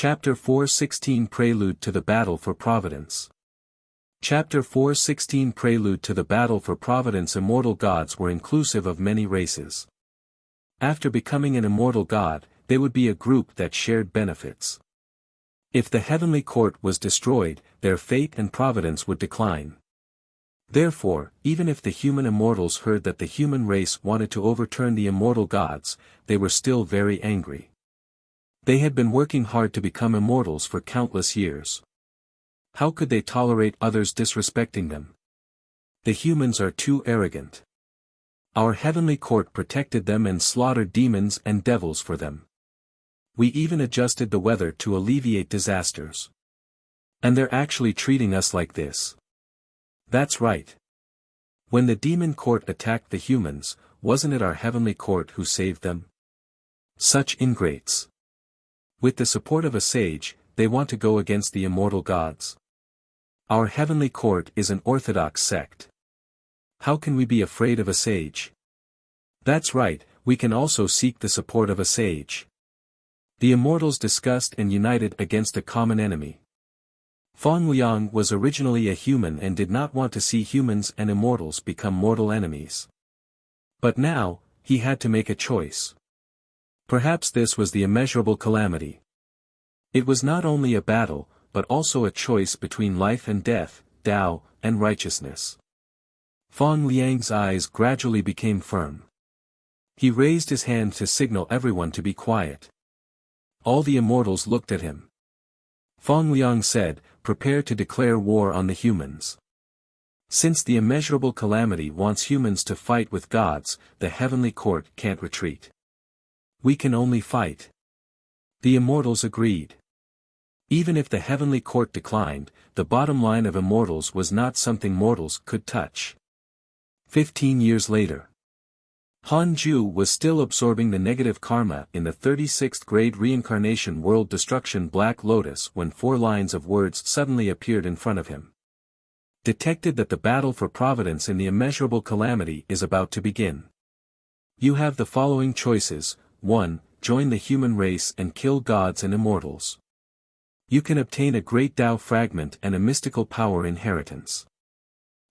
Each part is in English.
Chapter 4:16 Prelude to the Battle for Providence. Chapter 4:16 Prelude to the Battle for Providence. Immortal gods were inclusive of many races. After becoming an immortal god, they would be a group that shared benefits. If the heavenly court was destroyed, their fate and providence would decline. Therefore, even if the human immortals heard that the human race wanted to overturn the immortal gods, they were still very angry. They had been working hard to become immortals for countless years. How could they tolerate others disrespecting them? The humans are too arrogant. Our heavenly court protected them and slaughtered demons and devils for them. We even adjusted the weather to alleviate disasters. And they're actually treating us like this. That's right. When the demon court attacked the humans, wasn't it our heavenly court who saved them? Such ingrates. With the support of a sage, they want to go against the immortal gods. Our heavenly court is an orthodox sect. How can we be afraid of a sage? That's right, we can also seek the support of a sage. The immortals discussed and united against a common enemy. Feng Liang was originally a human and did not want to see humans and immortals become mortal enemies. But now, he had to make a choice. Perhaps this was the immeasurable calamity. It was not only a battle, but also a choice between life and death, Tao, and righteousness. Feng Liang's eyes gradually became firm. He raised his hand to signal everyone to be quiet. All the immortals looked at him. Feng Liang said, "Prepare to declare war on the humans." Since the immeasurable calamity wants humans to fight with gods, the heavenly court can't retreat. We can only fight. The immortals agreed. Even if the heavenly court declined, the bottom line of immortals was not something mortals could touch. 15 years later. Han Ju was still absorbing the negative karma in the 36th grade reincarnation world destruction Black Lotus when 4 lines of words suddenly appeared in front of him. Detected that the battle for providence in the immeasurable calamity is about to begin. You have the following choices. 1. Join the human race and kill gods and immortals. You can obtain a great Tao fragment and a mystical power inheritance.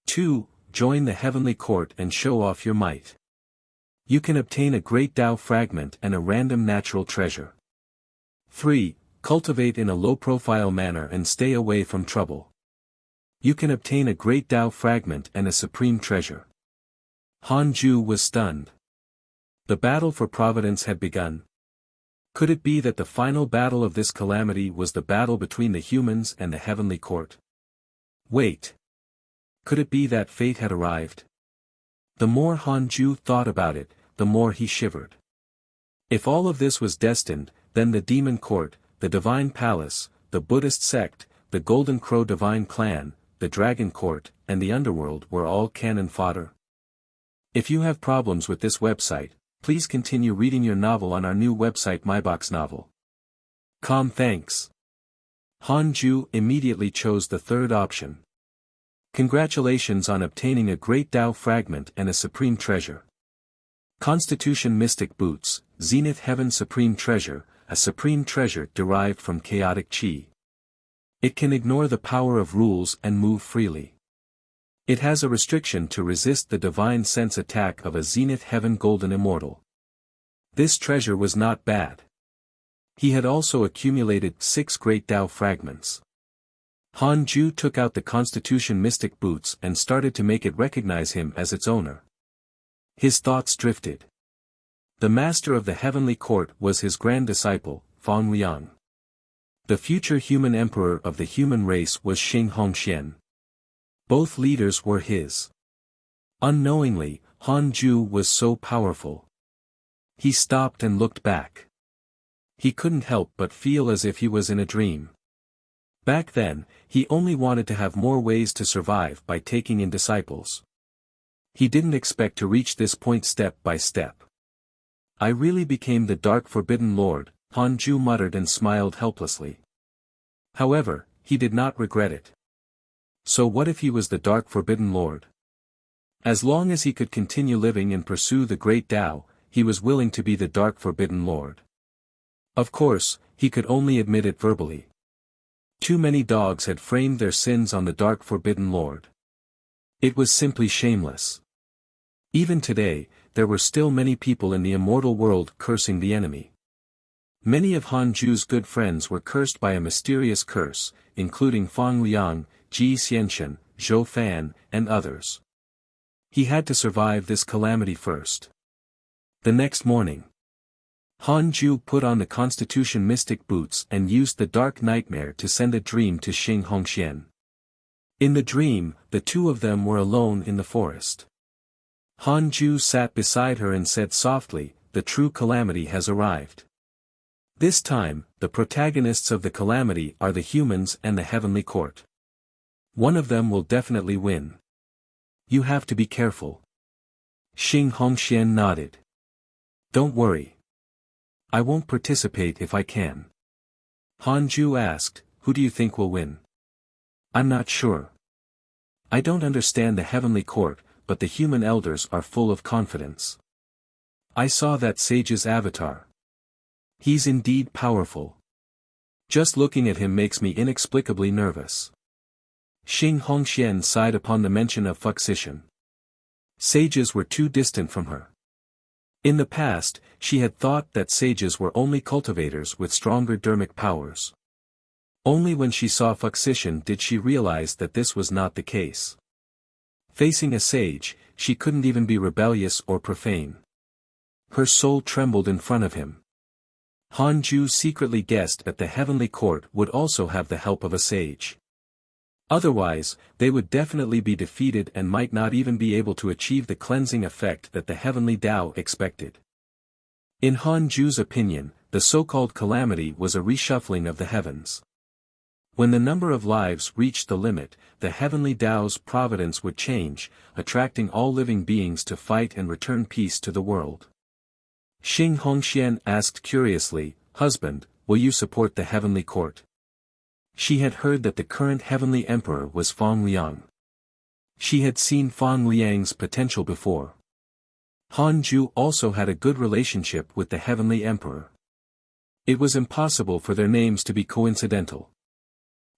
2. Join the heavenly court and show off your might. You can obtain a great Tao fragment and a random natural treasure. 3. Cultivate in a low-profile manner and stay away from trouble. You can obtain a great Tao fragment and a supreme treasure. Han Ju was stunned. The battle for providence had begun. Could it be that the final battle of this calamity was the battle between the humans and the heavenly court? Wait. Could it be that fate had arrived? The more Han Ju thought about it, the more he shivered. If all of this was destined, then the demon court, the divine palace, the Buddhist sect, the Golden Crow divine clan, the dragon court, and the underworld were all cannon fodder. If you have problems with this website, please continue reading your novel on our new website MyBox Novel. Thanks. Han Ju immediately chose the third option. Congratulations on obtaining a great Tao fragment and a supreme treasure. Constitution Mystic Boots, Zenith Heaven Supreme Treasure, a supreme treasure derived from chaotic chi. It can ignore the power of rules and move freely. It has a restriction to resist the divine sense attack of a Zenith Heaven Golden Immortal. This treasure was not bad. He had also accumulated 6 great Tao fragments. Han Ju took out the Constitution Mystic Boots and started to make it recognize him as its owner. His thoughts drifted. The master of the heavenly court was his grand disciple, Feng Liang. The future human emperor of the human race was Xing Hongxian. Both leaders were his. Unknowingly, Han Ju was so powerful. He stopped and looked back. He couldn't help but feel as if he was in a dream. Back then, he only wanted to have more ways to survive by taking in disciples. He didn't expect to reach this point step by step. I really became the Dark Forbidden Lord, Han Ju muttered and smiled helplessly. However, he did not regret it. So what if he was the Dark Forbidden Lord? As long as he could continue living and pursue the great Tao, he was willing to be the Dark Forbidden Lord. Of course, he could only admit it verbally. Too many dogs had framed their sins on the dark forbidden lord. It was simply shameless. Even today, there were still many people in the immortal world cursing the enemy. Many of Han Ju's good friends were cursed by a mysterious curse, including Fang Liang, Ji Xianxian, Zhou Fan, and others. He had to survive this calamity first. The next morning, Han Ju put on the Constitution mystic boots and used the dark nightmare to send a dream to Xing Hongxian. In the dream, the two of them were alone in the forest. Han Ju sat beside her and said softly, "The true calamity has arrived. This time, the protagonists of the calamity are the humans and the heavenly court. One of them will definitely win. You have to be careful." Xing Hongxian nodded. "Don't worry. I won't participate if I can." Han Ju asked, "Who do you think will win?" "I'm not sure. I don't understand the heavenly court, but the human elders are full of confidence. I saw that sage's avatar. He's indeed powerful. Just looking at him makes me inexplicably nervous." Xing Hongxian sighed upon the mention of Fuxician. Sages were too distant from her. In the past, she had thought that sages were only cultivators with stronger dermic powers. Only when she saw Fuxician did she realize that this was not the case. Facing a sage, she couldn't even be rebellious or profane. Her soul trembled in front of him. Han Ju secretly guessed that the heavenly court would also have the help of a sage. Otherwise, they would definitely be defeated and might not even be able to achieve the cleansing effect that the heavenly Tao expected. In Han Ju's opinion, the so-called calamity was a reshuffling of the heavens. When the number of lives reached the limit, the heavenly Tao's providence would change, attracting all living beings to fight and return peace to the world. Xing Hongxian asked curiously, "Husband, will you support the heavenly court?" She had heard that the current heavenly emperor was Fang Liang. She had seen Fang Liang's potential before. Han Ju also had a good relationship with the heavenly emperor. It was impossible for their names to be coincidental.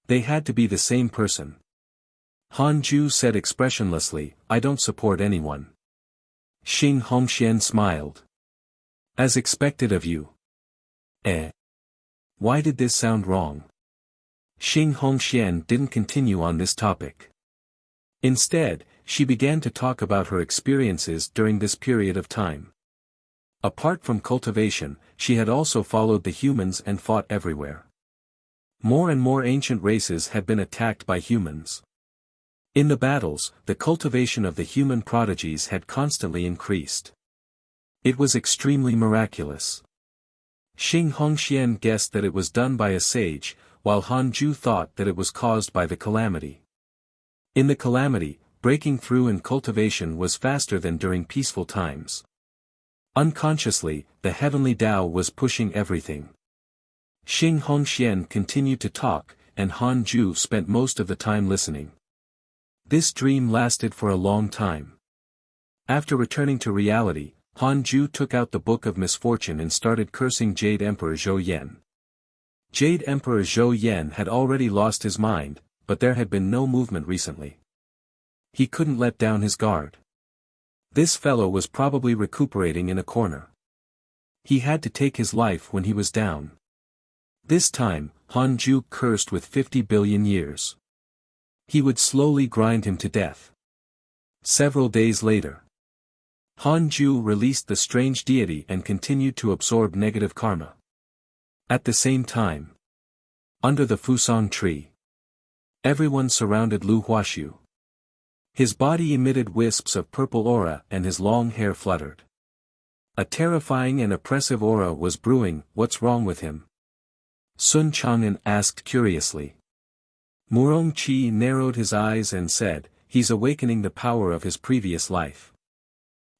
They had to be the same person. Han Ju said expressionlessly, "I don't support anyone." Xing Hongxian smiled. "As expected of you." Why did this sound wrong? Xing Hongxian didn't continue on this topic. Instead, she began to talk about her experiences during this period of time. Apart from cultivation, she had also followed the humans and fought everywhere. More and more ancient races had been attacked by humans. In the battles, the cultivation of the human prodigies had constantly increased. It was extremely miraculous. Xing Hongxian guessed that it was done by a sage, while Han Ju thought that it was caused by the calamity. In the calamity, breaking through in cultivation was faster than during peaceful times. Unconsciously, the heavenly Tao was pushing everything. Xing Hongxian continued to talk, and Han Ju spent most of the time listening. This dream lasted for a long time. After returning to reality, Han Ju took out the Book of Misfortune and started cursing Jade Emperor Zhou Yan. Jade Emperor Zhou Yan had already lost his mind, but there had been no movement recently. He couldn't let down his guard. This fellow was probably recuperating in a corner. He had to take his life when he was down. This time, Han Ju cursed with 50 billion years. He would slowly grind him to death. Several days later, Han Ju released the strange deity and continued to absorb negative karma. At the same time, under the Fusang tree, everyone surrounded Lu Huaxiu. His body emitted wisps of purple aura and his long hair fluttered. A terrifying and oppressive aura was brewing. "What's wrong with him?" Sun Chang'an asked curiously. Murong Qi narrowed his eyes and said, "He's awakening the power of his previous life."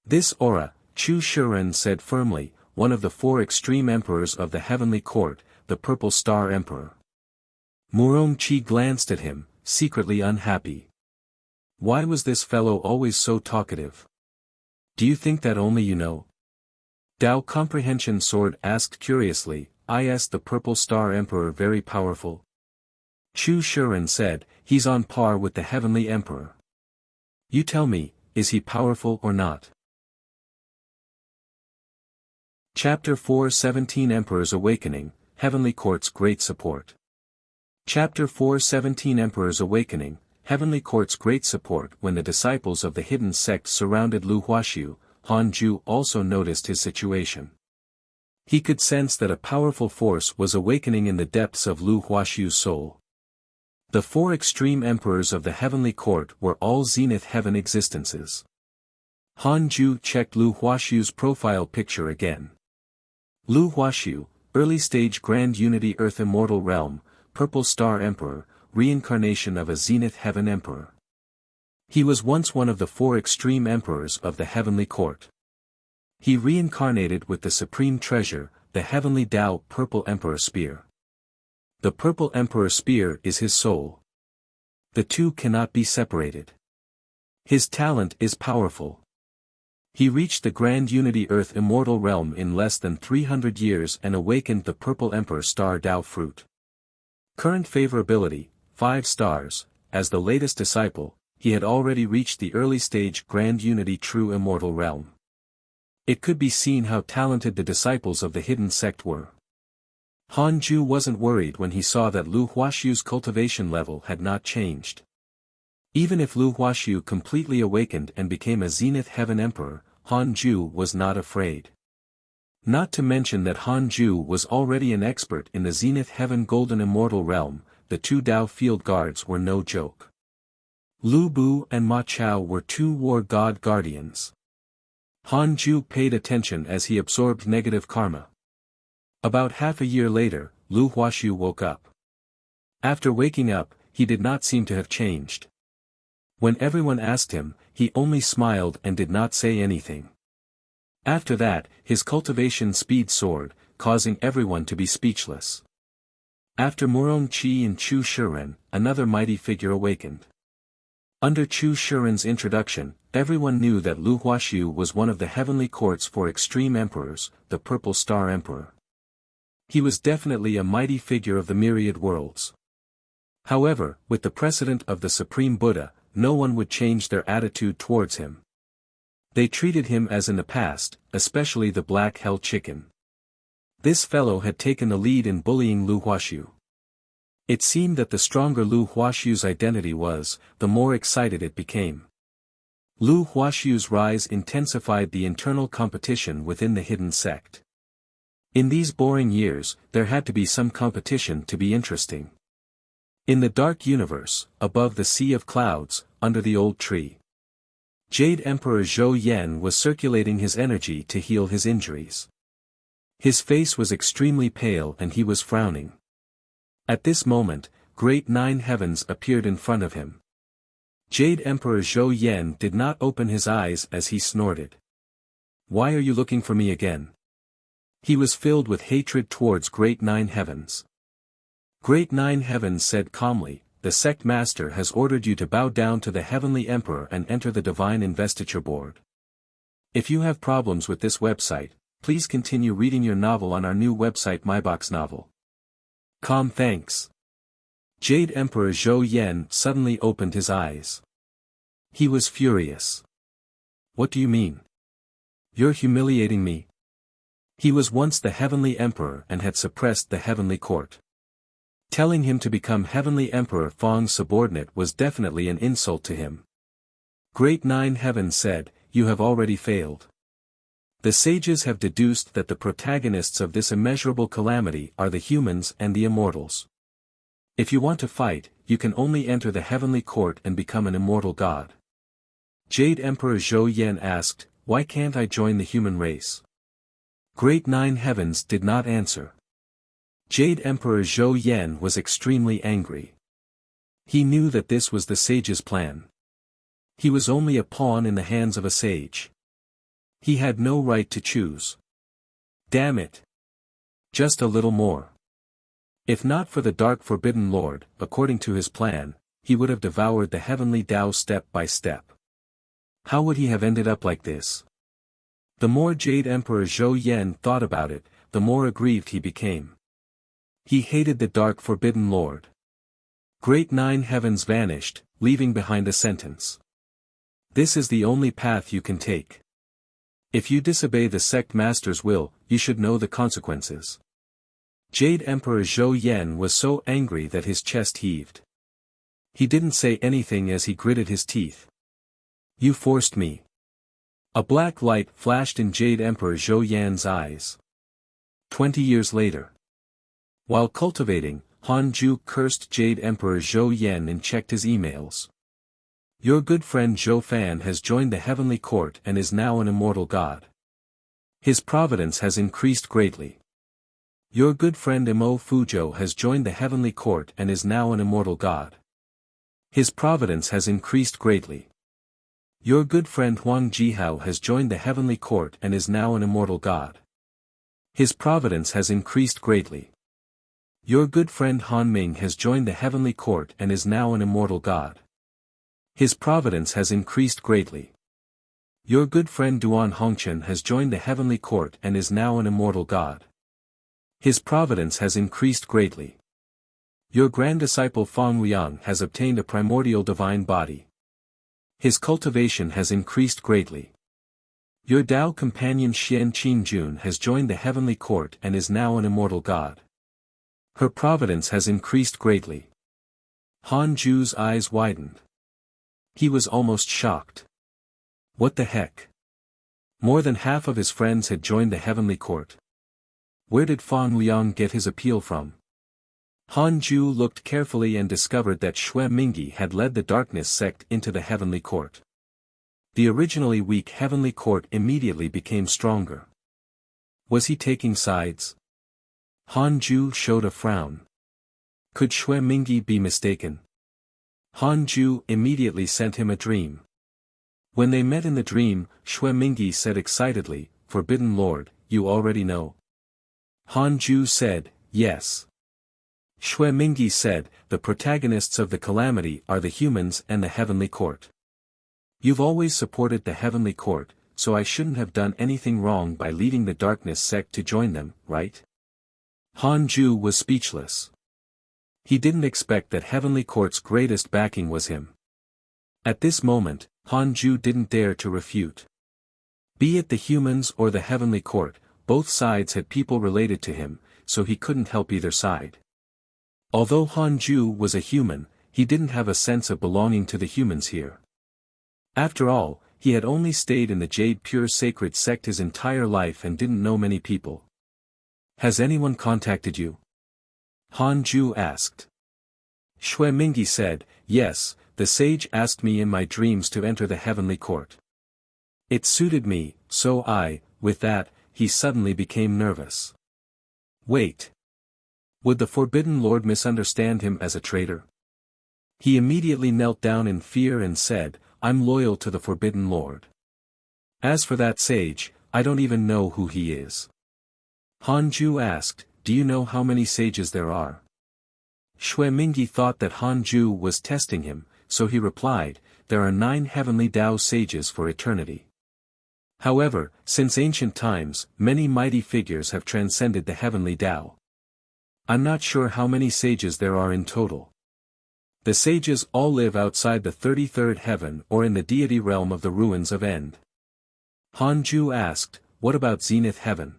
This aura, Chu Shiren said firmly, one of the four extreme emperors of the heavenly court, the Purple Star Emperor. Murong Qi glanced at him, secretly unhappy. Why was this fellow always so talkative? Do you think that only you know? Dao Comprehension Sword asked curiously, Is the Purple Star Emperor very powerful? Chu Shiren said, he's on par with the Heavenly Emperor. You tell me, is he powerful or not? Chapter 4:17 Emperor's Awakening, Heavenly Court's Great Support. Chapter 4:17 Emperor's Awakening, Heavenly Court's Great Support. When the disciples of the hidden sect surrounded Lu Huaxiu, Han Ju also noticed his situation. He could sense that a powerful force was awakening in the depths of Lu Huaxiu's soul. The four extreme emperors of the Heavenly Court were all Zenith Heaven existences. Han Ju checked Lu Huaxiu's profile picture again. Lu Huaxiu, early stage Grand Unity Earth Immortal Realm, Purple Star Emperor, reincarnation of a Zenith Heaven Emperor. He was once one of the four extreme emperors of the Heavenly Court. He reincarnated with the supreme treasure, the Heavenly Tao Purple Emperor Spear. The Purple Emperor Spear is his soul. The two cannot be separated. His talent is powerful. He reached the Grand Unity Earth Immortal Realm in less than 300 years and awakened the Purple Emperor Star Tao Fruit. Current favorability, 5 stars, as the latest disciple, he had already reached the early stage Grand Unity True Immortal Realm. It could be seen how talented the disciples of the hidden sect were. Han Ju wasn't worried when he saw that Lu Huaxiu's cultivation level had not changed. Even if Lu Huaxiu completely awakened and became a Zenith Heaven Emperor, Han Ju was not afraid. Not to mention that Han Ju was already an expert in the Zenith Heaven Golden Immortal Realm, the two Tao Field Guards were no joke. Lu Bu and Ma Chao were two War God Guardians. Han Ju paid attention as he absorbed negative karma. About half a year later, Lu Huaxiu woke up. After waking up, he did not seem to have changed. When everyone asked him, he only smiled and did not say anything. After that, his cultivation speed soared, causing everyone to be speechless. After Murong Qi and Chu Shiren, another mighty figure awakened. Under Chu Shiren's introduction, everyone knew that Lu Huaxiu was one of the Heavenly Court's four extreme emperors, the Purple Star Emperor. He was definitely a mighty figure of the myriad worlds. However, with the precedent of the Supreme Buddha, no one would change their attitude towards him. They treated him as in the past, especially the Black Hell Chicken. This fellow had taken the lead in bullying Lu Huaxiu. It seemed that the stronger Lu Huaxiu's identity was, the more excited it became. Lu Huaxiu's rise intensified the internal competition within the hidden sect. In these boring years, there had to be some competition to be interesting. In the dark universe, above the sea of clouds, under the old tree, Jade Emperor Zhou Yan was circulating his energy to heal his injuries. His face was extremely pale and he was frowning. At this moment, great 9 heavens appeared in front of him. Jade Emperor Zhou Yan did not open his eyes as he snorted. "Why are you looking for me again?" He was filled with hatred towards Great 9 Heavens. Great 9 Heavens said calmly, "The sect master has ordered you to bow down to the Heavenly Emperor and enter the Divine Investiture Board. If you have problems with this website, please continue reading your novel on our new website MyBox Novel. Calm thanks." Jade Emperor Zhou Yan suddenly opened his eyes. He was furious. "What do you mean? You're humiliating me?" He was once the Heavenly Emperor and had suppressed the Heavenly Court. Telling him to become Heavenly Emperor Fong's subordinate was definitely an insult to him. Great 9 Heavens said, "You have already failed. The sages have deduced that the protagonists of this immeasurable calamity are the humans and the immortals. If you want to fight, you can only enter the Heavenly Court and become an immortal god." Jade Emperor Zhou Yan asked, "Why can't I join the human race?" Great 9 Heavens did not answer. Jade Emperor Zhou Yan was extremely angry. He knew that this was the sage's plan. He was only a pawn in the hands of a sage. He had no right to choose. Damn it! Just a little more. If not for the Dark Forbidden Lord, according to his plan, he would have devoured the Heavenly Tao step by step. How would he have ended up like this? The more Jade Emperor Zhou Yan thought about it, the more aggrieved he became. He hated the dark forbidden lord. Great nine heavens vanished, leaving behind a sentence. This is the only path you can take. If you disobey the sect master's will, you should know the consequences. Jade Emperor Zhou Yan was so angry that his chest heaved. He didn't say anything as he gritted his teeth. You forced me. A black light flashed in Jade Emperor Zhou Yan's eyes. 20 years later. While cultivating, Han Ju cursed Jade Emperor Zhou Yan and checked his emails. Your good friend Zhou Fan has joined the heavenly court and is now an immortal god. His providence has increased greatly. Your good friend Mo Fuzhou has joined the heavenly court and is now an immortal god. His providence has increased greatly. Your good friend Huang Jihao has joined the heavenly court and is now an immortal god. His providence has increased greatly. Your good friend Han Ming has joined the heavenly court and is now an immortal god. His providence has increased greatly. Your good friend Duan Hongchen has joined the heavenly court and is now an immortal god. His providence has increased greatly. Your grand disciple Fang Liang has obtained a primordial divine body. His cultivation has increased greatly. Your Tao companion Xian Qingjun has joined the heavenly court and is now an immortal god. Her providence has increased greatly. Han Ju's eyes widened. He was almost shocked. What the heck? More than half of his friends had joined the heavenly court. Where did Fang Liang get his appeal from? Han Ju looked carefully and discovered that Xue Mingyi had led the darkness sect into the heavenly court. The originally weak heavenly court immediately became stronger. Was he taking sides? Han Ju showed a frown. Could Xue Mingyi be mistaken? Han Ju immediately sent him a dream. When they met in the dream, Xue Mingyi said excitedly, Forbidden Lord, you already know. Han Ju said, yes. Xue Mingyi said, the protagonists of the calamity are the humans and the heavenly court. You've always supported the heavenly court, so I shouldn't have done anything wrong by leaving the darkness sect to join them, right? Han Ju was speechless. He didn't expect that heavenly court's greatest backing was him. At this moment, Han Ju didn't dare to refute. Be it the humans or the heavenly court, both sides had people related to him, so he couldn't help either side. Although Han Ju was a human, he didn't have a sense of belonging to the humans here. After all, he had only stayed in the Jade Pure Sacred sect his entire life and didn't know many people. Has anyone contacted you? Han Ju asked. Xue Mingyi said, yes, the sage asked me in my dreams to enter the heavenly court. It suited me, so with that, he suddenly became nervous. Wait. Would the Forbidden Lord misunderstand him as a traitor? He immediately knelt down in fear and said, I'm loyal to the Forbidden Lord. As for that sage, I don't even know who he is. Han Ju asked, do you know how many sages there are? Xue Mingyi thought that Han Ju was testing him, so he replied, there are 9 heavenly Tao sages for eternity. However, since ancient times, many mighty figures have transcended the heavenly Tao. I'm not sure how many sages there are in total. The sages all live outside the 33rd heaven or in the deity realm of the ruins of End. Han Ju asked, what about Zenith Heaven?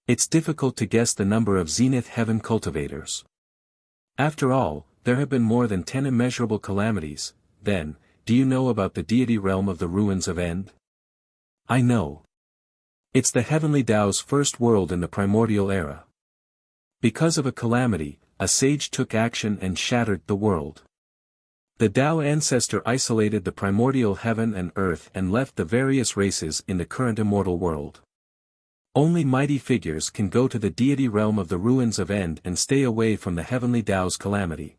It's difficult to guess the number of Zenith Heaven cultivators. After all, there have been more than 10 immeasurable calamities. Then, do you know about the deity realm of the ruins of End? I know. It's the heavenly Tao's first world in the primordial era. Because of a calamity, a sage took action and shattered the world. The Tao ancestor isolated the primordial heaven and earth and left the various races in the current immortal world. Only mighty figures can go to the deity realm of the ruins of End and stay away from the heavenly Tao's calamity.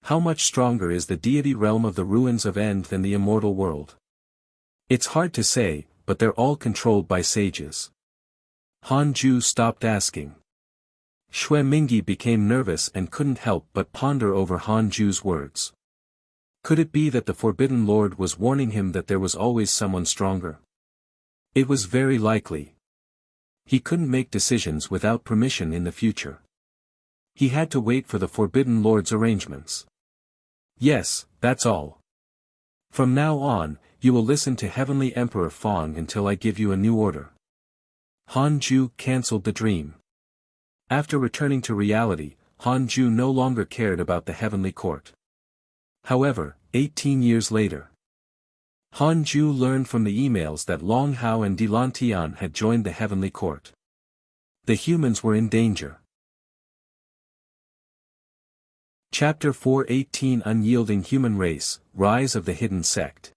How much stronger is the deity realm of the ruins of End than the immortal world? It's hard to say, but they're all controlled by sages. Han Ju stopped asking. Xue Mingyi became nervous and couldn't help but ponder over Han Ju's words. Could it be that the Forbidden Lord was warning him that there was always someone stronger? It was very likely. He couldn't make decisions without permission in the future. He had to wait for the Forbidden Lord's arrangements. Yes, that's all. From now on, you will listen to Heavenly Emperor Fong until I give you a new order. Han Ju cancelled the dream. After returning to reality, Han Ju no longer cared about the heavenly court. However, 18 years later, Han Ju learned from the emails that Long Hao and Dilan Tian had joined the heavenly court. The humans were in danger. Chapter 4:18 Unyielding Human Race, Rise of the Hidden Sect.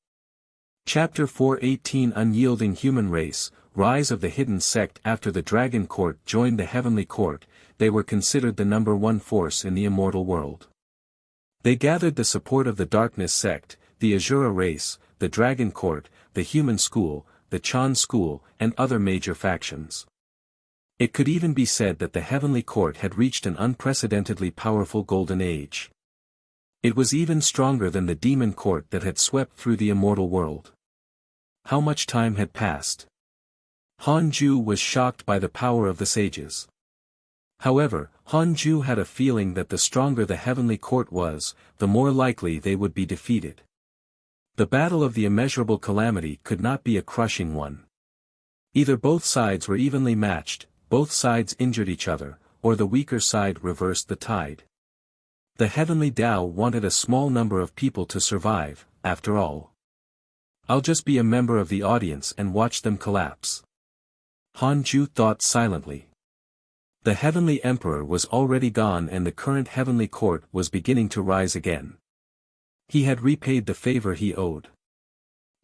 Chapter 4:18 Unyielding Human Race, Rise of the Hidden Sect. After the Dragon Court joined the Heavenly Court, they were considered the number one force in the immortal world. They gathered the support of the Darkness Sect, the Azura race, the Dragon Court, the Human School, the Chan School, and other major factions. It could even be said that the Heavenly Court had reached an unprecedentedly powerful golden age. It was even stronger than the Demon Court that had swept through the immortal world. How much time had passed? Han Ju was shocked by the power of the sages. However, Han Ju had a feeling that the stronger the Heavenly Court was, the more likely they would be defeated. The battle of the immeasurable calamity could not be a crushing one. Either both sides were evenly matched, both sides injured each other, or the weaker side reversed the tide. The Heavenly Tao wanted a small number of people to survive, after all. I'll just be a member of the audience and watch them collapse. Han Ju thought silently. The Heavenly Emperor was already gone and the current Heavenly Court was beginning to rise again. He had repaid the favor he owed.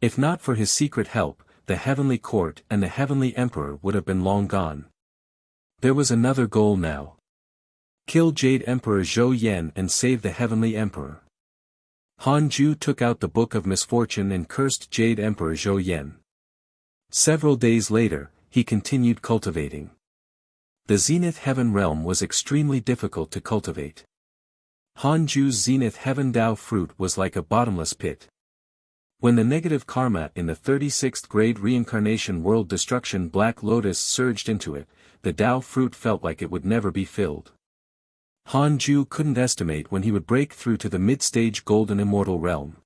If not for his secret help, the Heavenly Court and the Heavenly Emperor would have been long gone. There was another goal now. Kill Jade Emperor Zhou Yan and save the Heavenly Emperor. Han Ju took out the Book of Misfortune and cursed Jade Emperor Zhou Yan. Several days later, he continued cultivating. The Zenith Heaven realm was extremely difficult to cultivate. Han Ju's Zenith Heaven Dao fruit was like a bottomless pit. When the negative karma in the 36th grade reincarnation world destruction Black Lotus surged into it, the Dao fruit felt like it would never be filled. Han Ju couldn't estimate when he would break through to the mid-stage golden immortal realm.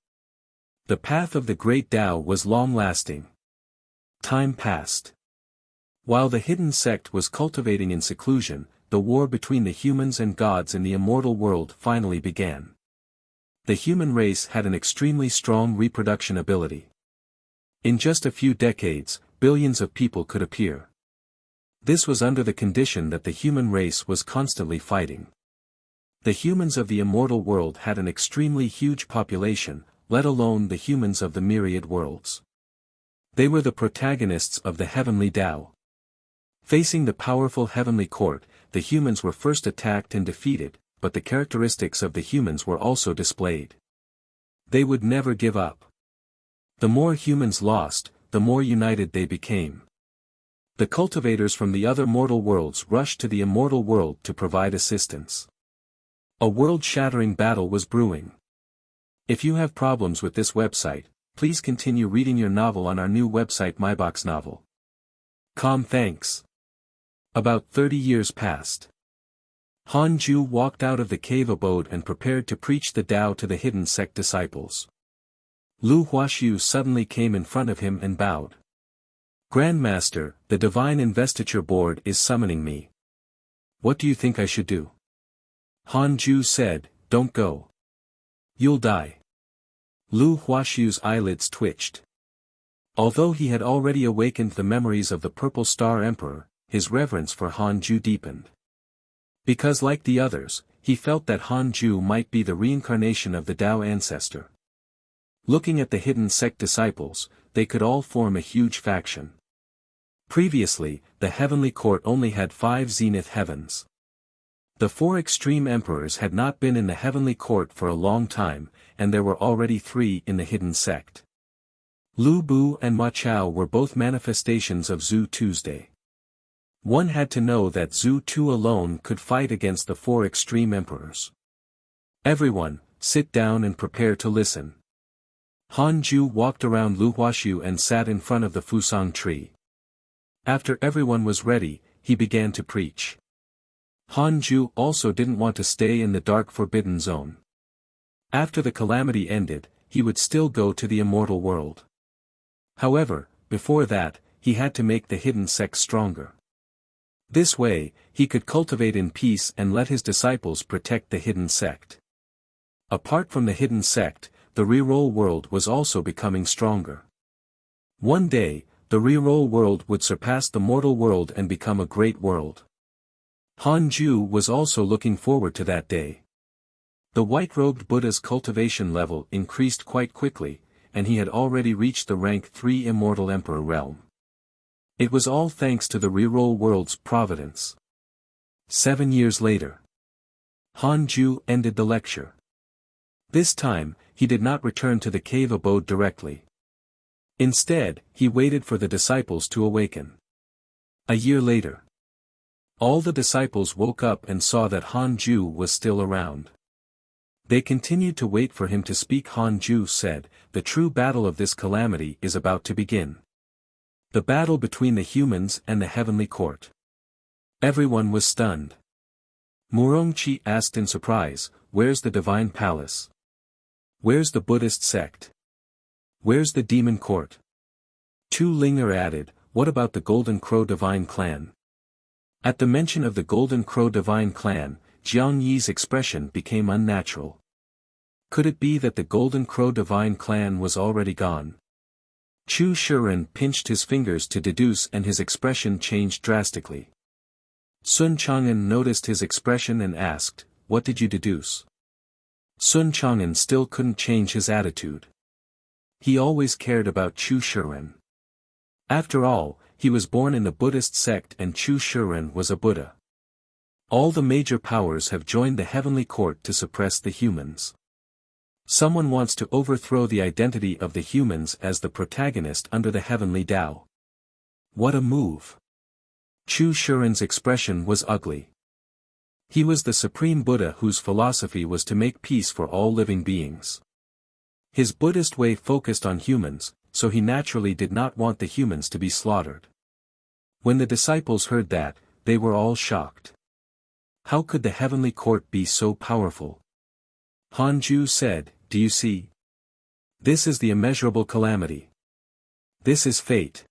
The path of the great Dao was long-lasting. Time passed. While the hidden sect was cultivating in seclusion, the war between the humans and gods in the immortal world finally began. The human race had an extremely strong reproduction ability. In just a few decades, billions of people could appear. This was under the condition that the human race was constantly fighting. The humans of the immortal world had an extremely huge population, let alone the humans of the myriad worlds. They were the protagonists of the Heavenly Tao. Facing the powerful Heavenly Court, the humans were first attacked and defeated, but the characteristics of the humans were also displayed. They would never give up. The more humans lost, the more united they became. The cultivators from the other mortal worlds rushed to the immortal world to provide assistance. A world-shattering battle was brewing. If you have problems with this website, please continue reading your novel on our new website MyBox Novel. Thanks. About 30 years passed. Han Ju walked out of the cave abode and prepared to preach the Tao to the hidden sect disciples. Lu Huaxiu suddenly came in front of him and bowed. Grandmaster, the Divine Investiture Board is summoning me. What do you think I should do? Han Ju said, don't go. You'll die. Lu Huaxiu's eyelids twitched. Although he had already awakened the memories of the Purple Star Emperor, his reverence for Han Ju deepened. Because like the others, he felt that Han Ju might be the reincarnation of the Tao ancestor. Looking at the hidden sect disciples, they could all form a huge faction. Previously, the Heavenly Court only had 5 Zenith Heavens. The 4 extreme emperors had not been in the Heavenly Court for a long time, and there were already 3 in the hidden sect. Lu Bu and Ma Chao were both manifestations of Zhu Tuesday. One had to know that Zhu Tu alone could fight against the 4 extreme emperors. Everyone, sit down and prepare to listen. Han Ju walked around Lu Huaxiu and sat in front of the Fusang tree. After everyone was ready, he began to preach. Han Ju also didn't want to stay in the dark forbidden zone. After the calamity ended, he would still go to the immortal world. However, before that, he had to make the hidden sect stronger. This way, he could cultivate in peace and let his disciples protect the hidden sect. Apart from the hidden sect, the reroll world was also becoming stronger. One day, the reroll world would surpass the mortal world and become a great world. Han Ju was also looking forward to that day. The white-robed Buddha's cultivation level increased quite quickly, and he had already reached the rank 3 Immortal Emperor realm. It was all thanks to the reroll world's providence. 7 years later, Han Ju ended the lecture. This time, he did not return to the cave abode directly. Instead, he waited for the disciples to awaken. A year later, all the disciples woke up and saw that Han Ju was still around. They continued to wait for him to speak. Han Ju said, "The true battle of this calamity is about to begin. The battle between the humans and the heavenly court." Everyone was stunned. Murongchi asked in surprise, "Where's the divine palace? Where's the Buddhist sect? Where's the demon court?" Tu Linger added, "What about the Golden Crow divine clan?" At the mention of the Golden Crow divine clan, Jiang Yi's expression became unnatural. Could it be that the Golden Crow divine clan was already gone? Chu Shiren pinched his fingers to deduce, and his expression changed drastically. Sun Chang'an noticed his expression and asked, "What did you deduce?" Sun Chang'an still couldn't change his attitude. He always cared about Chu Shiren. After all, he was born in the Buddhist sect and Chu Shiren was a Buddha. All the major powers have joined the heavenly court to suppress the humans. Someone wants to overthrow the identity of the humans as the protagonist under the heavenly Tao. What a move! Chu Shiren's expression was ugly. He was the supreme Buddha whose philosophy was to make peace for all living beings. His Buddhist way focused on humans, so he naturally did not want the humans to be slaughtered. When the disciples heard that, they were all shocked. How could the heavenly court be so powerful? Han Ju said, "Do you see? This is the immeasurable calamity. This is fate.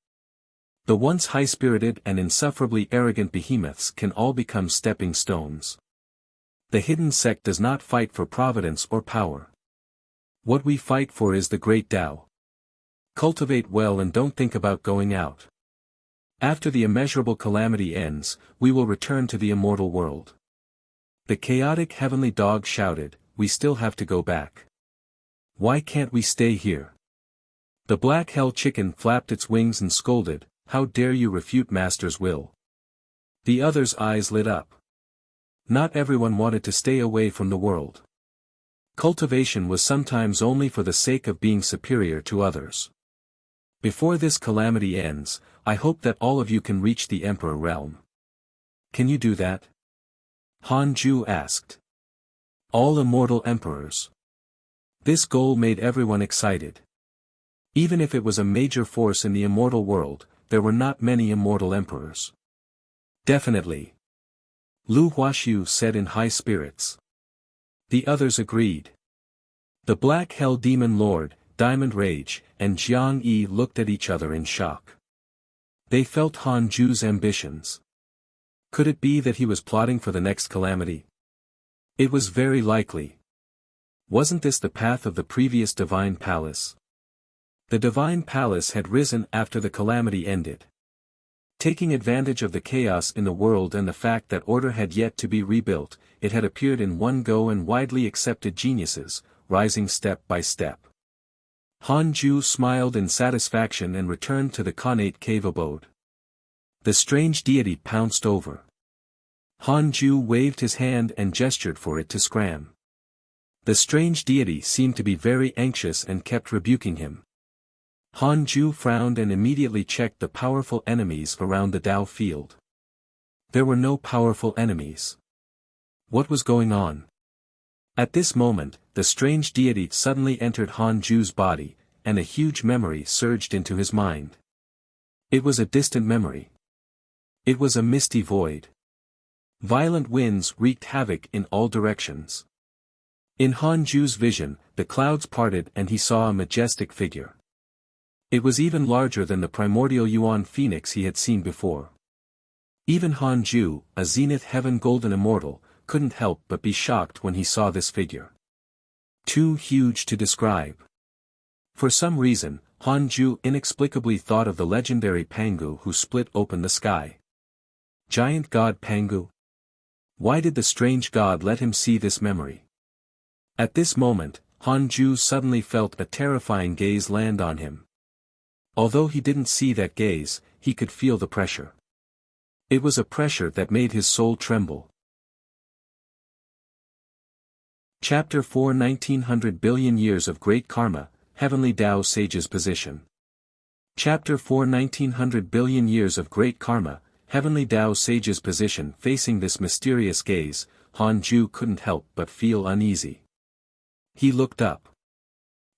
The once high-spirited and insufferably arrogant behemoths can all become stepping stones. The hidden sect does not fight for providence or power. What we fight for is the great Tao. Cultivate well and don't think about going out. After the immeasurable calamity ends, we will return to the immortal world." The chaotic heavenly dog shouted, "We still have to go back. Why can't we stay here?" The black hell chicken flapped its wings and scolded, "How dare you refute Master's will?" The others' eyes lit up. Not everyone wanted to stay away from the world. Cultivation was sometimes only for the sake of being superior to others. Before this calamity ends, I hope that all of you can reach the Emperor realm. Can you do that? Han Ju asked. All immortal emperors. This goal made everyone excited. Even if it was a major force in the immortal world, there were not many immortal emperors. Definitely. Lu Huaxiu said in high spirits. The others agreed. The Black Hell Demon Lord, Diamond Rage, and Jiang Yi looked at each other in shock. They felt Han Ju's ambitions. Could it be that he was plotting for the next calamity? It was very likely. Wasn't this the path of the previous divine palace? The divine palace had risen after the calamity ended. Taking advantage of the chaos in the world and the fact that order had yet to be rebuilt, it had appeared in one go and widely accepted geniuses, rising step by step. Han Ju smiled in satisfaction and returned to the connate cave abode. The strange deity pounced over. Han Ju waved his hand and gestured for it to scram. The strange deity seemed to be very anxious and kept rebuking him. Han Ju frowned and immediately checked the powerful enemies around the Dao field. There were no powerful enemies. What was going on? At this moment, the strange deity suddenly entered Han Ju's body, and a huge memory surged into his mind. It was a distant memory. It was a misty void. Violent winds wreaked havoc in all directions. In Han Ju's vision, the clouds parted and he saw a majestic figure. It was even larger than the primordial Yuan phoenix he had seen before. Even Han Ju, a zenith heaven golden immortal, couldn't help but be shocked when he saw this figure. Too huge to describe. For some reason, Han Ju inexplicably thought of the legendary Pangu who split open the sky. Giant god Pangu? Why did the strange god let him see this memory? At this moment, Han Ju suddenly felt a terrifying gaze land on him. Although he didn't see that gaze, he could feel the pressure. It was a pressure that made his soul tremble. Chapter 4 1900 Billion Years of Great Karma, Heavenly Tao Sage's Position. Chapter 4 1900 Billion Years of Great Karma, Heavenly Tao Sage's Position. Facing this mysterious gaze, Han Ju couldn't help but feel uneasy. He looked up.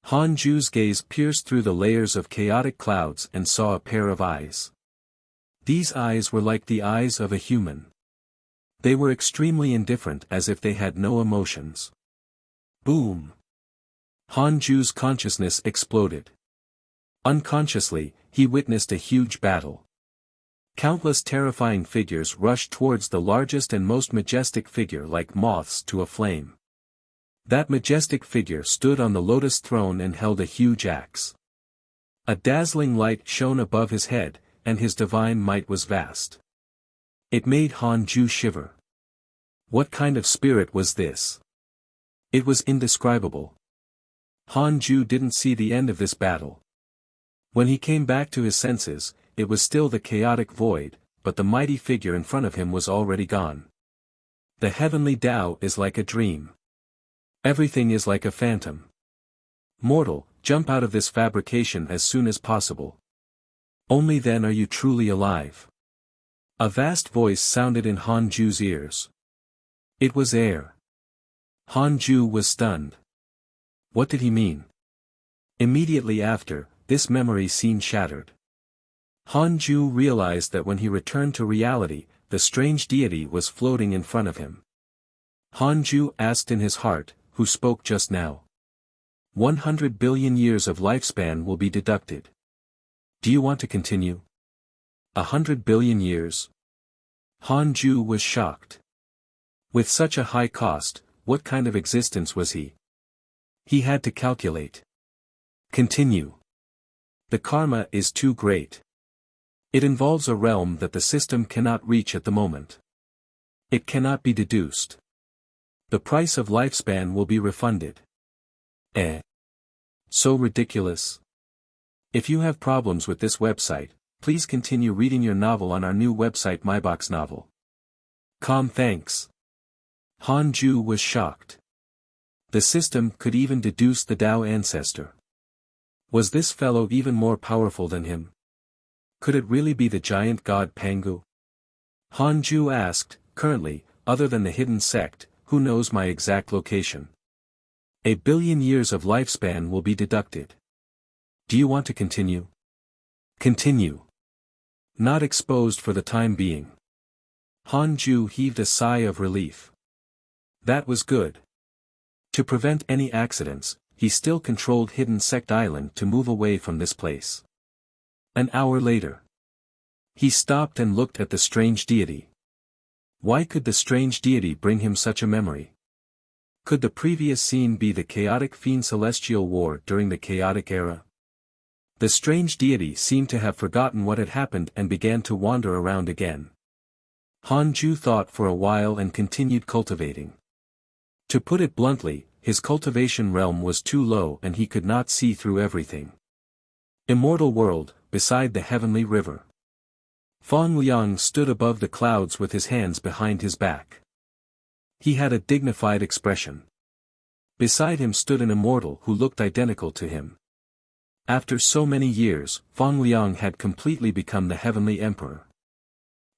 Han Ju's gaze pierced through the layers of chaotic clouds and saw a pair of eyes. These eyes were like the eyes of a human. They were extremely indifferent, as if they had no emotions. Boom! Han Ju's consciousness exploded. Unconsciously, he witnessed a huge battle. Countless terrifying figures rushed towards the largest and most majestic figure like moths to a flame. That majestic figure stood on the lotus throne and held a huge axe. A dazzling light shone above his head, and his divine might was vast. It made Han Ju shiver. What kind of spirit was this? It was indescribable. Han Ju didn't see the end of this battle. When he came back to his senses, it was still the chaotic void, but the mighty figure in front of him was already gone. The heavenly Tao is like a dream. Everything is like a phantom. Mortal, jump out of this fabrication as soon as possible. Only then are you truly alive. A vast voice sounded in Han Ju's ears. It was air. Han Ju was stunned. What did he mean? Immediately after, this memory scene shattered. Han Ju realized that when he returned to reality, the strange deity was floating in front of him. Han Ju asked in his heart, who spoke just now? 100 billion years of lifespan will be deducted. Do you want to continue? 100 billion years? Han Ju was shocked. With such a high cost, what kind of existence was he? He had to calculate. Continue. The karma is too great. It involves a realm that the system cannot reach at the moment. It cannot be deduced. The price of lifespan will be refunded. So ridiculous. If you have problems with this website, please continue reading your novel on our new website MyBox Novel. Thanks. Han Ju was shocked. The system could even deduce the Tao ancestor. Was this fellow even more powerful than him? Could it really be the giant god Pangu? Han Ju asked, currently, other than the hidden sect, who knows my exact location? A billion years of lifespan will be deducted. Do you want to continue? Continue. Not exposed for the time being. Han Ju heaved a sigh of relief. That was good. To prevent any accidents, he still controlled Hidden Sect Island to move away from this place. An hour later. He stopped and looked at the strange deity. Why could the strange deity bring him such a memory? Could the previous scene be the chaotic fiend celestial war during the chaotic era? The strange deity seemed to have forgotten what had happened and began to wander around again. Han Ju thought for a while and continued cultivating. To put it bluntly, his cultivation realm was too low and he could not see through everything. Immortal world, beside the heavenly river. Fang Liang stood above the clouds with his hands behind his back. He had a dignified expression. Beside him stood an immortal who looked identical to him. After so many years, Fang Liang had completely become the heavenly emperor.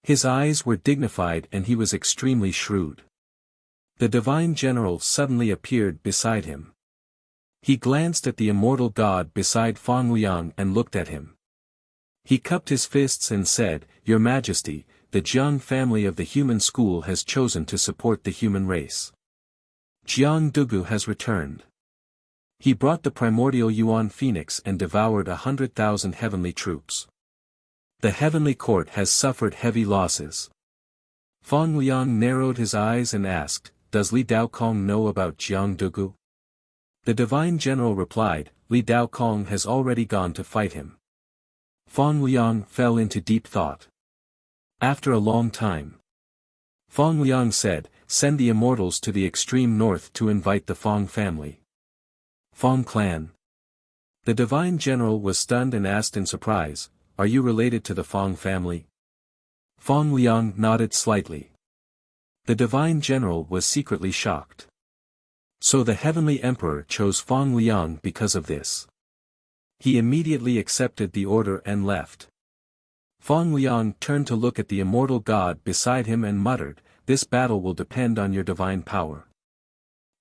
His eyes were dignified and he was extremely shrewd. The divine general suddenly appeared beside him. He glanced at the immortal god beside Fang Liang and looked at him. He cupped his fists and said, "Your Majesty, the Jiang family of the human school has chosen to support the human race. Jiang Dugu has returned. He brought the primordial Yuan Phoenix and devoured 100,000 heavenly troops. The heavenly court has suffered heavy losses. Fang Liang narrowed his eyes and asked, "Does Li Daokong know about Jiang Dugu?" The divine general replied, "Li Daokong has already gone to fight him." Fang Liang fell into deep thought. After a long time, Fang Liang said, "Send the immortals to the extreme north to invite the Fang family." Fang clan. The divine general was stunned and asked in surprise, "Are you related to the Fang family?" Fang Liang nodded slightly. The divine general was secretly shocked. So the heavenly emperor chose Fang Liang because of this. He immediately accepted the order and left. Fang Liang turned to look at the immortal god beside him and muttered, "This battle will depend on your divine power."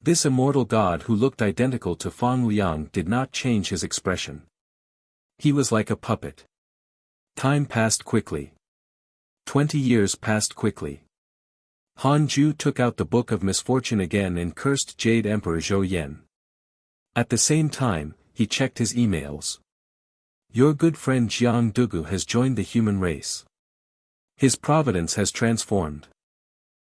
This immortal god who looked identical to Fang Liang did not change his expression. He was like a puppet. Time passed quickly. 20 years passed quickly. Han Ju took out the Book of Misfortune again and cursed Jade Emperor Zhou Yan. At the same time, he checked his emails. Your good friend Jiang Dugu has joined the human race. His providence has transformed.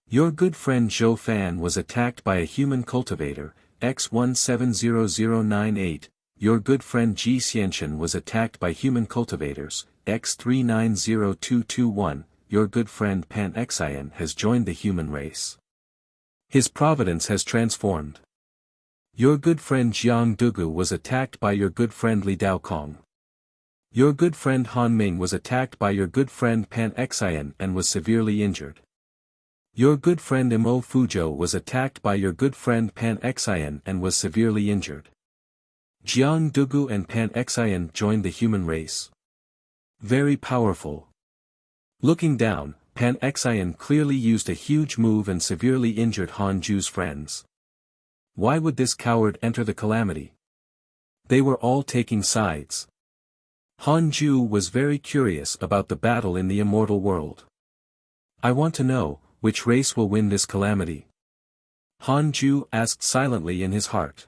Your good friend Zhou Fan was attacked by a human cultivator, X170098. Your good friend Ji Xianchen was attacked by human cultivators, X390221. Your good friend Pan Xian has joined the human race. His providence has transformed. Your good friend Jiang Dugu was attacked by your good friend Li Daokong. Your good friend Han Ming was attacked by your good friend Pan Xian and was severely injured. Your good friend Mo Fuzhou was attacked by your good friend Pan Xian and was severely injured. Jiang Dugu and Pan Xian joined the human race. Very powerful. Looking down, Pan Xian clearly used a huge move and severely injured Han Ju's friends. Why would this coward enter the calamity? They were all taking sides. Han Ju was very curious about the battle in the immortal world. I want to know, which race will win this calamity? Han Ju asked silently in his heart.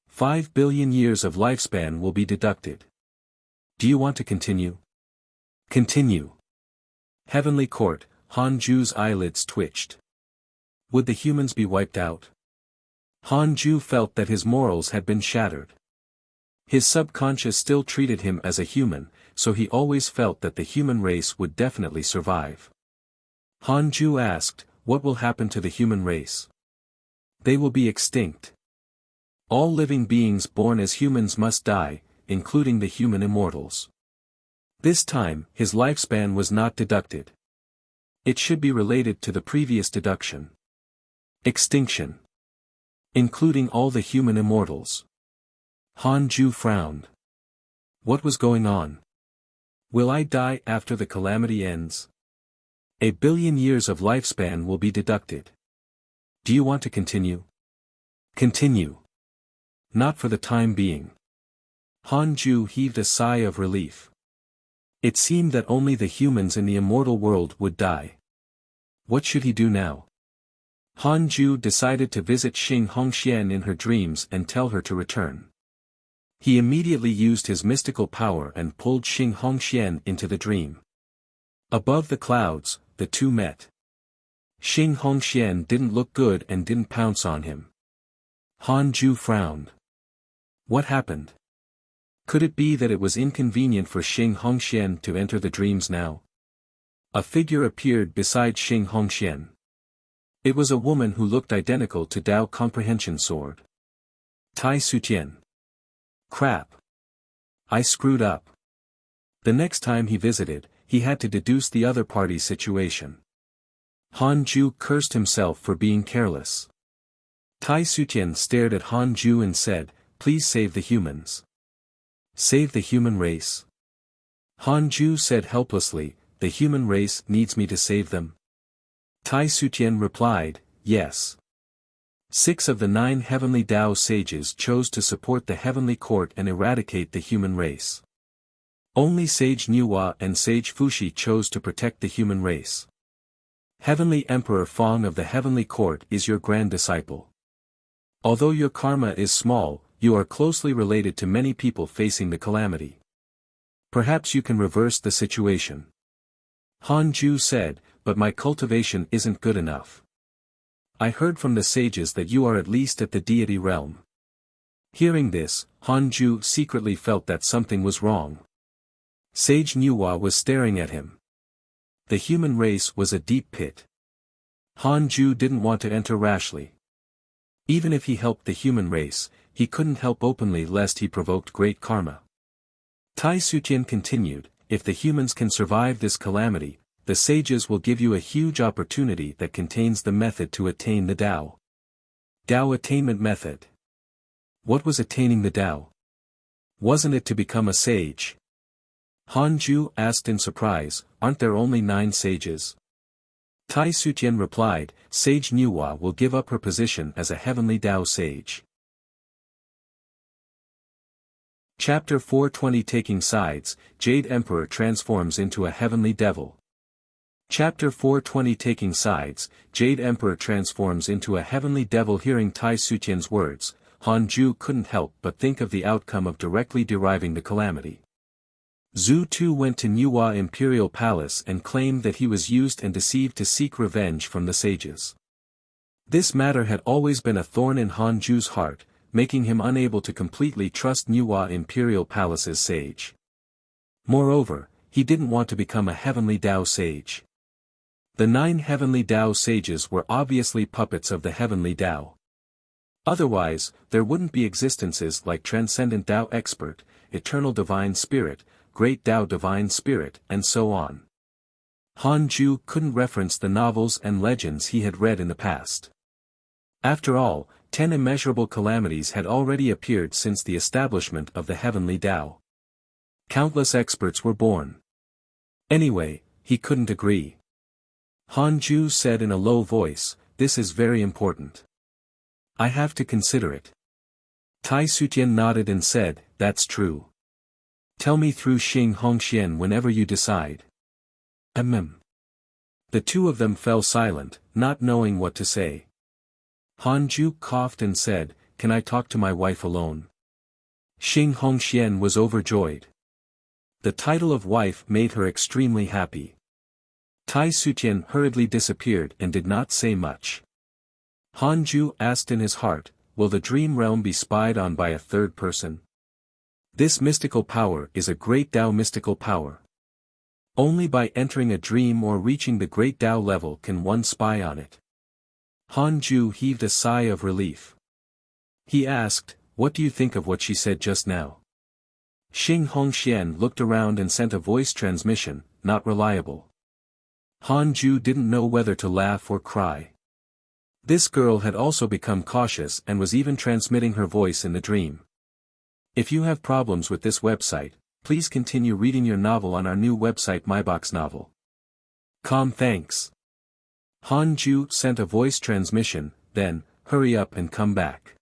5 billion years of lifespan will be deducted. Do you want to continue? Continue. Heavenly Court, Han Ju's eyelids twitched. Would the humans be wiped out? Han Ju felt that his morals had been shattered. His subconscious still treated him as a human, so he always felt that the human race would definitely survive. Han Ju asked, what will happen to the human race? They will be extinct. All living beings born as humans must die, including the human immortals. This time, his lifespan was not deducted. It should be related to the previous deduction. Extinction. Including all the human immortals. Han Ju frowned. What was going on? Will I die after the calamity ends? 1 billion years of lifespan will be deducted. Do you want to continue? Continue. Not for the time being. Han Ju heaved a sigh of relief. It seemed that only the humans in the immortal world would die. What should he do now? Han Ju decided to visit Xing Hongxian in her dreams and tell her to return. He immediately used his mystical power and pulled Xing Hongxian into the dream. Above the clouds, the two met. Xing Hongxian didn't look good and didn't pounce on him. Han Ju frowned. What happened? Could it be that it was inconvenient for Xing Hongxian to enter the dreams now? A figure appeared beside Xing Hongxian. It was a woman who looked identical to Dao Comprehension Sword. Tai Sutian. Crap. I screwed up. The next time he visited, he had to deduce the other party's situation. Han Ju cursed himself for being careless. Tai Sutian stared at Han Ju and said, please save the humans. Save the human race. Han Ju said helplessly, the human race needs me to save them. Tai Sutian replied, yes. 6 of the 9 heavenly Dao sages chose to support the heavenly court and eradicate the human race. Only Sage Niuhua and Sage Fuxi chose to protect the human race. Heavenly Emperor Fong of the Heavenly Court is your grand disciple. Although your karma is small, you are closely related to many people facing the calamity. Perhaps you can reverse the situation. Han Ju said, but my cultivation isn't good enough. I heard from the sages that you are at least at the deity realm. Hearing this, Han Ju secretly felt that something was wrong. Sage Niuhua was staring at him. The human race was a deep pit. Han Ju didn't want to enter rashly. Even if he helped the human race, he couldn't help openly lest he provoked great karma. Tai Sutian continued, if the humans can survive this calamity, the sages will give you a huge opportunity that contains the method to attain the Tao. Tao attainment method. What was attaining the Tao? Wasn't it to become a sage? Han Ju asked in surprise, aren't there only 9 sages? Tai Sutian replied, Sage Niuhua will give up her position as a heavenly Tao sage. Chapter 420 Taking Sides, Jade Emperor transforms into a heavenly devil. Chapter 420 Taking Sides, Jade Emperor transforms into a heavenly devil. Hearing Tai Sutian's words, Han Ju couldn't help but think of the outcome of directly deriving the calamity. Zhu Tu went to Niuhua Imperial Palace and claimed that he was used and deceived to seek revenge from the sages. This matter had always been a thorn in Han Ju's heart, making him unable to completely trust Niuhua Imperial Palace's sage. Moreover, he didn't want to become a heavenly Tao sage. The 9 heavenly Tao sages were obviously puppets of the heavenly Tao. Otherwise, there wouldn't be existences like Transcendent Tao Expert, Eternal Divine Spirit, Great Tao Divine Spirit, and so on. Han Ju couldn't reference the novels and legends he had read in the past. After all, 10 immeasurable calamities had already appeared since the establishment of the heavenly Tao. Countless experts were born. Anyway, he couldn't agree. Han Ju said in a low voice, this is very important. I have to consider it. Tai Sutian nodded and said, that's true. Tell me through Xing Hongxian whenever you decide. The two of them fell silent, not knowing what to say. Han Ju coughed and said, can I talk to my wife alone? Xing Hongxian was overjoyed. The title of wife made her extremely happy. Tai Sutian hurriedly disappeared and did not say much. Han Ju asked in his heart, will the dream realm be spied on by a third person? This mystical power is a great Tao mystical power. Only by entering a dream or reaching the great Tao level can one spy on it. Han Ju heaved a sigh of relief. He asked, what do you think of what she said just now? Xing Hongxian looked around and sent a voice transmission, not reliable. Han Ju didn't know whether to laugh or cry. This girl had also become cautious and was even transmitting her voice in the dream. If you have problems with this website, please continue reading your novel on our new website MyBox Novel. Thanks. Han Ju sent a voice transmission, then, hurry up and come back.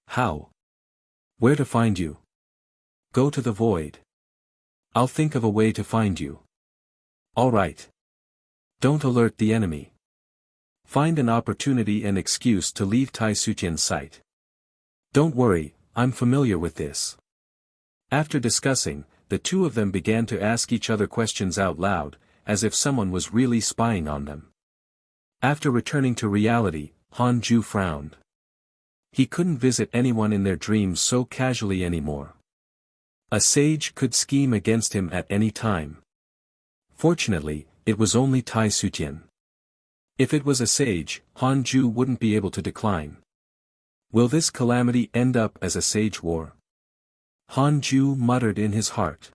How? Where to find you? Go to the void. I'll think of a way to find you. Alright. Don't alert the enemy. Find an opportunity and excuse to leave Tai Sutian's sight. Don't worry, I'm familiar with this. After discussing, the two of them began to ask each other questions out loud, as if someone was really spying on them. After returning to reality, Han Ju frowned. He couldn't visit anyone in their dreams so casually anymore. A sage could scheme against him at any time. Fortunately, it was only Tai Sutian. If it was a sage, Han Ju wouldn't be able to decline. Will this calamity end up as a sage war? Han Ju muttered in his heart.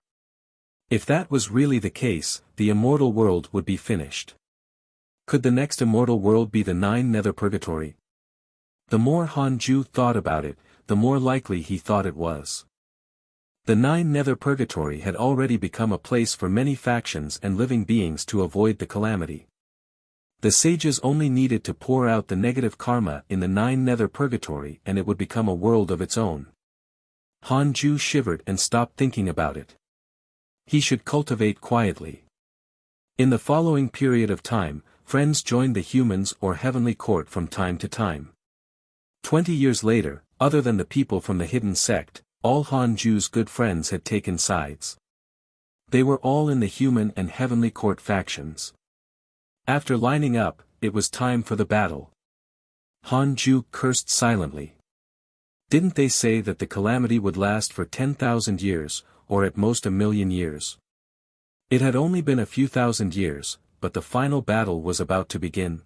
If that was really the case, the immortal world would be finished. Could the next immortal world be the 9 nether purgatory? The more Han Ju thought about it, the more likely he thought it was. The 9 nether purgatory had already become a place for many factions and living beings to avoid the calamity. The sages only needed to pour out the negative karma in the 9 nether purgatory and it would become a world of its own. Han Ju shivered and stopped thinking about it. He should cultivate quietly. In the following period of time, friends joined the humans or heavenly court from time to time. 20 years later, other than the people from the hidden sect, all Han Ju's good friends had taken sides. They were all in the human and heavenly court factions. After lining up, it was time for the battle. Han Ju cursed silently. Didn't they say that the calamity would last for 10,000 years, or at most 1,000,000 years? It had only been a few thousand years, but the final battle was about to begin.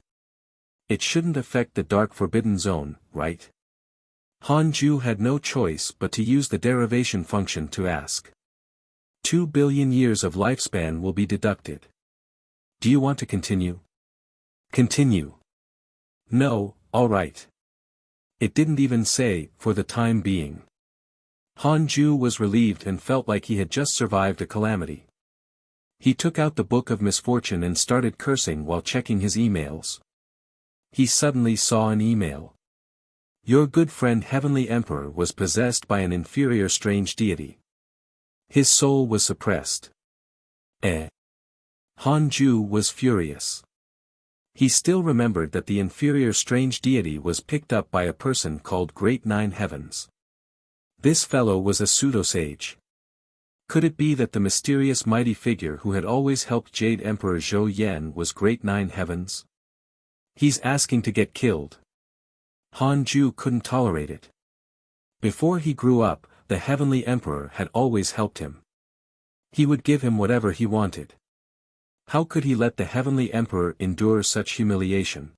It shouldn't affect the dark forbidden zone, right? Han Ju had no choice but to use the derivation function to ask. 2 billion years of lifespan will be deducted. Do you want to continue? Continue. No, alright. It didn't even say, for the time being. Han Ju was relieved and felt like he had just survived a calamity. He took out the Book of Misfortune and started cursing while checking his emails. He suddenly saw an email. Your good friend Heavenly Emperor was possessed by an inferior strange deity. His soul was suppressed. Han Ju was furious. He still remembered that the inferior strange deity was picked up by a person called Great Nine Heavens. This fellow was a pseudo-sage. Could it be that the mysterious mighty figure who had always helped Jade Emperor Zhou Yan was Great Nine Heavens? He's asking to get killed. Han Ju couldn't tolerate it. Before he grew up, the Heavenly Emperor had always helped him. He would give him whatever he wanted. How could he let the Heavenly Emperor endure such humiliation?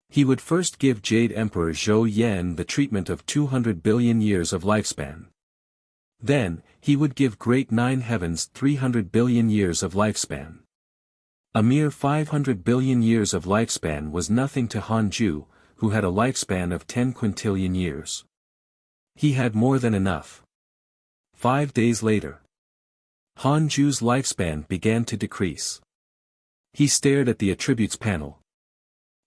He would first give Jade Emperor Zhou Yan the treatment of 200 billion years of lifespan. Then, he would give Great Nine Heavens 300 billion years of lifespan. A mere 500 billion years of lifespan was nothing to Han Ju, who had a lifespan of 10 quintillion years. He had more than enough. 5 days later, Han Ju's lifespan began to decrease. He stared at the attributes panel.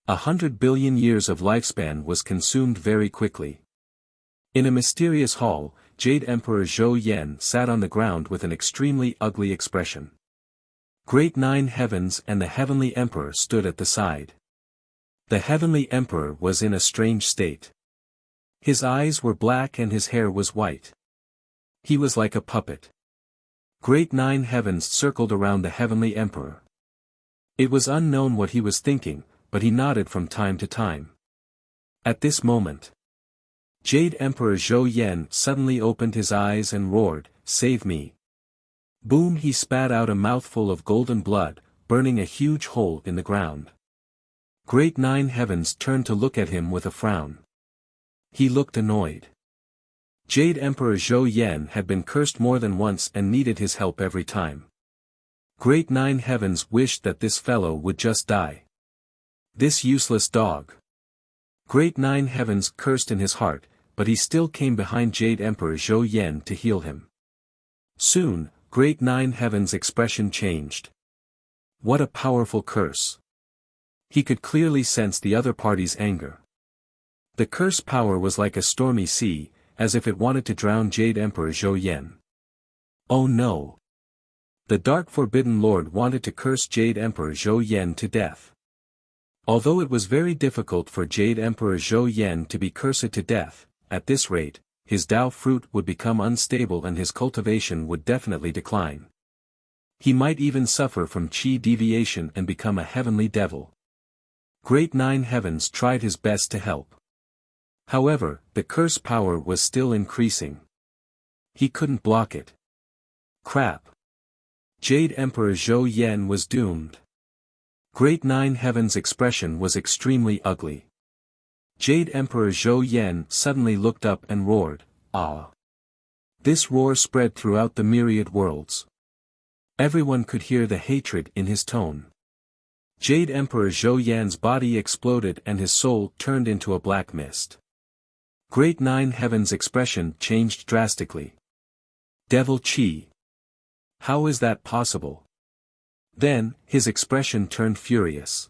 100 billion years of lifespan was consumed very quickly. In a mysterious hall, Jade Emperor Zhou Yan sat on the ground with an extremely ugly expression. Great Nine Heavens and the Heavenly Emperor stood at the side. The Heavenly Emperor was in a strange state. His eyes were black and his hair was white. He was like a puppet. Great Nine Heavens circled around the Heavenly Emperor. It was unknown what he was thinking, but he nodded from time to time. At this moment, Jade Emperor Zhou Yan suddenly opened his eyes and roared, "Save me!" Boom! He spat out a mouthful of golden blood, burning a huge hole in the ground. Great Nine Heavens turned to look at him with a frown. He looked annoyed. Jade Emperor Zhou Yan had been cursed more than once and needed his help every time. Great Nine Heavens wished that this fellow would just die. This useless dog. Great Nine Heavens cursed in his heart, but he still came behind Jade Emperor Zhou Yan to heal him. Soon, Great Nine Heavens' expression changed. What a powerful curse. He could clearly sense the other party's anger. The curse power was like a stormy sea, as if it wanted to drown Jade Emperor Zhou Yan. Oh no! The Dark Forbidden Lord wanted to curse Jade Emperor Zhou Yan to death. Although it was very difficult for Jade Emperor Zhou Yan to be cursed to death, at this rate, his Dao fruit would become unstable and his cultivation would definitely decline. He might even suffer from qi deviation and become a heavenly devil. Great Nine Heavens tried his best to help. However, the curse power was still increasing. He couldn't block it. Crap. Jade Emperor Zhou Yan was doomed. Great Nine Heavens' expression was extremely ugly. Jade Emperor Zhou Yan suddenly looked up and roared, "Ah!" This roar spread throughout the myriad worlds. Everyone could hear the hatred in his tone. Jade Emperor Zhou Yan's body exploded and his soul turned into a black mist. Great Nine Heavens' expression changed drastically. Devil Qi. How is that possible? Then, his expression turned furious.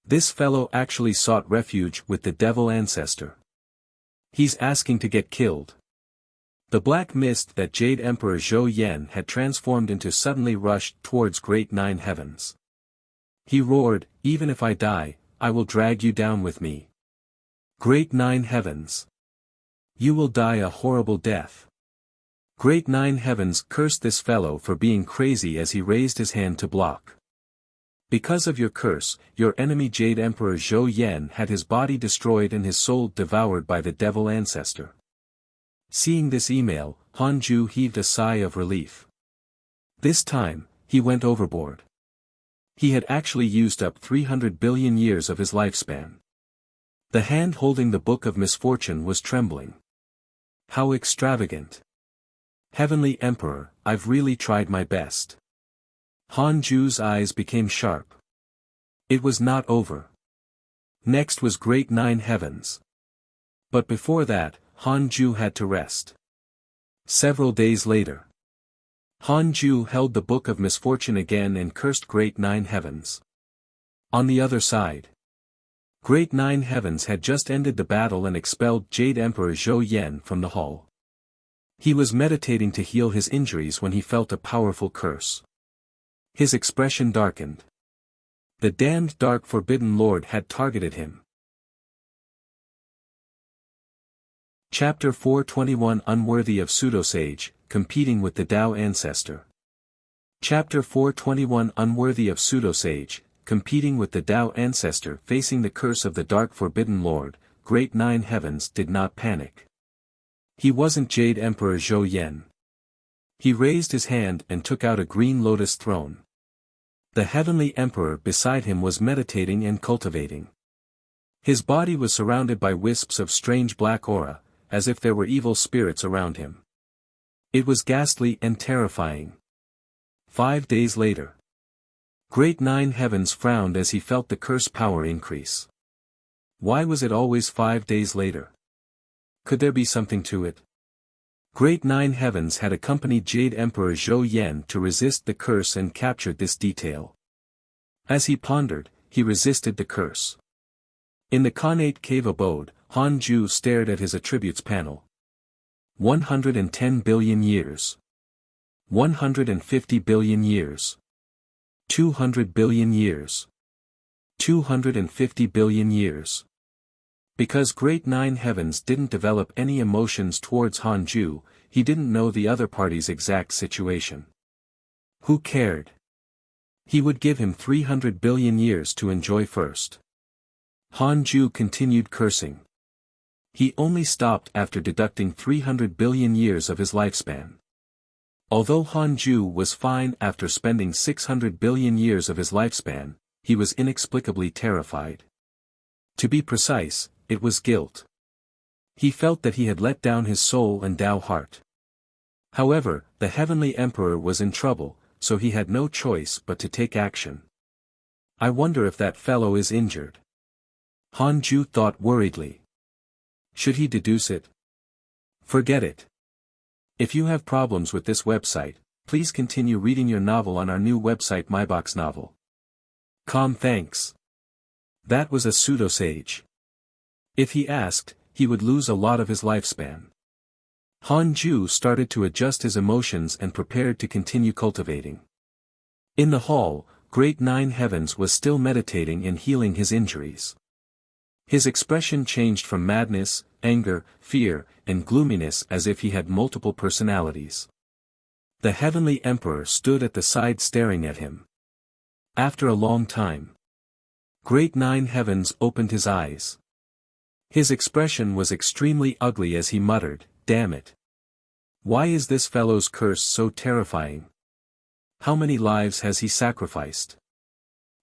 This fellow actually sought refuge with the devil ancestor. He's asking to get killed. The black mist that Jade Emperor Zhou Yan had transformed into suddenly rushed towards Great Nine Heavens. He roared, "Even if I die, I will drag you down with me. Great Nine Heavens! You will die a horrible death." Great Nine Heavens cursed this fellow for being crazy as he raised his hand to block. "Because of your curse, your enemy Jade Emperor Zhou Yan had his body destroyed and his soul devoured by the devil ancestor." Seeing this email, Han Ju heaved a sigh of relief. This time, he went overboard. He had actually used up 300 billion years of his lifespan. The hand holding the Book of Misfortune was trembling. How extravagant. Heavenly Emperor, I've really tried my best. Han Ju's eyes became sharp. It was not over. Next was Great Nine Heavens. But before that, Han Ju had to rest. Several days later, Han Ju held the Book of Misfortune again and cursed Great Nine Heavens. On the other side, Great Nine Heavens had just ended the battle and expelled Jade Emperor Zhou Yan from the hall. He was meditating to heal his injuries when he felt a powerful curse. His expression darkened. The damned Dark Forbidden Lord had targeted him. Chapter 421 Unworthy of Pseudosage, Competing with the Tao Ancestor. Chapter 421 Unworthy of Pseudosage, Competing with the Tao Ancestor. Facing the curse of the Dark Forbidden Lord, Great Nine Heavens did not panic. He wasn't Jade Emperor Zhou Yan. He raised his hand and took out a green lotus throne. The Heavenly Emperor beside him was meditating and cultivating. His body was surrounded by wisps of strange black aura, as if there were evil spirits around him. It was ghastly and terrifying. 5 days later, Great Nine Heavens frowned as he felt the curse power increase. Why was it always 5 days later? Could there be something to it? Great Nine Heavens had accompanied Jade Emperor Zhou Yan to resist the curse and captured this detail. As he pondered, he resisted the curse. In the Khanate cave abode, Han Ju stared at his attributes panel. 110 billion years. 150 billion years. 200 billion years. 250 billion years. Because Great Nine Heavens didn't develop any emotions towards Han Ju, he didn't know the other party's exact situation. Who cared? He would give him 300 billion years to enjoy first. Han Ju continued cursing. He only stopped after deducting 300 billion years of his lifespan. Although Han Ju was fine after spending 600 billion years of his lifespan, he was inexplicably terrified. To be precise, it was guilt. He felt that he had let down his soul and Tao heart. However, the Heavenly Emperor was in trouble, so he had no choice but to take action. I wonder if that fellow is injured. Han Ju thought worriedly. Should he deduce it? Forget it. If you have problems with this website, please continue reading your novel on our new website MyBox Novel. Thanks. That was a pseudosage. If he asked, he would lose a lot of his lifespan. Han Ju started to adjust his emotions and prepared to continue cultivating. In the hall, Great Nine Heavens was still meditating and healing his injuries. His expression changed from madness, anger, fear, and gloominess as if he had multiple personalities. The Heavenly Emperor stood at the side staring at him. After a long time, Great Nine Heavens opened his eyes. His expression was extremely ugly as he muttered, "Damn it. Why is this fellow's curse so terrifying? How many lives has he sacrificed?"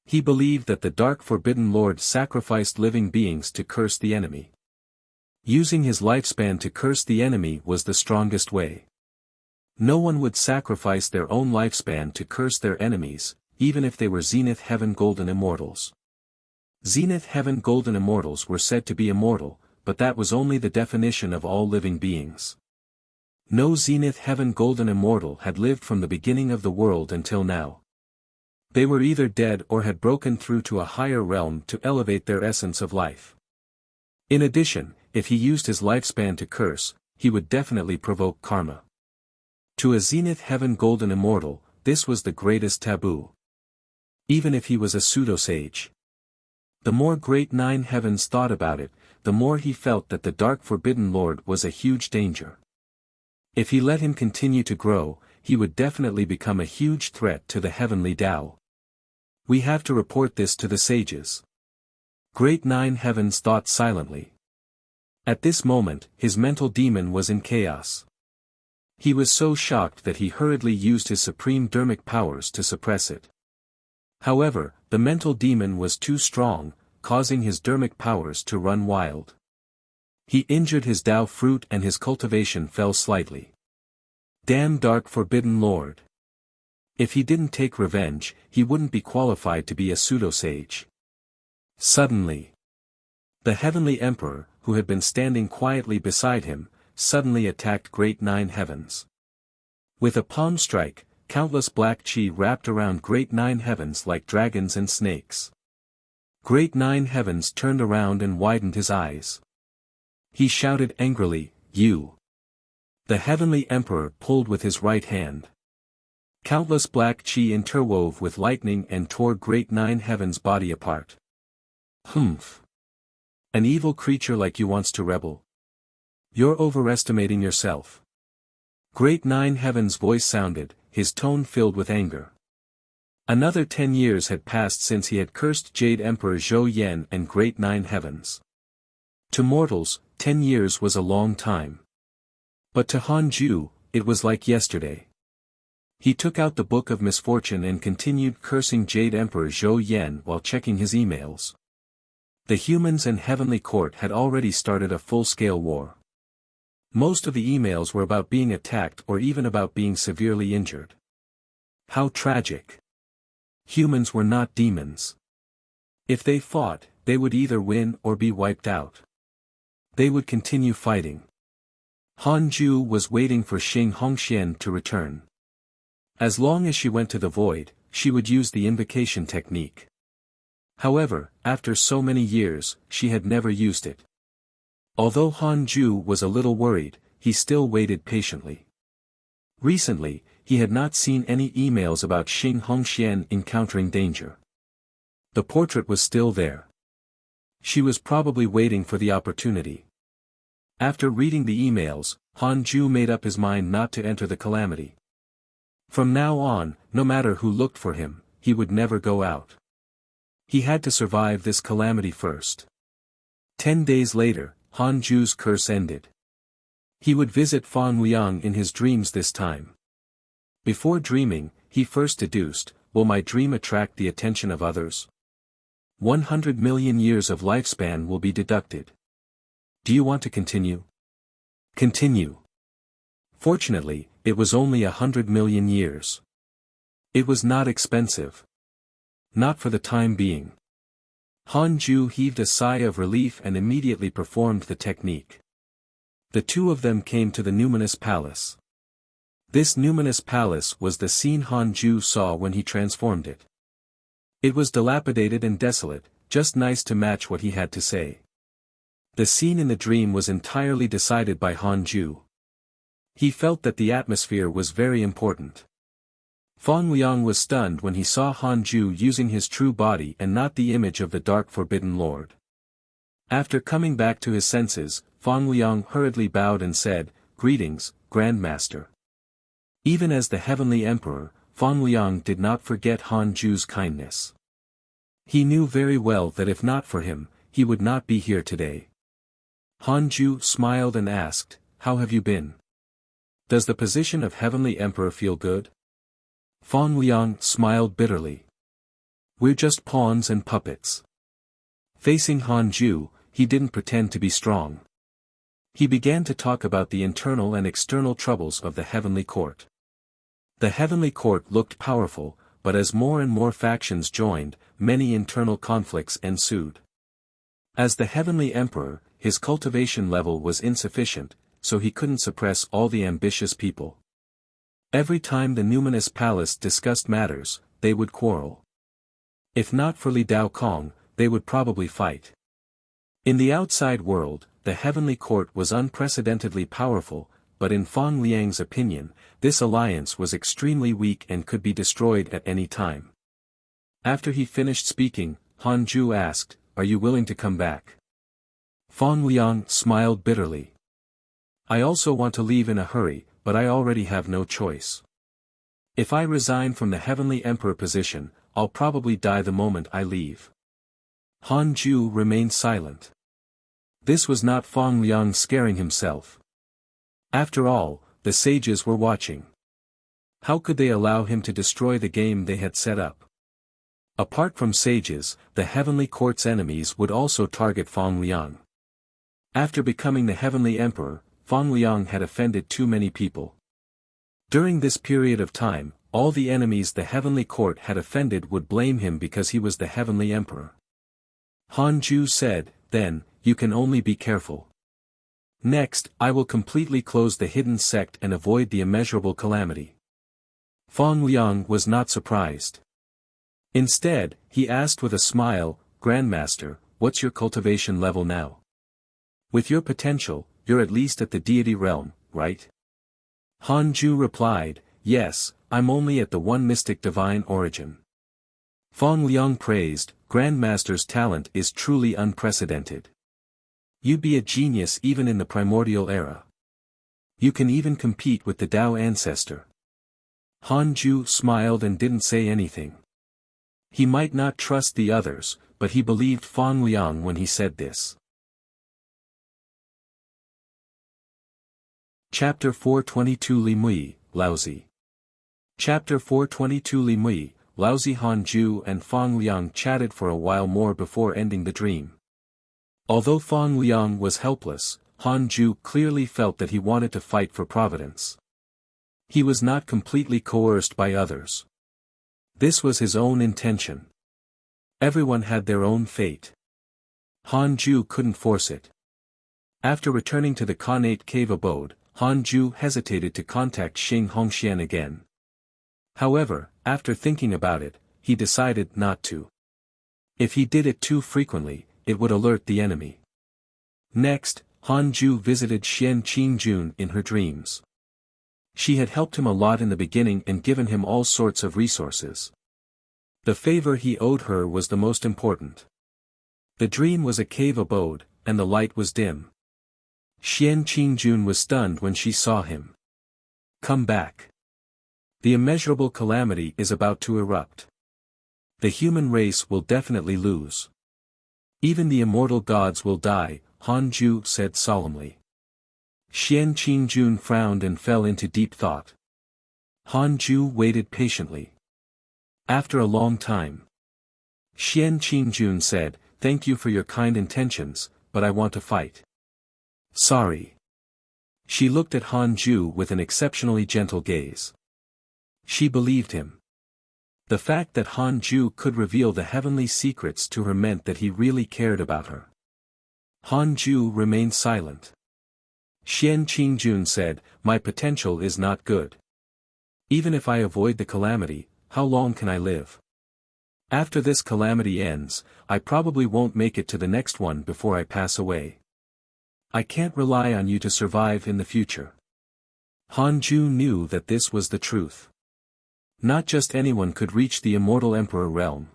He believed that the Dark Forbidden Lord sacrificed living beings to curse the enemy. Using his lifespan to curse the enemy was the strongest way. No one would sacrifice their own lifespan to curse their enemies, even if they were Zenith Heaven Golden Immortals. Zenith Heaven Golden Immortals were said to be immortal, but that was only the definition of all living beings. No Zenith Heaven Golden Immortal had lived from the beginning of the world until now. They were either dead or had broken through to a higher realm to elevate their essence of life. In addition, if he used his lifespan to curse, he would definitely provoke karma. To a Zenith Heaven Golden Immortal, this was the greatest taboo. Even if he was a pseudo-sage. The more Great Nine Heavens thought about it, the more he felt that the Dark Forbidden Lord was a huge danger. If he let him continue to grow, he would definitely become a huge threat to the heavenly Tao. We have to report this to the sages. Great Nine Heavens thought silently. At this moment, his mental demon was in chaos. He was so shocked that he hurriedly used his supreme dermic powers to suppress it. However, the mental demon was too strong, causing his dermic powers to run wild. He injured his Tao fruit and his cultivation fell slightly. Damn Dark Forbidden Lord. If he didn't take revenge, he wouldn't be qualified to be a pseudo-sage. Suddenly, the Heavenly Emperor, who had been standing quietly beside him, suddenly attacked Great Nine Heavens. With a palm strike, countless black chi wrapped around Great Nine Heavens like dragons and snakes. Great Nine Heavens turned around and widened his eyes. He shouted angrily, "You!" The Heavenly Emperor pulled with his right hand. Countless black chi interwove with lightning and tore Great Nine Heavens' body apart. Humph! An evil creature like you wants to rebel? You're overestimating yourself. Great Nine Heavens' voice sounded, his tone filled with anger. Another 10 years had passed since he had cursed Jade Emperor Zhou Yan and Great Nine Heavens. To mortals, 10 years was a long time. But to Han Ju, it was like yesterday. He took out the Book of Misfortune and continued cursing Jade Emperor Zhou Yan while checking his emails. The humans and Heavenly Court had already started a full-scale war. Most of the emails were about being attacked or even about being severely injured. How tragic. Humans were not demons. If they fought, they would either win or be wiped out. They would continue fighting. Han Ju was waiting for Xing Hongxian to return. As long as she went to the void, she would use the invocation technique. However, after so many years, she had never used it. Although Han Ju was a little worried, he still waited patiently. Recently, he had not seen any emails about Xing Hongxian encountering danger. The portrait was still there. She was probably waiting for the opportunity. After reading the emails, Han Ju made up his mind not to enter the calamity. From now on, no matter who looked for him, he would never go out. He had to survive this calamity first. 10 days later, Han Ju's curse ended. He would visit Fan Liang in his dreams this time. Before dreaming, he first deduced, will my dream attract the attention of others? 100 million years of lifespan will be deducted. Do you want to continue? Continue. Fortunately, it was only 100 million years. It was not expensive. Not for the time being. Han Ju heaved a sigh of relief and immediately performed the technique. The two of them came to the numinous palace. This numinous palace was the scene Han Ju saw when he transformed it. It was dilapidated and desolate, just nice to match what he had to say. The scene in the dream was entirely decided by Han Ju. He felt that the atmosphere was very important. Fan Liang was stunned when he saw Han Ju using his true body and not the image of the Dark Forbidden Lord. After coming back to his senses, Fan Liang hurriedly bowed and said, "Greetings, Grandmaster." Even as the Heavenly Emperor, Fan Liang did not forget Han Ju's kindness. He knew very well that if not for him, he would not be here today. Han Ju smiled and asked, "How have you been? Does the position of Heavenly Emperor feel good?" Fan Liang smiled bitterly. "We're just pawns and puppets." Facing Han Ju, he didn't pretend to be strong. He began to talk about the internal and external troubles of the Heavenly Court. The Heavenly Court looked powerful, but as more and more factions joined, many internal conflicts ensued. As the Heavenly Emperor, his cultivation level was insufficient, so he couldn't suppress all the ambitious people. Every time the numinous palace discussed matters, they would quarrel. If not for Li Dao Kong, they would probably fight. In the outside world, the heavenly court was unprecedentedly powerful, but in Fang Liang's opinion, this alliance was extremely weak and could be destroyed at any time. After he finished speaking, Han Ju asked, "Are you willing to come back?" Fang Liang smiled bitterly. "I also want to leave in a hurry, but I already have no choice. If I resign from the heavenly emperor position, I'll probably die the moment I leave." Han Ju remained silent. This was not Fang Liang scaring himself. After all, the sages were watching. How could they allow him to destroy the game they had set up? Apart from sages, the heavenly court's enemies would also target Fang Liang. After becoming the heavenly emperor, Fang Liang had offended too many people. During this period of time, all the enemies the heavenly court had offended would blame him because he was the heavenly emperor. Han Ju said, "Then, you can only be careful. Next, I will completely close the hidden sect and avoid the immeasurable calamity." Fang Liang was not surprised. Instead, he asked with a smile, "Grandmaster, what's your cultivation level now? With your potential, you're at least at the deity realm, right?" Han Ju replied, "Yes, I'm only at the one mystic divine origin." Fang Liang praised, "Grandmaster's talent is truly unprecedented. You'd be a genius even in the primordial era. You can even compete with the Tao ancestor." Han Ju smiled and didn't say anything. He might not trust the others, but he believed Fang Liang when he said this. Chapter 422 Li Mui, Laozi. Chapter 422 Li Mui, Laozi. Han Ju and Fang Liang chatted for a while more before ending the dream. Although Fang Liang was helpless, Han Ju clearly felt that he wanted to fight for providence. He was not completely coerced by others. This was his own intention. Everyone had their own fate. Han Ju couldn't force it. After returning to the Khanate cave abode, Han Ju hesitated to contact Xing Hongxian again. However, after thinking about it, he decided not to. If he did it too frequently, it would alert the enemy. Next, Han Ju visited Xian Qingjun in her dreams. She had helped him a lot in the beginning and given him all sorts of resources. The favor he owed her was the most important. The dream was a cave abode, and the light was dim. Xian Qingjun was stunned when she saw him. "Come back. The immeasurable calamity is about to erupt. The human race will definitely lose. Even the immortal gods will die," Han Ju said solemnly. Xian Qingjun frowned and fell into deep thought. Han Ju waited patiently. After a long time, Xian Qingjun said, "Thank you for your kind intentions, but I want to fight." "Sorry." She looked at Han Ju with an exceptionally gentle gaze. She believed him. The fact that Han Ju could reveal the heavenly secrets to her meant that he really cared about her. Han Ju remained silent. Xian Qingjun said, "My potential is not good. Even if I avoid the calamity, how long can I live? After this calamity ends, I probably won't make it to the next one before I pass away. I can't rely on you to survive in the future." Han Ju knew that this was the truth. Not just anyone could reach the immortal emperor realm.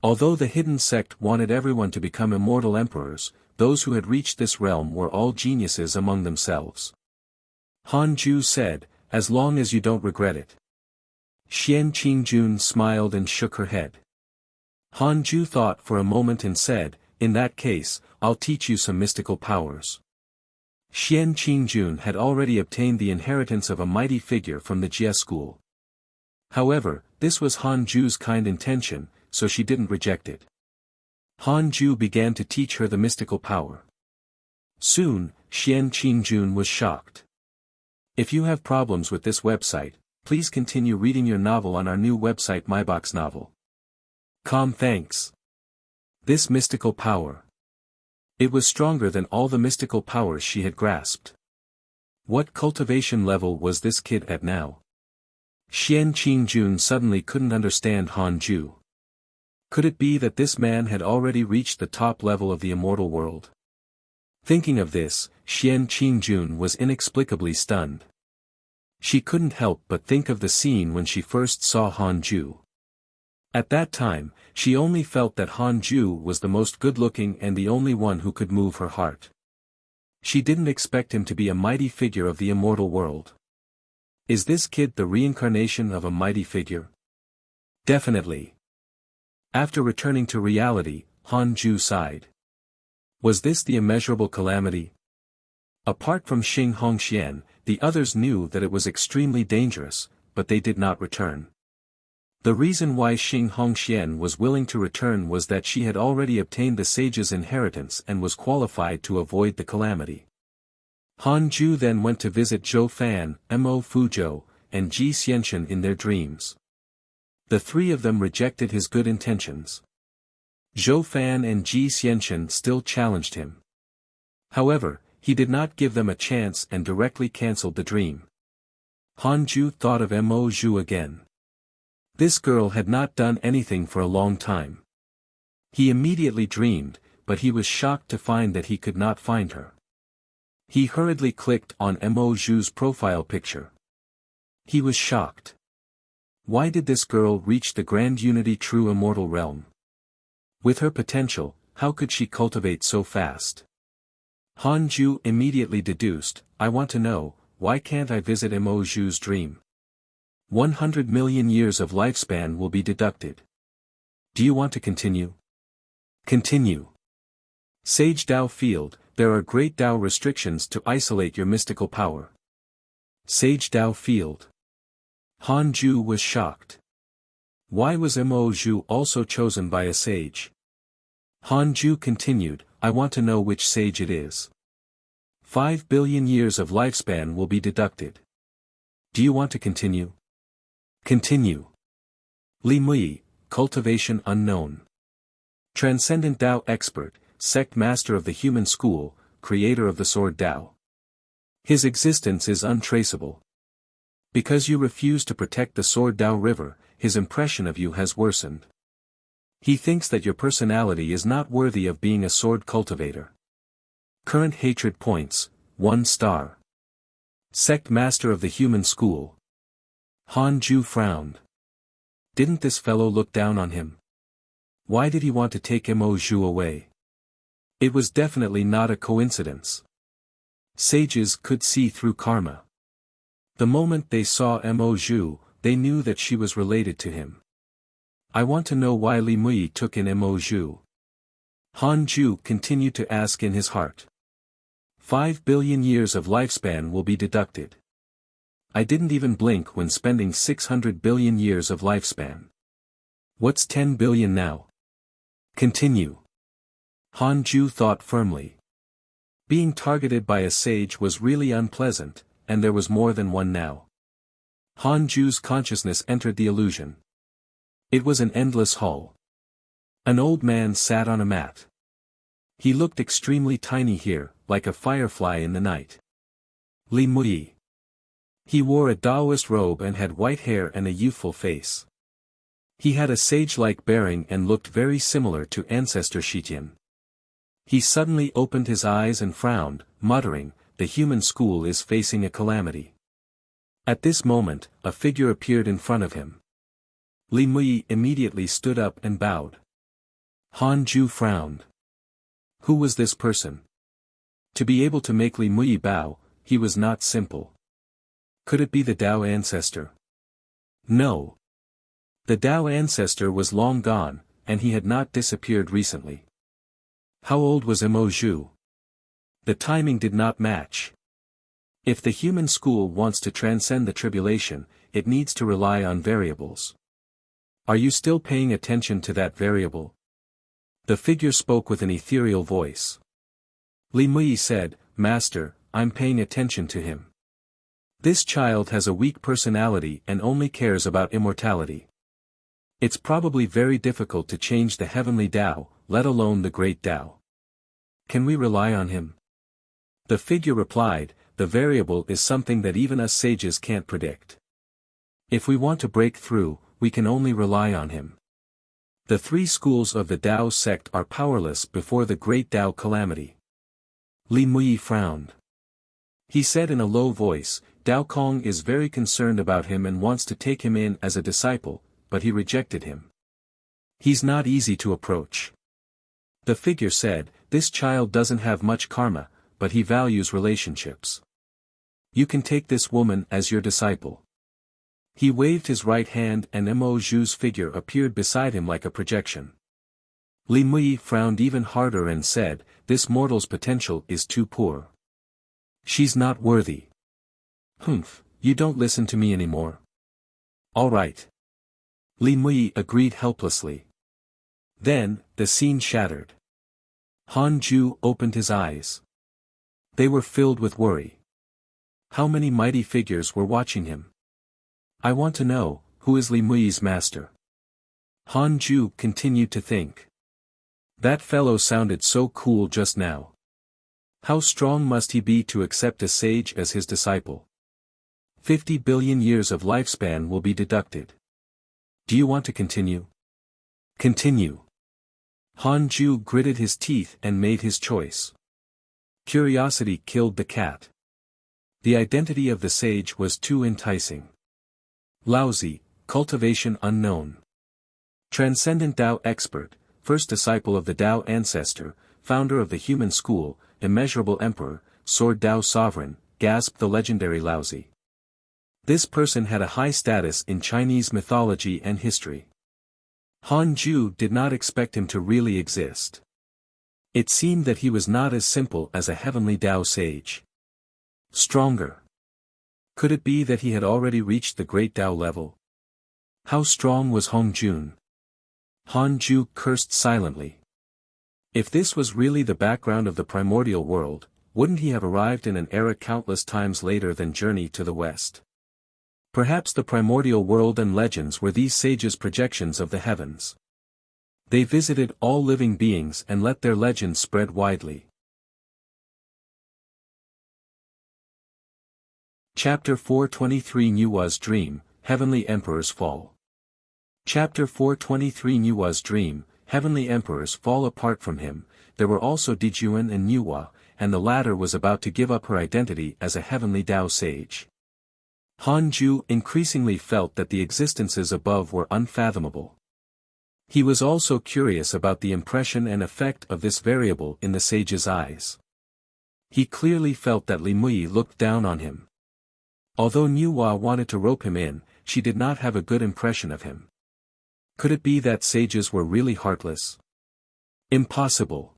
Although the hidden sect wanted everyone to become immortal emperors, those who had reached this realm were all geniuses among themselves. Han Ju said, "As long as you don't regret it." Xian Qingjun smiled and shook her head. Han Ju thought for a moment and said, "In that case, I'll teach you some mystical powers." Xian Qingjun had already obtained the inheritance of a mighty figure from the Jia school. However, this was Han Ju's kind intention, so she didn't reject it. Han Ju began to teach her the mystical power. Soon, Xian Qingjun was shocked. If you have problems with this website, please continue reading your novel on our new website myboxnovel.com. Thanks. This mystical power. It was stronger than all the mystical powers she had grasped. What cultivation level was this kid at now? Xian Qingjun suddenly couldn't understand Han Ju. Could it be that this man had already reached the top level of the immortal world? Thinking of this, Xian Qingjun was inexplicably stunned. She couldn't help but think of the scene when she first saw Han Ju. At that time, she only felt that Han Ju was the most good-looking and the only one who could move her heart. She didn't expect him to be a mighty figure of the immortal world. Is this kid the reincarnation of a mighty figure? Definitely. After returning to reality, Han Ju sighed. Was this the immeasurable calamity? Apart from Xing Hongxian, the others knew that it was extremely dangerous, but they did not return. The reason why Xing Hongxian was willing to return was that she had already obtained the sage's inheritance and was qualified to avoid the calamity. Han Ju then went to visit Zhou Fan, Mo Fuzhou, and Ji Xianxian in their dreams. The three of them rejected his good intentions. Zhou Fan and Ji Xianxian still challenged him. However, he did not give them a chance and directly cancelled the dream. Han Ju thought of Mo Zhu again. This girl had not done anything for a long time. He immediately dreamed, but he was shocked to find that he could not find her. He hurriedly clicked on Mo Zhu's profile picture. He was shocked. Why did this girl reach the Grand Unity True Immortal Realm? With her potential, how could she cultivate so fast? Han Ju immediately deduced, I want to know, why can't I visit Mo Zhu's dream? 100 million years of lifespan will be deducted. Do you want to continue? Continue. Sage Dao Field, there are great Dao restrictions to isolate your mystical power. Sage Dao Field. Han Ju was shocked. Why was Mo Zhu also chosen by a sage? Han Ju continued, I want to know which sage it is. 5 billion years of lifespan will be deducted. Do you want to continue? Continue. Li Mui, Cultivation Unknown. Transcendent Dao Expert, Sect Master of the Human School, Creator of the Sword Dao. His existence is untraceable. Because you refuse to protect the Sword Dao River, his impression of you has worsened. He thinks that your personality is not worthy of being a sword cultivator. Current hatred points, 1 star. Sect Master of the Human School. Han Ju frowned. Didn't this fellow look down on him? Why did he want to take Mo Zhu away? It was definitely not a coincidence. Sages could see through karma. The moment they saw Mo Zhu, they knew that she was related to him. I want to know why Li Mui took in Mo Zhu. Han Ju continued to ask in his heart. 5 billion years of lifespan will be deducted. I didn't even blink when spending 600 billion years of lifespan. What's 10 billion now? Continue. Han Ju thought firmly. Being targeted by a sage was really unpleasant, and there was more than one now. Han Ju's consciousness entered the illusion. It was an endless hall. An old man sat on a mat. He looked extremely tiny here, like a firefly in the night. Li Mui. He wore a Taoist robe and had white hair and a youthful face. He had a sage-like bearing and looked very similar to ancestor Shitian. He suddenly opened his eyes and frowned, muttering, the human school is facing a calamity. At this moment, a figure appeared in front of him. Li Mui immediately stood up and bowed. Han Ju frowned. Who was this person? To be able to make Li Mui bow, he was not simple. Could it be the Dao ancestor? No. The Dao ancestor was long gone, and he had not disappeared recently. How old was Mo Zhu? The timing did not match. If the human school wants to transcend the tribulation, it needs to rely on variables. Are you still paying attention to that variable? The figure spoke with an ethereal voice. Li Mui said, Master, I'm paying attention to him. This child has a weak personality and only cares about immortality. It's probably very difficult to change the heavenly Tao, let alone the great Tao. Can we rely on him? The figure replied, the variable is something that even us sages can't predict. If we want to break through, we can only rely on him. The three schools of the Tao sect are powerless before the great Tao calamity. Li Mui frowned. He said in a low voice, Dao Kong is very concerned about him and wants to take him in as a disciple, but he rejected him. He's not easy to approach. The figure said, this child doesn't have much karma, but he values relationships. You can take this woman as your disciple. He waved his right hand and Mo Zhu's figure appeared beside him like a projection. Li Mui frowned even harder and said, this mortal's potential is too poor. She's not worthy. Humph, you don't listen to me anymore. All right. Li Mui agreed helplessly. Then, the scene shattered. Han Ju opened his eyes. They were filled with worry. How many mighty figures were watching him? I want to know, who is Li Mui's master? Han Ju continued to think. That fellow sounded so cool just now. How strong must he be to accept a sage as his disciple? 50 billion years of lifespan will be deducted. Do you want to continue? Continue. Han Ju gritted his teeth and made his choice. Curiosity killed the cat. The identity of the sage was too enticing. Laozi, cultivation unknown. Transcendent Tao expert, first disciple of the Tao ancestor, founder of the human school, immeasurable emperor, sword Tao sovereign, gasped the legendary Laozi. This person had a high status in Chinese mythology and history. Han Ju did not expect him to really exist. It seemed that he was not as simple as a heavenly Tao sage. Stronger. Could it be that he had already reached the great Tao level? How strong was Hong Jun? Han Ju cursed silently. If this was really the background of the primordial world, wouldn't he have arrived in an era countless times later than Journey to the West? Perhaps the primordial world and legends were these sages' projections of the heavens. They visited all living beings and let their legends spread widely. Chapter 423 Nuwa's Dream, Heavenly Emperor's Fall. Chapter 423 Nuwa's Dream, Heavenly Emperors fall apart from him. There were also Dijuan and Nuwa, and the latter was about to give up her identity as a heavenly Tao sage. Han Ju increasingly felt that the existences above were unfathomable. He was also curious about the impression and effect of this variable in the sage's eyes. He clearly felt that Li Mui looked down on him. Although Nuwa wanted to rope him in, she did not have a good impression of him. Could it be that sages were really heartless? Impossible.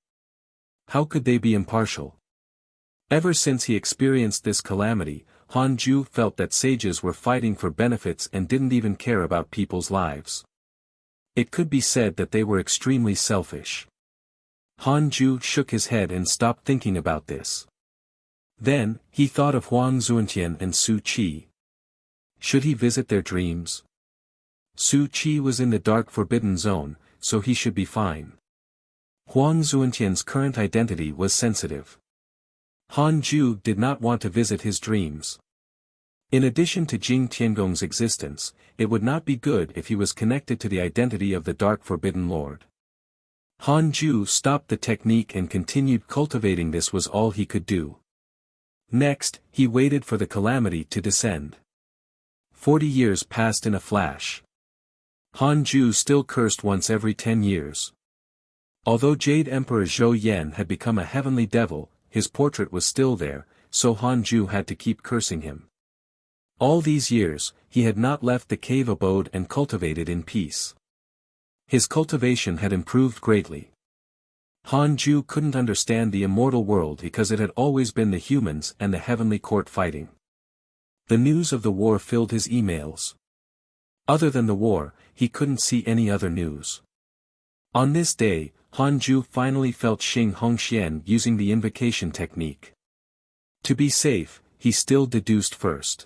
How could they be impartial? Ever since he experienced this calamity, Han Ju felt that sages were fighting for benefits and didn't even care about people's lives. It could be said that they were extremely selfish. Han Ju shook his head and stopped thinking about this. Then, he thought of Huang Zuantian and Su Qi. Should he visit their dreams? Su Qi was in the dark forbidden zone, so he should be fine. Huang Zuantian's current identity was sensitive. Han Ju did not want to visit his dreams. In addition to Jing Tiangong's existence, it would not be good if he was connected to the identity of the Dark Forbidden Lord. Han Ju stopped the technique and continued cultivating. This was all he could do. Next, he waited for the calamity to descend. 40 years passed in a flash. Han Ju still cursed once every 10 years. Although Jade Emperor Zhou Yan had become a heavenly devil, his portrait was still there, so Han Ju had to keep cursing him. All these years, he had not left the cave abode and cultivated in peace. His cultivation had improved greatly. Han Ju couldn't understand the immortal world because it had always been the humans and the heavenly court fighting. The news of the war filled his emails. Other than the war, he couldn't see any other news. On this day, Han Ju finally felt Xing Hongxian using the invocation technique. To be safe, he still deduced first.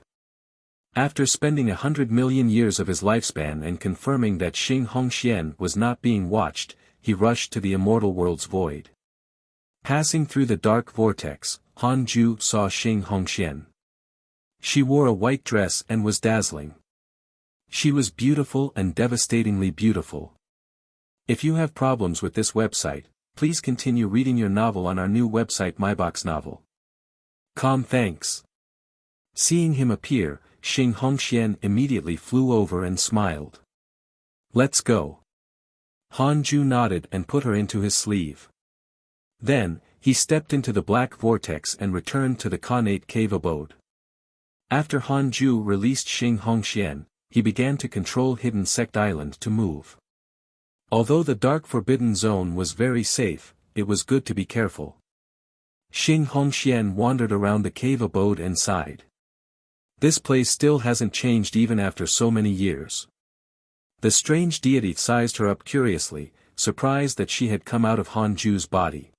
After spending 100 million years of his lifespan and confirming that Xing Hongxian was not being watched, he rushed to the immortal world's void. Passing through the dark vortex, Han Ju saw Xing Hongxian. She wore a white dress and was dazzling. She was beautiful and devastatingly beautiful. If you have problems with this website, please continue reading your novel on our new website MyBox Novel. Thanks. Seeing him appear, Xing Hongxian immediately flew over and smiled. Let's go. Han Ju nodded and put her into his sleeve. Then, he stepped into the black vortex and returned to the Khanate cave abode. After Han Ju released Xing Hongxian, he began to control Hidden Sect Island to move. Although the dark forbidden zone was very safe, it was good to be careful. Xing Hongxian wandered around the cave abode and sighed. This place still hasn't changed even after so many years. The strange deity sized her up curiously, surprised that she had come out of Han Ju's body.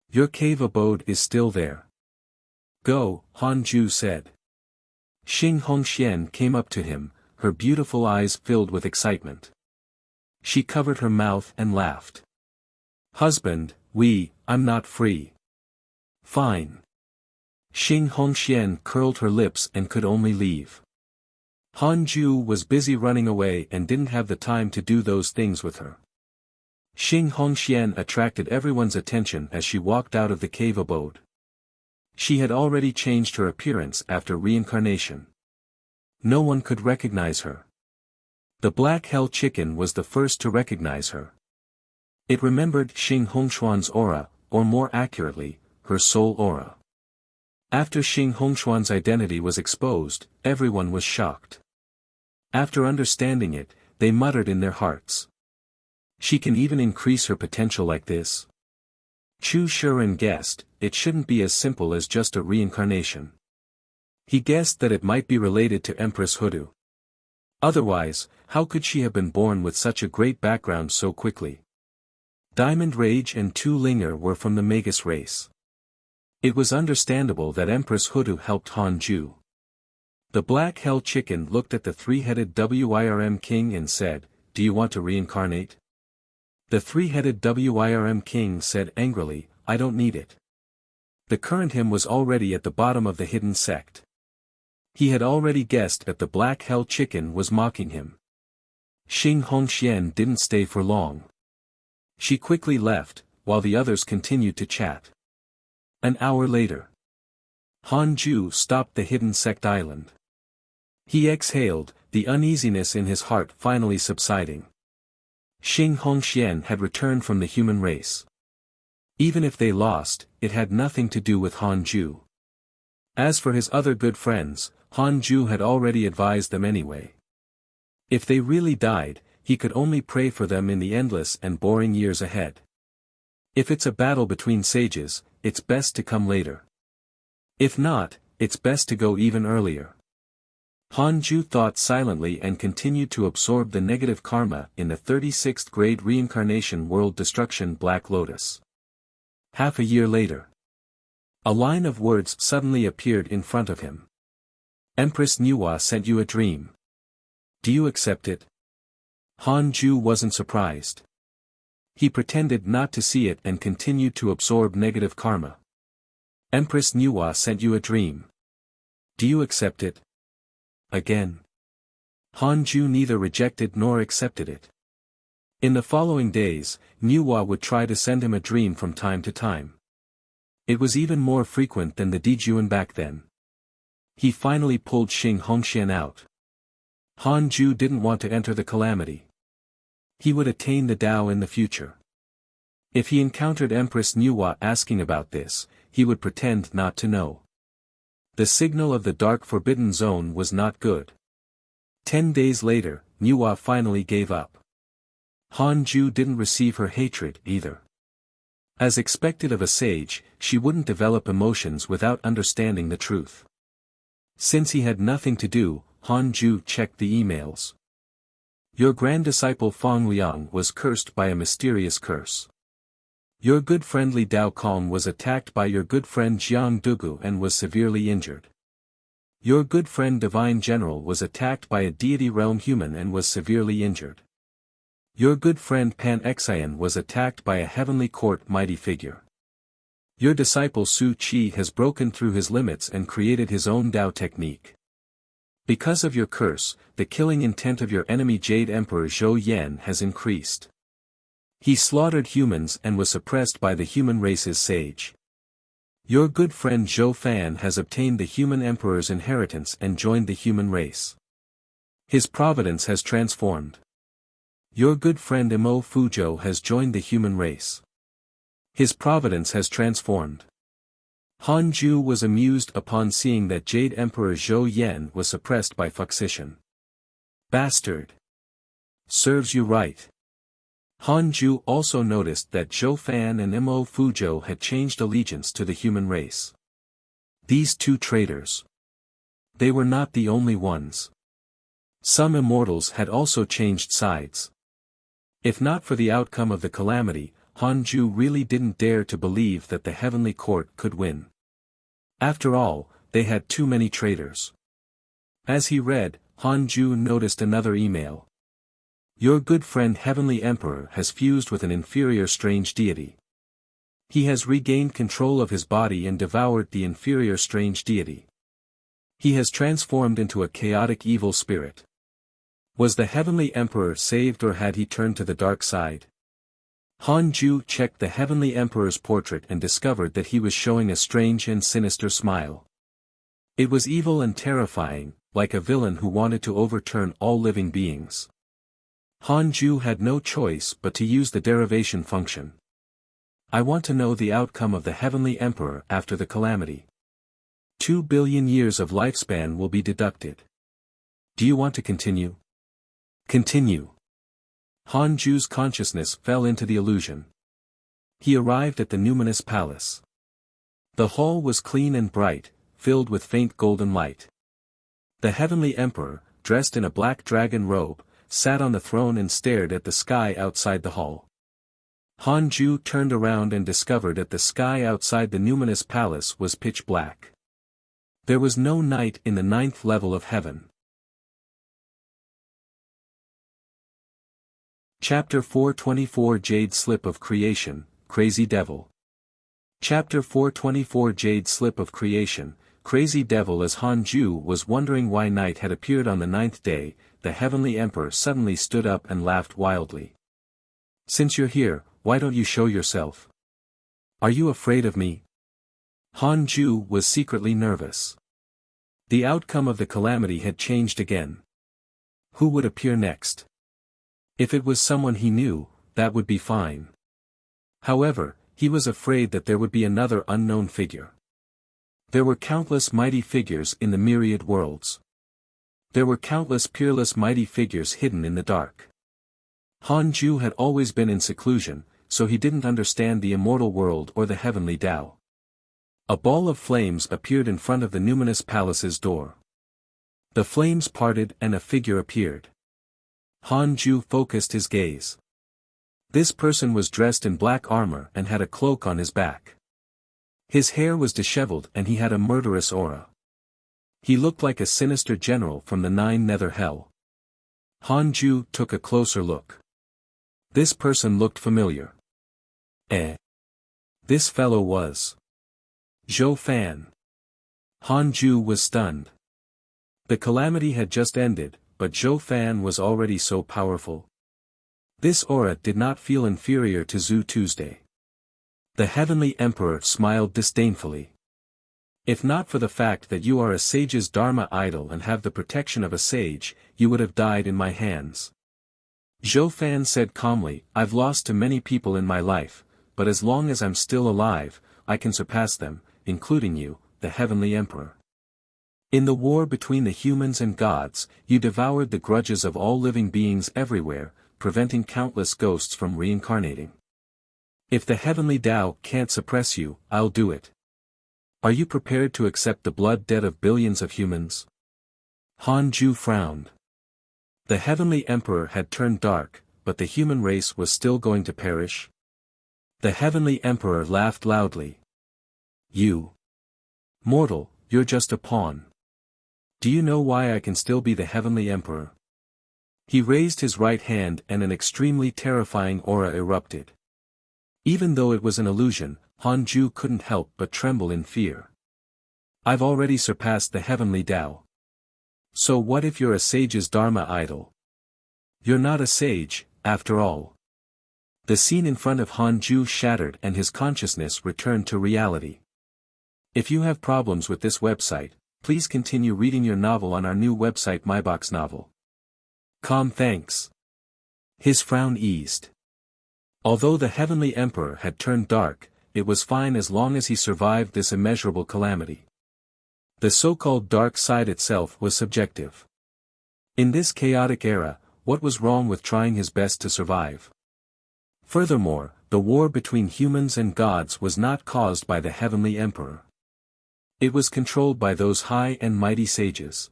Your cave abode is still there. Go, Han Ju said. Xing Hongxian came up to him, her beautiful eyes filled with excitement. She covered her mouth and laughed. Husband, I'm not free. Fine. Xing Hongxian curled her lips and could only leave. Han Ju was busy running away and didn't have the time to do those things with her. Xing Hongxian attracted everyone's attention as she walked out of the cave abode. She had already changed her appearance after reincarnation. No one could recognize her. The black hell chicken was the first to recognize her. It remembered Xing Hongshuan's aura, or more accurately, her soul aura. After Xing Hongshuan's identity was exposed, everyone was shocked. After understanding it, they muttered in their hearts. She can even increase her potential like this? Chu Shiren guessed, it shouldn't be as simple as just a reincarnation. He guessed that it might be related to Empress Hudu. Otherwise, how could she have been born with such a great background so quickly? Diamond Rage and Tu Linger were from the Magus race. It was understandable that Empress Hudu helped Han Ju. The black hell chicken looked at the three-headed Wirm king and said, "Do you want to reincarnate?" The three-headed Wirm king said angrily, "I don't need it." The current him was already at the bottom of the hidden sect. He had already guessed that the black hell chicken was mocking him. Xing Hongxian didn't stay for long. She quickly left, while the others continued to chat. An hour later, Han Ju stopped the hidden sect island. He exhaled, the uneasiness in his heart finally subsiding. Xing Hongxian had returned from the human race. Even if they lost, it had nothing to do with Han Ju. As for his other good friends, Han Ju had already advised them anyway. If they really died, he could only pray for them in the endless and boring years ahead. If it's a battle between sages, it's best to come later. If not, it's best to go even earlier. Han Ju thought silently and continued to absorb the negative karma in the 36th grade reincarnation world destruction Black Lotus. Half a year later, a line of words suddenly appeared in front of him. Empress Nuwa sent you a dream. Do you accept it? Han Ju wasn't surprised. He pretended not to see it and continued to absorb negative karma. Empress Nuwa sent you a dream. Do you accept it? Again. Han Ju neither rejected nor accepted it. In the following days, Nuwa would try to send him a dream from time to time. It was even more frequent than the Dijuan back then. He finally pulled Xing Hongxian out. Han Ju didn't want to enter the calamity. He would attain the Tao in the future. If he encountered Empress Nuwa asking about this, he would pretend not to know. The signal of the dark forbidden zone was not good. 10 days later, Nuwa finally gave up. Han Ju didn't receive her hatred either. As expected of a sage, she wouldn't develop emotions without understanding the truth. Since he had nothing to do, Han Ju checked the emails. Your grand disciple Fang Liang was cursed by a mysterious curse. Your good friend Li Dao Kong was attacked by your good friend Jiang Dugu and was severely injured. Your good friend Divine General was attacked by a deity realm human and was severely injured. Your good friend Pan Xian was attacked by a heavenly court mighty figure. Your disciple Su Qi has broken through his limits and created his own Dao technique. Because of your curse, the killing intent of your enemy Jade Emperor Zhou Yan has increased. He slaughtered humans and was suppressed by the human race's sage. Your good friend Zhou Fan has obtained the human emperor's inheritance and joined the human race. His providence has transformed. Your good friend Imo Fuzhou has joined the human race. His providence has transformed. Han Ju was amused upon seeing that Jade Emperor Zhou Yan was suppressed by Fuxian. Bastard. Serves you right. Han Ju also noticed that Zhou Fan and Imo Fuzhou had changed allegiance to the human race. These two traitors. They were not the only ones. Some immortals had also changed sides. If not for the outcome of the calamity, Han Ju really didn't dare to believe that the heavenly court could win. After all, they had too many traitors. As he read, Han Ju noticed another email. Your good friend Heavenly Emperor has fused with an inferior strange deity. He has regained control of his body and devoured the inferior strange deity. He has transformed into a chaotic evil spirit. Was the Heavenly Emperor saved or had he turned to the dark side? Han Ju checked the Heavenly Emperor's portrait and discovered that he was showing a strange and sinister smile. It was evil and terrifying, like a villain who wanted to overturn all living beings. Han Ju had no choice but to use the derivation function. I want to know the outcome of the Heavenly Emperor after the calamity. 2 billion years of lifespan will be deducted. Do you want to continue? Continue. Han Ju's consciousness fell into the illusion. He arrived at the numinous palace. The hall was clean and bright, filled with faint golden light. The Heavenly Emperor, dressed in a black dragon robe, sat on the throne and stared at the sky outside the hall. Han Ju turned around and discovered that the sky outside the numinous palace was pitch black. There was no night in the 9th level of heaven. Chapter 424 Jade Slip of Creation, Crazy Devil. Chapter 424 Jade Slip of Creation, Crazy Devil. As Han Ju was wondering why night had appeared on the 9th day, the Heavenly Emperor suddenly stood up and laughed wildly. Since you're here, why don't you show yourself? Are you afraid of me? Han Ju was secretly nervous. The outcome of the calamity had changed again. Who would appear next? If it was someone he knew, that would be fine. However, he was afraid that there would be another unknown figure. There were countless mighty figures in the myriad worlds. There were countless peerless mighty figures hidden in the dark. Han Ju had always been in seclusion, so he didn't understand the immortal world or the heavenly Tao. A ball of flames appeared in front of the numinous palace's door. The flames parted and a figure appeared. Han Ju focused his gaze. This person was dressed in black armor and had a cloak on his back. His hair was disheveled and he had a murderous aura. He looked like a sinister general from the 9 nether hell. Han Ju took a closer look. This person looked familiar. This fellow was Zhou Fan. Han Ju was stunned. The calamity had just ended, but Zhou Fan was already so powerful. This aura did not feel inferior to Zhu Tuesday. The Heavenly Emperor smiled disdainfully. If not for the fact that you are a sage's dharma idol and have the protection of a sage, you would have died in my hands. Zhou Fan said calmly, I've lost to many people in my life, but as long as I'm still alive, I can surpass them, including you, the Heavenly Emperor. In the war between the humans and gods, you devoured the grudges of all living beings everywhere, preventing countless ghosts from reincarnating. If the Heavenly Tao can't suppress you, I'll do it. Are you prepared to accept the blood debt of billions of humans? Han Ju frowned. The Heavenly Emperor had turned dark, but the human race was still going to perish? The Heavenly Emperor laughed loudly. You mortal, you're just a pawn. Do you know why I can still be the Heavenly Emperor? He raised his right hand and an extremely terrifying aura erupted. Even though it was an illusion, Han Ju couldn't help but tremble in fear. I've already surpassed the Heavenly Tao. So what if you're a sage's dharma idol? You're not a sage, after all. The scene in front of Han Ju shattered and his consciousness returned to reality. If you have problems with this website, please continue reading your novel on our new website MyBox Novel. Thanks. His frown eased. Although the Heavenly Emperor had turned dark, it was fine as long as he survived this immeasurable calamity. The so-called dark side itself was subjective. In this chaotic era, what was wrong with trying his best to survive? Furthermore, the war between humans and gods was not caused by the Heavenly Emperor. It was controlled by those high and mighty sages.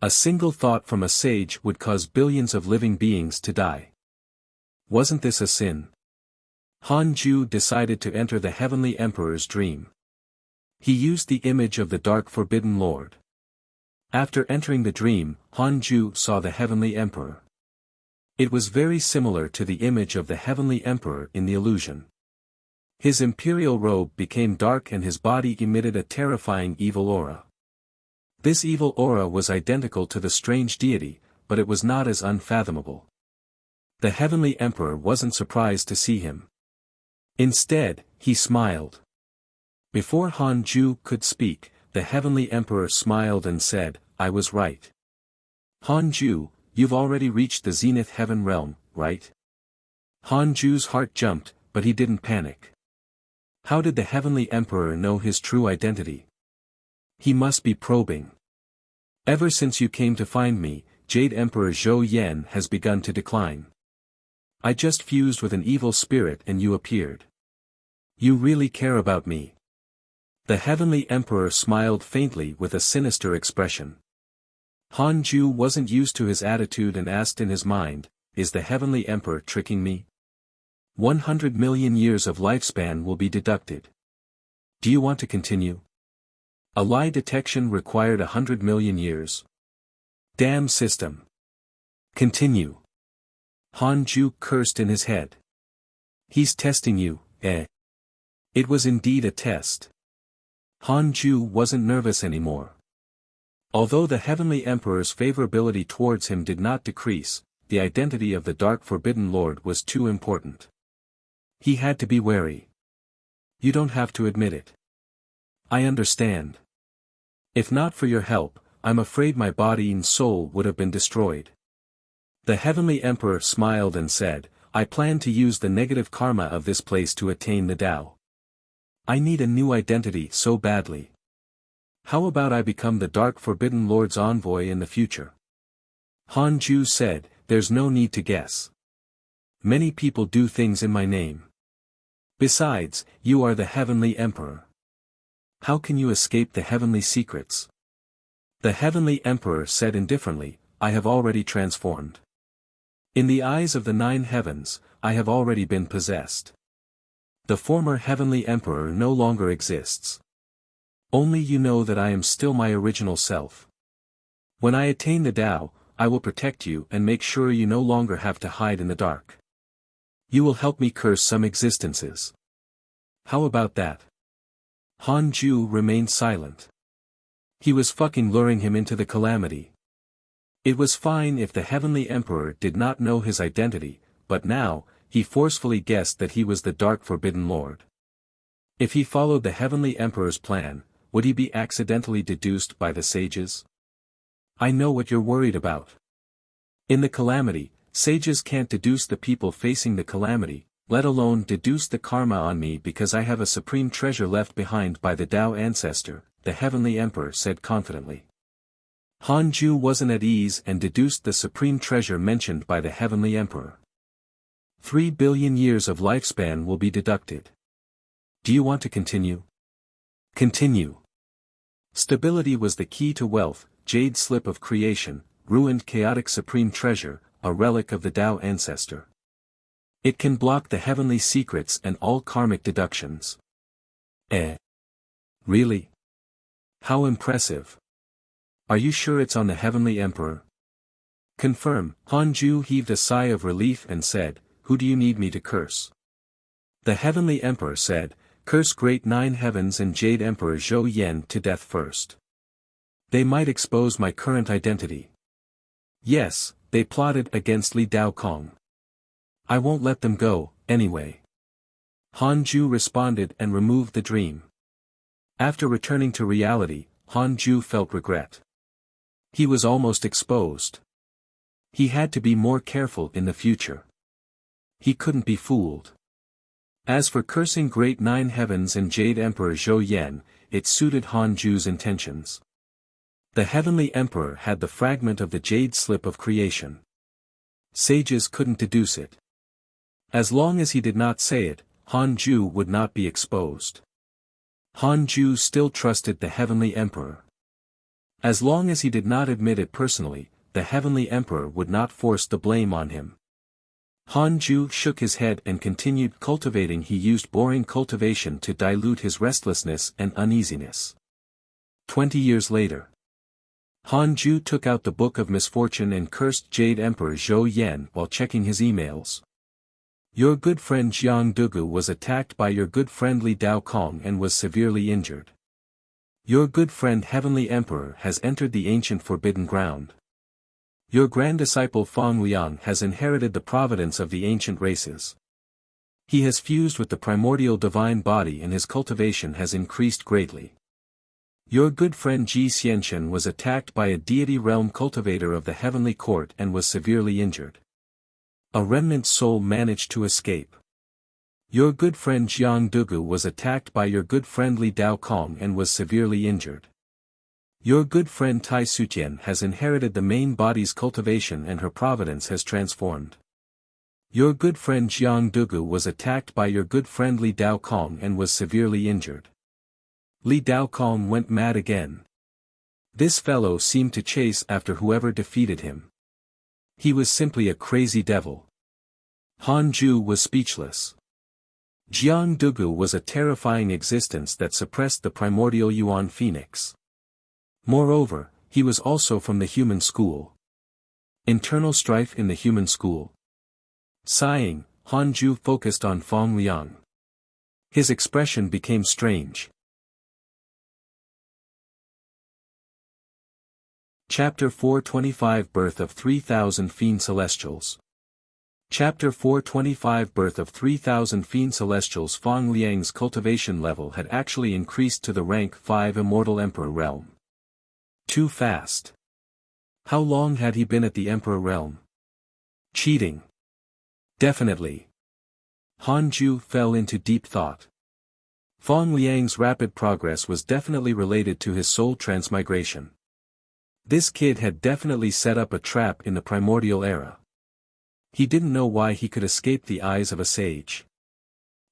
A single thought from a sage would cause billions of living beings to die. Wasn't this a sin? Han Ju decided to enter the Heavenly Emperor's dream. He used the image of the Dark Forbidden Lord. After entering the dream, Han Ju saw the Heavenly Emperor. It was very similar to the image of the Heavenly Emperor in the illusion. His imperial robe became dark and his body emitted a terrifying evil aura. This evil aura was identical to the strange deity, but it was not as unfathomable. The Heavenly Emperor wasn't surprised to see him. Instead, he smiled. Before Han Ju could speak, the Heavenly Emperor smiled and said, "I was right. Han Ju, you've already reached the Zenith Heaven realm, right?" Han Ju's heart jumped, but he didn't panic. How did the Heavenly Emperor know his true identity? He must be probing. Ever since you came to find me, Jade Emperor Zhou Yan has begun to decline. I just fused with an evil spirit and you appeared. You really care about me. The Heavenly Emperor smiled faintly with a sinister expression. Han Ju wasn't used to his attitude and asked in his mind, "Is the Heavenly Emperor tricking me? 100 million years of lifespan will be deducted. Do you want to continue? A lie detection required 100 million years. Damn system. Continue." Han Ju cursed in his head. He's testing you, eh? It was indeed a test. Han Ju wasn't nervous anymore. Although the Heavenly Emperor's favorability towards him did not decrease, the identity of the Dark Forbidden Lord was too important. He had to be wary. You don't have to admit it. I understand. If not for your help, I'm afraid my body and soul would have been destroyed. The Heavenly Emperor smiled and said, "I plan to use the negative karma of this place to attain the Tao. I need a new identity so badly. How about I become the Dark Forbidden Lord's envoy in the future?" Han Ju said, "There's no need to guess. Many people do things in my name. Besides, you are the Heavenly Emperor. How can you escape the heavenly secrets?" The Heavenly Emperor said indifferently, "I have already transformed. In the eyes of the 9 heavens, I have already been possessed. The former Heavenly Emperor no longer exists. Only you know that I am still my original self. When I attain the Tao, I will protect you and make sure you no longer have to hide in the dark. You will help me curse some existences. How about that?" Han Ju remained silent. He was fucking luring him into the calamity. It was fine if the Heavenly Emperor did not know his identity, but now, he forcefully guessed that he was the Dark Forbidden Lord. If he followed the Heavenly Emperor's plan, would he be accidentally deduced by the sages? I know what you're worried about. In the calamity, sages can't deduce the people facing the calamity, let alone deduce the karma on me because I have a supreme treasure left behind by the Tao ancestor, the Heavenly Emperor said confidently. Han Ju wasn't at ease and deduced the supreme treasure mentioned by the Heavenly Emperor. 3 billion years of lifespan will be deducted. Do you want to continue? Continue. Stability was the key to wealth, jade slip of creation, ruined chaotic supreme treasure, a relic of the Tao ancestor. It can block the heavenly secrets and all karmic deductions. Really? How impressive. Are you sure it's on the Heavenly Emperor? Confirm. Han Ju heaved a sigh of relief and said, "Who do you need me to curse?" The Heavenly Emperor said, "Curse great 9 heavens and Jade Emperor Zhou Yan to death first. They might expose my current identity. Yes, they plotted against Li Dao Kong. I won't let them go, anyway. Han Ju responded and removed the dream. After returning to reality, Han Ju felt regret. He was almost exposed. He had to be more careful in the future. He couldn't be fooled. As for cursing Great Nine Heavens and Jade Emperor Zhou Yan, it suited Han Ju's intentions. The Heavenly Emperor had the fragment of the jade slip of creation. Sages couldn't deduce it. As long as he did not say it, Han Ju would not be exposed. Han Ju still trusted the Heavenly Emperor. As long as he did not admit it personally, the Heavenly Emperor would not force the blame on him. Han Ju shook his head and continued cultivating. He used boring cultivation to dilute his restlessness and uneasiness. 20 years later. Han Ju took out the Book of Misfortune and cursed Jade Emperor Zhou Yan while checking his emails. Your good friend Jiang Dugu was attacked by your good friend Li Dao Kong and was severely injured. Your good friend Heavenly Emperor has entered the ancient forbidden ground. Your grand disciple Fang Liang has inherited the providence of the ancient races. He has fused with the primordial divine body and his cultivation has increased greatly. Your good friend Ji Xianshen was attacked by a deity realm cultivator of the heavenly court and was severely injured. A remnant soul managed to escape. Your good friend Jiang Dugu was attacked by your good friend Li Dao Kong and was severely injured. Your good friend Tai Sutian has inherited the main body's cultivation and her providence has transformed. Your good friend Jiang Dugu was attacked by your good friend Li Dao Kong and was severely injured. Li Dao Kong went mad again. This fellow seemed to chase after whoever defeated him. He was simply a crazy devil. Han Ju was speechless. Jiang Dugu was a terrifying existence that suppressed the primordial Yuan Phoenix. Moreover, he was also from the human school. Internal strife in the human school. Sighing, Han Ju focused on Fang Liang. His expression became strange. Chapter 425 Birth of 3,000 Fiend Celestials. Chapter 425 Birth of 3,000 Fiend Celestials. Fang Liang's cultivation level had actually increased to the rank 5 Immortal Emperor realm. Too fast. How long had he been at the Emperor realm? Cheating. Definitely. Han Ju fell into deep thought. Fang Liang's rapid progress was definitely related to his soul transmigration. This kid had definitely set up a trap in the primordial era. He didn't know why he could escape the eyes of a sage.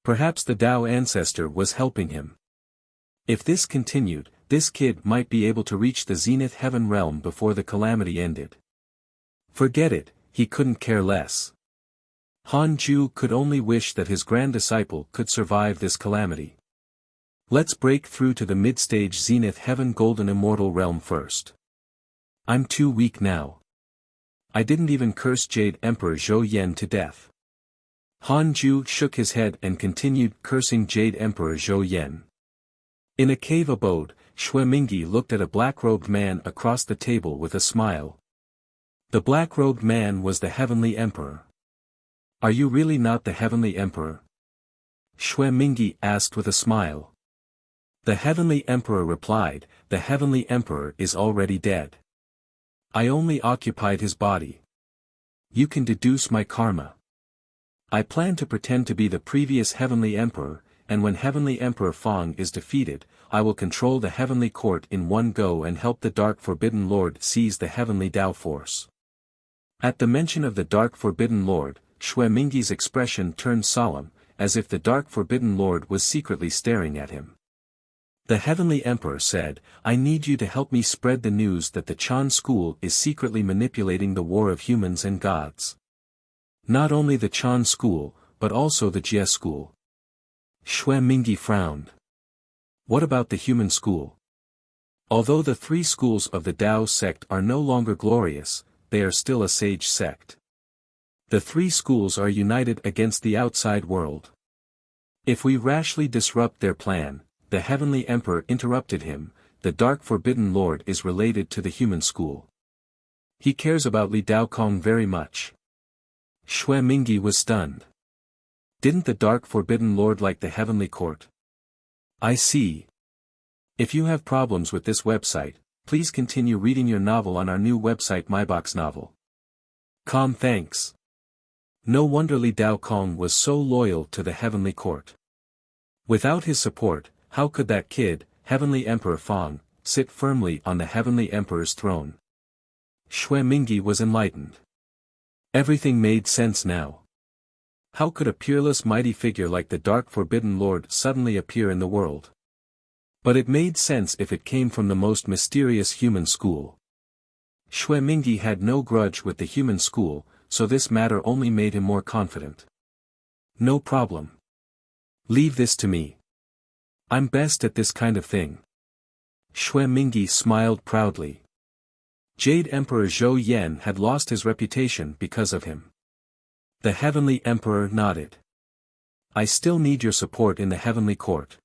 Perhaps the Tao ancestor was helping him. If this continued, this kid might be able to reach the Zenith Heaven realm before the calamity ended. Forget it, he couldn't care less. Han Ju could only wish that his grand disciple could survive this calamity. Let's break through to the mid-stage Zenith Heaven Golden Immortal realm first. I'm too weak now. I didn't even curse Jade Emperor Zhou Yan to death. Han Ju shook his head and continued cursing Jade Emperor Zhou Yan. In a cave abode, Xue Mingyi looked at a black-robed man across the table with a smile. The black-robed man was the Heavenly Emperor. Are you really not the Heavenly Emperor? Xue Mingyi asked with a smile. The Heavenly Emperor replied, the Heavenly Emperor is already dead. I only occupied his body. You can deduce my karma. I plan to pretend to be the previous Heavenly Emperor, and when Heavenly Emperor Fang is defeated, I will control the Heavenly Court in one go and help the Dark Forbidden Lord seize the Heavenly Tao Force. At the mention of the Dark Forbidden Lord, Xue Mingyi's expression turned solemn, as if the Dark Forbidden Lord was secretly staring at him. The Heavenly Emperor said, I need you to help me spread the news that the Chan school is secretly manipulating the war of humans and gods. Not only the Chan school, but also the Jie school. Xue Mingyi frowned. What about the human school? Although the three schools of the Tao sect are no longer glorious, they are still a sage sect. The three schools are united against the outside world. If we rashly disrupt their plan, the Heavenly Emperor interrupted him, the Dark Forbidden Lord is related to the human school. He cares about Li Dao Kong very much. Xue Mingyi was stunned. Didn't the Dark Forbidden Lord like the Heavenly Court? I see. If you have problems with this website, please continue reading your novel on our new website MyBox Novel. Thanks. No wonder Li Daokong was so loyal to the Heavenly Court. Without his support, how could that kid, Heavenly Emperor Fang, sit firmly on the Heavenly Emperor's throne? Xue Mingyi was enlightened. Everything made sense now. How could a peerless mighty figure like the Dark Forbidden Lord suddenly appear in the world? But it made sense if it came from the most mysterious human school. Xue Mingyi had no grudge with the human school, so this matter only made him more confident. No problem. Leave this to me. I'm best at this kind of thing. Xue Mingyi smiled proudly. Jade Emperor Zhou Yan had lost his reputation because of him. The Heavenly Emperor nodded. I still need your support in the Heavenly Court.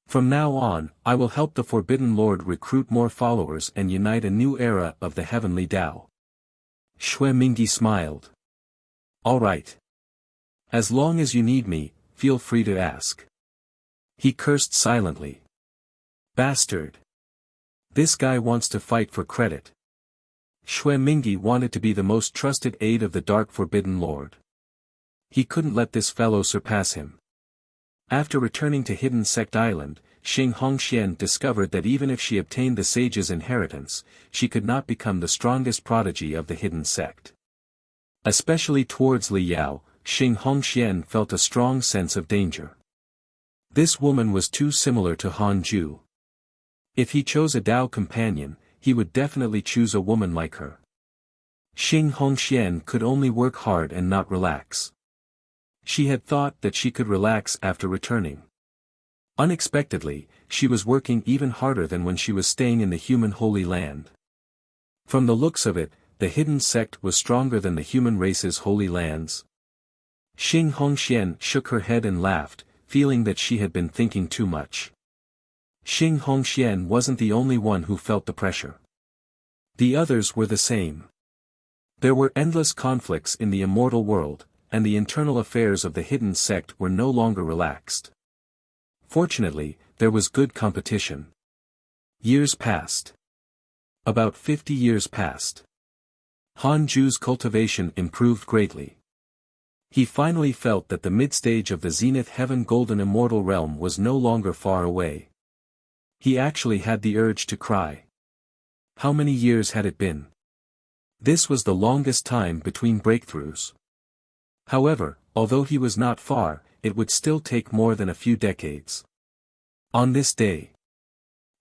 From now on, I will help the Forbidden Lord recruit more followers and unite a new era of the Heavenly Tao. Xue Mingyi smiled. All right. As long as you need me, feel free to ask. He cursed silently. Bastard. This guy wants to fight for credit. Xue Mingyi wanted to be the most trusted aide of the Dark Forbidden Lord. He couldn't let this fellow surpass him. After returning to Hidden Sect Island, Xing Hongxian discovered that even if she obtained the sage's inheritance, she could not become the strongest prodigy of the Hidden Sect. Especially towards Li Yao, Xing Hongxian felt a strong sense of danger. This woman was too similar to Han Ju. If he chose a Dao companion, he would definitely choose a woman like her. Xing Hongxian could only work hard and not relax. She had thought that she could relax after returning. Unexpectedly, she was working even harder than when she was staying in the human Holy Land. From the looks of it, the hidden sect was stronger than the human race's holy lands. Xing Hongxian shook her head and laughed, feeling that she had been thinking too much. Xing Hongxian wasn't the only one who felt the pressure. The others were the same. There were endless conflicts in the immortal world, and the internal affairs of the hidden sect were no longer relaxed. Fortunately, there was good competition. Years passed. About 50 years passed. Han Ju's cultivation improved greatly. He finally felt that the mid-stage of the Zenith Heaven Golden Immortal Realm was no longer far away. He actually had the urge to cry. How many years had it been? This was the longest time between breakthroughs. However, although he was not far, it would still take more than a few decades. On this day,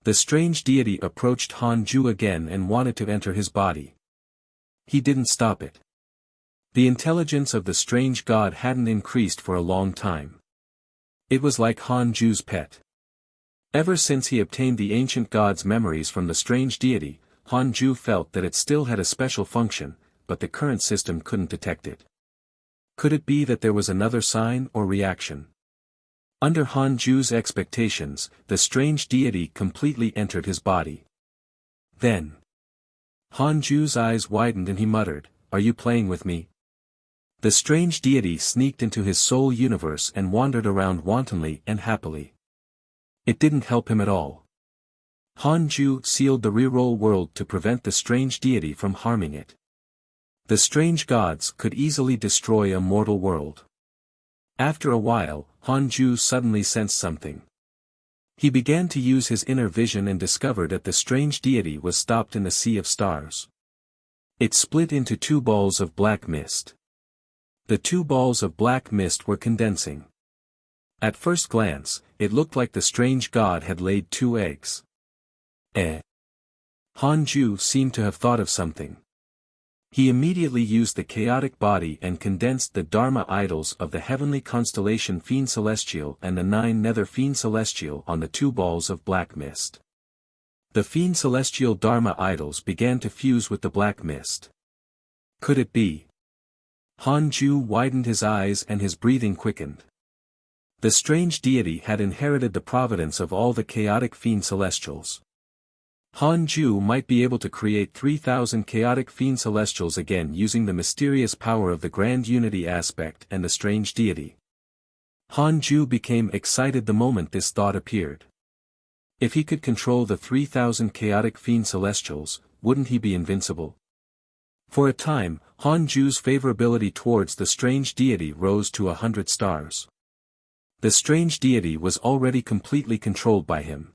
the strange deity approached Han Ju again and wanted to enter his body. He didn't stop it. The intelligence of the strange god hadn't increased for a long time. It was like Han Ju's pet. Ever since he obtained the ancient god's memories from the strange deity, Han Ju felt that it still had a special function, but the current system couldn't detect it. Could it be that there was another sign or reaction? Under Han Ju's expectations, the strange deity completely entered his body. Then, Han Ju's eyes widened and he muttered, "Are you playing with me?" The strange deity sneaked into his soul universe and wandered around wantonly and happily. It didn't help him at all. Han Ju sealed the reroll world to prevent the strange deity from harming it. The strange gods could easily destroy a mortal world. After a while, Han Ju suddenly sensed something. He began to use his inner vision and discovered that the strange deity was stopped in the sea of stars. It split into two balls of black mist. The two balls of black mist were condensing. At first glance, it looked like the strange god had laid two eggs. Han Ju seemed to have thought of something. He immediately used the chaotic body and condensed the Dharma idols of the heavenly constellation Fiend Celestial and the 9 nether Fiend Celestial on the two balls of black mist. The Fiend Celestial Dharma idols began to fuse with the black mist. Could it be? Han Ju widened his eyes and his breathing quickened. The strange deity had inherited the providence of all the chaotic Fiend Celestials. Han Ju might be able to create 3,000 chaotic Fiend Celestials again using the mysterious power of the Grand Unity aspect and the strange deity. Han Ju became excited the moment this thought appeared. If he could control the 3,000 chaotic fiend celestials, wouldn't he be invincible? For a time, Han Ju's favorability towards the strange deity rose to 100 stars. The strange deity was already completely controlled by him.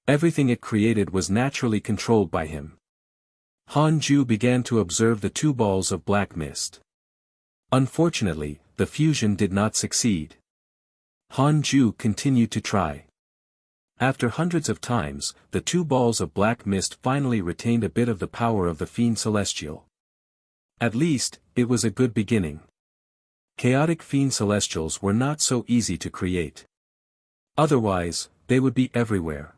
Everything it created was naturally controlled by him. Han Ju began to observe the two balls of black mist. Unfortunately, the fusion did not succeed. Han Ju continued to try. After hundreds of times, the two balls of black mist finally retained a bit of the power of the fiend celestial. At least, it was a good beginning. Chaotic fiend celestials were not so easy to create. Otherwise, they would be everywhere.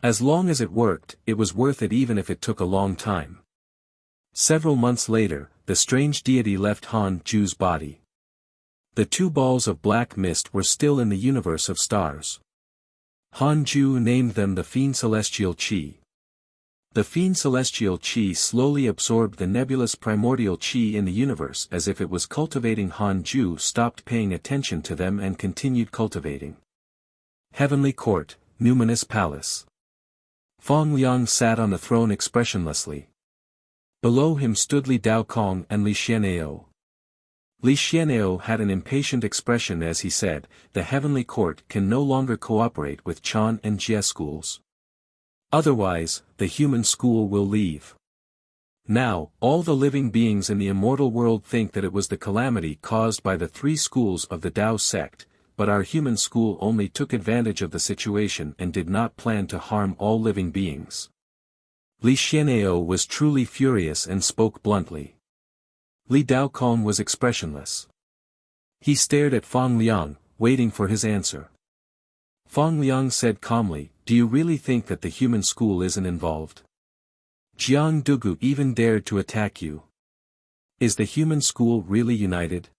As long as it worked, it was worth it even if it took a long time. Several months later, the strange deity left Han Ju's body. The two balls of black mist were still in the universe of stars. Han Ju named them the Fiend Celestial Qi. The Fiend Celestial Qi slowly absorbed the nebulous primordial Qi in the universe as if it was cultivating. Han Ju stopped paying attention to them and continued cultivating. Heavenly Court, Numinous Palace. Fong Liang sat on the throne expressionlessly. Below him stood Li Daokong and Li Xian'eo. Li Xian'eo had an impatient expression as he said, "The Heavenly Court can no longer cooperate with Chan and Jie schools. Otherwise, the human school will leave. Now, all the living beings in the immortal world think that it was the calamity caused by the three schools of the Tao sect, but our human school only took advantage of the situation and did not plan to harm all living beings." Li Xian'eo was truly furious and spoke bluntly. Li Daokong was expressionless. He stared at Fong Liang, waiting for his answer. Fong Liang said calmly, "Do you really think that the human school isn't involved? Jiang Dugu even dared to attack you. Is the human school really united?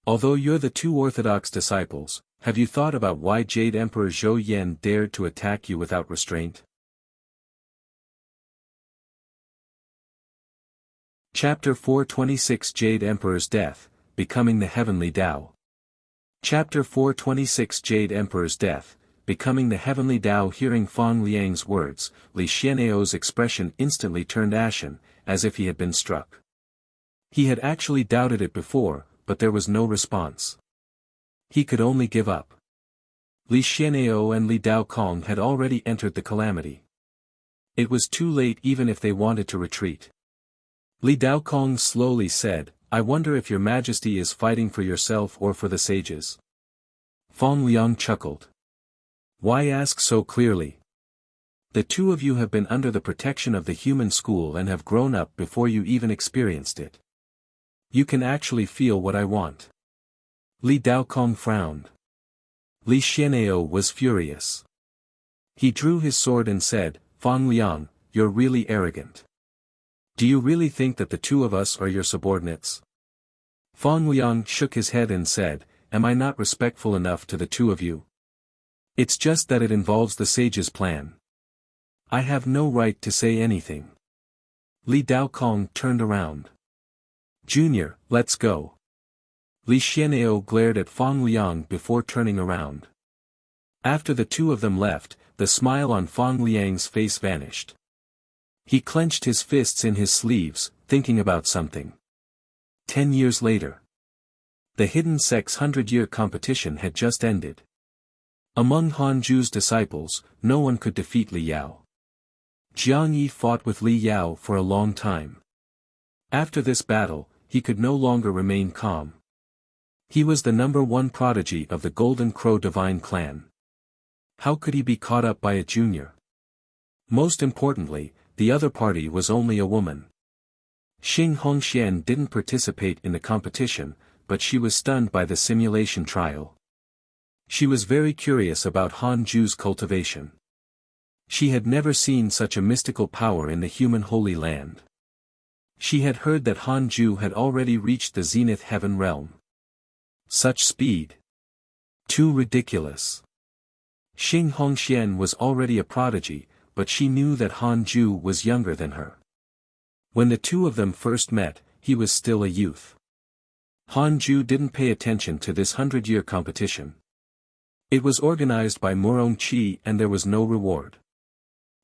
Although you're the two orthodox disciples, have you thought about why Jade Emperor Zhou Yan dared to attack you without restraint?" Chapter 426 Jade Emperor's Death, Becoming the Heavenly Tao. Chapter 426 Jade Emperor's Death, Becoming the Heavenly Tao. Hearing Fong Liang's words, Li Xian'eo's expression instantly turned ashen, as if he had been struck. He had actually doubted it before, but there was no response. He could only give up. Li Xian'eo and Li Daokong had already entered the calamity. It was too late even if they wanted to retreat. Li Daokong slowly said, "I wonder if your majesty is fighting for yourself or for the sages." Fong Liang chuckled. "Why ask so clearly? The two of you have been under the protection of the human school and have grown up before you even experienced it. You can actually feel what I want." Li Daokong frowned. Li Xian'eo was furious. He drew his sword and said, "Fong Liang, you're really arrogant. Do you really think that the two of us are your subordinates?" Fong Liang shook his head and said, "Am I not respectful enough to the two of you? It's just that it involves the sage's plan. I have no right to say anything." Li Daokong turned around. "Junior, let's go." Li Xian'eo glared at Fong Liang before turning around. After the two of them left, the smile on Fong Liang's face vanished. He clenched his fists in his sleeves, thinking about something. 10 years later. The Hidden Sect's 100-year competition had just ended. Among Han Ju's disciples, no one could defeat Li Yao. Jiang Yi fought with Li Yao for a long time. After this battle, he could no longer remain calm. He was the #1 prodigy of the Golden Crow Divine Clan. How could he be caught up by a junior? Most importantly, the other party was only a woman. Xing Hongxian didn't participate in the competition, but she was stunned by the simulation trial. She was very curious about Han Ju's cultivation. She had never seen such a mystical power in the human Holy Land. She had heard that Han Ju had already reached the Zenith Heaven realm. Such speed! Too ridiculous. Xing Hongxian was already a prodigy, but she knew that Han Ju was younger than her. When the two of them first met, he was still a youth. Han Ju didn't pay attention to this 100-year competition. It was organized by Murong Qi and there was no reward.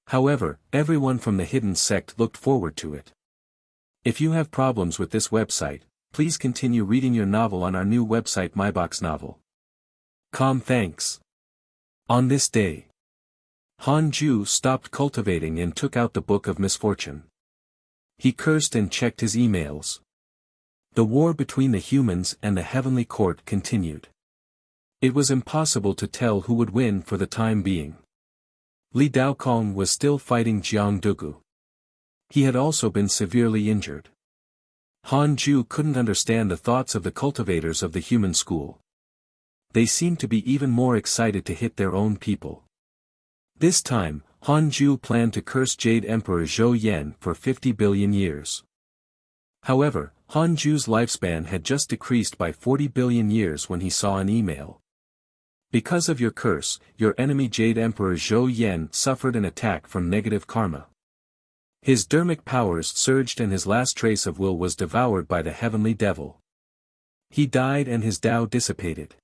However, everyone from the hidden sect looked forward to it. If you have problems with this website, please continue reading your novel on our new website MyBox Novel. Thanks. On this day, Han Ju stopped cultivating and took out the Book of Misfortune. He cursed and checked his emails. The war between the humans and the heavenly court continued. It was impossible to tell who would win for the time being. Li Daokong was still fighting Jiang Dugu. He had also been severely injured. Han Ju couldn't understand the thoughts of the cultivators of the human school. They seemed to be even more excited to hit their own people. This time, Han Ju planned to curse Jade Emperor Zhou Yan for 50 billion years. However, Han Ju's lifespan had just decreased by 40 billion years when he saw an email. Because of your curse, your enemy Jade Emperor Zhou Yan suffered an attack from negative karma. His dermic powers surged and his last trace of will was devoured by the heavenly devil. He died and his Tao dissipated.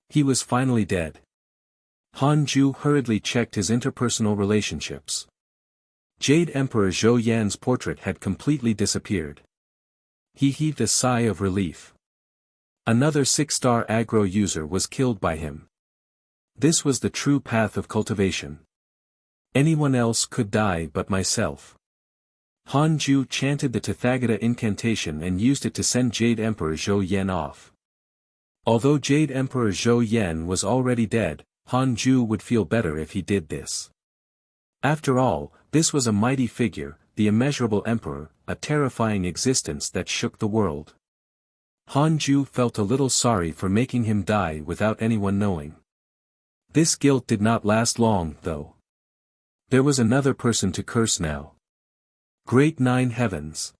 He was finally dead. Han Ju hurriedly checked his interpersonal relationships. Jade Emperor Zhou Yan's portrait had completely disappeared. He heaved a sigh of relief. Another 6-star aggro user was killed by him. This was the true path of cultivation. Anyone else could die but myself. Han Ju chanted the Tathagata incantation and used it to send Jade Emperor Zhou Yan off. Although Jade Emperor Zhou Yan was already dead, Han Ju would feel better if he did this. After all, this was a mighty figure, the immeasurable emperor, a terrifying existence that shook the world. Han Ju felt a little sorry for making him die without anyone knowing. This guilt did not last long, though. There was another person to curse now. Great Nine Heavens.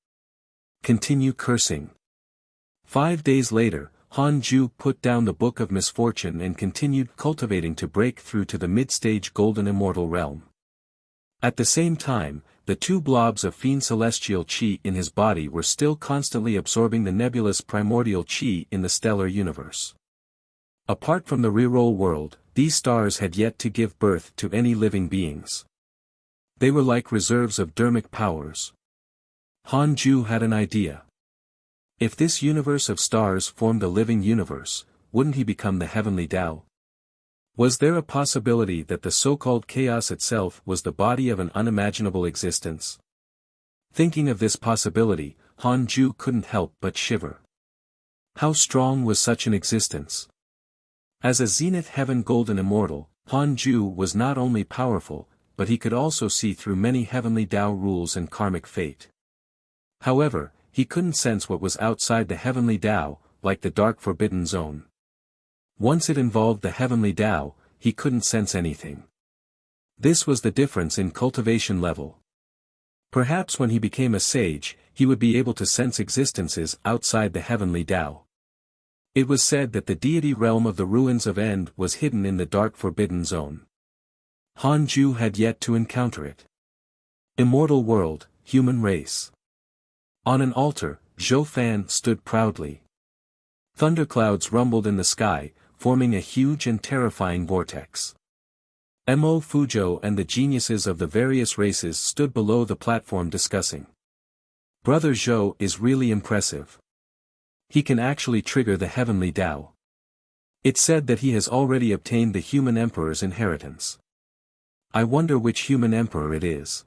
Continue cursing. 5 days later, Han Ju put down the Book of Misfortune and continued cultivating to break through to the mid-stage golden immortal realm. At the same time, the 2 blobs of fiend celestial chi in his body were still constantly absorbing the nebulous primordial chi in the stellar universe. Apart from the reroll world, these stars had yet to give birth to any living beings. They were like reserves of dermic powers. Han Ju had an idea. If this universe of stars formed a living universe, wouldn't he become the heavenly Tao? Was there a possibility that the so-called chaos itself was the body of an unimaginable existence? Thinking of this possibility, Han Ju couldn't help but shiver. How strong was such an existence? As a zenith heaven golden immortal, Han Ju was not only powerful, but he could also see through many heavenly Tao rules and karmic fate. However, he couldn't sense what was outside the heavenly Tao, like the dark forbidden zone. Once it involved the heavenly Tao, he couldn't sense anything. This was the difference in cultivation level. Perhaps when he became a sage, he would be able to sense existences outside the heavenly Tao. It was said that the deity realm of the ruins of End was hidden in the dark forbidden zone. Han Ju had yet to encounter it. Immortal world, human race. On an altar, Zhou Fan stood proudly. Thunderclouds rumbled in the sky, forming a huge and terrifying vortex. Mo Fuzhou and the geniuses of the various races stood below the platform discussing. Brother Zhou is really impressive. He can actually trigger the heavenly Tao. It's said that he has already obtained the human emperor's inheritance. I wonder which human emperor it is.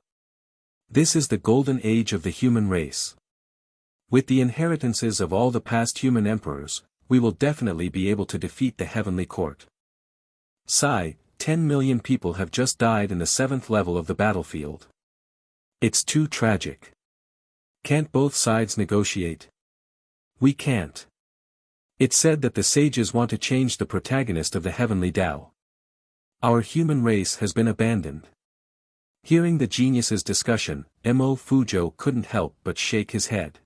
This is the golden age of the human race. With the inheritances of all the past human emperors, we will definitely be able to defeat the heavenly court. Sigh, 10 million people have just died in the 7th level of the battlefield. It's too tragic. Can't both sides negotiate? We can't. It's said that the sages want to change the protagonist of the heavenly Tao. Our human race has been abandoned. Hearing the geniuses' discussion, Mo Fuzhou couldn't help but shake his head.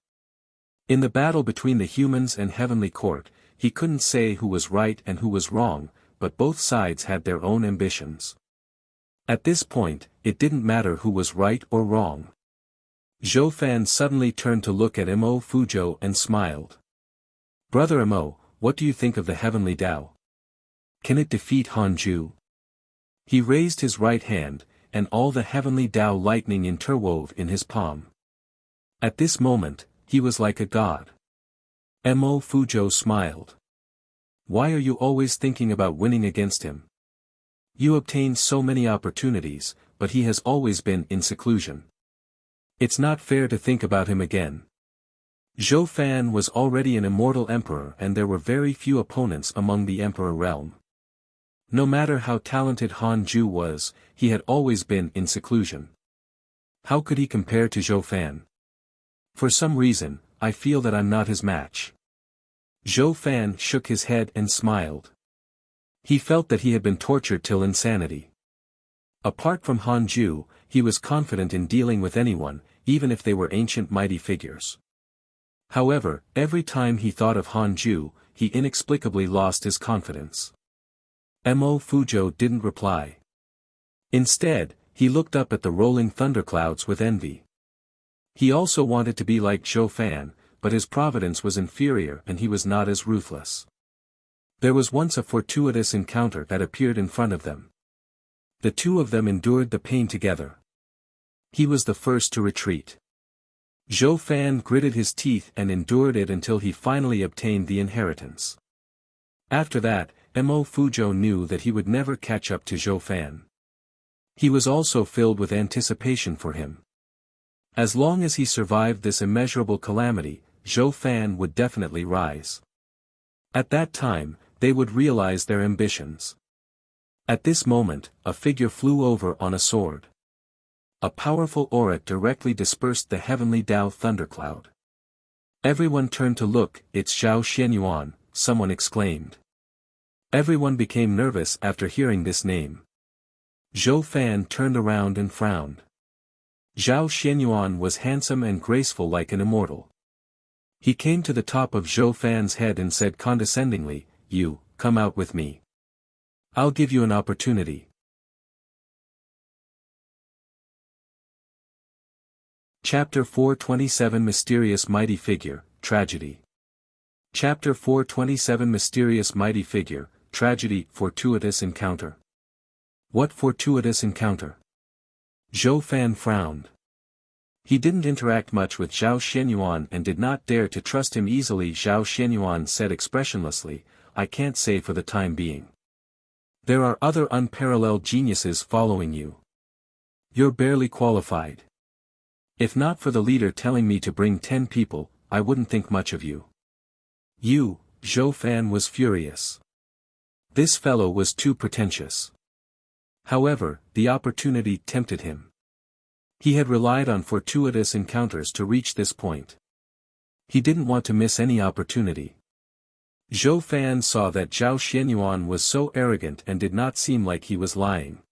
In the battle between the humans and heavenly court, he couldn't say who was right and who was wrong, but both sides had their own ambitions. At this point, it didn't matter who was right or wrong. Zhou Fan suddenly turned to look at Mo Fuzhou and smiled. Brother Mo, what do you think of the heavenly Tao? Can it defeat Hanju? He raised his right hand, and all the heavenly Tao lightning interwove in his palm. At this moment, he was like a god. Mo Fuzhou smiled. Why are you always thinking about winning against him? You obtained so many opportunities, but he has always been in seclusion. It's not fair to think about him again. Zhou Fan was already an immortal emperor and there were very few opponents among the emperor realm. No matter how talented Han Ju was, he had always been in seclusion. How could he compare to Zhou Fan? For some reason, I feel that I'm not his match. Zhou Fan shook his head and smiled. He felt that he had been tortured till insanity. Apart from Han Ju, he was confident in dealing with anyone, even if they were ancient mighty figures. However, every time he thought of Han Ju, he inexplicably lost his confidence. Mo Fuzhou didn't reply. Instead, he looked up at the rolling thunderclouds with envy. He also wanted to be like Zhou Fan, but his providence was inferior and he was not as ruthless. There was once a fortuitous encounter that appeared in front of them. The two of them endured the pain together. He was the first to retreat. Zhou Fan gritted his teeth and endured it until he finally obtained the inheritance. After that, Mo Fuzhou knew that he would never catch up to Zhou Fan. He was also filled with anticipation for him. As long as he survived this immeasurable calamity, Zhou Fan would definitely rise. At that time, they would realize their ambitions. At this moment, a figure flew over on a sword. A powerful aura directly dispersed the heavenly Tao thundercloud. Everyone turned to look. It's Zhao Xianyuan, someone exclaimed. Everyone became nervous after hearing this name. Zhou Fan turned around and frowned. Zhao Xianyuan was handsome and graceful like an immortal. He came to the top of Zhou Fan's head and said condescendingly, "You, come out with me. I'll give you an opportunity." Chapter 427 Mysterious Mighty Figure, Tragedy. Chapter 427 Mysterious Mighty Figure, Tragedy, Fortuitous Encounter. What fortuitous encounter? Zhou Fan frowned. He didn't interact much with Zhao Xianyuan and did not dare to trust him easily. Zhao Xianyuan said expressionlessly, "I can't say for the time being. There are other unparalleled geniuses following you. You're barely qualified. If not for the leader telling me to bring 10 people, I wouldn't think much of you." Zhou Fan was furious. This fellow was too pretentious. However, the opportunity tempted him. He had relied on fortuitous encounters to reach this point. He didn't want to miss any opportunity. Zhou Fan saw that Zhao Xianyuan was so arrogant and did not seem like he was lying.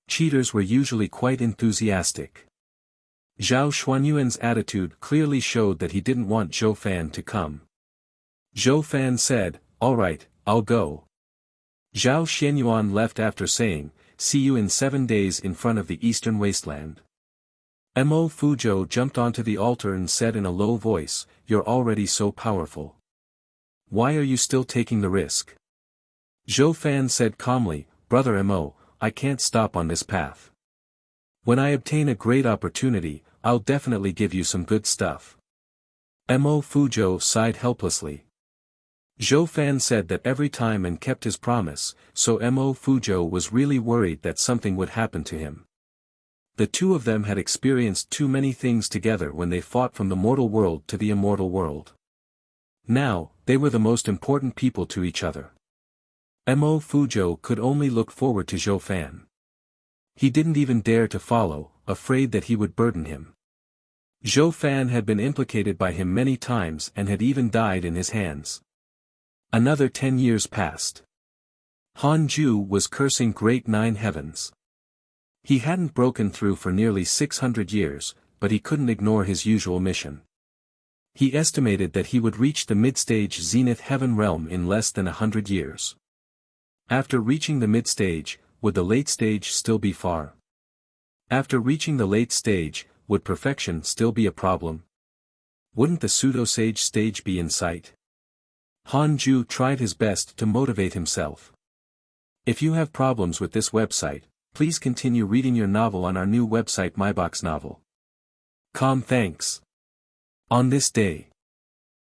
Cheaters were usually quite enthusiastic. Zhao Xuanyuan's attitude clearly showed that he didn't want Zhou Fan to come. Zhou Fan said, "All right, I'll go." Zhao Xianyuan left after saying, "See you in 7 days in front of the eastern wasteland." Mo Fuzhou jumped onto the altar and said in a low voice, "You're already so powerful. Why are you still taking the risk?" Zhou Fan said calmly, "Brother Mo, I can't stop on this path. When I obtain a great opportunity, I'll definitely give you some good stuff." Mo Fuzhou sighed helplessly. Zhou Fan said that every time and kept his promise, so Mo Fuzhou was really worried that something would happen to him. The two of them had experienced too many things together when they fought from the mortal world to the immortal world. Now, they were the most important people to each other. Mo Fuzhou could only look forward to Zhou Fan. He didn't even dare to follow, afraid that he would burden him. Zhou Fan had been implicated by him many times and had even died in his hands. Another 10 years passed. Han Ju was cursing great 9 heavens. He hadn't broken through for nearly 600 years, but he couldn't ignore his usual mission. He estimated that he would reach the mid-stage Zenith Heaven realm in less than 100 years. After reaching the mid-stage, would the late stage still be far? After reaching the late stage, would perfection still be a problem? Wouldn't the pseudo-sage stage be in sight? Han Ju tried his best to motivate himself. If you have problems with this website, please continue reading your novel on our new website MyBox Novel. Thanks. On this day,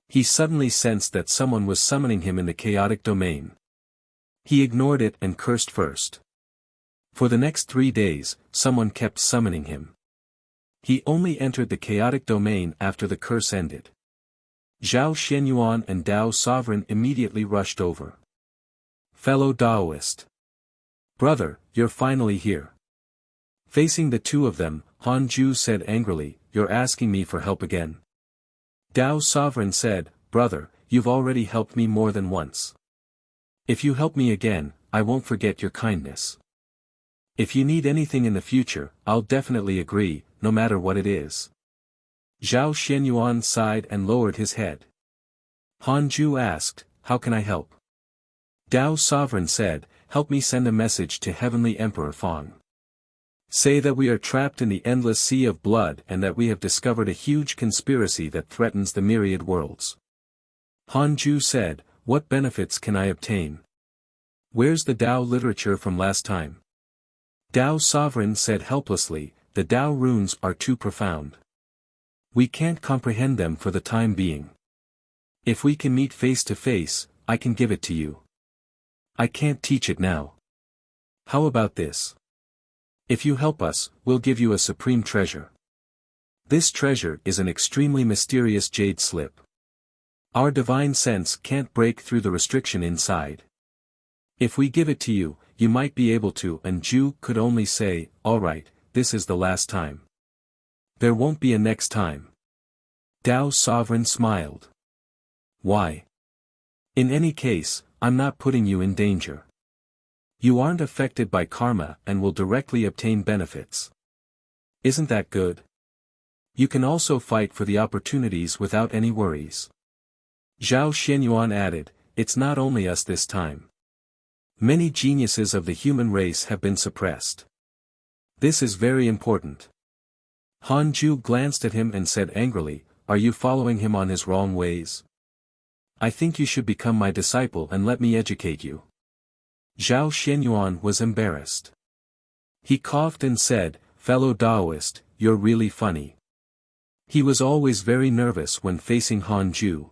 he suddenly sensed that someone was summoning him in the chaotic domain. He ignored it and cursed first. For the next 3 days, someone kept summoning him. He only entered the chaotic domain after the curse ended. Zhao Xianyuan and Dao Sovereign immediately rushed over. Fellow Daoist. Brother, you're finally here. Facing the two of them, Han Ju said angrily, you're asking me for help again. Dao Sovereign said, brother, you've already helped me more than once. If you help me again, I won't forget your kindness. If you need anything in the future, I'll definitely agree, no matter what it is. Zhao Xianyuan sighed and lowered his head. Han Ju asked, how can I help? Dao Sovereign said, help me send a message to Heavenly Emperor Fong. Say that we are trapped in the endless sea of blood and that we have discovered a huge conspiracy that threatens the myriad worlds. Han Ju said, what benefits can I obtain? Where's the Dao literature from last time? Dao Sovereign said helplessly, the Dao runes are too profound. We can't comprehend them for the time being. If we can meet face to face, I can give it to you. I can't teach it now. How about this? If you help us, we'll give you a supreme treasure. This treasure is an extremely mysterious jade slip. Our divine sense can't break through the restriction inside. If we give it to you, you might be able to, and Ju could only say, all right, this is the last time. There won't be a next time. Dao Sovereign smiled. Why? In any case, I'm not putting you in danger. You aren't affected by karma and will directly obtain benefits. Isn't that good? You can also fight for the opportunities without any worries. Zhao Xianyuan added, it's not only us this time. Many geniuses of the human race have been suppressed. This is very important. Han Ju glanced at him and said angrily, are you following him on his wrong ways? I think you should become my disciple and let me educate you. Zhao Xianyuan was embarrassed. He coughed and said, fellow Daoist, you're really funny. He was always very nervous when facing Han Ju.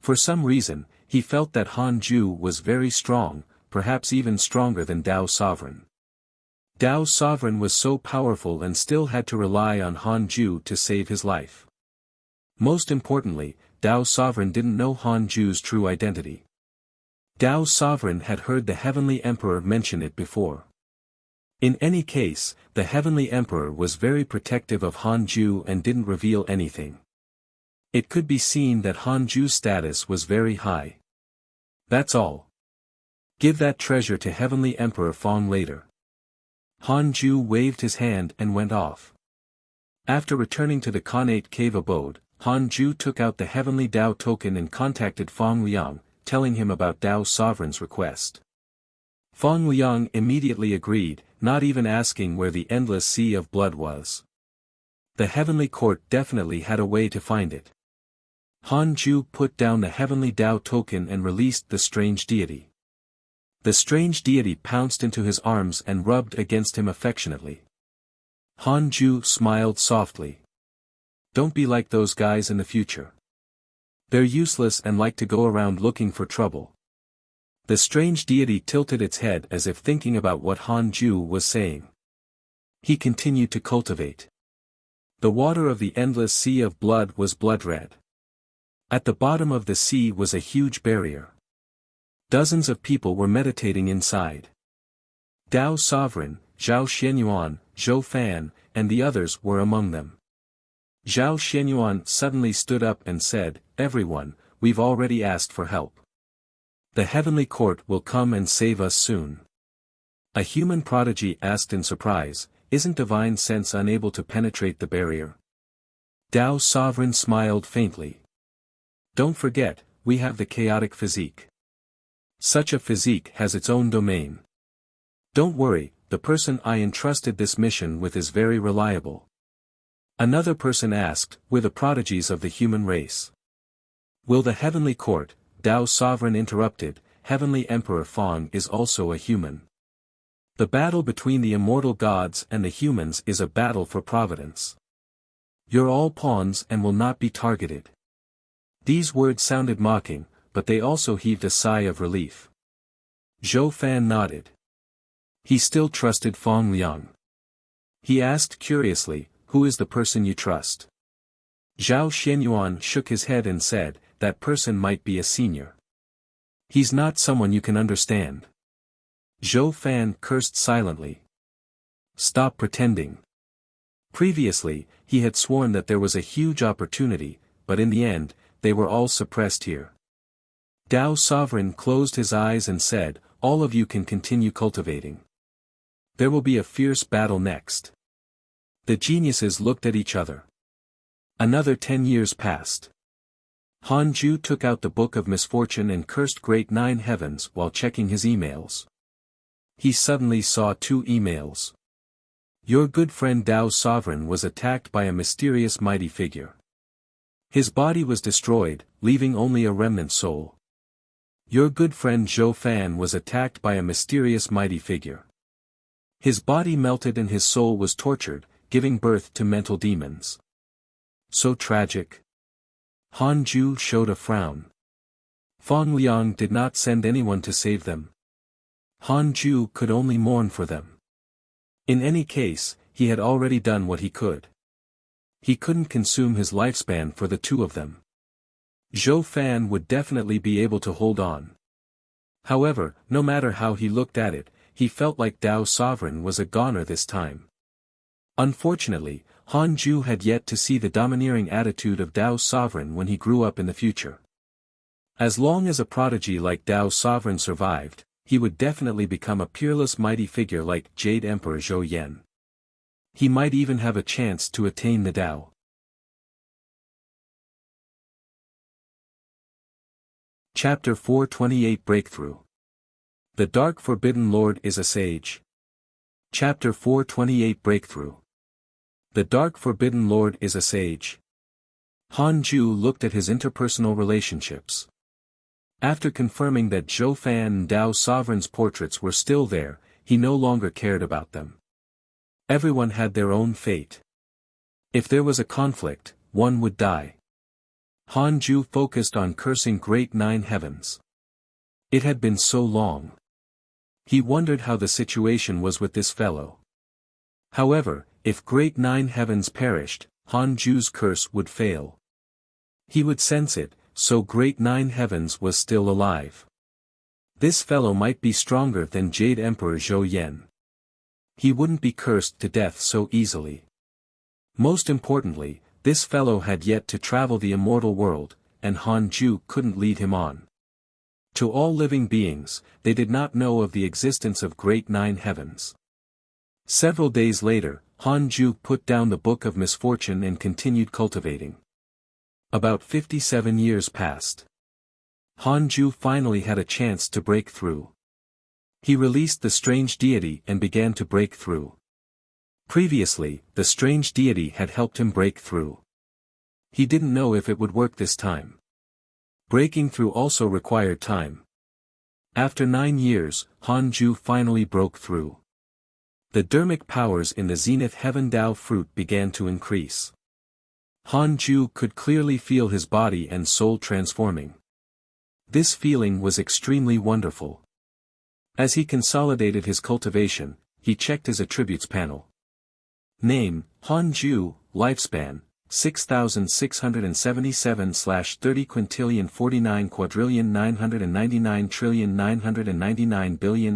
For some reason, he felt that Han Ju was very strong, perhaps even stronger than Dao Sovereign. Dao Sovereign was so powerful and still had to rely on Han Ju to save his life. Most importantly, Dao Sovereign didn't know Han Ju's true identity. Dao Sovereign had heard the Heavenly Emperor mention it before. In any case, the Heavenly Emperor was very protective of Han Ju and didn't reveal anything. It could be seen that Han Ju's status was very high. That's all. Give that treasure to Heavenly Emperor Fong later. Han Ju waved his hand and went off. After returning to the Khanate cave abode, Han Ju took out the Heavenly Dao token and contacted Fong Liang, telling him about Dao Sovereign's request. Fong Liang immediately agreed, not even asking where the endless sea of blood was. The Heavenly Court definitely had a way to find it. Han Ju put down the Heavenly Dao token and released the strange deity. The strange deity pounced into his arms and rubbed against him affectionately. Han Ju smiled softly. Don't be like those guys in the future. They're useless and like to go around looking for trouble. The strange deity tilted its head as if thinking about what Han Ju was saying. He continued to cultivate. The water of the endless sea of blood was blood red. At the bottom of the sea was a huge barrier. Dozens of people were meditating inside. Dao Sovereign, Zhao Xianyuan, Zhou Fan, and the others were among them. Zhao Xianyuan suddenly stood up and said, everyone, we've already asked for help. The Heavenly Court will come and save us soon. A human prodigy asked in surprise, isn't divine sense unable to penetrate the barrier? Dao Sovereign smiled faintly. Don't forget, we have the chaotic physique. Such a physique has its own domain. Don't worry, the person I entrusted this mission with is very reliable. Another person asked, we're the prodigies of the human race. Will the Heavenly Court, Dao Sovereign interrupted, Heavenly Emperor Fong is also a human. The battle between the immortal gods and the humans is a battle for providence. You're all pawns and will not be targeted. These words sounded mocking, but they also heaved a sigh of relief. Zhou Fan nodded. He still trusted Fong Liang. He asked curiously, "Who is the person you trust?" Zhao Xianyuan shook his head and said, "That person might be a senior. He's not someone you can understand." Zhou Fan cursed silently. Stop pretending. Previously, he had sworn that there was a huge opportunity, but in the end, they were all suppressed here. Dao Sovereign closed his eyes and said, "All of you can continue cultivating. There will be a fierce battle next." The geniuses looked at each other. Another 10 years passed. Han Ju took out the Book of Misfortune and cursed Great Nine Heavens while checking his emails. He suddenly saw 2 emails. Your good friend Dao Sovereign was attacked by a mysterious mighty figure. His body was destroyed, leaving only a remnant soul. Your good friend Zhou Fan was attacked by a mysterious mighty figure. His body melted and his soul was tortured, giving birth to mental demons. So tragic. Han Ju showed a frown. Fong Liang did not send anyone to save them. Han Ju could only mourn for them. In any case, he had already done what he could. He couldn't consume his lifespan for the 2 of them. Zhou Fan would definitely be able to hold on. However, no matter how he looked at it, he felt like Dao Sovereign was a goner this time. Unfortunately, Han Ju had yet to see the domineering attitude of Dao Sovereign when he grew up in the future. As long as a prodigy like Dao Sovereign survived, he would definitely become a peerless mighty figure like Jade Emperor Zhou Yan. He might even have a chance to attain the Dao. Chapter 428 Breakthrough. The Dark Forbidden Lord is a Sage. Chapter 428 Breakthrough. The Dark Forbidden Lord is a Sage. Han Ju looked at his interpersonal relationships. After confirming that Zhou Fan and Dao Sovereign's portraits were still there, he no longer cared about them. Everyone had their own fate. If there was a conflict, one would die. Han Ju focused on cursing Great Nine Heavens. It had been so long. He wondered how the situation was with this fellow. However, if Great Nine Heavens perished, Han Ju's curse would fail. He would sense it, so Great Nine Heavens was still alive. This fellow might be stronger than Jade Emperor Zhou Yan. He wouldn't be cursed to death so easily. Most importantly, this fellow had yet to travel the immortal world, and Han Ju couldn't lead him on. To all living beings, they did not know of the existence of Great Nine Heavens. Several days later, Han Ju put down the Book of Misfortune and continued cultivating. About 57 years passed. Han Ju finally had a chance to break through. He released the strange deity and began to break through. Previously, the strange deity had helped him break through. He didn't know if it would work this time. Breaking through also required time. After 9 years, Han Ju finally broke through. The dermic powers in the Zenith Heaven Dao fruit began to increase. Han Ju could clearly feel his body and soul transforming. This feeling was extremely wonderful. As he consolidated his cultivation, he checked his attributes panel. Name, Han Ju, lifespan, 6,677/30 quintillion 49 quadrillion 999 trillion 999 billion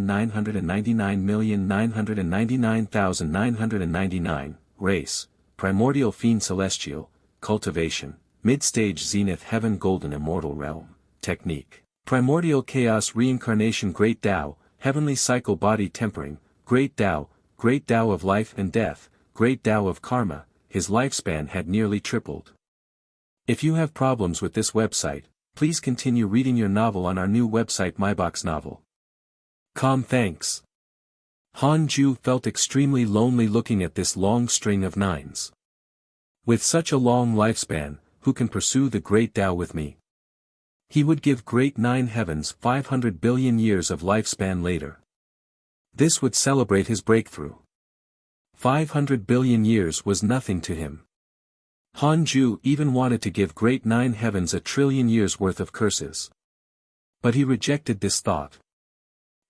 999,999,999. Race, Primordial Fiend Celestial, Cultivation, Mid-Stage Zenith Heaven Golden Immortal Realm, Technique, Primordial Chaos Reincarnation Great Tao, Heavenly Cycle Body Tempering, Great Tao of Life and Death, Great Tao of Karma. His lifespan had nearly tripled. If you have problems with this website, please continue reading your novel on our new website MyBox Novel. Thanks. Han Ju felt extremely lonely looking at this long string of nines. With such a long lifespan, who can pursue the Great Tao with me? He would give great nine heavens 500 billion years of lifespan later. This would celebrate his breakthrough. 500 billion years was nothing to him. Hanju even wanted to give great nine heavens 1,000,000,000,000 years worth of curses. But he rejected this thought.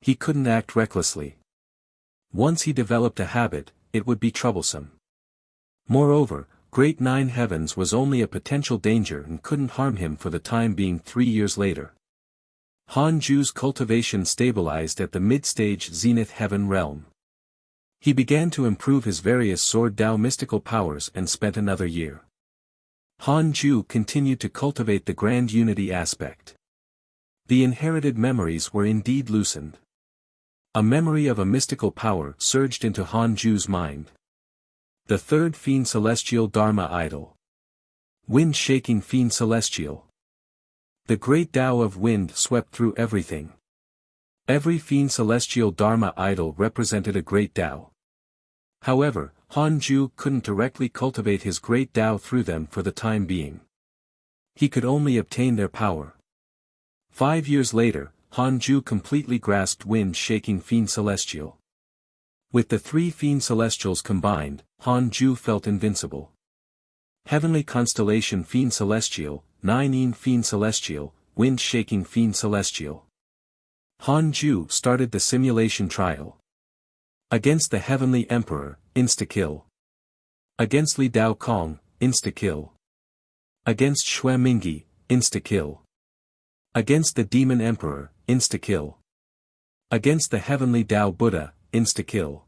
He couldn't act recklessly. Once he developed a habit, it would be troublesome. Moreover, great nine heavens was only a potential danger and couldn't harm him for the time being 3 years later. Hanju's cultivation stabilized at the mid-stage zenith heaven realm. He began to improve his various sword Dao mystical powers and spent another year. Hanju continued to cultivate the grand unity aspect. The inherited memories were indeed loosened. A memory of a mystical power surged into Hanju's mind. The third fiend celestial Dharma idol. Wind-shaking fiend celestial. The great Tao of wind swept through everything. Every fiend celestial Dharma idol represented a great Tao. However, Hanju couldn't directly cultivate his great Tao through them for the time being. He could only obtain their power. 5 years later, Hanju completely grasped wind-shaking fiend celestial. With the 3 fiend celestials combined, Hanju felt invincible. Heavenly constellation fiend celestial, 9 fiend celestial, wind-shaking fiend celestial. Hanju started the simulation trial. Against the heavenly emperor, insta-kill. Against Li Dao Kong, insta-kill. Against Xue Mingyi, insta-kill. Against the demon emperor, insta-kill. Against the heavenly Dao Buddha, insta-kill.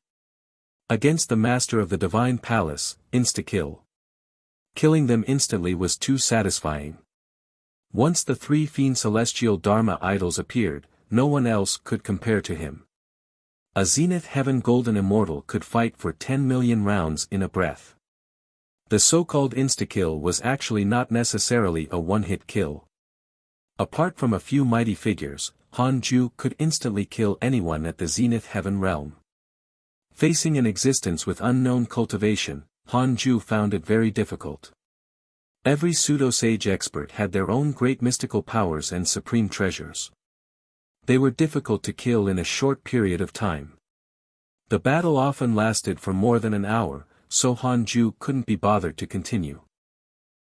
Against the master of the divine palace, insta-kill. Killing them instantly was too satisfying. Once the 3 fiend celestial Dharma idols appeared, no one else could compare to him. A zenith heaven golden immortal could fight for 10 million rounds in a breath. The so-called insta-kill was actually not necessarily a one-hit kill. Apart from a few mighty figures, Hanju could instantly kill anyone at the zenith heaven realm. Facing an existence with unknown cultivation, Hanju found it very difficult. Every pseudo-sage expert had their own great mystical powers and supreme treasures. They were difficult to kill in a short period of time. The battle often lasted for more than an hour, so Hanju couldn't be bothered to continue.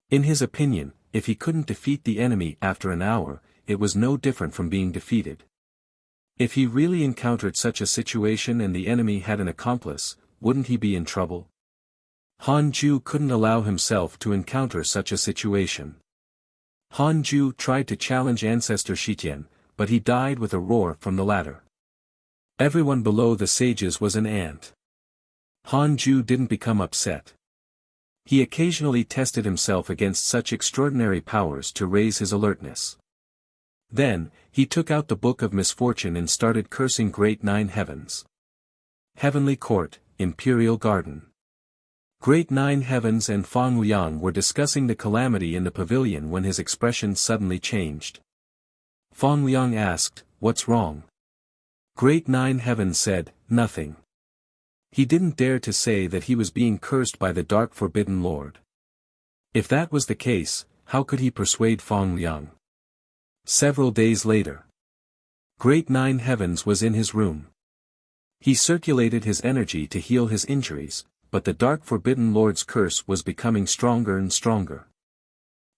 In his opinion, if he couldn't defeat the enemy after an hour, it was no different from being defeated. If he really encountered such a situation and the enemy had an accomplice, wouldn't he be in trouble? Hanju couldn't allow himself to encounter such a situation. Hanju tried to challenge Ancestor Shitian, but he died with a roar from the ladder. Everyone below the sages was an ant. Hanju didn't become upset. He occasionally tested himself against such extraordinary powers to raise his alertness. Then, he took out the Book of Misfortune and started cursing great 9 heavens. Heavenly Court, Imperial Garden. Great 9 heavens and Fang Liang were discussing the calamity in the pavilion when his expression suddenly changed. Fang Liang asked, "What's wrong?" Great 9 heavens said, "Nothing." He didn't dare to say that he was being cursed by the dark forbidden lord. If that was the case, how could he persuade Fang Liang? Several days later, Great 9 heavens was in his room. He circulated his energy to heal his injuries, but the dark forbidden lord's curse was becoming stronger and stronger.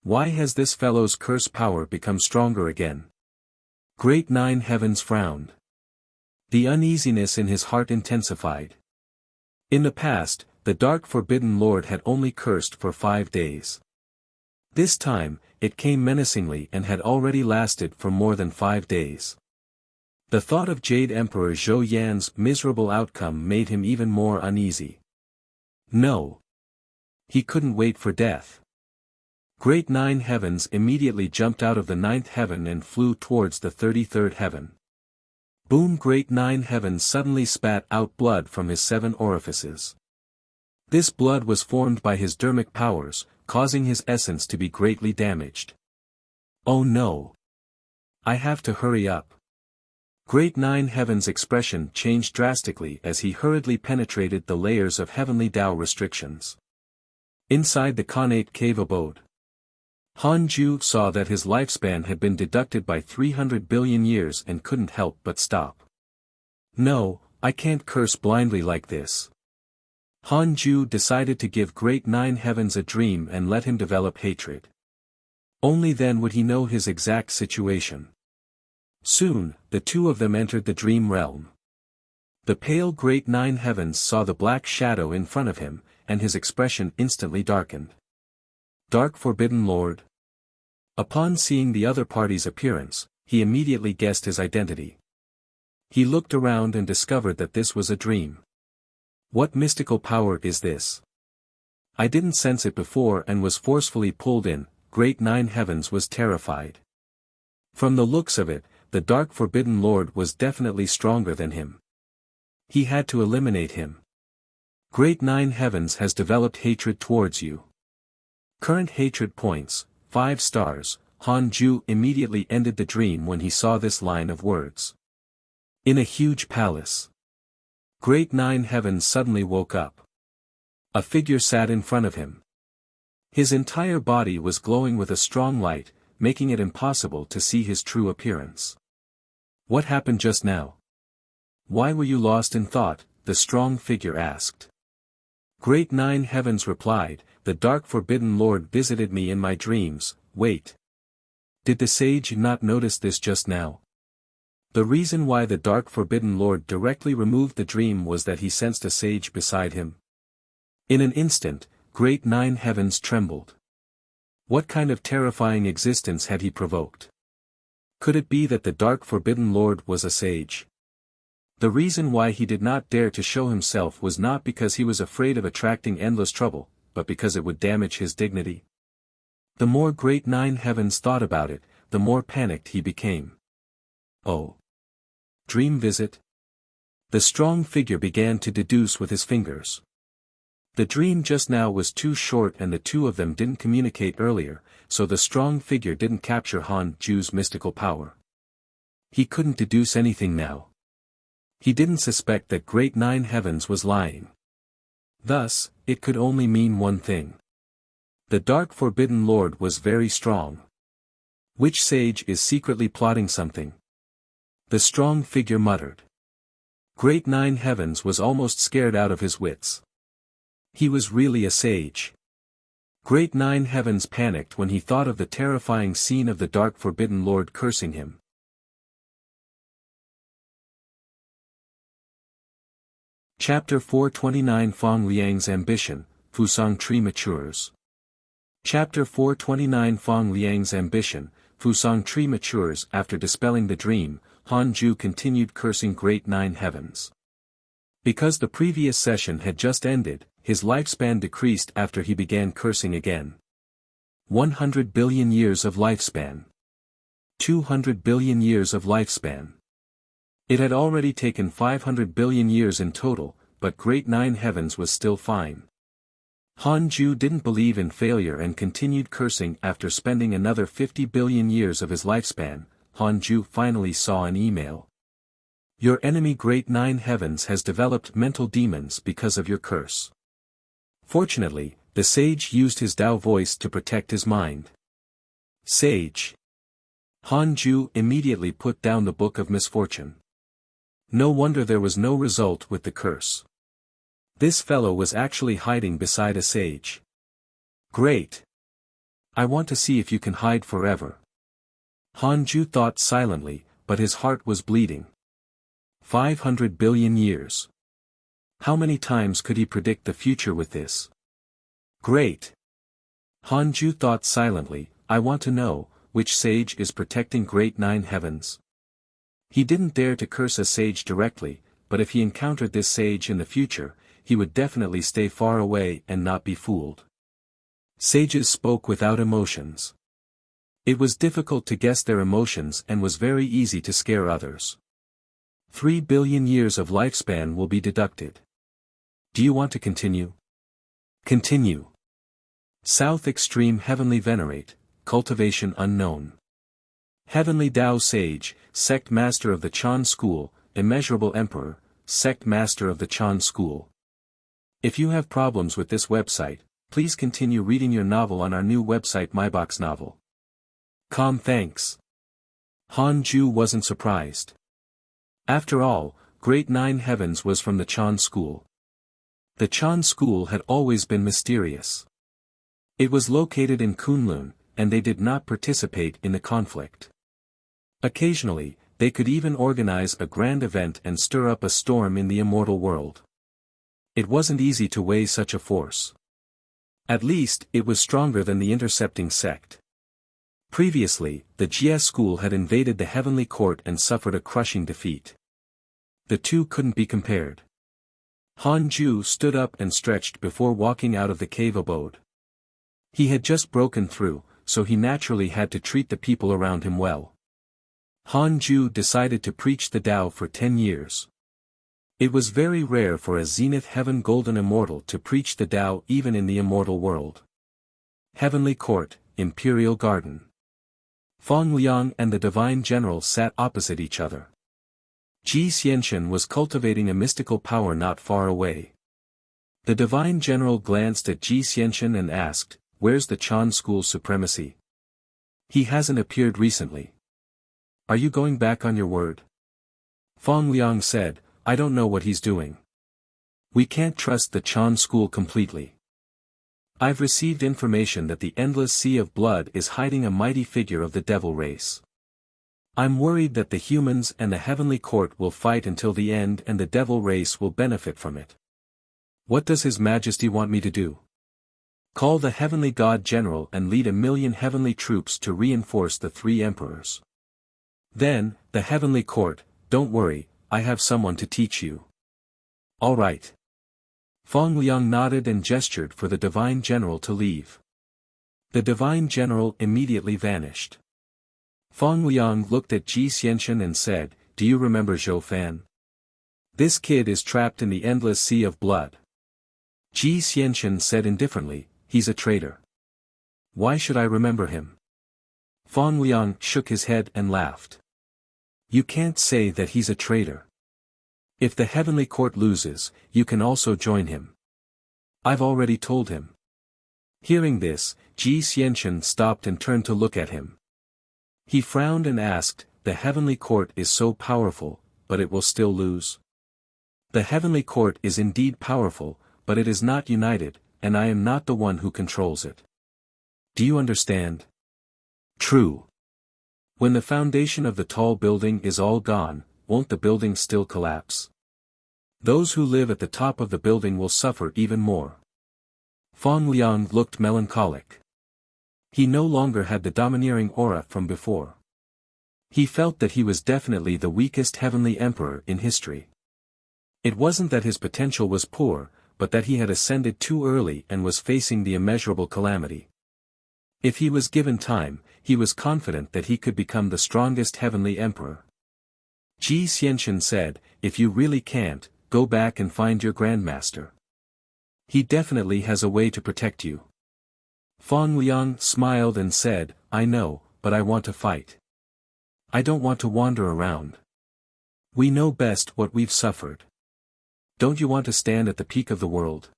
Why has this fellow's curse power become stronger again? Great 9 heavens frowned. The uneasiness in his heart intensified. In the past, the dark forbidden lord had only cursed for 5 days. This time, it came menacingly and had already lasted for more than 5 days. The thought of Jade Emperor Zhou Yan's miserable outcome made him even more uneasy. No. He couldn't wait for death. Great 9 heavens immediately jumped out of the 9th heaven and flew towards the 33rd heaven. Boom! Great 9 heavens suddenly spat out blood from his 7 orifices. This blood was formed by his dermic powers, causing his essence to be greatly damaged. Oh no! I have to hurry up. Great 9 heavens' expression changed drastically as he hurriedly penetrated the layers of heavenly Tao restrictions. Inside the connate cave abode, Han Ju saw that his lifespan had been deducted by 300 billion years and couldn't help but stop. No, I can't curse blindly like this. Han Ju decided to give Great Nine Heavens a dream and let him develop hatred. Only then would he know his exact situation. Soon, the two of them entered the dream realm. The pale Great Nine Heavens saw the black shadow in front of him, and his expression instantly darkened. Dark Forbidden Lord. Upon seeing the other party's appearance, he immediately guessed his identity. He looked around and discovered that this was a dream. What mystical power is this? I didn't sense it before and was forcefully pulled in. Great Nine Heavens was terrified. From the looks of it, the Dark Forbidden Lord was definitely stronger than him. He had to eliminate him. Great Nine Heavens has developed hatred towards you. Current hatred points, 5 stars. Han Ju immediately ended the dream when he saw this line of words. In a huge palace. Great Nine Heavens suddenly woke up. A figure sat in front of him. His entire body was glowing with a strong light, making it impossible to see his true appearance. What happened just now? Why were you lost in thought? The strong figure asked. Great Nine Heavens replied, the Dark Forbidden Lord visited me in my dreams. Wait. Did the sage not notice this just now? The reason why the Dark Forbidden Lord directly removed the dream was that he sensed a sage beside him. In an instant, Great Nine Heavens trembled. What kind of terrifying existence had he provoked? Could it be that the Dark Forbidden Lord was a sage? The reason why he did not dare to show himself was not because he was afraid of attracting endless trouble, but because it would damage his dignity. The more Great Nine Heavens thought about it, the more panicked he became. Oh. Dream visit? The strong figure began to deduce with his fingers. The dream just now was too short and the two of them didn't communicate earlier, so the strong figure didn't capture Han Ju's mystical power. He couldn't deduce anything now. He didn't suspect that Great Nine Heavens was lying. Thus, it could only mean one thing. The Dark Forbidden Lord was very strong. Which sage is secretly plotting something? The strong figure muttered. Great Nine Heavens was almost scared out of his wits. He was really a sage. Great Nine Heavens panicked when he thought of the terrifying scene of the Dark Forbidden Lord cursing him. Chapter 429 Fong Liang's Ambition, Fusang Tree Matures. Chapter 429 Fong Liang's Ambition, Fusang Tree Matures. After dispelling the dream, Han Ju continued cursing Great Nine Heavens. Because the previous session had just ended, his lifespan decreased after he began cursing again. 100 billion years of lifespan. 200 billion years of lifespan. It had already taken 500 billion years in total, but Great Nine Heavens was still fine. Han Ju didn't believe in failure and continued cursing. After spending another 50 billion years of his lifespan, Han Ju finally saw an email. Your enemy Great Nine Heavens has developed mental demons because of your curse. Fortunately, the sage used his Tao voice to protect his mind. Sage. Han Ju immediately put down the Book of Misfortune. No wonder there was no result with the curse. This fellow was actually hiding beside a sage. Great. I want to see if you can hide forever. Han Ju thought silently, but his heart was bleeding. 500 billion years. How many times could he predict the future with this? Great. Han Ju thought silently, I want to know, which sage is protecting Great Nine Heavens? He didn't dare to curse a sage directly, but if he encountered this sage in the future, he would definitely stay far away and not be fooled. Sages spoke without emotions. It was difficult to guess their emotions and was very easy to scare others. 3 billion years of lifespan will be deducted. Do you want to continue? Continue. South Extreme Heavenly Venerate, Cultivation Unknown. Heavenly Tao Sage, Sect Master of the Chan School, Immeasurable Emperor, Sect Master of the Chan School. If you have problems with this website, please continue reading your novel on our new website MyBox Novel. Thanks. Han Ju wasn't surprised. After all, Great Nine Heavens was from the Chan school. The Chan school had always been mysterious. It was located in Kunlun, and they did not participate in the conflict. Occasionally, they could even organize a grand event and stir up a storm in the immortal world. It wasn't easy to weigh such a force. At least, it was stronger than the intercepting sect. Previously, the Jie school had invaded the heavenly court and suffered a crushing defeat. The two couldn't be compared. Han Ju stood up and stretched before walking out of the cave abode. He had just broken through, so he naturally had to treat the people around him well. Han Ju decided to preach the Tao for 10 years. It was very rare for a Zenith Heaven Golden Immortal to preach the Tao even in the immortal world. Heavenly Court, Imperial Garden. Feng Liang and the Divine General sat opposite each other. Ji Xianxian was cultivating a mystical power not far away. The Divine General glanced at Ji Xianxian and asked, "Where's the Chan school's supremacy? He hasn't appeared recently. Are you going back on your word?" Feng Liang said, "I don't know what he's doing. We can't trust the Chan school completely. I've received information that the endless sea of blood is hiding a mighty figure of the devil race. I'm worried that the humans and the heavenly court will fight until the end and the devil race will benefit from it. What does His Majesty want me to do? Call the heavenly God General and lead 1,000,000 heavenly troops to reinforce the 3 emperors. Then, the heavenly court, don't worry, I have someone to teach you." "All right." Feng Liang nodded and gestured for the Divine General to leave. The Divine General immediately vanished. Feng Liang looked at Ji Xianxian and said, "Do you remember Zhou Fan? This kid is trapped in the endless sea of blood." Ji Xianxian said indifferently, "He's a traitor. Why should I remember him?" Feng Liang shook his head and laughed. "You can't say that he's a traitor. If the heavenly court loses, you can also join him. I've already told him." Hearing this, Ji Xianxian stopped and turned to look at him. He frowned and asked, "The heavenly court is so powerful, but it will still lose?" "The heavenly court is indeed powerful, but it is not united, and I am not the one who controls it. Do you understand?" "True. When the foundation of the tall building is all gone, won't the building still collapse? Those who live at the top of the building will suffer even more." Feng Liang looked melancholic. He no longer had the domineering aura from before. He felt that he was definitely the weakest heavenly emperor in history. It wasn't that his potential was poor, but that he had ascended too early and was facing the immeasurable calamity. If he was given time, he was confident that he could become the strongest heavenly emperor. Ji Xianxian said, "If you really can't, go back and find your grandmaster. He definitely has a way to protect you." Feng Liang smiled and said, "I know, but I want to fight. I don't want to wander around. We know best what we've suffered. Don't you want to stand at the peak of the world?"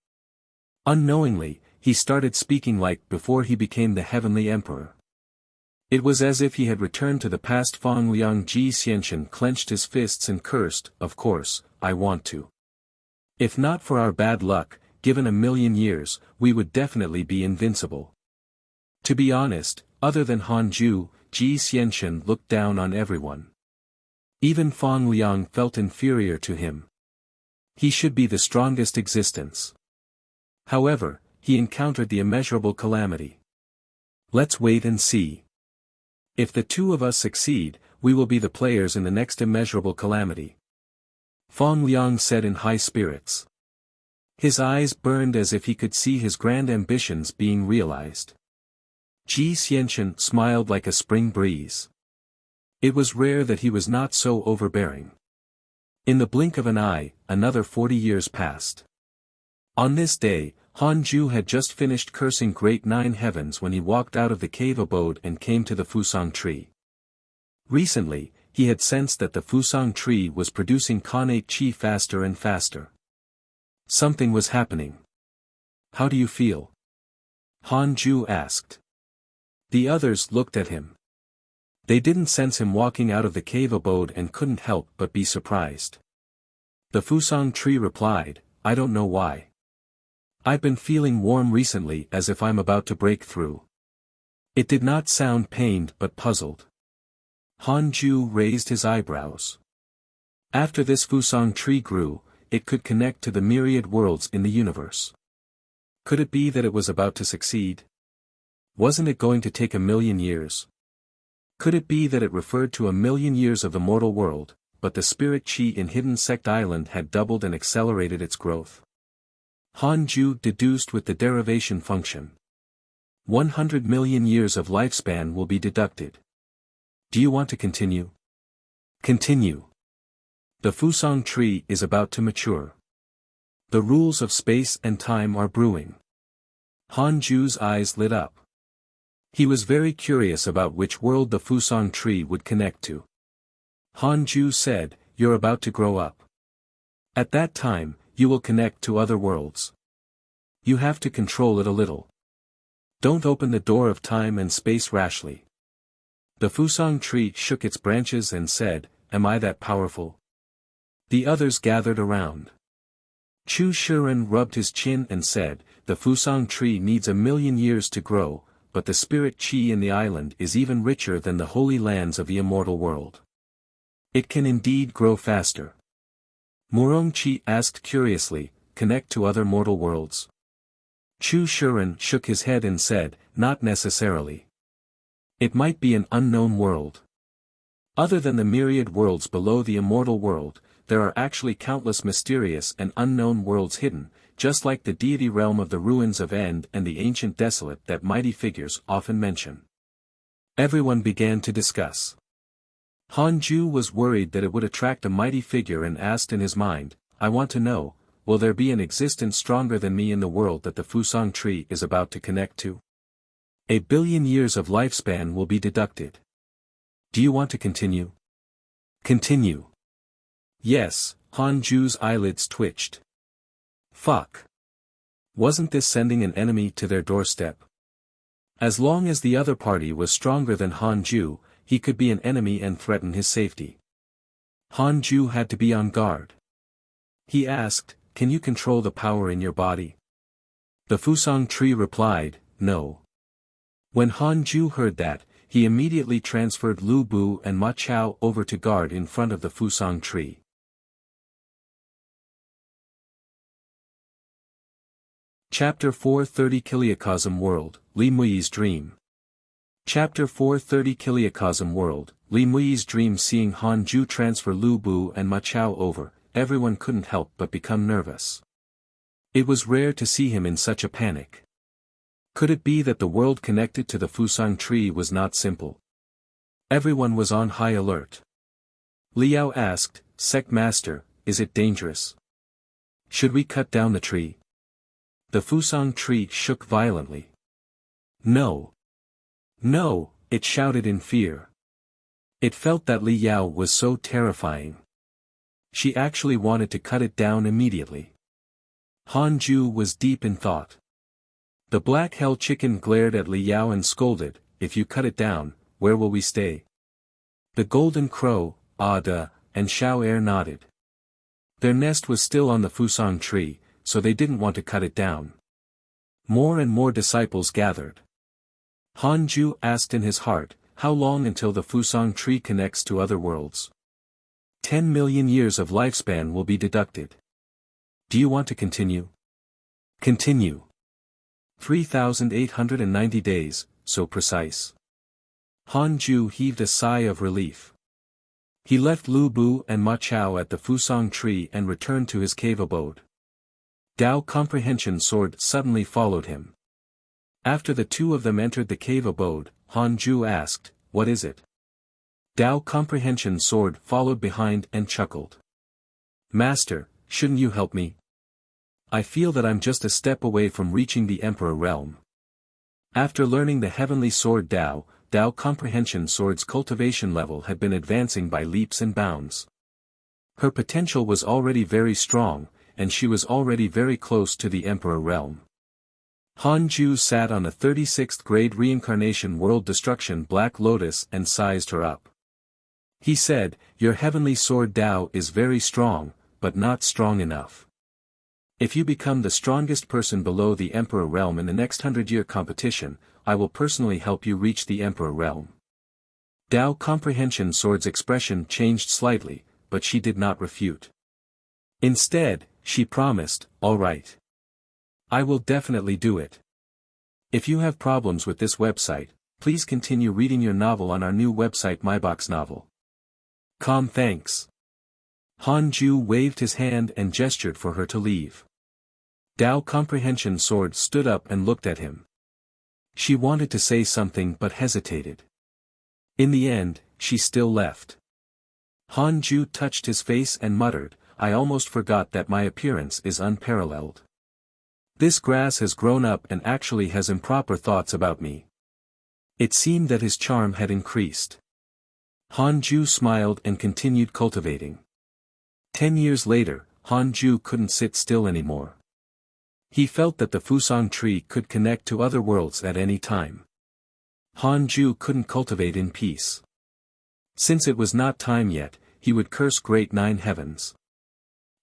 Unknowingly, he started speaking like before he became the heavenly emperor. It was as if he had returned to the past. Feng Liang. Ji Xianxian clenched his fists and cursed, "Of course, I want to. If not for our bad luck, given 1,000,000 years, we would definitely be invincible." To be honest, other than Han Ju, Ji Xianxian looked down on everyone. Even Feng Liang felt inferior to him. He should be the strongest existence. However, he encountered the immeasurable calamity. Let's wait and see. If the two of us succeed, we will be the players in the next immeasurable calamity. Feng Liang said in high spirits. His eyes burned as if he could see his grand ambitions being realized. Ji Xianxian smiled like a spring breeze. It was rare that he was not so overbearing. In the blink of an eye, another 40 years passed. On this day, Han Ju had just finished cursing Great Nine Heavens when he walked out of the cave abode and came to the Fusang tree. Recently, he had sensed that the Fusang tree was producing connate qi faster and faster. Something was happening. "How do you feel?" Han Ju asked. The others looked at him. They didn't sense him walking out of the cave abode and couldn't help but be surprised. The Fusang tree replied, I don't know why. I've been feeling warm recently as if I'm about to break through. It did not sound pained but puzzled. Han Ju raised his eyebrows. After this Fusang tree grew, it could connect to the myriad worlds in the universe. Could it be that it was about to succeed? Wasn't it going to take 1,000,000 years? Could it be that it referred to 1,000,000 years of the mortal world, but the spirit chi in Hidden Sect Island had doubled and accelerated its growth? Han Ju deduced with the derivation function. 100 million years of lifespan will be deducted. Do you want to continue? Continue. The Fusang tree is about to mature. The rules of space and time are brewing. Han Ju's eyes lit up. He was very curious about which world the Fusang tree would connect to. Han Ju said, You're about to grow up. At that time, you will connect to other worlds. You have to control it a little. Don't open the door of time and space rashly. The Fusang tree shook its branches and said, Am I that powerful? The others gathered around. Chu Shiren rubbed his chin and said, The Fusang tree needs 1,000,000 years to grow, but the spirit chi in the island is even richer than the holy lands of the immortal world. It can indeed grow faster. Murong Chi asked curiously, Connect to other mortal worlds? Chu Shiren shook his head and said, Not necessarily. It might be an unknown world. Other than the myriad worlds below the immortal world, there are actually countless mysterious and unknown worlds hidden, just like the deity realm of the ruins of End and the ancient desolate that mighty figures often mention. Everyone began to discuss. Han Ju was worried that it would attract a mighty figure and asked in his mind, I want to know, will there be an existence stronger than me in the world that the Fusang tree is about to connect to? 1,000,000,000 years of lifespan will be deducted. Do you want to continue? Continue. Yes, Han Ju's eyelids twitched. Fuck. Wasn't this sending an enemy to their doorstep? As long as the other party was stronger than Han Ju, he could be an enemy and threaten his safety. Han Ju had to be on guard. He asked, Can you control the power in your body? The Fusang tree replied, No. When Han Ju heard that, he immediately transferred Lu Bu and Ma Chao over to guard in front of the Fusang tree. Chapter 430 Kiliacosm World, Li Mui's Dream. Chapter 430 Kiliacosm World, Li Mui's Dream. Seeing Han Ju transfer Lu Bu and Ma Chao over, everyone couldn't help but become nervous. It was rare to see him in such a panic. Could it be that the world connected to the Fusang tree was not simple? Everyone was on high alert. Liao asked, Sect Master, is it dangerous? Should we cut down the tree? The Fusang tree shook violently. No. No, it shouted in fear. It felt that Li Yao was so terrifying. She actually wanted to cut it down immediately. Han Ju was deep in thought. The black hell chicken glared at Li Yao and scolded, If you cut it down, where will we stay? The golden crow, Ada, and Xiao Er nodded. Their nest was still on the Fusang tree, so they didn't want to cut it down. More and more disciples gathered. Han Ju asked in his heart, How long until the Fusang tree connects to other worlds? 10 million years of lifespan will be deducted. Do you want to continue? Continue. 3,890 days, so precise. Han Ju heaved a sigh of relief. He left Lu Bu and Ma Chao at the Fusang tree and returned to his cave abode. Dao Comprehension Sword suddenly followed him. After the two of them entered the cave abode, Han Ju asked, What is it? Dao Comprehension Sword followed behind and chuckled. Master, shouldn't you help me? I feel that I'm just a step away from reaching the Emperor realm. After learning the heavenly sword Dao Comprehension Sword's cultivation level had been advancing by leaps and bounds. Her potential was already very strong, and she was already very close to the Emperor realm. Han Ju sat on a 36th grade reincarnation world destruction Black Lotus and sized her up. He said, "Your heavenly sword Dao is very strong, but not strong enough. If you become the strongest person below the Emperor realm in the next 100-year competition, I will personally help you reach the Emperor realm." Dao Comprehension Sword's expression changed slightly, but she did not refute. Instead, she promised, "All right. I will definitely do it. If you have problems with this website, please continue reading your novel on our new website MyBox Novel. Thanks." Han Ju waved his hand and gestured for her to leave. Dao Comprehension Sword stood up and looked at him. She wanted to say something but hesitated. In the end, she still left. Han Ju touched his face and muttered, "I almost forgot that my appearance is unparalleled. This grass has grown up and actually has improper thoughts about me." It seemed that his charm had increased. Han Ju smiled and continued cultivating. 10 years later, Han Ju couldn't sit still anymore. He felt that the Fusang tree could connect to other worlds at any time. Han Ju couldn't cultivate in peace. Since it was not time yet, he would curse great 9 heavens.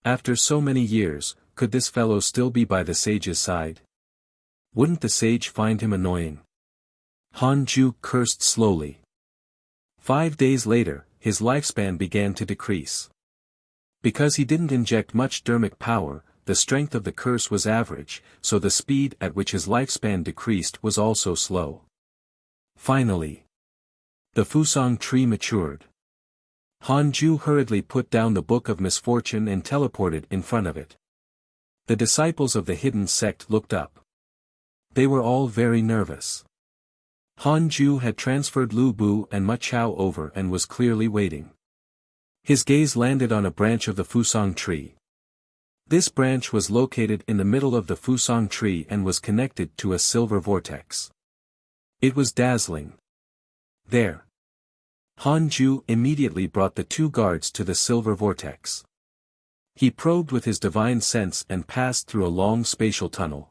After so many years, could this fellow still be by the sage's side? Wouldn't the sage find him annoying? Han Ju cursed slowly. 5 days later, his lifespan began to decrease. Because he didn't inject much dermic power, the strength of the curse was average, so the speed at which his lifespan decreased was also slow. Finally, the Fusang tree matured. Han Ju hurriedly put down the Book of Misfortune and teleported in front of it. The disciples of the hidden sect looked up. They were all very nervous. Han Ju had transferred Lu Bu and Ma Chao over and was clearly waiting. His gaze landed on a branch of the Fusang tree. This branch was located in the middle of the Fusang tree and was connected to a silver vortex. It was dazzling. There. Han Ju immediately brought the 2 guards to the silver vortex. He probed with his divine sense and passed through a long spatial tunnel.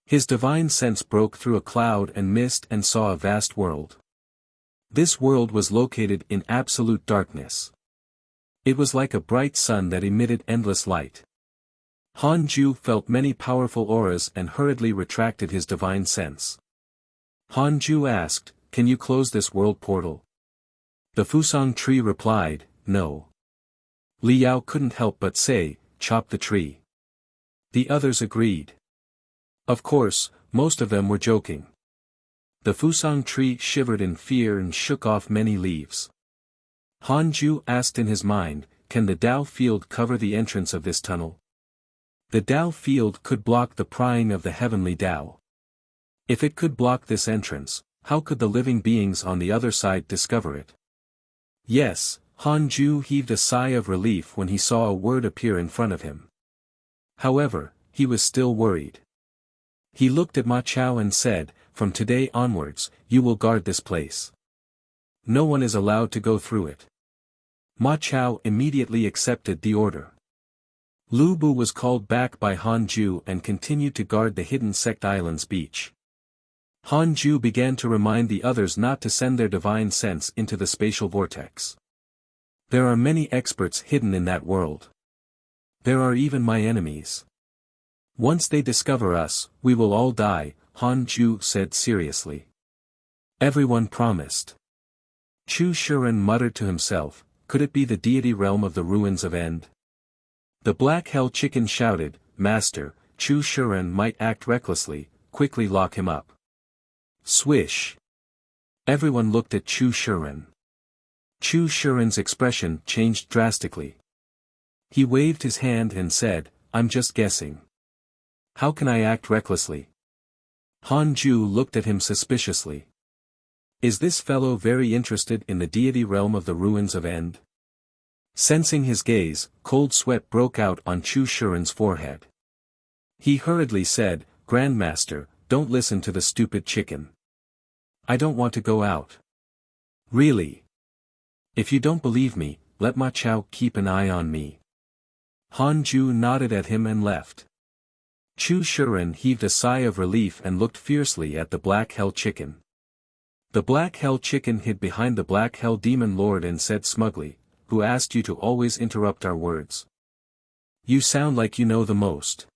His divine sense broke through a cloud and mist and saw a vast world. This world was located in absolute darkness. It was like a bright sun that emitted endless light. Han Ju felt many powerful auras and hurriedly retracted his divine sense. Han Ju asked, "Can you close this world portal?" The Fusang tree replied, "No." Li Yao couldn't help but say, "Chop the tree." The others agreed. Of course, most of them were joking. The Fusang tree shivered in fear and shook off many leaves. Han Ju asked in his mind, "Can the Dao field cover the entrance of this tunnel?" The Dao field could block the prying of the heavenly Dao. If it could block this entrance, how could the living beings on the other side discover it? Yes, Han Ju heaved a sigh of relief when he saw a word appear in front of him. However, he was still worried. He looked at Ma Chao and said, "From today onwards, you will guard this place. No one is allowed to go through it." Ma Chao immediately accepted the order. Lu Bu was called back by Han Ju and continued to guard the hidden sect island's beach. Han Ju began to remind the others not to send their divine sense into the spatial vortex. There are many experts hidden in that world. There are even my enemies. Once they discover us, we will all die, Han Ju said seriously. Everyone promised. Chu Shuren muttered to himself, "Could it be the deity realm of the ruins of End?" The Black Hell Chicken shouted, "Master, Chu Shuren might act recklessly, quickly lock him up." Swish. Everyone looked at Chu Shuren. Chu Shuren's expression changed drastically. He waved his hand and said, "I'm just guessing. How can I act recklessly?" Han Ju looked at him suspiciously. Is this fellow very interested in the deity realm of the ruins of End? Sensing his gaze, cold sweat broke out on Chu Shuren's forehead. He hurriedly said, "Grandmaster, don't listen to the stupid chicken. I don't want to go out. Really. If you don't believe me, let Ma Chao keep an eye on me." Han Ju nodded at him and left. Chu Shiren heaved a sigh of relief and looked fiercely at the Black Hell Chicken. The Black Hell Chicken hid behind the Black Hell Demon Lord and said smugly, "Who asked you to always interrupt our words? You sound like you know the most."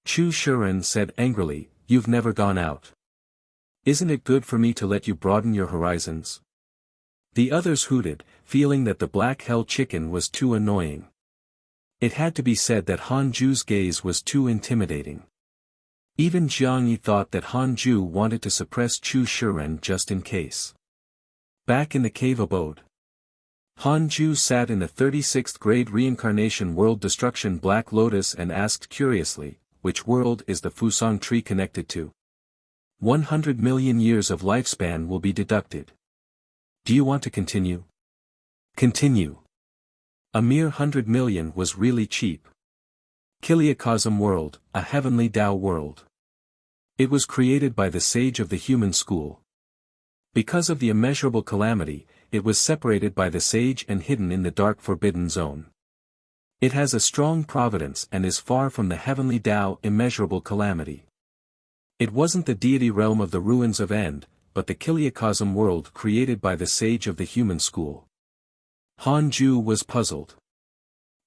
Chu Shiren said angrily, "You've never gone out. Isn't it good for me to let you broaden your horizons?" The others hooted, feeling that the Black Hell Chicken was too annoying. It had to be said that Han Ju's gaze was too intimidating. Even Jiang Yi thought that Han Ju wanted to suppress Chu Shiren just in case. Back in the cave abode, Han Ju sat in the 36th grade reincarnation world destruction Black Lotus and asked curiously, "Which world is the Fusang tree connected to? 100 million years of lifespan will be deducted. Do you want to continue?" Continue. A mere 100 million was really cheap. Kiliacosm world, a heavenly Tao world. It was created by the sage of the human school. Because of the immeasurable calamity, it was separated by the sage and hidden in the dark forbidden zone. It has a strong providence and is far from the heavenly Tao immeasurable calamity. It wasn't the deity realm of the ruins of End, but the Kiliacosm world created by the sage of the human school. Han Ju was puzzled.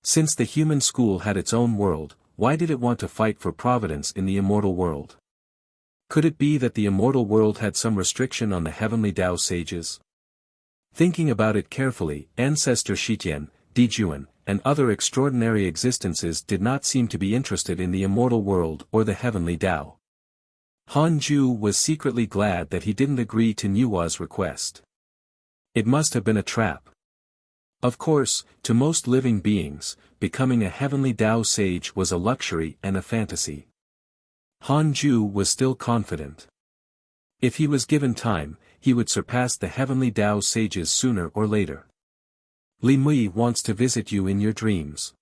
Since the human school had its own world, why did it want to fight for providence in the immortal world? Could it be that the immortal world had some restriction on the heavenly Tao sages? Thinking about it carefully, Ancestor Shitian, Dijuan, and other extraordinary existences did not seem to be interested in the immortal world or the heavenly Tao. Han Ju was secretly glad that he didn't agree to Nuwa's request. It must have been a trap. Of course, to most living beings, becoming a heavenly Tao sage was a luxury and a fantasy. Han Ju was still confident. If he was given time, he would surpass the heavenly Tao sages sooner or later. Li Mui wants to visit you in your dreams.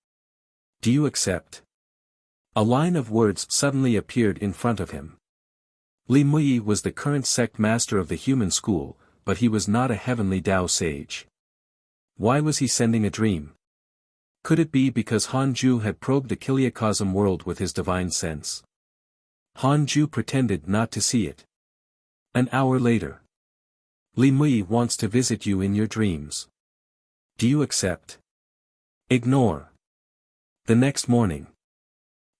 Do you accept? A line of words suddenly appeared in front of him. Li Mui was the current sect master of the human school, but he was not a heavenly Tao sage. Why was he sending a dream? Could it be because Han Ju had probed the Kiliacosm world with his divine sense? Han Ju pretended not to see it. An hour later. Li Mui wants to visit you in your dreams. Do you accept? Ignore. The next morning.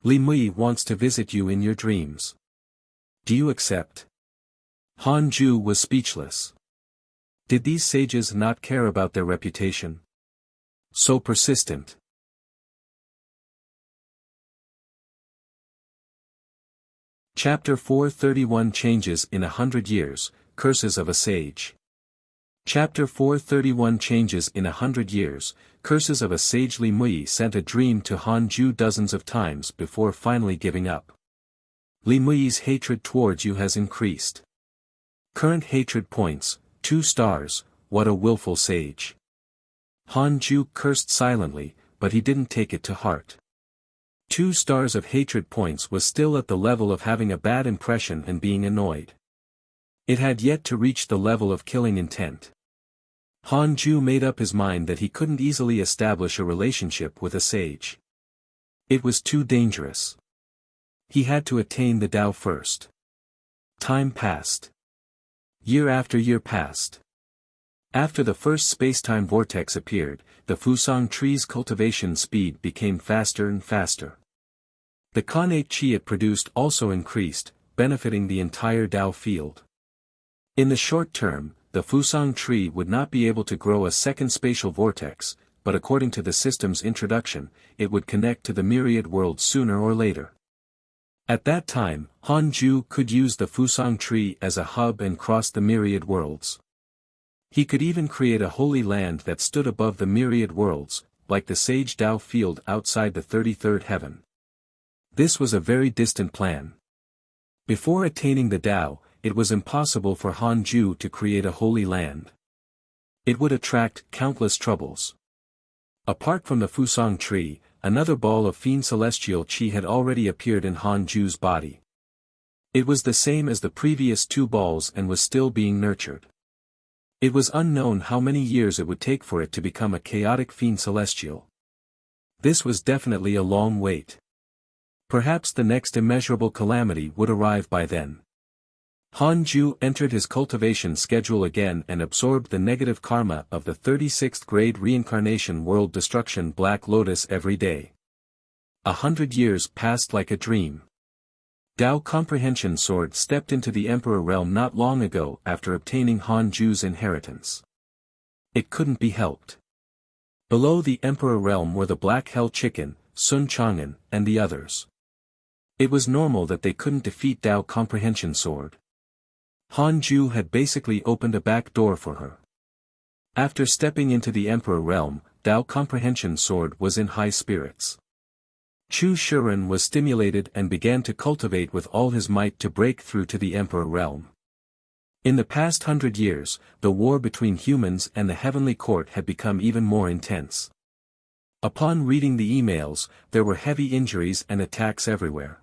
Li Mui wants to visit you in your dreams. Do you accept? Han Ju was speechless. Did these sages not care about their reputation? So persistent. Chapter 431 Changes in 100 Years, Curses of a Sage. Chapter 431 Changes in 100 Years, Curses of a Sage. Li Mui sent a dream to Han Ju dozens of times before finally giving up. Li Mui's hatred towards you has increased. Current hatred points, 2 stars, what a willful sage. Han Ju cursed silently, but he didn't take it to heart. 2 stars of hatred points was still at the level of having a bad impression and being annoyed. It had yet to reach the level of killing intent. Han Ju made up his mind that he couldn't easily establish a relationship with a sage. It was too dangerous. He had to attain the Tao first. Time passed. Year after year passed. After the first space-time vortex appeared, the Fusang tree's cultivation speed became faster and faster. The connate chi it produced also increased, benefiting the entire Tao field. In the short term, the Fusang tree would not be able to grow a second spatial vortex, but according to the system's introduction, it would connect to the myriad worlds sooner or later. At that time, Han Ju could use the Fusang tree as a hub and cross the myriad worlds. He could even create a holy land that stood above the myriad worlds, like the sage Tao field outside the 33rd heaven. This was a very distant plan. Before attaining the Tao, it was impossible for Han Ju to create a holy land. It would attract countless troubles. Apart from the Fusang tree, another ball of fiend celestial chi had already appeared in Han Ju's body. It was the same as the previous 2 balls and was still being nurtured. It was unknown how many years it would take for it to become a chaotic fiend celestial. This was definitely a long wait. Perhaps the next immeasurable calamity would arrive by then. Han Ju entered his cultivation schedule again and absorbed the negative karma of the 36th grade reincarnation world destruction Black Lotus every day. 100 years passed like a dream. Dao Comprehension Sword stepped into the Emperor realm not long ago after obtaining Han Ju's inheritance. It couldn't be helped. Below the Emperor realm were the Black Hell Chicken, Sun Chang'an, and the others. It was normal that they couldn't defeat Dao Comprehension Sword. Han Ju had basically opened a back door for her. After stepping into the Emperor realm, Dao Comprehension Sword was in high spirits. Chu Shiren was stimulated and began to cultivate with all his might to break through to the Emperor realm. In the past 100 years, the war between humans and the Heavenly Court had become even more intense. Upon reading the emails, there were heavy injuries and attacks everywhere.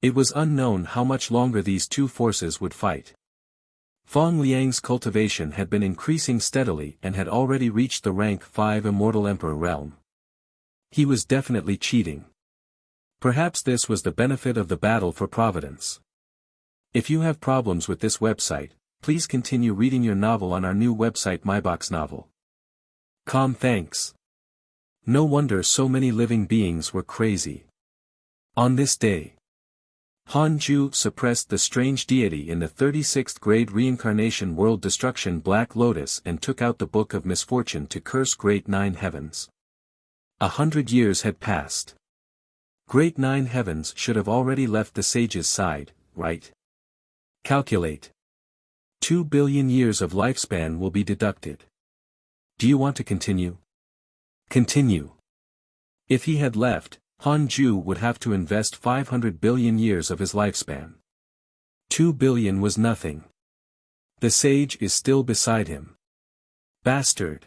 It was unknown how much longer these two forces would fight. Fang Liang's cultivation had been increasing steadily and had already reached the rank 5 Immortal Emperor realm. He was definitely cheating. Perhaps this was the benefit of the battle for Providence. If you have problems with this website, please continue reading your novel on our new website MyBox Novel. Thanks. No wonder so many living beings were crazy. On this day, Han Ju suppressed the strange deity in the 36th grade reincarnation world destruction Black Lotus and took out the Book of Misfortune to curse Great Nine Heavens. 100 years had passed. Great Nine Heavens should have already left the sage's side, right? Calculate. 2 billion years of lifespan will be deducted. Do you want to continue? Continue. If he had left, Han Ju would have to invest 500 billion years of his lifespan. 2 billion was nothing. The sage is still beside him. Bastard.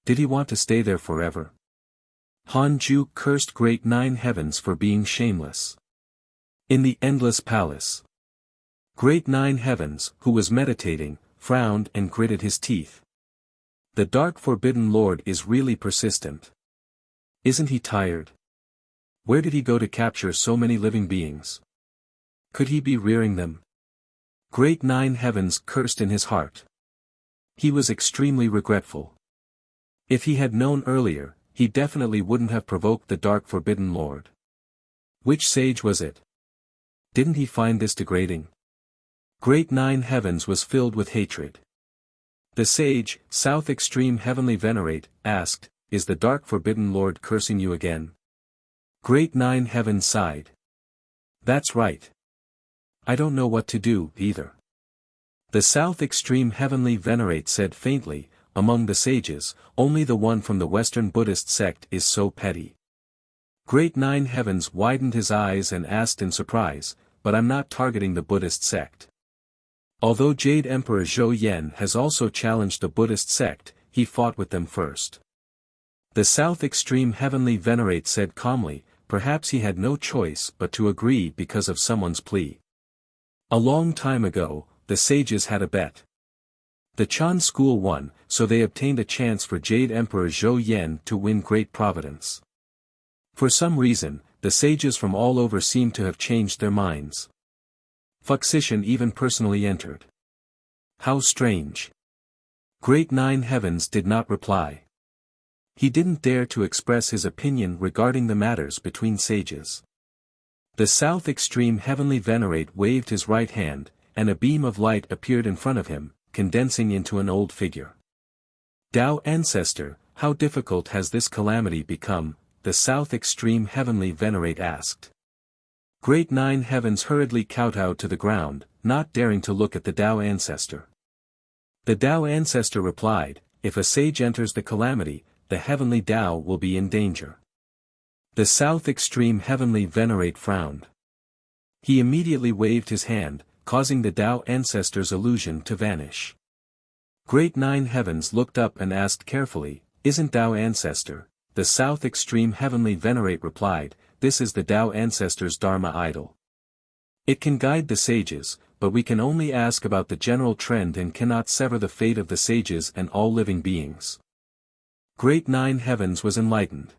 Did he want to stay there forever? Han Ju cursed Great Nine Heavens for being shameless. In the Endless Palace, Great Nine Heavens, who was meditating, frowned and gritted his teeth. The Dark Forbidden Lord is really persistent. Isn't he tired? Where did he go to capture so many living beings? Could he be rearing them? Great Nine Heavens cursed in his heart. He was extremely regretful. If he had known earlier, he definitely wouldn't have provoked the Dark Forbidden Lord. Which sage was it? Didn't he find this degrading? Great Nine Heavens was filled with hatred. The sage, South Extreme Heavenly Venerate, asked, "Is the Dark Forbidden Lord cursing you again?" Great Nine Heavens sighed. "That's right. I don't know what to do, either." The South Extreme Heavenly Venerate said faintly, "Among the sages, only the one from the Western Buddhist sect is so petty." Great Nine Heavens widened his eyes and asked in surprise, "But I'm not targeting the Buddhist sect. Although Jade Emperor Zhou Yen has also challenged the Buddhist sect, he fought with them first." The South Extreme Heavenly Venerate said calmly, perhaps he had no choice but to agree because of someone's plea. A long time ago, the sages had a bet. The Chan school won, so they obtained a chance for Jade Emperor Zhou Yen to win Great Providence. For some reason, the sages from all over seemed to have changed their minds. Fuxishan even personally entered. How strange. Great Nine Heavens did not reply. He didn't dare to express his opinion regarding the matters between sages. The South Extreme Heavenly Venerate waved his right hand, and a beam of light appeared in front of him, condensing into an old figure. "Tao Ancestor, how difficult has this calamity become?" the South Extreme Heavenly Venerate asked. Great Nine Heavens hurriedly kowtowed to the ground, not daring to look at the Tao Ancestor. The Tao Ancestor replied, "If a sage enters the calamity, the heavenly Tao will be in danger." The South Extreme Heavenly Venerate frowned. He immediately waved his hand, causing the Tao Ancestor's illusion to vanish. Great Nine Heavens looked up and asked carefully, "Isn't Tao Ancestor?" The South Extreme Heavenly Venerate replied, "This is the Tao Ancestor's Dharma idol. It can guide the sages, but we can only ask about the general trend and cannot sever the fate of the sages and all living beings." Great Nine Heavens was enlightened.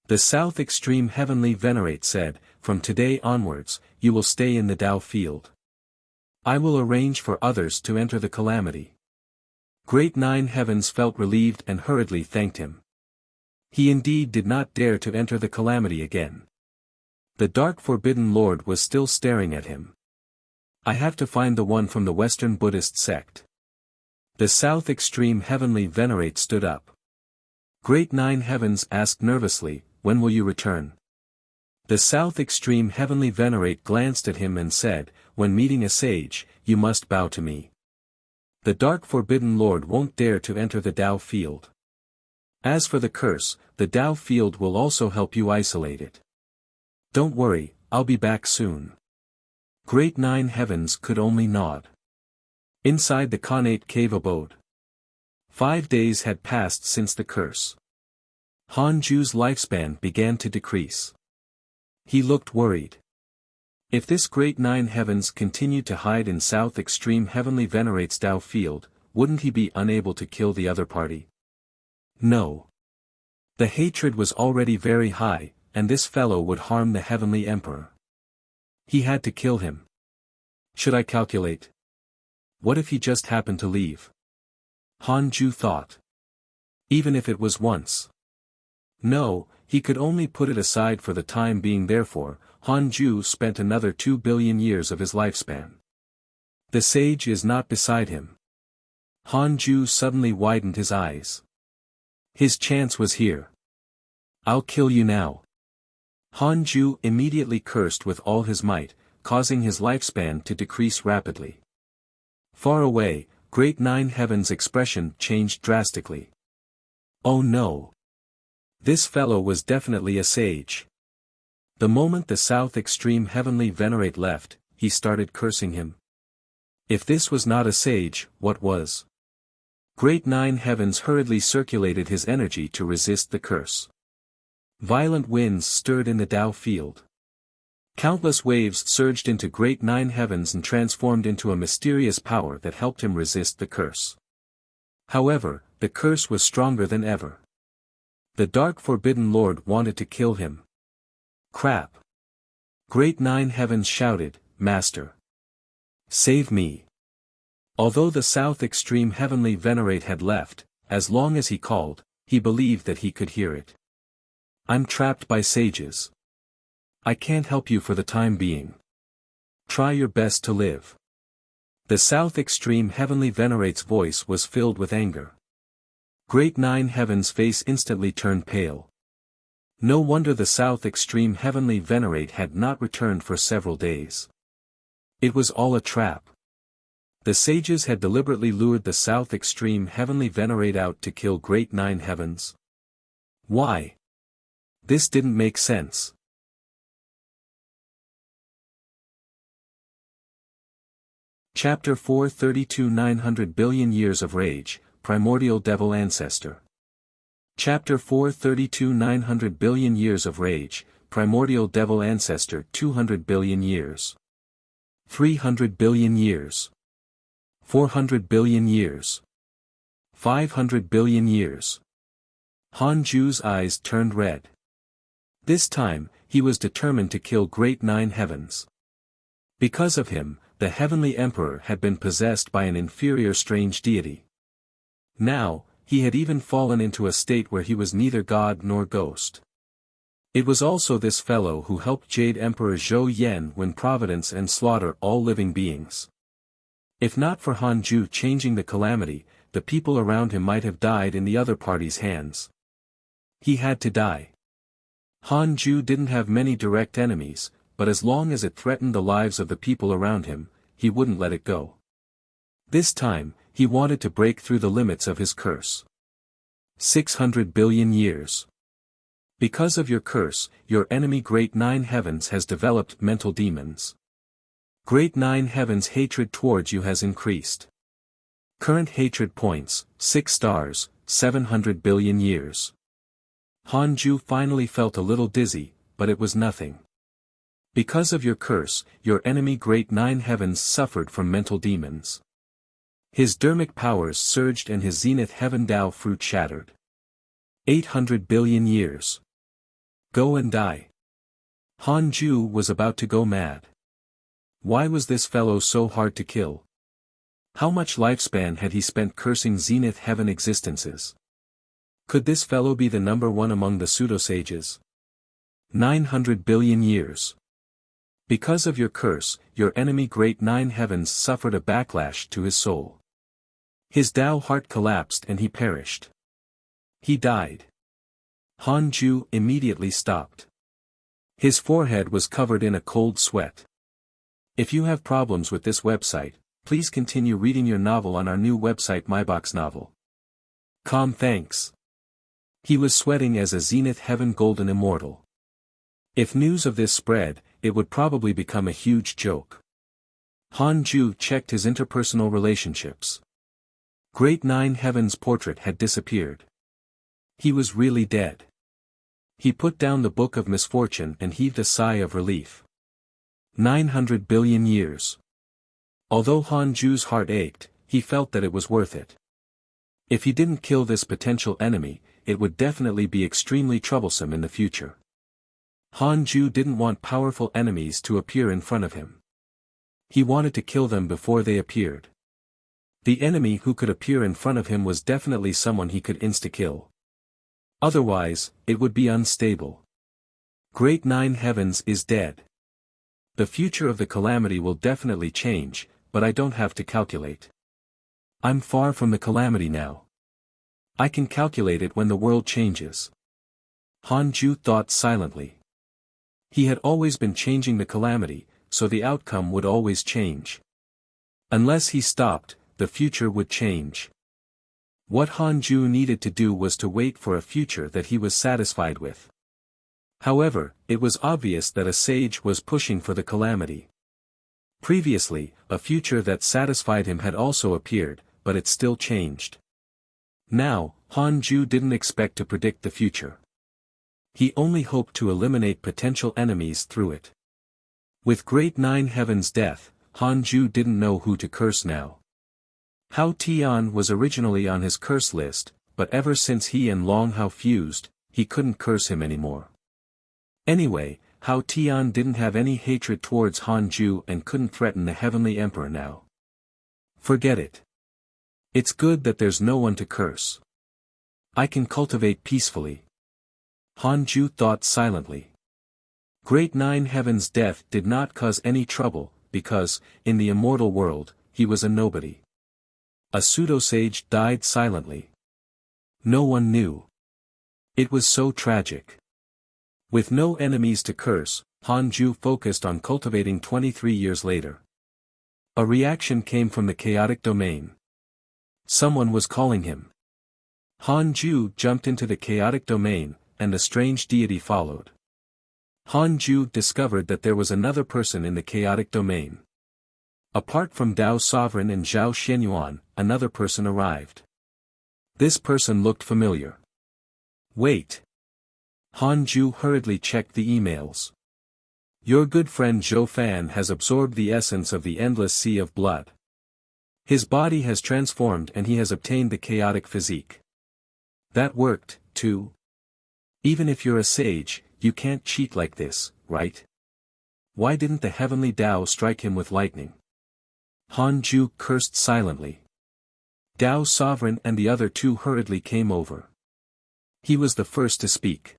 The South Extreme Heavenly Venerate said, "From today onwards, you will stay in the Tao field. I will arrange for others to enter the calamity." Great Nine Heavens felt relieved and hurriedly thanked him. He indeed did not dare to enter the calamity again. The Dark Forbidden Lord was still staring at him. "I have to find the one from the Western Buddhist sect." The South Extreme Heavenly Venerate stood up. Great Nine Heavens asked nervously, "When will you return?" The South Extreme Heavenly Venerate glanced at him and said, "When meeting a sage, you must bow to me. The Dark Forbidden Lord won't dare to enter the Tao field. As for the curse, the Tao field will also help you isolate it. Don't worry, I'll be back soon." Great Nine Heavens could only nod. Inside the Khanate cave abode. 5 days had passed since the curse. Hanju's lifespan began to decrease. He looked worried. If this Great Nine Heavens continued to hide in South Extreme Heavenly Venerate's Tao field, wouldn't he be unable to kill the other party? No. The hatred was already very high, and this fellow would harm the Heavenly Emperor. He had to kill him. Should I calculate? What if he just happened to leave? Hanju thought. Even if it was once. No, he could only put it aside for the time being. Therefore, Hanju spent another 2 billion years of his lifespan. The sage is not beside him. Hanju suddenly widened his eyes. His chance was here. "I'll kill you now." Hanju immediately cursed with all his might, causing his lifespan to decrease rapidly. Far away, Great Nine Heavens' expression changed drastically. Oh no! This fellow was definitely a sage. The moment the South Extreme Heavenly Venerate left, he started cursing him. If this was not a sage, what was? Great Nine Heavens hurriedly circulated his energy to resist the curse. Violent winds stirred in the Tao field. Countless waves surged into Great Nine Heavens and transformed into a mysterious power that helped him resist the curse. However, the curse was stronger than ever. The Dark Forbidden Lord wanted to kill him. Crap! Great Nine Heavens shouted, "Master! Save me!" Although the South Extreme Heavenly Venerate had left, as long as he called, he believed that he could hear it. "I'm trapped by sages. I can't help you for the time being. Try your best to live." The South Extreme Heavenly Venerate's voice was filled with anger. Great Nine Heavens' face instantly turned pale. No wonder the South Extreme Heavenly Venerate had not returned for several days. It was all a trap. The sages had deliberately lured the South Extreme Heavenly Venerate out to kill Great Nine Heavens. Why? This didn't make sense. Chapter 432 900 Billion Years of Rage, Primordial Devil Ancestor. Chapter 432 900 Billion Years of Rage, Primordial Devil Ancestor. 200 billion years. 300 billion years. 400 billion years. 500 billion years. Hanju's eyes turned red. This time, he was determined to kill Great Nine Heavens. Because of him, the Heavenly Emperor had been possessed by an inferior strange deity. Now, he had even fallen into a state where he was neither god nor ghost. It was also this fellow who helped Jade Emperor Zhou Yen win providence and slaughter all living beings. If not for Hanju changing the calamity, the people around him might have died in the other party's hands. He had to die. Hanju didn't have many direct enemies, but as long as it threatened the lives of the people around him, he wouldn't let it go. This time, he wanted to break through the limits of his curse. 600 billion years. Because of your curse, your enemy Great Nine Heavens has developed mental demons. Great Nine Heavens' hatred towards you has increased. Current hatred points, 6 stars, 700 billion years. Hanju finally felt a little dizzy, but it was nothing. Because of your curse, your enemy Great Nine Heavens suffered from mental demons. His dermic powers surged and his zenith heaven Tao fruit shattered. 800 billion years. Go and die. Han Ju was about to go mad. Why was this fellow so hard to kill? How much lifespan had he spent cursing Zenith Heaven existences? Could this fellow be the number one among the pseudo-sages? 900 billion years. Because of your curse, your enemy Great Nine Heavens suffered a backlash to his soul. His Tao heart collapsed and he perished. He died. Han Ju immediately stopped. His forehead was covered in a cold sweat. If you have problems with this website, please continue reading your novel on our new website MyBox Novel. Thanks. He was sweating as a Zenith Heaven Golden Immortal. If news of this spread, it would probably become a huge joke. Han Ju checked his interpersonal relationships. Great Nine Heaven's portrait had disappeared. He was really dead. He put down the Book of Misfortune and heaved a sigh of relief. 900 billion years. Although Han Ju's heart ached, he felt that it was worth it. If he didn't kill this potential enemy, it would definitely be extremely troublesome in the future. Han Ju didn't want powerful enemies to appear in front of him. He wanted to kill them before they appeared. The enemy who could appear in front of him was definitely someone he could insta-kill. Otherwise, it would be unstable. Great Nine Heavens is dead. The future of the calamity will definitely change, but I don't have to calculate. I'm far from the calamity now. I can calculate it when the world changes. Han Ju thought silently. He had always been changing the calamity, so the outcome would always change. Unless he stopped, the future would change. What Han Ju needed to do was to wait for a future that he was satisfied with. However, it was obvious that a sage was pushing for the calamity. Previously, a future that satisfied him had also appeared, but it still changed. Now, Han Ju didn't expect to predict the future. He only hoped to eliminate potential enemies through it. With Great Nine Heaven's death, Han Ju didn't know who to curse now. Hao Tian was originally on his curse list, but ever since he and Long Hao fused, he couldn't curse him anymore. Anyway, Hao Tian didn't have any hatred towards Han Ju and couldn't threaten the Heavenly Emperor now. Forget it. It's good that there's no one to curse. I can cultivate peacefully. Han Ju thought silently. Great Nine Heaven's death did not cause any trouble, because, in the immortal world, he was a nobody. A pseudo-sage died silently. No one knew. It was so tragic. With no enemies to curse, Han Ju focused on cultivating 23 years later. A reaction came from the chaotic domain. Someone was calling him. Han Ju jumped into the chaotic domain, and a strange deity followed. Han Ju discovered that there was another person in the chaotic domain. Apart from Dao Sovereign and Zhao Xianyuan, another person arrived. This person looked familiar. Wait. Han Ju hurriedly checked the emails. Your good friend Zhou Fan has absorbed the essence of the endless sea of blood. His body has transformed and he has obtained the chaotic physique. That worked, too. Even if you're a sage, you can't cheat like this, right? Why didn't the heavenly Dao strike him with lightning? Han Ju cursed silently. Dao Sovereign and the other two hurriedly came over. He was the first to speak.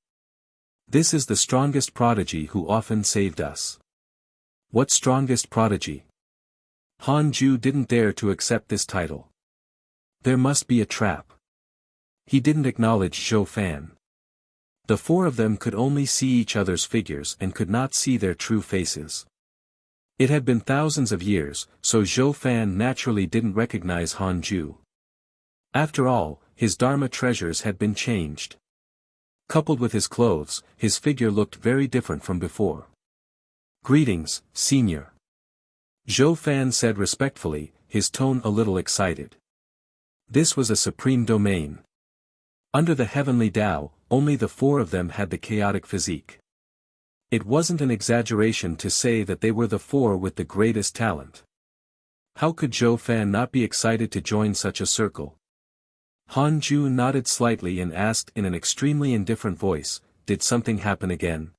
This is the strongest prodigy who often saved us. What strongest prodigy? Han Ju didn't dare to accept this title. There must be a trap. He didn't acknowledge Zhou Fan. The four of them could only see each other's figures and could not see their true faces. It had been thousands of years, so Zhou Fan naturally didn't recognize Han Ju. After all, his Dharma treasures had been changed. Coupled with his clothes, his figure looked very different from before. Greetings, Senior. Zhou Fan said respectfully, his tone a little excited. This was a supreme domain. Under the heavenly Tao, only the four of them had the chaotic physique. It wasn't an exaggeration to say that they were the four with the greatest talent. How could Zhou Fan not be excited to join such a circle? Han Ju nodded slightly and asked in an extremely indifferent voice, did something happen again?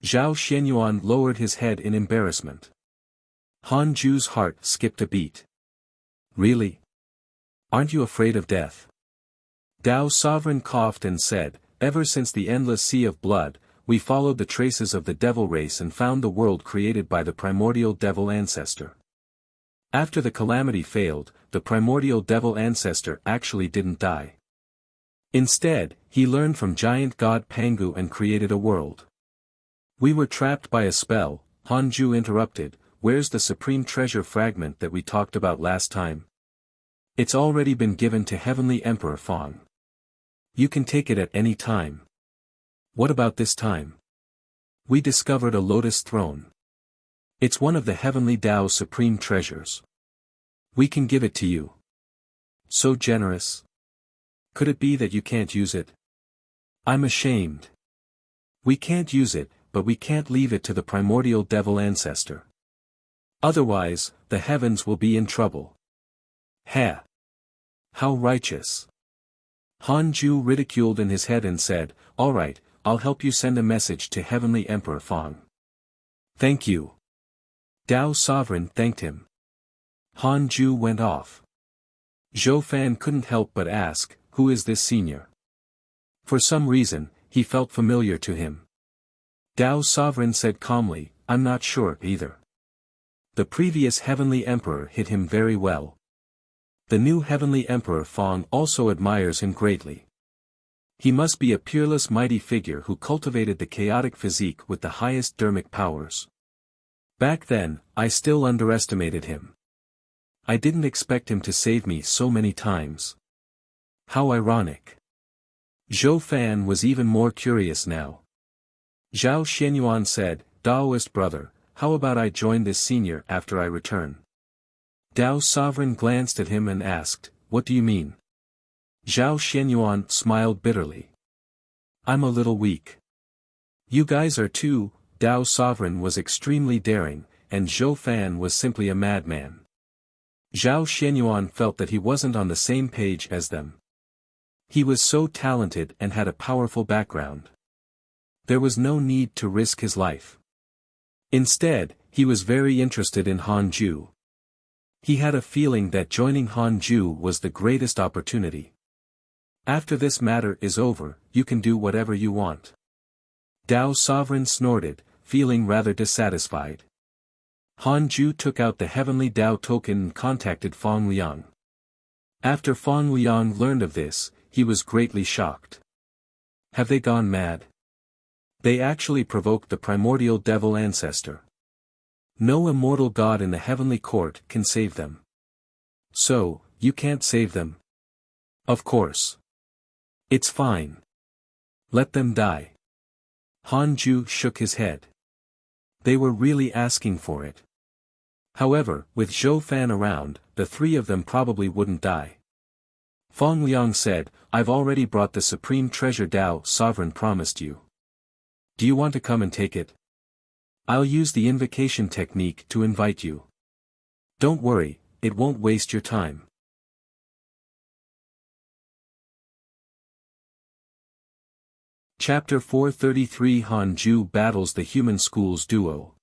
Zhao Xianyuan lowered his head in embarrassment. Han Ju's heart skipped a beat. Really? Aren't you afraid of death? Dao Sovereign coughed and said, ever since the endless sea of blood, we followed the traces of the devil race and found the world created by the primordial devil ancestor. After the calamity failed, the primordial devil ancestor actually didn't die. Instead, he learned from giant god Pangu and created a world. We were trapped by a spell, Han Ju interrupted. Where's the supreme treasure fragment that we talked about last time? It's already been given to Heavenly Emperor Fong. You can take it at any time. What about this time? We discovered a lotus throne. It's one of the Heavenly Tao's supreme treasures. We can give it to you. So generous. Could it be that you can't use it? I'm ashamed. We can't use it, but we can't leave it to the primordial devil ancestor. Otherwise, the heavens will be in trouble. Ha! How righteous! Han Ju ridiculed in his head and said, all right, I'll help you send a message to Heavenly Emperor Fong. Thank you. Dao Sovereign thanked him. Han Ju went off. Zhou Fan couldn't help but ask, who is this senior? For some reason, he felt familiar to him. Dao Sovereign said calmly, I'm not sure either. The previous Heavenly Emperor hit him very well. The new Heavenly Emperor Fong also admires him greatly. He must be a peerless mighty figure who cultivated the chaotic physique with the highest dermic powers. Back then, I still underestimated him. I didn't expect him to save me so many times. How ironic. Zhou Fan was even more curious now. Zhao Xianyuan said, Daoist brother, how about I join this senior after I return? Dao Sovereign glanced at him and asked, what do you mean? Zhao Xianyuan smiled bitterly. I'm a little weak. You guys are too. Dao Sovereign was extremely daring, and Zhou Fan was simply a madman. Zhao Xianyuan felt that he wasn't on the same page as them. He was so talented and had a powerful background. There was no need to risk his life. Instead, he was very interested in Han Ju. He had a feeling that joining Han Ju was the greatest opportunity. After this matter is over, you can do whatever you want. Dao Sovereign snorted, feeling rather dissatisfied. Han Ju took out the Heavenly Dao token and contacted Fong Liang. After Fong Liang learned of this, he was greatly shocked. Have they gone mad? They actually provoked the primordial devil ancestor. No immortal god in the heavenly court can save them. So, you can't save them? Of course. It's fine. Let them die. Han Ju shook his head. They were really asking for it. However, with Zhou Fan around, the three of them probably wouldn't die. Fong Liang said, I've already brought the supreme treasure Dao Sovereign promised you. Do you want to come and take it? I'll use the invocation technique to invite you. Don't worry, it won't waste your time. Chapter 433 Han Ju battles the Human Schools duo.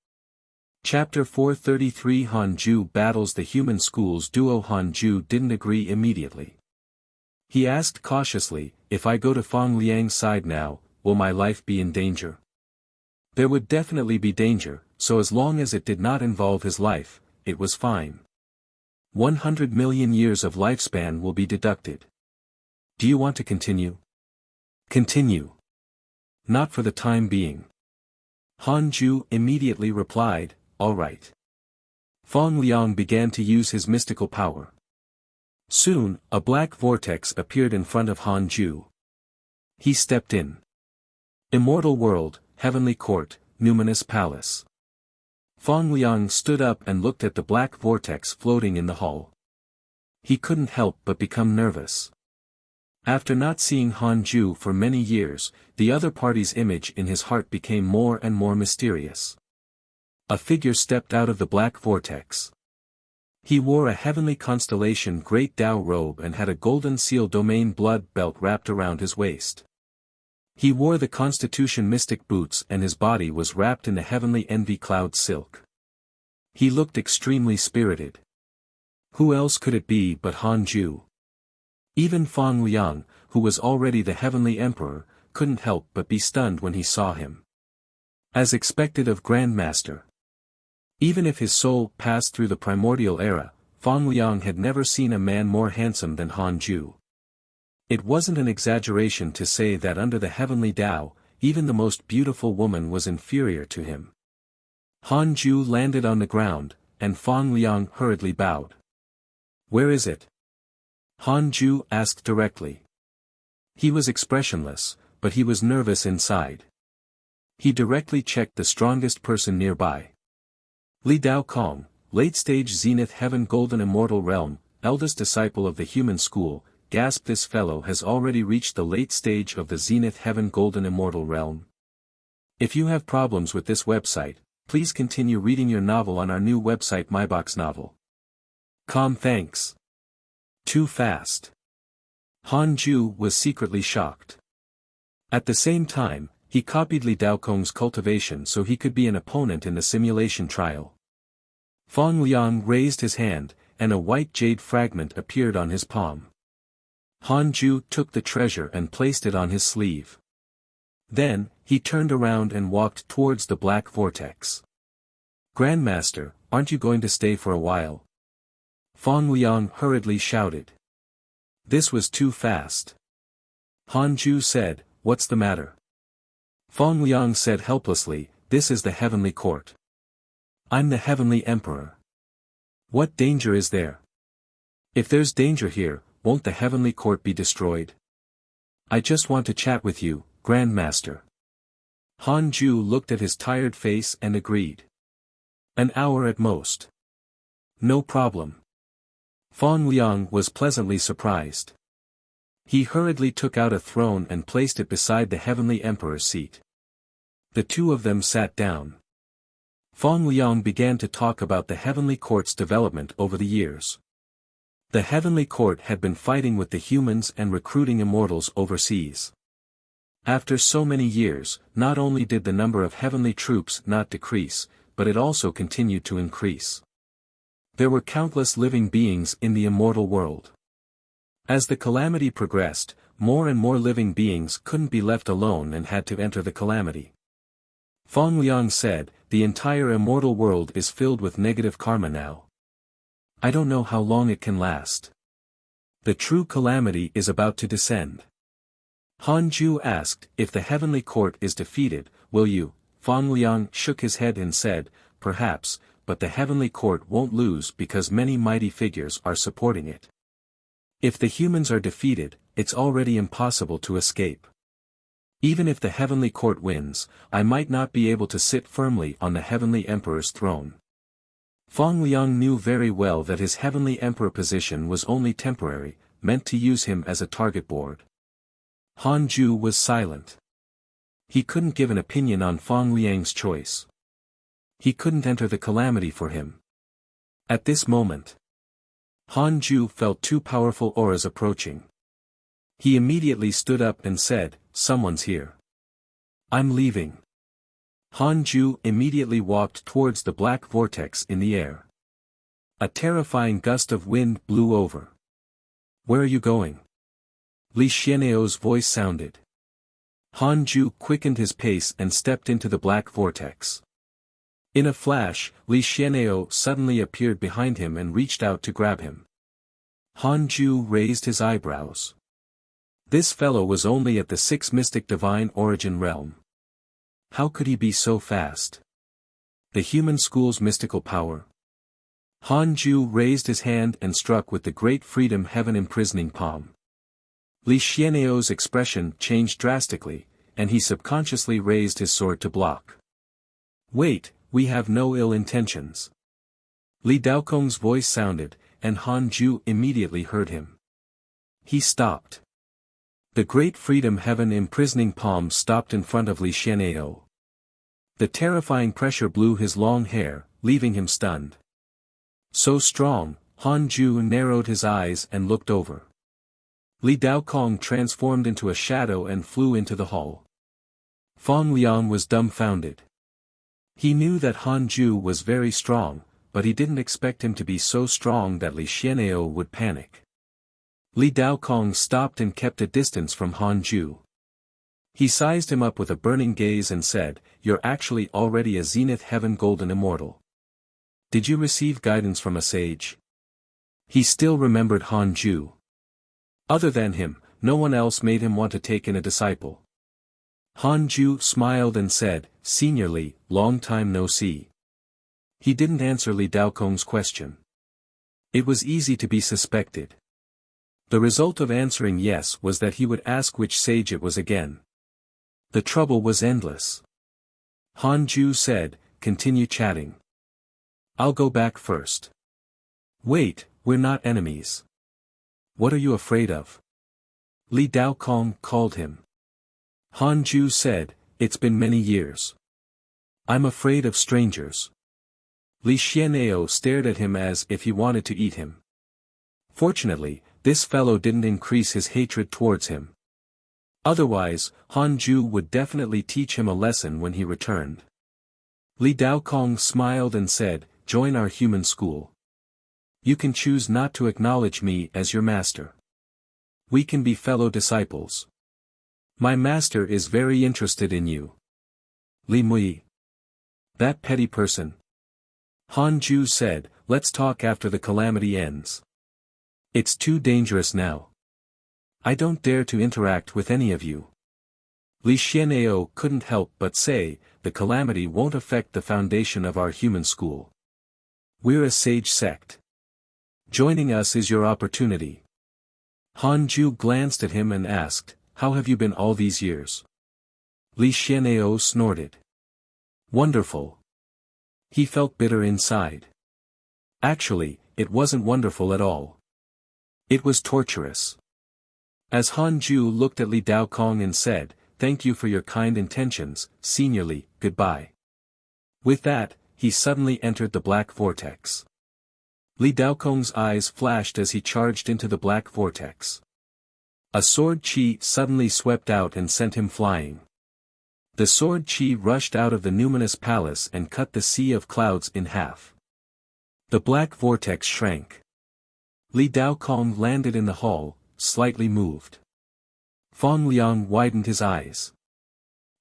Chapter 433 Han Ju battles the Human Schools duo. Han Ju didn't agree immediately. He asked cautiously, if I go to Fong Liang's side now, will my life be in danger? There would definitely be danger, so as long as it did not involve his life, it was fine. 100 million years of lifespan will be deducted. Do you want to continue? Continue. Not for the time being. Han Ju immediately replied, all right. Fong Liang began to use his mystical power. Soon, a black vortex appeared in front of Han Ju. He stepped in. Immortal world, heavenly court, numinous palace. Fong Liang stood up and looked at the black vortex floating in the hall. He couldn't help but become nervous. After not seeing Han Ju for many years, the other party's image in his heart became more and more mysterious. A figure stepped out of the black vortex. He wore a heavenly constellation Great Tao robe and had a golden seal domain blood belt wrapped around his waist. He wore the Constitution mystic boots and his body was wrapped in the heavenly envy cloud silk. He looked extremely spirited. Who else could it be but Han Ju? Even Fang Liang, who was already the heavenly emperor, couldn't help but be stunned when he saw him. As expected of Grandmaster. Even if his soul passed through the primordial era, Fang Liang had never seen a man more handsome than Han Ju. It wasn't an exaggeration to say that under the heavenly Tao, even the most beautiful woman was inferior to him. Han Ju landed on the ground, and Fang Liang hurriedly bowed. "Where is it?" Han Ju asked directly. He was expressionless, but he was nervous inside. He directly checked the strongest person nearby. Li Dao Kong, late-stage Zenith Heaven Golden Immortal Realm, eldest disciple of the human school, gasped. This fellow has already reached the late stage of the Zenith Heaven Golden Immortal Realm. If you have problems with this website, please continue reading your novel on our new website MyBox Novel. Thanks. Too fast. Han Ju was secretly shocked. At the same time, he copied Li Daokong's cultivation so he could be an opponent in the simulation trial. Fang Liang raised his hand, and a white jade fragment appeared on his palm. Han Ju took the treasure and placed it on his sleeve. Then, he turned around and walked towards the black vortex. "Grandmaster, aren't you going to stay for a while?" Fang Liang hurriedly shouted. This was too fast. Han Ju said, "What's the matter?" Fang Liang said helplessly, "This is the heavenly court. I'm the heavenly emperor. What danger is there? If there's danger here, won't the heavenly court be destroyed? I just want to chat with you, Grandmaster." Han Ju looked at his tired face and agreed. "An hour at most. No problem." Fang Liang was pleasantly surprised. He hurriedly took out a throne and placed it beside the heavenly emperor's seat. The two of them sat down. Fang Liang began to talk about the heavenly court's development over the years. The heavenly court had been fighting with the humans and recruiting immortals overseas. After so many years, not only did the number of heavenly troops not decrease, but it also continued to increase. There were countless living beings in the immortal world. As the calamity progressed, more and more living beings couldn't be left alone and had to enter the calamity. Fang Liang said, "The entire immortal world is filled with negative karma now. I don't know how long it can last. The true calamity is about to descend." Han Ju asked, "If the heavenly court is defeated, will you?" Fang Liang shook his head and said, "Perhaps, but the heavenly court won't lose because many mighty figures are supporting it. If the humans are defeated, it's already impossible to escape. Even if the heavenly court wins, I might not be able to sit firmly on the heavenly emperor's throne." Fang Liang knew very well that his heavenly emperor position was only temporary, meant to use him as a target board. Han Ju was silent. He couldn't give an opinion on Fang Liang's choice. He couldn't enter the calamity for him. At this moment, Han Ju felt two powerful auras approaching. He immediately stood up and said, "Someone's here. I'm leaving." Han Ju immediately walked towards the black vortex in the air. A terrifying gust of wind blew over. "Where are you going?" Li Xianeo's voice sounded. Han Ju quickened his pace and stepped into the black vortex. In a flash, Li Xianeo suddenly appeared behind him and reached out to grab him. Han Ju raised his eyebrows. This fellow was only at the 6th mystic divine origin realm. How could he be so fast? The human school's mystical power. Han Ju raised his hand and struck with the great freedom heaven imprisoning palm. Li Xianeo's expression changed drastically, and he subconsciously raised his sword to block. "Wait, we have no ill intentions." Li Daokong's voice sounded, and Han Ju immediately heard him. He stopped. The great freedom heaven imprisoning palm stopped in front of Li Xianeo. The terrifying pressure blew his long hair, leaving him stunned. So strong, Han Ju narrowed his eyes and looked over. Li Daokong transformed into a shadow and flew into the hall. Fong Liang was dumbfounded. He knew that Han Ju was very strong, but he didn't expect him to be so strong that Li Xian'ao would panic. Li Daokong stopped and kept a distance from Han Ju. He sized him up with a burning gaze and said, "You're actually already a Zenith Heaven Golden Immortal. Did you receive guidance from a sage?" He still remembered Han Ju. Other than him, no one else made him want to take in a disciple. Han Ju smiled and said, "Senior Li, long time no see." He didn't answer Li Daokong's question. It was easy to be suspected. The result of answering yes was that he would ask which sage it was again. The trouble was endless. Han Ju said, "Continue chatting. I'll go back first." "Wait, we're not enemies. What are you afraid of?" Li Daokong called him. Han Ju said, "It's been many years. I'm afraid of strangers." Li Xian'ao stared at him as if he wanted to eat him. Fortunately, this fellow didn't increase his hatred towards him. Otherwise, Han Ju would definitely teach him a lesson when he returned. Li Daokong smiled and said, "Join our human school. You can choose not to acknowledge me as your master. We can be fellow disciples. My master is very interested in you." Li Mui. That petty person. Han Ju said, "Let's talk after the calamity ends. It's too dangerous now. I don't dare to interact with any of you." Li Xian'ao couldn't help but say, "The calamity won't affect the foundation of our human school. We're a sage sect. Joining us is your opportunity." Han Ju glanced at him and asked, "How have you been all these years?" Li Xian'ao snorted. "Wonderful." He felt bitter inside. Actually, it wasn't wonderful at all. It was torturous. As Han Ju looked at Li Daokong and said, "Thank you for your kind intentions, Senior Li, goodbye." With that, he suddenly entered the black vortex. Li Daokong's eyes flashed as he charged into the black vortex. A sword chi suddenly swept out and sent him flying. The sword chi rushed out of the numinous palace and cut the sea of clouds in half. The black vortex shrank. Li Daokong landed in the hall, slightly moved. Fong Liang widened his eyes.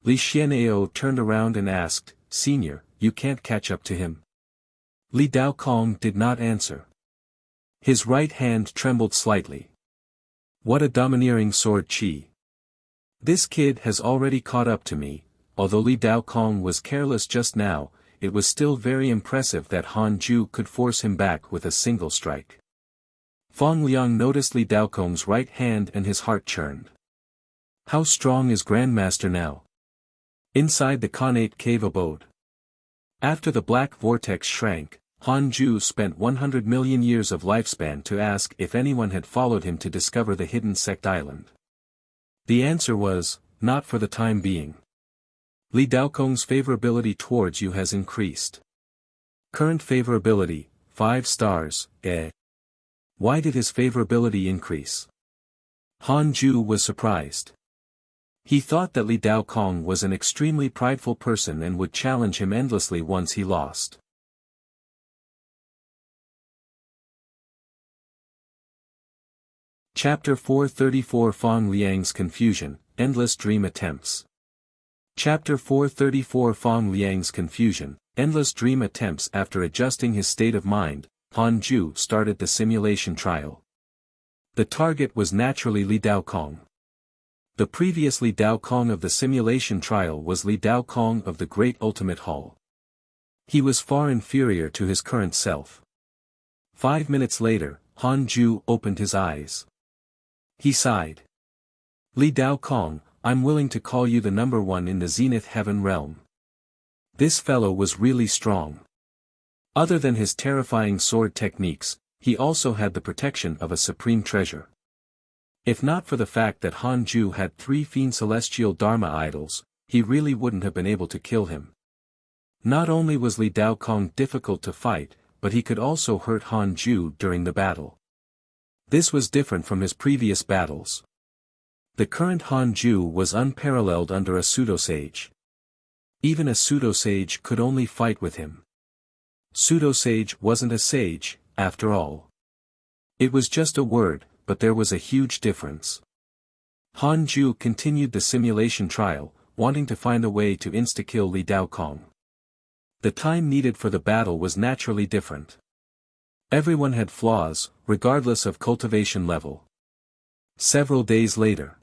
Li Xian'ao turned around and asked, "Senior, you can't catch up to him?" Li Daokong did not answer. His right hand trembled slightly. What a domineering sword chi. This kid has already caught up to me. Although Li Daokong was careless just now, it was still very impressive that Han Ju could force him back with a single strike. Fong Liang noticed Li Daokong's right hand and his heart churned. How strong is Grandmaster now? Inside the Khanate cave abode. After the black vortex shrank, Han Ju spent 100 million years of lifespan to ask if anyone had followed him to discover the hidden sect island. The answer was, not for the time being. Li Daokong's favorability towards you has increased. Current favorability, 5 stars, Why did his favorability increase? Han Ju was surprised. He thought that Li Daokong was an extremely prideful person and would challenge him endlessly once he lost. Chapter 434 Fong Liang's Confusion, Endless Dream Attempts. Chapter 434 Fong Liang's Confusion, Endless Dream Attempts. After adjusting his state of mind, Han Ju started the simulation trial. The target was naturally Li Daokong. The previous Li Daokong of the simulation trial was Li Daokong of the Great Ultimate Hall. He was far inferior to his current self. 5 minutes later, Han Ju opened his eyes. He sighed. Li Daokong, I'm willing to call you the number one in the Zenith Heaven realm. This fellow was really strong. Other than his terrifying sword techniques, he also had the protection of a supreme treasure. If not for the fact that Han Ju had 3 fiend celestial Dharma idols, he really wouldn't have been able to kill him. Not only was Li Daokong difficult to fight, but he could also hurt Han Ju during the battle. This was different from his previous battles. The current Han Ju was unparalleled under a pseudo-sage. Even a pseudo-sage could only fight with him. Pseudo-sage wasn't a sage, after all. It was just a word, but there was a huge difference. Han Ju continued the simulation trial, wanting to find a way to insta-kill Li Daokong. The time needed for the battle was naturally different. Everyone had flaws, regardless of cultivation level. Several days later,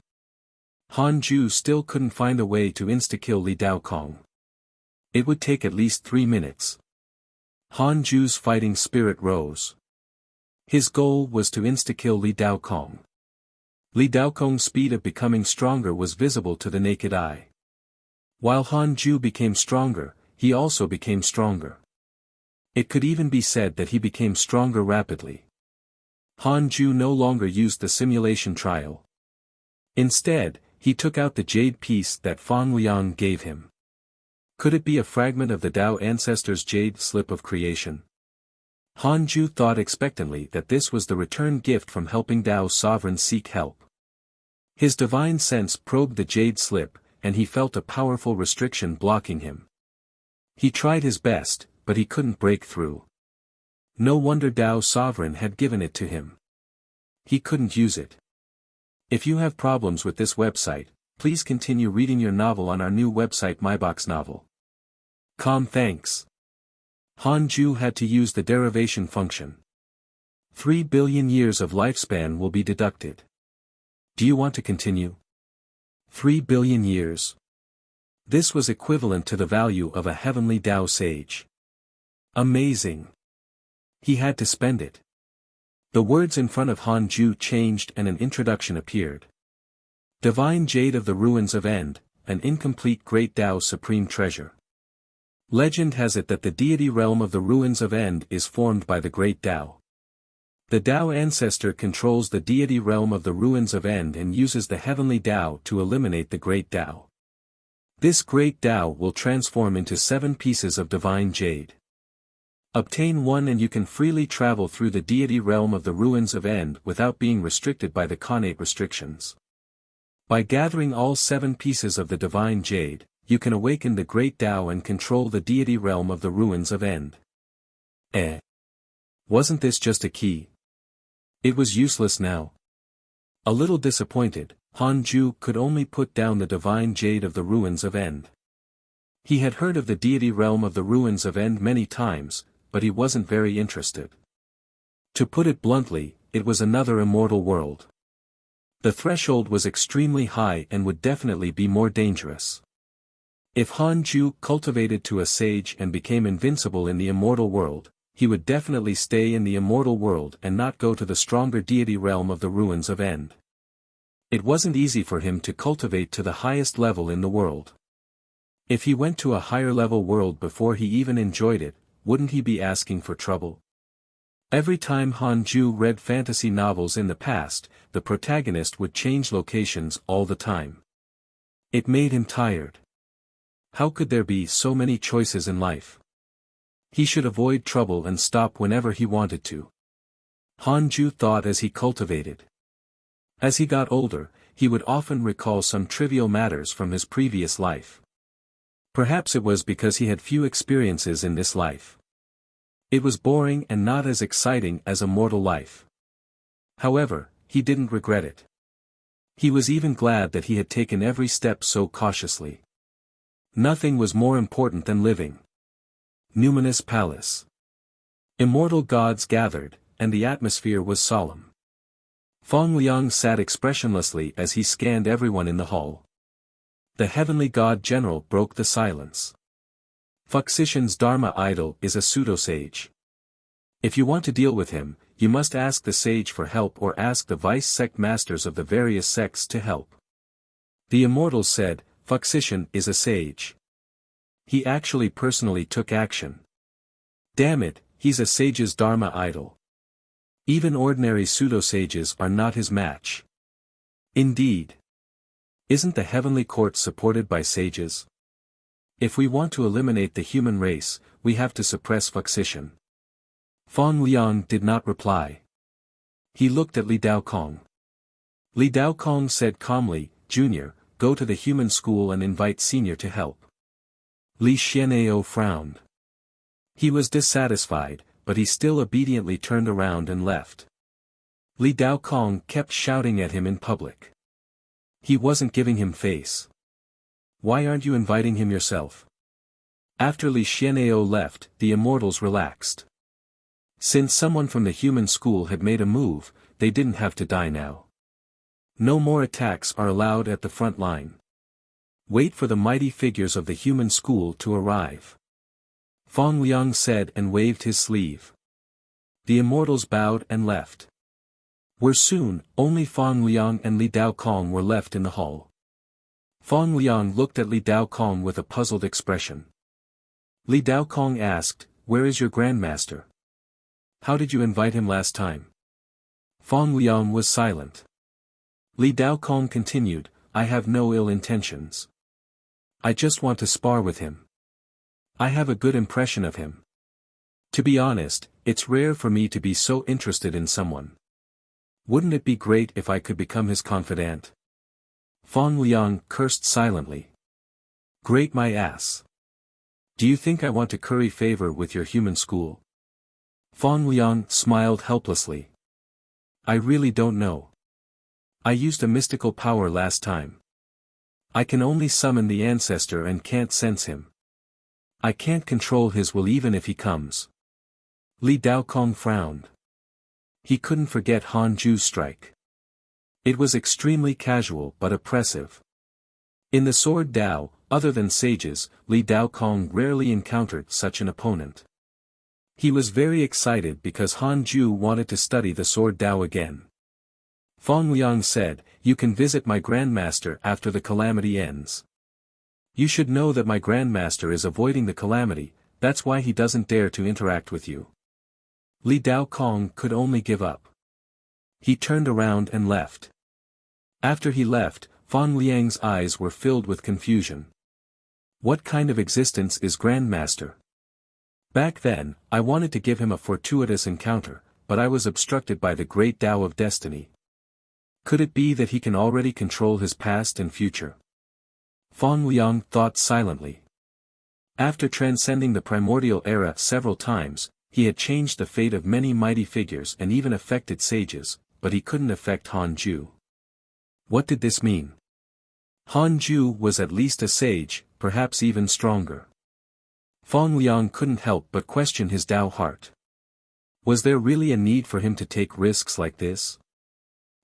Han Ju still couldn't find a way to insta-kill Li Daokong. It would take at least 3 minutes. Han Ju's fighting spirit rose. His goal was to insta-kill Li Daokong. Li Daokong's speed of becoming stronger was visible to the naked eye. While Han Ju became stronger, he also became stronger. It could even be said that he became stronger rapidly. Han Ju no longer used the simulation trial. Instead, he took out the jade piece that Fang Liang gave him. Could it be a fragment of the Dao ancestors' jade slip of creation? Han Ju thought expectantly that this was the return gift from helping Dao's sovereign seek help. His divine sense probed the jade slip, and he felt a powerful restriction blocking him. He tried his best, but he couldn't break through. No wonder Dao's sovereign had given it to him. He couldn't use it. If you have problems with this website, please continue reading your novel on our new website myboxnovel.com. Thanks. Han Ju had to use the derivation function. 3 billion years of lifespan will be deducted. Do you want to continue? 3 billion years. This was equivalent to the value of a heavenly Dao sage. Amazing. He had to spend it. The words in front of Han Ju changed and an introduction appeared. Divine Jade of the Ruins of End, an incomplete Great Dao Supreme Treasure. Legend has it that the deity realm of the Ruins of End is formed by the Great Dao. The Dao ancestor controls the deity realm of the Ruins of End and uses the heavenly Dao to eliminate the Great Dao. This Great Dao will transform into 7 pieces of divine jade. Obtain one and you can freely travel through the deity realm of the Ruins of End without being restricted by the Khanate restrictions. By gathering all 7 pieces of the divine jade, you can awaken the Great Dao and control the deity realm of the Ruins of End. Wasn't this just a key? It was useless now. A little disappointed, Han Ju could only put down the divine jade of the Ruins of End. He had heard of the deity realm of the Ruins of End many times, but he wasn't very interested. To put it bluntly, it was another immortal world. The threshold was extremely high and would definitely be more dangerous. If Han Ju cultivated to a sage and became invincible in the immortal world, he would definitely stay in the immortal world and not go to the stronger deity realm of the Ruins of End. It wasn't easy for him to cultivate to the highest level in the world. If he went to a higher level world before he even enjoyed it, wouldn't he be asking for trouble? Every time Han Ju read fantasy novels in the past, the protagonist would change locations all the time. It made him tired. How could there be so many choices in life? He should avoid trouble and stop whenever he wanted to. Han Ju thought as he cultivated. As he got older, he would often recall some trivial matters from his previous life. Perhaps it was because he had few experiences in this life. It was boring and not as exciting as a mortal life. However, he didn't regret it. He was even glad that he had taken every step so cautiously. Nothing was more important than living. Numinous Palace. Immortal gods gathered, and the atmosphere was solemn. Fang Liang sat expressionlessly as he scanned everyone in the hall. The heavenly god general broke the silence. Fuxishan's Dharma idol is a pseudo-sage. If you want to deal with him, you must ask the sage for help or ask the vice-sect masters of the various sects to help. The immortals said, Fuxishan is a sage. He actually personally took action. Damn it, he's a sage's Dharma idol. Even ordinary pseudo-sages are not his match. Indeed. Isn't the heavenly court supported by sages? If we want to eliminate the human race, we have to suppress Fuxishan. Fang Liang did not reply. He looked at Li Daokong. Li Daokong said calmly, Junior, go to the human school and invite Senior to help. Li Xianao frowned. He was dissatisfied, but he still obediently turned around and left. Li Daokong kept shouting at him in public. He wasn't giving him face. Why aren't you inviting him yourself? After Li Xianao left, the immortals relaxed. Since someone from the human school had made a move, they didn't have to die now. No more attacks are allowed at the front line. Wait for the mighty figures of the human school to arrive. Fong Liang said and waved his sleeve. The immortals bowed and left. Soon, only Fong Liang and Li Daokong were left in the hall. Fong Liang looked at Li Daokong with a puzzled expression. Li Daokong asked, Where is your grandmaster? How did you invite him last time? Fong Liang was silent. Li Daokong continued, I have no ill intentions. I just want to spar with him. I have a good impression of him. To be honest, it's rare for me to be so interested in someone. Wouldn't it be great if I could become his confidant? Fong Liang cursed silently. Great my ass. Do you think I want to curry favor with your human school? Fong Liang smiled helplessly. I really don't know. I used a mystical power last time. I can only summon the ancestor and can't sense him. I can't control his will even if he comes. Li Daokong frowned. He couldn't forget Han Ju's strike. It was extremely casual but oppressive. In the Sword Dao, other than sages, Li Daokong rarely encountered such an opponent. He was very excited because Han Ju wanted to study the Sword Dao again. Fong Liang said, You can visit my grandmaster after the calamity ends. You should know that my grandmaster is avoiding the calamity, that's why he doesn't dare to interact with you. Li Daokong could only give up. He turned around and left. After he left, Fong Liang's eyes were filled with confusion. What kind of existence is grandmaster? Back then, I wanted to give him a fortuitous encounter, but I was obstructed by the great Tao of destiny. Could it be that he can already control his past and future? Fong Liang thought silently. After transcending the primordial era several times, he had changed the fate of many mighty figures and even affected sages, but he couldn't affect Han Ju. What did this mean? Han Ju was at least a sage, perhaps even stronger. Fong Liang couldn't help but question his Tao heart. Was there really a need for him to take risks like this?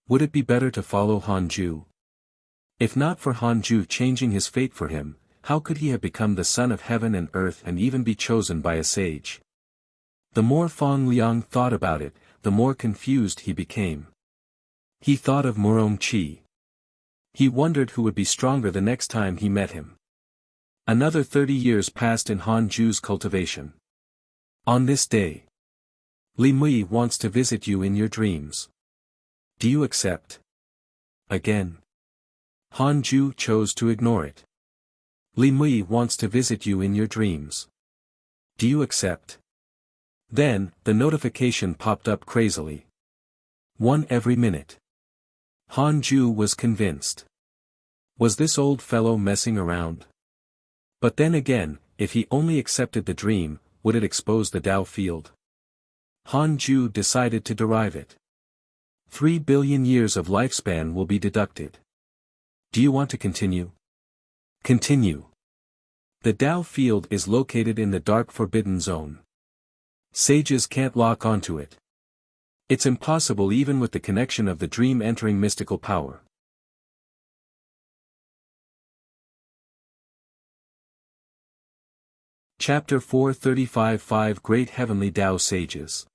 Would it be better to follow Han Ju? If not for Han Ju changing his fate for him, how could he have become the son of heaven and earth and even be chosen by a sage? The more Fong Liang thought about it, the more confused he became. He thought of Murong Qi. He wondered who would be stronger the next time he met him. Another 30 years passed in Han Ju's cultivation. On this day, Li Mui wants to visit you in your dreams. Do you accept? Again. Han Ju chose to ignore it. Li Mui wants to visit you in your dreams. Do you accept? Then, the notification popped up crazily. 1 every minute. Han Ju was convinced. Was this old fellow messing around? But then again, if he only accepted the dream, would it expose the Tao field? Han Ju decided to derive it. 3 billion years of lifespan will be deducted. Do you want to continue? Continue. The Tao field is located in the dark forbidden zone. Sages can't lock onto it. It's impossible even with the connection of the dream entering mystical power. Chapter 435 5 Great Heavenly Tao Sages.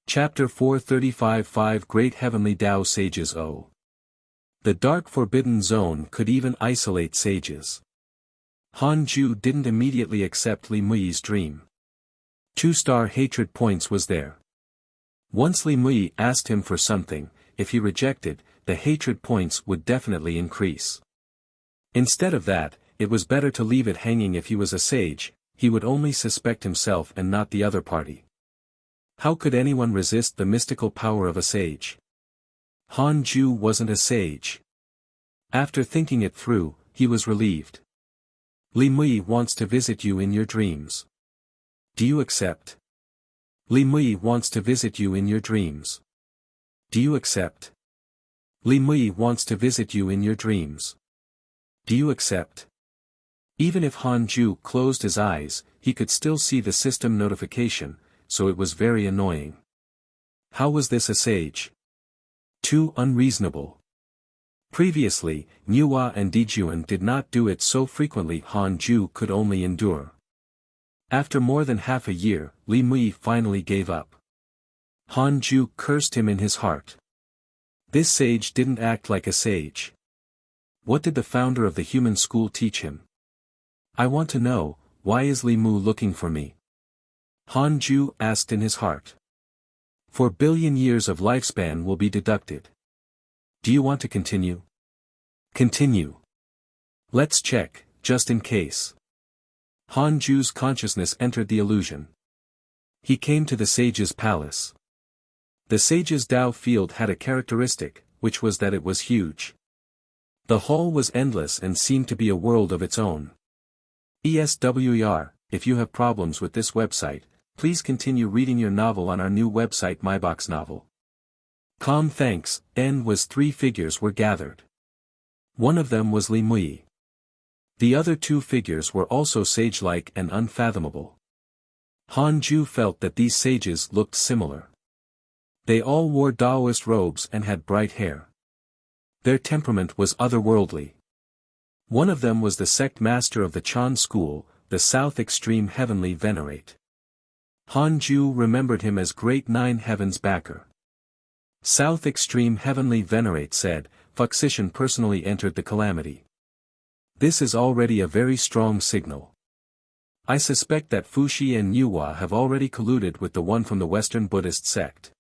Chapter 435 5 Great Heavenly Tao Sages. O. The dark forbidden zone could even isolate sages. Han Ju didn't immediately accept Li Mui's dream. 2-star hatred points was there. Once Li Mui asked him for something, if he rejected, the hatred points would definitely increase. Instead of that, it was better to leave it hanging. If he was a sage, he would only suspect himself and not the other party. How could anyone resist the mystical power of a sage? Han Ju wasn't a sage. After thinking it through, he was relieved. Li Mui wants to visit you in your dreams. Do you accept? Li Mui wants to visit you in your dreams. Do you accept? Li Mui wants to visit you in your dreams. Do you accept? Even if Han Ju closed his eyes, he could still see the system notification, so it was very annoying. How was this a sage? Too unreasonable. Previously, Nuwa and Dijuan did not do it so frequently Han Ju could only endure. After more than half a year, Li Mui finally gave up. Han Ju cursed him in his heart. This sage didn't act like a sage. What did the founder of the human school teach him? I want to know, why is Li Mu looking for me? Han Ju asked in his heart. 4 billion years of lifespan will be deducted. Do you want to continue? Continue. Let's check, just in case. Han Ju's consciousness entered the illusion. He came to the sage's palace. The sage's Dao field had a characteristic, which was that it was huge. The hall was endless and seemed to be a world of its own. ESWER, if you have problems with this website, please continue reading your novel on our new website MyBox Novel. Thanks, N was 3 figures were gathered. One of them was Li Mui. The other 2 figures were also sage-like and unfathomable. Han Ju felt that these sages looked similar. They all wore Taoist robes and had bright hair. Their temperament was otherworldly. One of them was the sect master of the Chan school, the South Extreme Heavenly Venerate. Han Ju remembered him as Great Nine Heavens backer. South Extreme Heavenly Venerate said, Fuxician personally entered the calamity. This is already a very strong signal. I suspect that Fuxi and Nuwa have already colluded with the one from the Western Buddhist sect.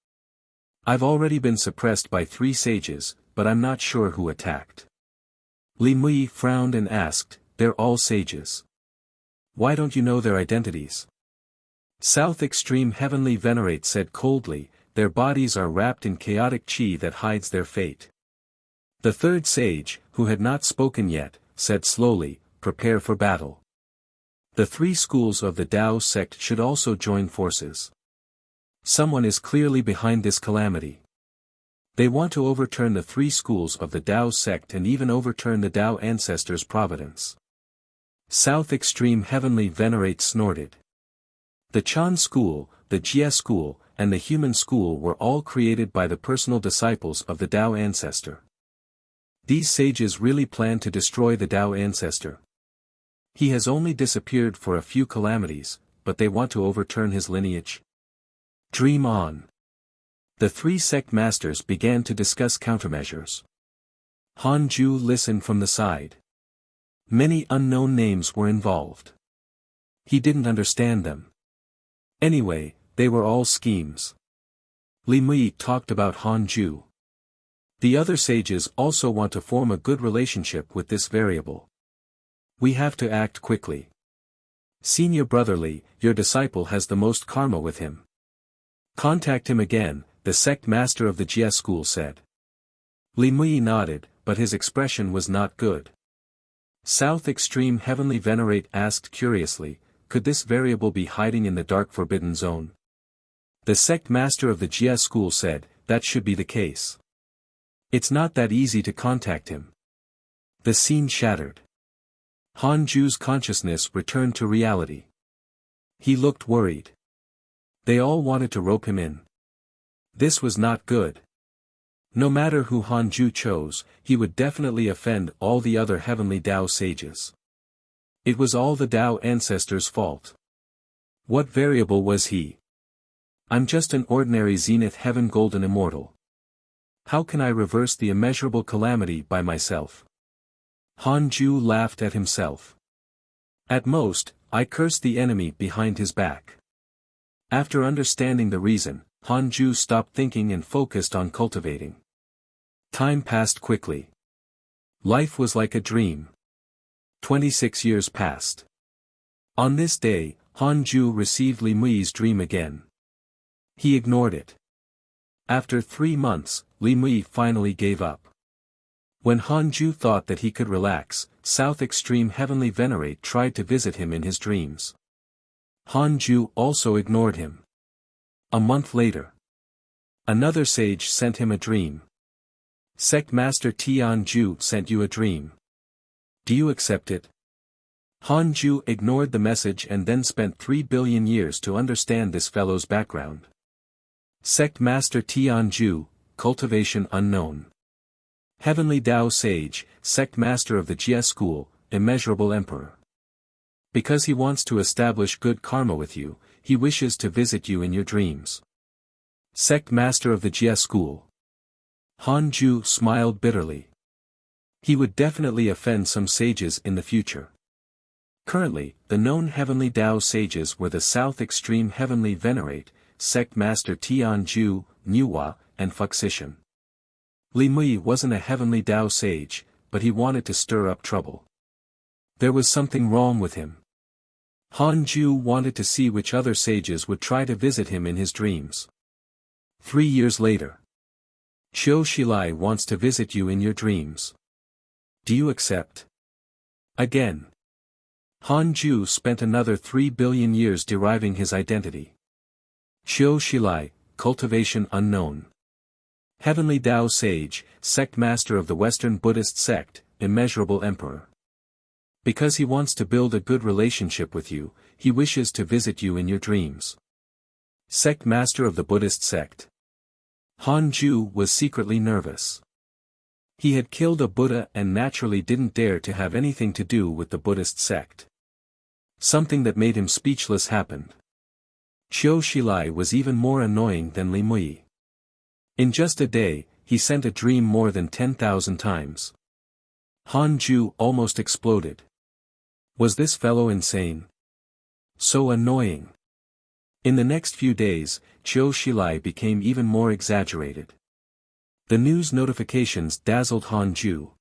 I've already been suppressed by 3 sages, but I'm not sure who attacked. Li Mui frowned and asked, they're all sages. Why don't you know their identities? South Extreme Heavenly Venerate said coldly, their bodies are wrapped in chaotic chi that hides their fate. The third sage, who had not spoken yet, said slowly, prepare for battle. The 3 schools of the Tao sect should also join forces. Someone is clearly behind this calamity. They want to overturn the 3 schools of the Tao sect and even overturn the Tao ancestors' providence. South Extreme Heavenly Venerate snorted. The Chan school, the Jie school, and the human school were all created by the personal disciples of the Tao ancestor. These sages really plan to destroy the Tao ancestor. He has only disappeared for a few calamities, but they want to overturn his lineage. Dream on. The 3 sect masters began to discuss countermeasures. Han Ju listened from the side. Many unknown names were involved. He didn't understand them. Anyway, they were all schemes. Li Mui talked about Han Ju. The other sages also want to form a good relationship with this variable. We have to act quickly. Senior brother Li, your disciple has the most karma with him. Contact him again, the sect master of the Jie school said. Li Mui nodded, but his expression was not good. South Extreme Heavenly Venerate asked curiously, could this variable be hiding in the dark forbidden zone? The sect master of the Jie school said, that should be the case. It's not that easy to contact him. The scene shattered. Han Ju's consciousness returned to reality. He looked worried. They all wanted to rope him in. This was not good. No matter who Han Ju chose, he would definitely offend all the other heavenly Tao sages. It was all the Tao ancestors' fault. What variable was he? I'm just an ordinary Zenith Heaven Golden Immortal. How can I reverse the immeasurable calamity by myself? Han Ju laughed at himself. At most, I curse the enemy behind his back. After understanding the reason, Han Ju stopped thinking and focused on cultivating. Time passed quickly. Life was like a dream. 26 years passed. On this day, Han Ju received Li Mui's dream again. He ignored it. After 3 months, Li Mui finally gave up. When Hanju thought that he could relax, South Extreme Heavenly Venerate tried to visit him in his dreams. Hanju also ignored him. A month later, another sage sent him a dream. Sect Master Tianju sent you a dream. Do you accept it? Hanju ignored the message and then spent 3 billion years to understand this fellow's background. Sect Master Tianju, cultivation unknown. Heavenly Tao Sage, Sect Master of the Jie School, Immeasurable Emperor. Because he wants to establish good karma with you, he wishes to visit you in your dreams. Sect Master of the Jie School. Hanju smiled bitterly. He would definitely offend some sages in the future. Currently, the known Heavenly Tao sages were the South Extreme Heavenly Venerate, Sect Master Tianju, Nuwa, and Fuxishan. Li Mui wasn't a Heavenly Tao sage, but he wanted to stir up trouble. There was something wrong with him. Hanju wanted to see which other sages would try to visit him in his dreams. 3 years later. Qiu Shilai wants to visit you in your dreams. Do you accept? Again. Hanju spent another 3 billion years deriving his identity. Qiu Shilai, cultivation unknown. Heavenly Tao Sage, Sect Master of the Western Buddhist Sect, Immeasurable Emperor. Because he wants to build a good relationship with you, he wishes to visit you in your dreams. Sect Master of the Buddhist Sect. Hanju was secretly nervous. He had killed a Buddha and naturally didn't dare to have anything to do with the Buddhist sect. Something that made him speechless happened. Qiu Shilai was even more annoying than Li Mui. In just a day, he sent a dream more than 10,000 times. Hanju almost exploded. Was this fellow insane? So annoying. In the next few days, Qiu Shilai became even more exaggerated. The news notifications dazzled Hanju.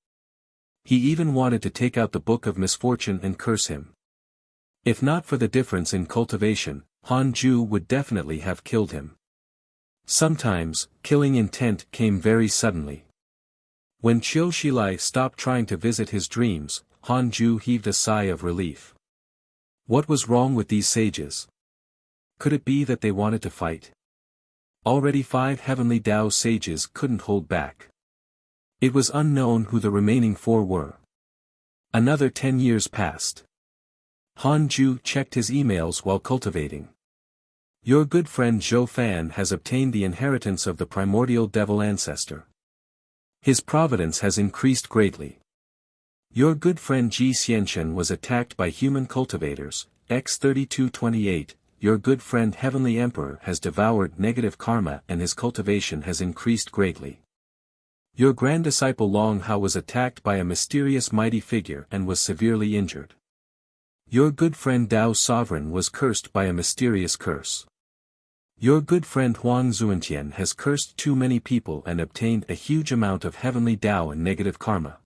He even wanted to take out the Book of Misfortune and curse him. If not for the difference in cultivation, Hanju would definitely have killed him. Sometimes, killing intent came very suddenly. When Qiu Shilai stopped trying to visit his dreams, Hanju heaved a sigh of relief. What was wrong with these sages? Could it be that they wanted to fight? Already 5 Heavenly Tao sages couldn't hold back. It was unknown who the remaining 4 were. Another 10 years passed. Hanju checked his emails while cultivating. Your good friend Zhou Fan has obtained the inheritance of the primordial devil ancestor. His providence has increased greatly. Your good friend Ji Xianchen was attacked by human cultivators, X3228. Your good friend Heavenly Emperor has devoured negative karma and his cultivation has increased greatly. Your grand disciple Long Hao was attacked by a mysterious mighty figure and was severely injured. Your good friend Dao Sovereign was cursed by a mysterious curse. Your good friend Huang Zuantian has cursed too many people and obtained a huge amount of heavenly Dao and negative karma.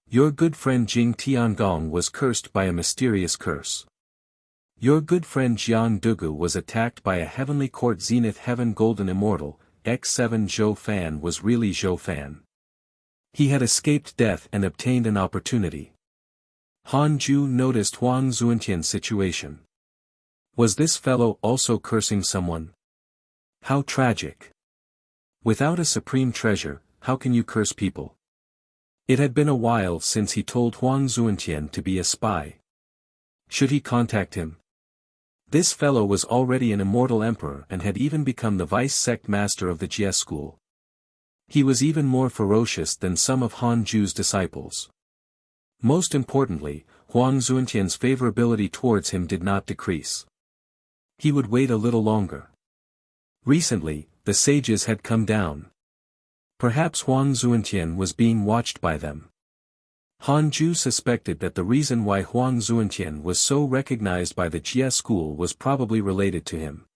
Your good friend Jing Tiangong was cursed by a mysterious curse. Your good friend Jian Dugu was attacked by a heavenly court Zenith Heaven Golden Immortal, X7 Zhou Fan was really Zhou Fan. He had escaped death and obtained an opportunity. Hanju noticed Huang Zuantian's situation. Was this fellow also cursing someone? How tragic. Without a supreme treasure, how can you curse people? It had been a while since he told Huang Zuantian to be a spy. Should he contact him? This fellow was already an immortal emperor and had even become the vice-sect master of the Jie school. He was even more ferocious than some of Hanju's disciples. Most importantly, Huang Zuantian's favorability towards him did not decrease. He would wait a little longer. Recently, the sages had come down. Perhaps Huang Zuantian was being watched by them. Hanju suspected that the reason why Huang Zuantian was so recognized by the Jie school was probably related to him.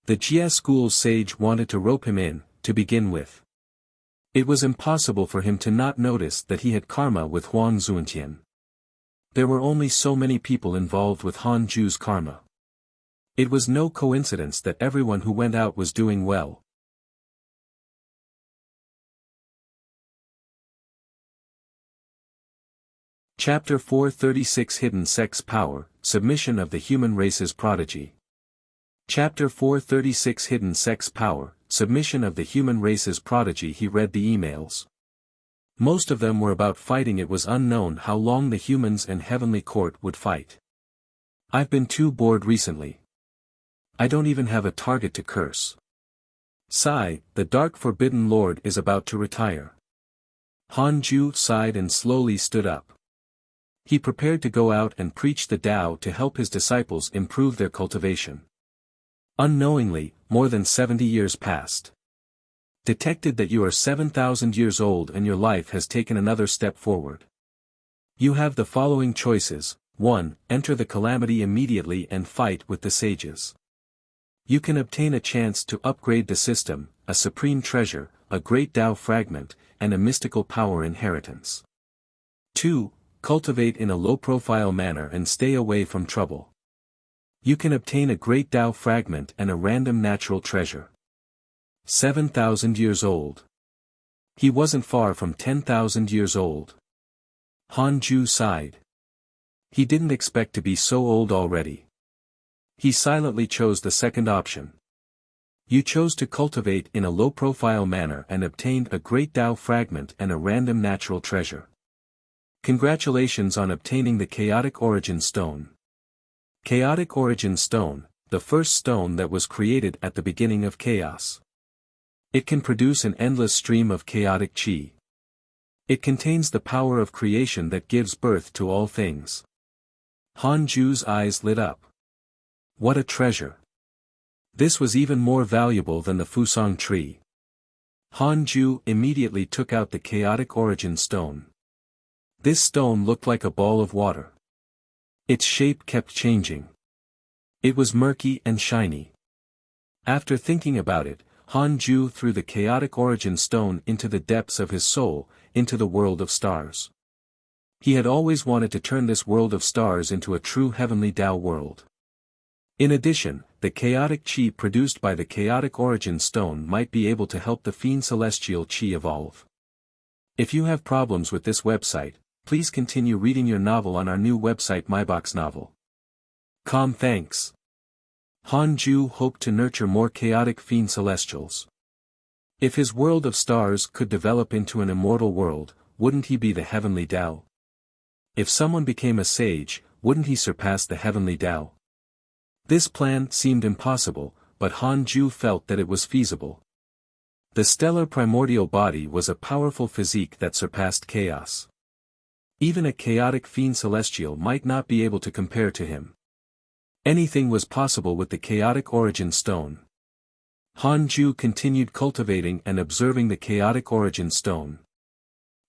The Jie school's sage wanted to rope him in, to begin with. It was impossible for him to not notice that he had karma with Huang Zuantian. There were only so many people involved with Hanju's karma. It was no coincidence that everyone who went out was doing well. Chapter 436 Hidden Sex Power, Submission of the Human Race's Prodigy. Chapter 436 Hidden Sex Power, Submission of the Human Race's Prodigy. He read the emails. Most of them were about fighting. It was unknown how long the humans and Heavenly Court would fight. I've been too bored recently. I don't even have a target to curse. Sigh, the Dark Forbidden Lord is about to retire. Hanju sighed and slowly stood up. He prepared to go out and preach the Tao to help his disciples improve their cultivation. Unknowingly, more than 70 years passed. Detected that you are 7,000 years old and your life has taken another step forward. You have the following choices. 1. Enter the calamity immediately and fight with the sages. You can obtain a chance to upgrade the system, a supreme treasure, a great Tao fragment, and a mystical power inheritance. 2. Cultivate in a low-profile manner and stay away from trouble. You can obtain a great Tao fragment and a random natural treasure. 7,000 years old. He wasn't far from 10,000 years old. Hanju sighed. He didn't expect to be so old already. He silently chose the second option. You chose to cultivate in a low-profile manner and obtained a great Tao fragment and a random natural treasure. Congratulations on obtaining the Chaotic Origin Stone. Chaotic Origin Stone, the first stone that was created at the beginning of chaos. It can produce an endless stream of chaotic chi. It contains the power of creation that gives birth to all things. Hanju's eyes lit up. What a treasure! This was even more valuable than the Fusang tree. Hanju immediately took out the Chaotic Origin Stone. This stone looked like a ball of water. Its shape kept changing. It was murky and shiny. After thinking about it, Hanju threw the Chaotic Origin Stone into the depths of his soul, into the world of stars. He had always wanted to turn this world of stars into a true heavenly Tao world. In addition, the chaotic chi produced by the Chaotic Origin Stone might be able to help the Fiend Celestial Chi evolve. If you have problems with this website, please continue reading your novel on our new website MyBox Novel. Thanks. Hanju hoped to nurture more chaotic Fiend Celestials. If his world of stars could develop into an immortal world, wouldn't he be the heavenly Tao? If someone became a sage, wouldn't he surpass the heavenly Tao? This plan seemed impossible, but Hanju felt that it was feasible. The stellar primordial body was a powerful physique that surpassed chaos. Even a chaotic Fiend Celestial might not be able to compare to him. Anything was possible with the Chaotic Origin Stone. Hanju continued cultivating and observing the Chaotic Origin Stone.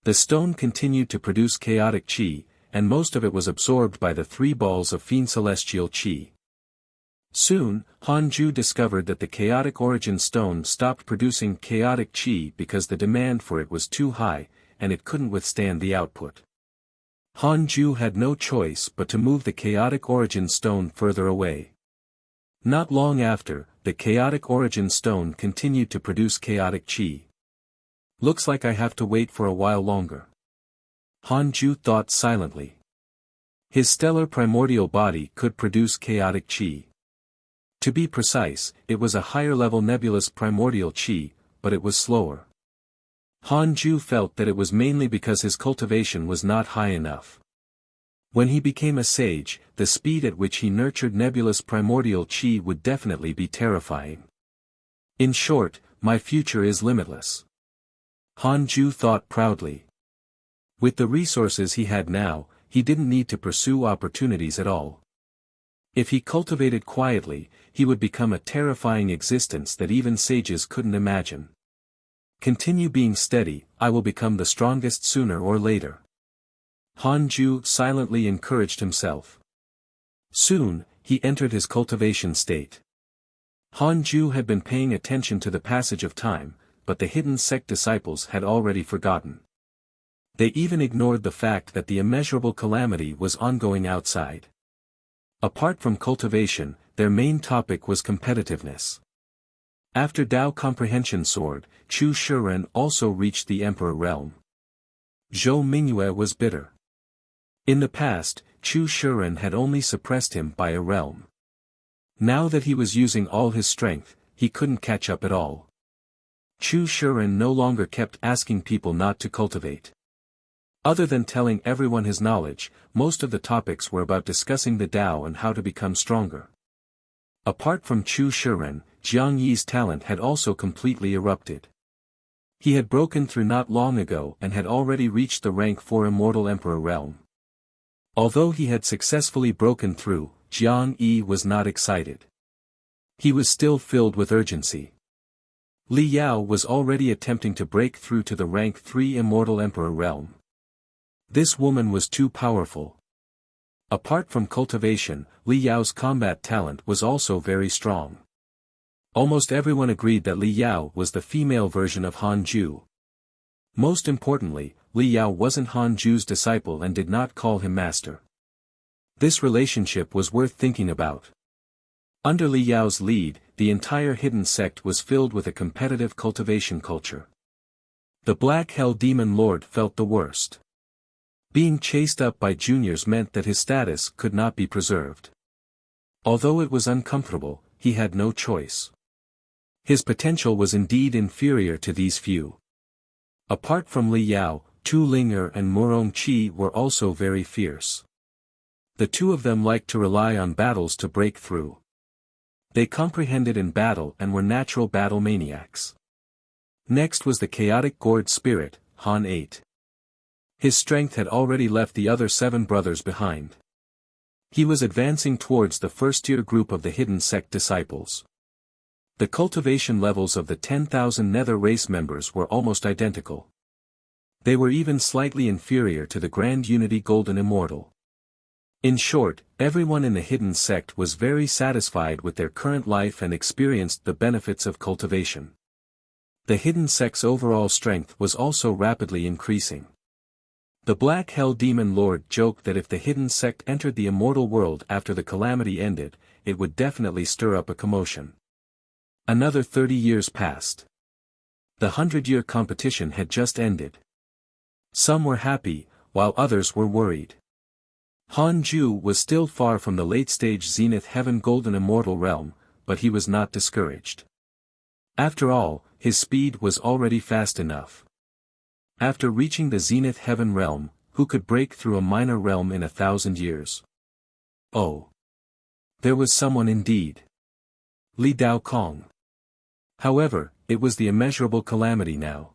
The stone continued to produce chaotic chi, and most of it was absorbed by the 3 balls of Fiend Celestial Chi. Soon, Hanju discovered that the Chaotic Origin Stone stopped producing chaotic chi because the demand for it was too high, and it couldn't withstand the output. Hanju had no choice but to move the Chaotic Origin Stone further away. Not long after, the Chaotic Origin Stone continued to produce chaotic chi. Looks like I have to wait for a while longer. Hanju thought silently. His stellar primordial body could produce chaotic chi. To be precise, it was a higher-level nebulous primordial chi, but it was slower. Hanju felt that it was mainly because his cultivation was not high enough. When he became a sage, the speed at which he nurtured nebulous primordial chi would definitely be terrifying. In short, my future is limitless. Hanju thought proudly. With the resources he had now, he didn't need to pursue opportunities at all. If he cultivated quietly, he would become a terrifying existence that even sages couldn't imagine. Continue being steady, I will become the strongest sooner or later. Hanju silently encouraged himself. Soon, he entered his cultivation state. Hanju had been paying attention to the passage of time, but the hidden sect disciples had already forgotten. They even ignored the fact that the immeasurable calamity was ongoing outside. Apart from cultivation, their main topic was competitiveness. After Tao Comprehension Sword, Chu Shiren also reached the Emperor realm. Zhou Mingyue was bitter. In the past, Chu Shiren had only suppressed him by a realm. Now that he was using all his strength, he couldn't catch up at all. Chu Shiren no longer kept asking people not to cultivate. Other than telling everyone his knowledge, most of the topics were about discussing the Tao and how to become stronger. Apart from Chu Shiren, Jiang Yi's talent had also completely erupted. He had broken through not long ago and had already reached the rank 4 Immortal Emperor realm. Although he had successfully broken through, Jiang Yi was not excited. He was still filled with urgency. Li Yao was already attempting to break through to the rank 3 Immortal Emperor realm. This woman was too powerful. Apart from cultivation, Li Yao's combat talent was also very strong. Almost everyone agreed that Li Yao was the female version of Han Ju. Most importantly, Li Yao wasn't Han Ju's disciple and did not call him master. This relationship was worth thinking about. Under Li Yao's lead, the entire hidden sect was filled with a competitive cultivation culture. The Black Hell Demon Lord felt the worst. Being chased up by juniors meant that his status could not be preserved. Although it was uncomfortable, he had no choice. His potential was indeed inferior to these few. Apart from Li Yao, Tu Linger and Murong Qi were also very fierce. The two of them liked to rely on battles to break through. They comprehended in battle and were natural battle maniacs. Next was the chaotic gourd spirit, Han 8. His strength had already left the other 7 brothers behind. He was advancing towards the first-tier group of the hidden sect disciples. The cultivation levels of the 10,000 Nether race members were almost identical. They were even slightly inferior to the Grand Unity Golden Immortal. In short, everyone in the hidden sect was very satisfied with their current life and experienced the benefits of cultivation. The hidden sect's overall strength was also rapidly increasing. The Black Hell Demon Lord joked that if the hidden sect entered the immortal world after the calamity ended, it would definitely stir up a commotion. Another 30 years passed. The 100-year competition had just ended. Some were happy, while others were worried. Han Ju was still far from the late-stage Zenith Heaven Golden Immortal realm, but he was not discouraged. After all, his speed was already fast enough. After reaching the Zenith Heaven realm, who could break through a minor realm in 1,000 years? Oh! There was someone indeed. Li Dao Kong. However, it was the immeasurable calamity now.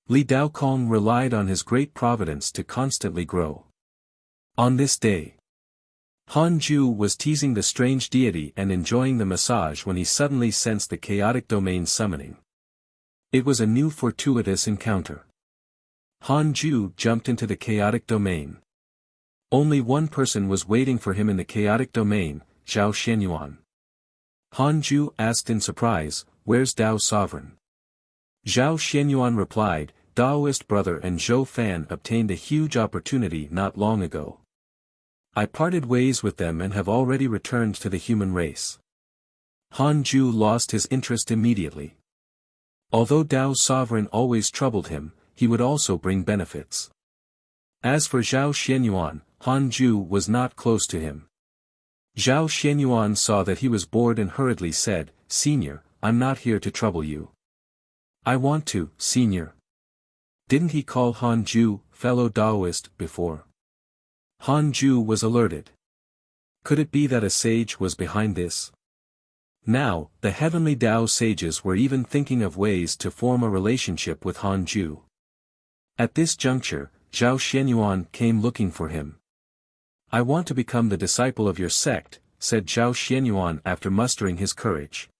Li Dao Kong relied on his great providence to constantly grow. On this day, Han Ju was teasing the strange deity and enjoying the massage when he suddenly sensed the chaotic domain summoning. It was a new fortuitous encounter. Han Ju jumped into the chaotic domain. Only one person was waiting for him in the chaotic domain, Zhao Xianyuan. Han Ju asked in surprise, "Where's Dao Sovereign?" Zhao Xianyuan replied, "Daoist brother and Zhou Fan obtained a huge opportunity not long ago. I parted ways with them and have already returned to the human race." Han Ju lost his interest immediately. Although Dao's sovereign always troubled him, he would also bring benefits. As for Zhao Xianyuan, Han Ju was not close to him. Zhao Xianyuan saw that he was bored and hurriedly said, "Senior, I'm not here to trouble you." "I want to, Senior." Didn't he call Han Ju, fellow Daoist, before? Han Ju was alerted. Could it be that a sage was behind this? Now, the heavenly Dao sages were even thinking of ways to form a relationship with Han Ju. At this juncture, Zhao Xianyuan came looking for him. "I want to become the disciple of your sect," said Zhao Xianyuan after mustering his courage.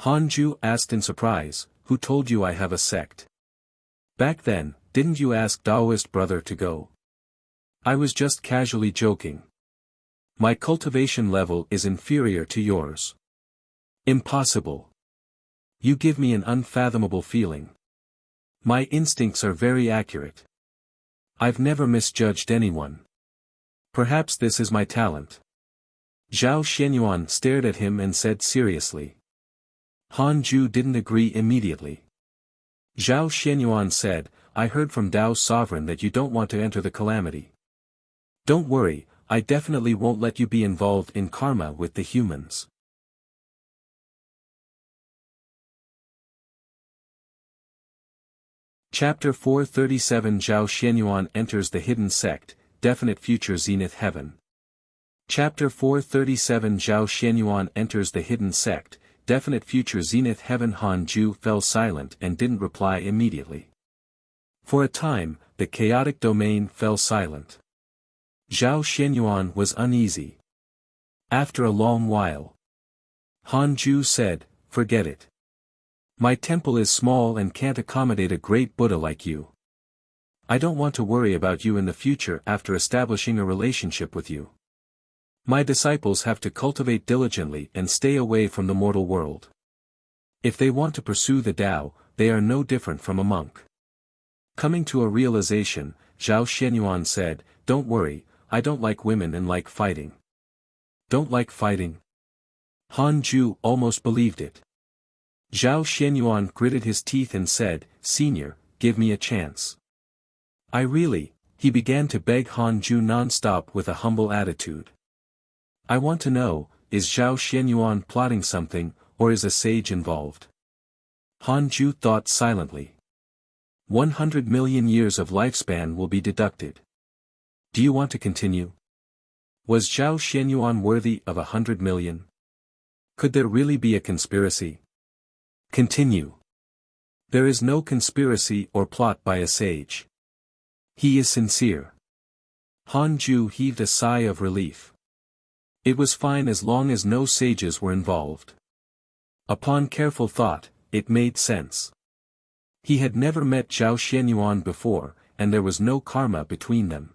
Han Ju asked in surprise, "Who told you I have a sect? Back then, didn't you ask Daoist brother to go?" "I was just casually joking. My cultivation level is inferior to yours." "Impossible. You give me an unfathomable feeling. My instincts are very accurate. I've never misjudged anyone. Perhaps this is my talent." Zhao Xianyuan stared at him and said seriously. Han Ju didn't agree immediately. Zhao Xianyuan said, "I heard from Dao's sovereign that you don't want to enter the calamity. Don't worry, I definitely won't let you be involved in karma with the humans. Chapter 437 Zhao Xianyuan enters the hidden sect, definite future zenith heaven. Chapter 437 Zhao Xianyuan enters the hidden sect, definite future zenith heaven. Han Ju fell silent and didn't reply immediately. For a time, the chaotic domain fell silent. Zhao Xianyuan was uneasy. After a long while, Han Ju said, "Forget it. My temple is small and can't accommodate a great Buddha like you. I don't want to worry about you in the future after establishing a relationship with you. My disciples have to cultivate diligently and stay away from the mortal world. If they want to pursue the Tao, they are no different from a monk." Coming to a realization, Zhao Xianyuan said, "Don't worry, I don't like women and like fighting." "Don't like fighting?" Han Ju almost believed it. Zhao Xianyuan gritted his teeth and said, "Senior, give me a chance." He began to beg Han Ju non-stop with a humble attitude. "I want to know, is Zhao Xianyuan plotting something, or is a sage involved?" Han Ju thought silently. 100 million years of lifespan will be deducted. Do you want to continue? Was Zhao Xianyuan worthy of 100 million? Could there really be a conspiracy? Continue. There is no conspiracy or plot by a sage. He is sincere. Han Ju heaved a sigh of relief. It was fine as long as no sages were involved. Upon careful thought, it made sense. He had never met Zhao Xianyuan before, and there was no karma between them.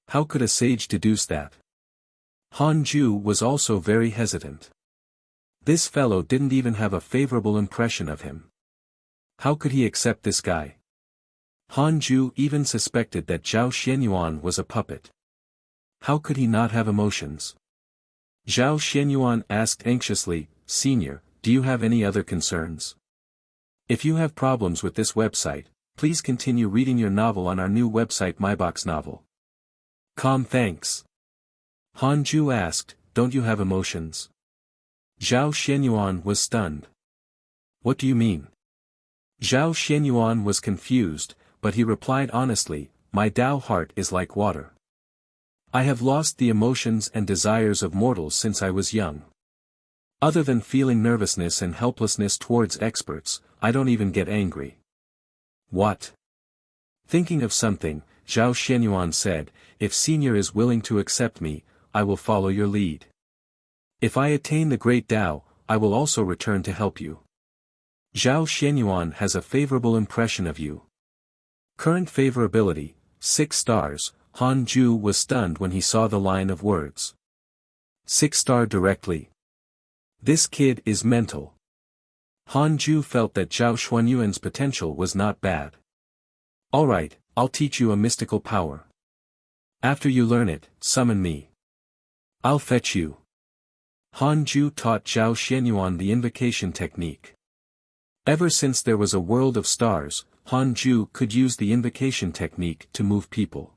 How could a sage deduce that? Han Ju was also very hesitant. This fellow didn't even have a favorable impression of him. How could he accept this guy? Han Ju even suspected that Zhao Xianyuan was a puppet. How could he not have emotions? Zhao Xianyuan asked anxiously, "Senior, do you have any other concerns? If you have problems with this website, please continue reading your novel on our new website MyBox Novel." Thanks. Han Ju asked, "Don't you have emotions?" Zhao Xianyuan was stunned. "What do you mean?" Zhao Xianyuan was confused, but he replied honestly, "My Tao heart is like water. I have lost the emotions and desires of mortals since I was young. Other than feeling nervousness and helplessness towards experts, I don't even get angry." "What?" Thinking of something, Zhao Xianyuan said, "If Senior is willing to accept me, I will follow your lead. If I attain the great Tao, I will also return to help you. Zhao Xianyuan has a favorable impression of you." Current favorability, 6 stars. Han Ju was stunned when he saw the line of words. 6-star directly. This kid is mental. Han Ju felt that Zhao Xianyuan's potential was not bad. "Alright, I'll teach you a mystical power. After you learn it, summon me. I'll fetch you." Han Ju taught Zhao Xianyuan the invocation technique. Ever since there was a world of stars, Han Ju could use the invocation technique to move people.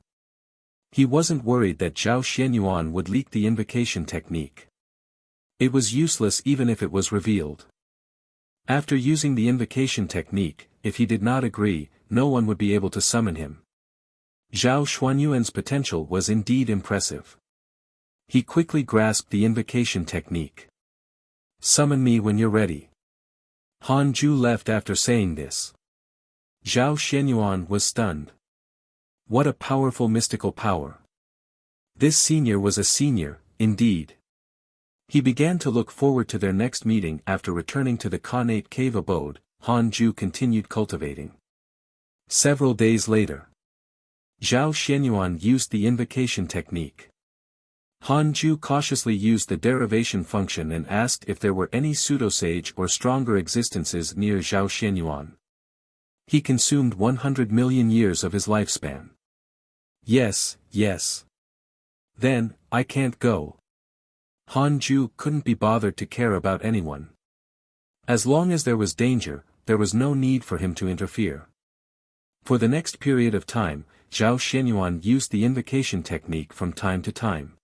He wasn't worried that Zhao Xianyuan would leak the invocation technique. It was useless even if it was revealed. After using the invocation technique, if he did not agree, no one would be able to summon him. Zhao Xianyuan's potential was indeed impressive. He quickly grasped the invocation technique. "Summon me when you're ready." Han Ju left after saying this. Zhao Xianyuan was stunned. What a powerful mystical power. This senior was a senior, indeed. He began to look forward to their next meeting after returning to the Khanate cave abode. Han Ju continued cultivating. Several days later, Zhao Xianyuan used the invocation technique. Han Ju cautiously used the derivation function and asked if there were any pseudosage or stronger existences near Zhao Xianyuan. He consumed 100 million years of his lifespan. Yes. Then, I can't go. Han Ju couldn't be bothered to care about anyone. As long as there was danger, there was no need for him to interfere. For the next period of time, Zhao Xianyuan used the invocation technique from time to time.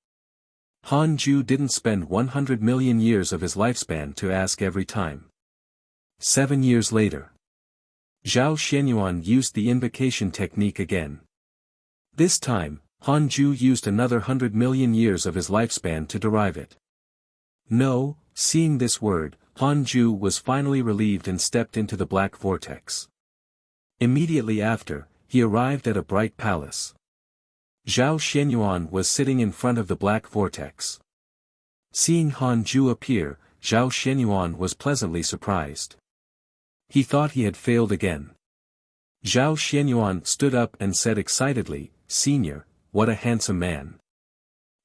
Han Ju didn't spend 100 million years of his lifespan to ask every time. 7 years later, Zhao Xianyuan used the invocation technique again. This time, Han Ju used another 100 million years of his lifespan to derive it. No, seeing this word, Han Ju was finally relieved and stepped into the black vortex. Immediately after, he arrived at a bright palace. Zhao Xianyuan was sitting in front of the black vortex. Seeing Han Ju appear, Zhao Xianyuan was pleasantly surprised. He thought he had failed again. Zhao Xianyuan stood up and said excitedly, "Senior, what a handsome man."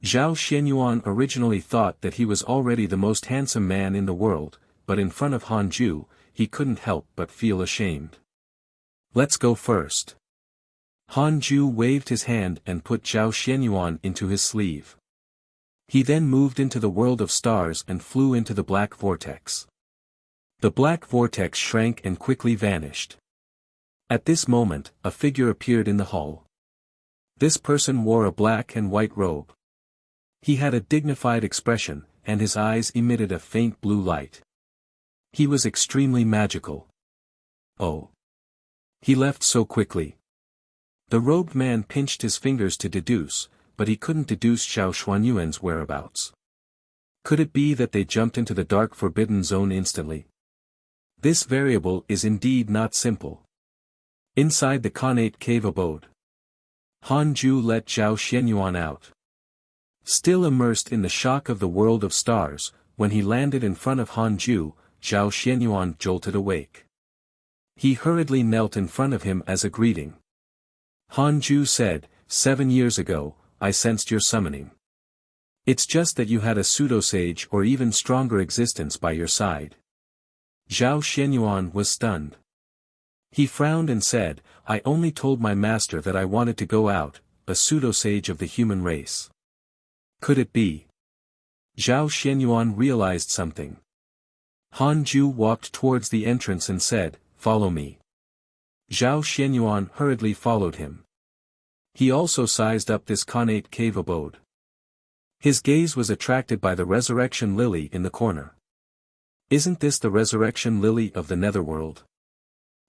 Zhao Xianyuan originally thought that he was already the most handsome man in the world, but in front of Han Ju, he couldn't help but feel ashamed. "Let's go first." Han Ju waved his hand and put Zhao Xianyuan into his sleeve. He then moved into the world of stars and flew into the black vortex. The black vortex shrank and quickly vanished. At this moment, a figure appeared in the hall. This person wore a black and white robe. He had a dignified expression, and his eyes emitted a faint blue light. He was extremely magical. Oh! He left so quickly. The robed man pinched his fingers to deduce, but he couldn't deduce Zhao Xuanyuan's whereabouts. Could it be that they jumped into the dark forbidden zone instantly? This variable is indeed not simple. Inside the Connate cave abode, Han Ju let Zhao Xianyuan out. Still immersed in the shock of the world of stars, when he landed in front of Han Ju, Zhao Xianyuan jolted awake. He hurriedly knelt in front of him as a greeting. Han Ju said, 7 years ago, I sensed your summoning. It's just that you had a pseudo-sage or even stronger existence by your side. Zhao Xianyuan was stunned. He frowned and said, I only told my master that I wanted to go out, a pseudo-sage of the human race. Could it be? Zhao Xianyuan realized something. Han Ju walked towards the entrance and said, Follow me. Zhao Xianyuan hurriedly followed him. He also sized up this Connate cave abode. His gaze was attracted by the resurrection lily in the corner. Isn't this the resurrection lily of the netherworld?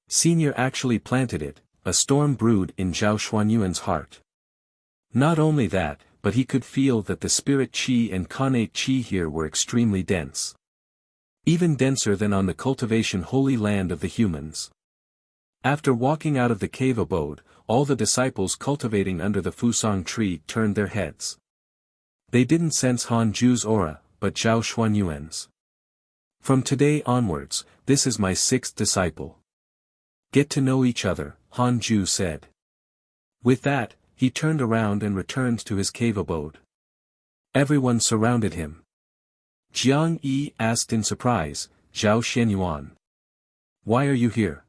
Senior actually planted it, a storm brewed in Zhao Xuanyuan's heart. Not only that, but he could feel that the spirit qi and Connate qi here were extremely dense. Even denser than on the cultivation holy land of the humans. After walking out of the cave abode, all the disciples cultivating under the Fusang tree turned their heads. They didn't sense Han Ju's aura, but Zhao Xuanyuan's. From today onwards, this is my 6th disciple. Get to know each other, Han Ju said. With that, he turned around and returned to his cave abode. Everyone surrounded him. Jiang Yi asked in surprise, Zhao Xianyuan. Why are you here?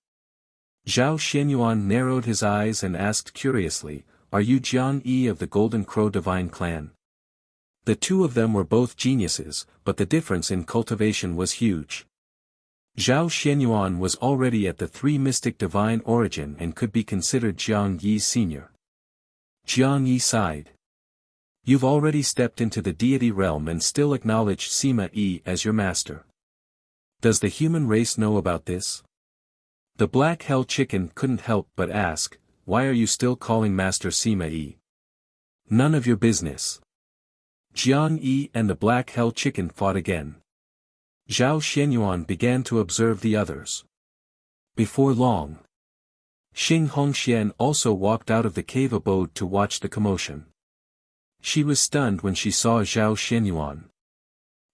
Zhao Xianyuan narrowed his eyes and asked curiously, Are you Jiang Yi of the Golden Crow Divine Clan? The two of them were both geniuses, but the difference in cultivation was huge. Zhao Xianyuan was already at the 3 mystic divine origin and could be considered Jiang Yi's senior. Jiang Yi sighed. You've already stepped into the deity realm and still acknowledge Sima Yi as your master. Does the human race know about this? The black hell chicken couldn't help but ask, why are you still calling Master Sima Yi? None of your business. Jiang Yi and the black hell chicken fought again. Zhao Xianyuan began to observe the others. Before long, Xing Hongxian also walked out of the cave abode to watch the commotion. She was stunned when she saw Zhao Xianyuan.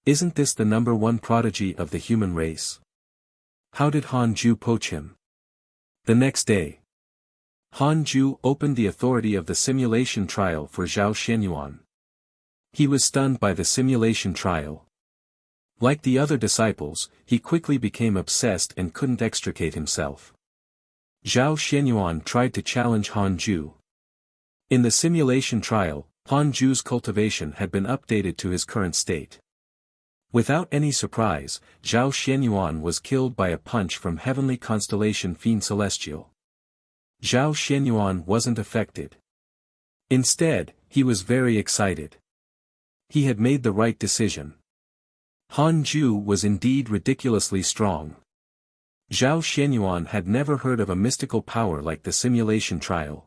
Isn't this the #1 prodigy of the human race? How did Han Ju poach him? The next day, Han Ju opened the authority of the simulation trial for Zhao Xianyuan. He was stunned by the simulation trial. Like the other disciples, he quickly became obsessed and couldn't extricate himself. Zhao Xianyuan tried to challenge Han Ju. In the simulation trial, Han Ju's cultivation had been updated to his current state. Without any surprise, Zhao Xianyuan was killed by a punch from heavenly constellation Fiend Celestial. Zhao Xianyuan wasn't affected. Instead, he was very excited. He had made the right decision. Han Ju was indeed ridiculously strong. Zhao Xianyuan had never heard of a mystical power like the simulation trial.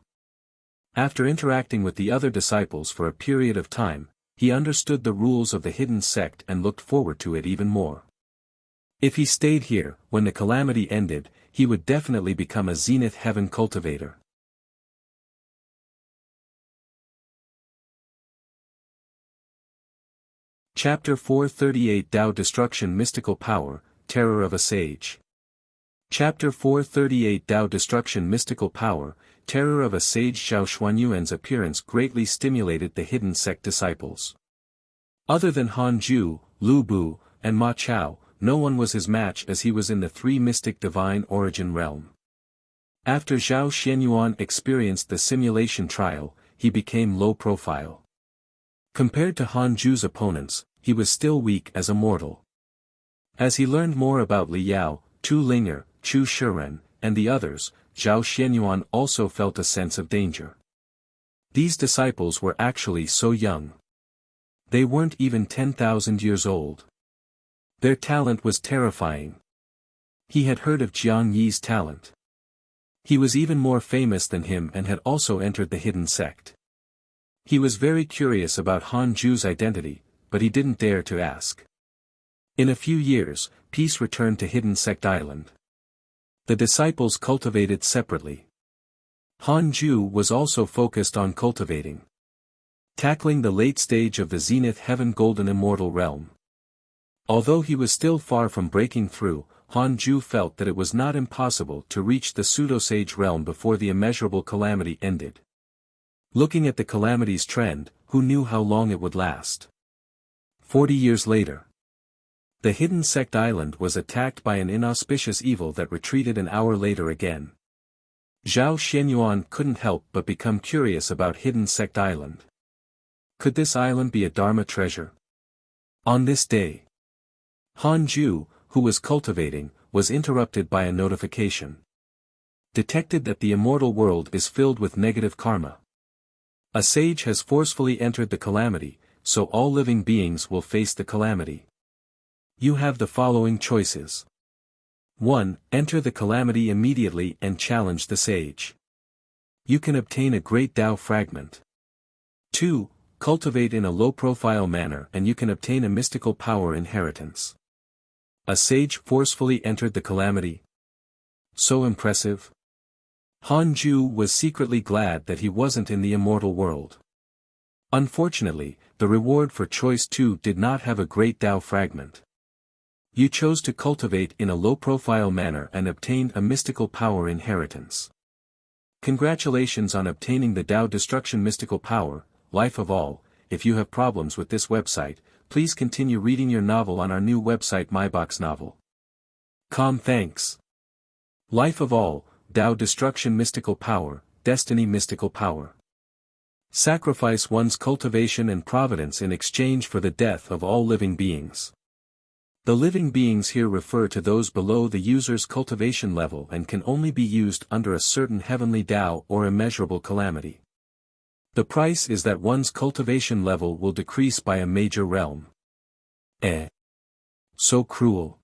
After interacting with the other disciples for a period of time, he understood the rules of the hidden sect and looked forward to it even more. If he stayed here, when the calamity ended, he would definitely become a Zenith Heaven cultivator. Chapter 438 Tao Destruction Mystical Power, Terror of a Sage. Chapter 438 Tao Destruction Mystical Power, Terror of a Sage. Zhao Xuanyuan's appearance greatly stimulated the hidden sect disciples. Other than Han Ju, Lu Bu, and Ma Chao, no one was his match as he was in the three mystic divine origin realm. After Zhao Xianyuan experienced the simulation trial, he became low profile. Compared to Han Ju's opponents, he was still weak as a mortal. As he learned more about Li Yao, Tu Linger, Chu Shiren, and the others, Zhao Xianyuan also felt a sense of danger. These disciples were actually so young. They weren't even 10,000 years old. Their talent was terrifying. He had heard of Jiang Yi's talent. He was even more famous than him and had also entered the hidden sect. He was very curious about Han Ju's identity, but he didn't dare to ask. In a few years, peace returned to Hidden Sect Island. The disciples cultivated separately. Han Ju was also focused on cultivating. Tackling the late stage of the Zenith Heaven Golden Immortal Realm. Although he was still far from breaking through, Han Ju felt that it was not impossible to reach the pseudo-sage realm before the immeasurable calamity ended. Looking at the calamity's trend, who knew how long it would last? 40 years later. The Hidden Sect Island was attacked by an inauspicious evil that retreated an hour later again. Zhao Xianyuan couldn't help but become curious about Hidden Sect Island. Could this island be a Dharma treasure? On this day, Han Ju, who was cultivating, was interrupted by a notification. Detected that the immortal world is filled with negative karma. A sage has forcefully entered the calamity, so all living beings will face the calamity. You have the following choices. 1. Enter the calamity immediately and challenge the sage. You can obtain a great Tao fragment. 2. Cultivate in a low-profile manner and you can obtain a mystical power inheritance. A sage forcefully entered the calamity. So impressive. Han Ju was secretly glad that he wasn't in the immortal world. Unfortunately, the reward for choice 2 did not have a great Tao fragment. You chose to cultivate in a low-profile manner and obtained a mystical power inheritance. Congratulations on obtaining the Tao Destruction Mystical Power, Life of All. If you have problems with this website, please continue reading your novel on our new website MyBox Novel. Thanks. Life of All, Tao Destruction Mystical Power, Destiny Mystical Power. Sacrifice one's cultivation and providence in exchange for the death of all living beings. The living beings here refer to those below the user's cultivation level and can only be used under a certain heavenly Tao or immeasurable calamity. The price is that one's cultivation level will decrease by a major realm. So cruel.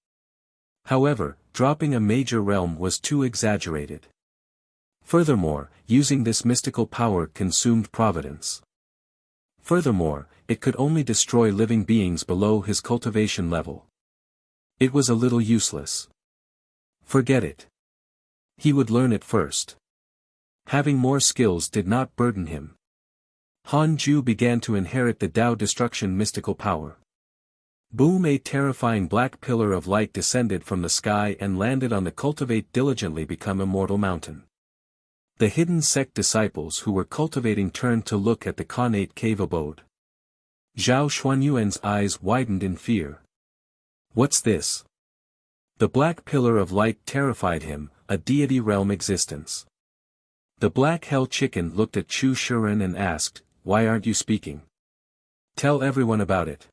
However, dropping a major realm was too exaggerated. Furthermore, using this mystical power consumed providence. Furthermore, it could only destroy living beings below his cultivation level. It was a little useless. Forget it. He would learn it first. Having more skills did not burden him. Han Ju began to inherit the Tao Destruction Mystical Power. Boom! A terrifying black pillar of light descended from the sky and landed on the Cultivate Diligently Become Immortal mountain. The hidden sect disciples who were cultivating turned to look at the connate cave abode. Zhao Xuanyuan's eyes widened in fear. What's this? The black pillar of light terrified him, a deity realm existence. The black hell chicken looked at Chu Shiren and asked, "Why aren't you speaking? Tell everyone about it."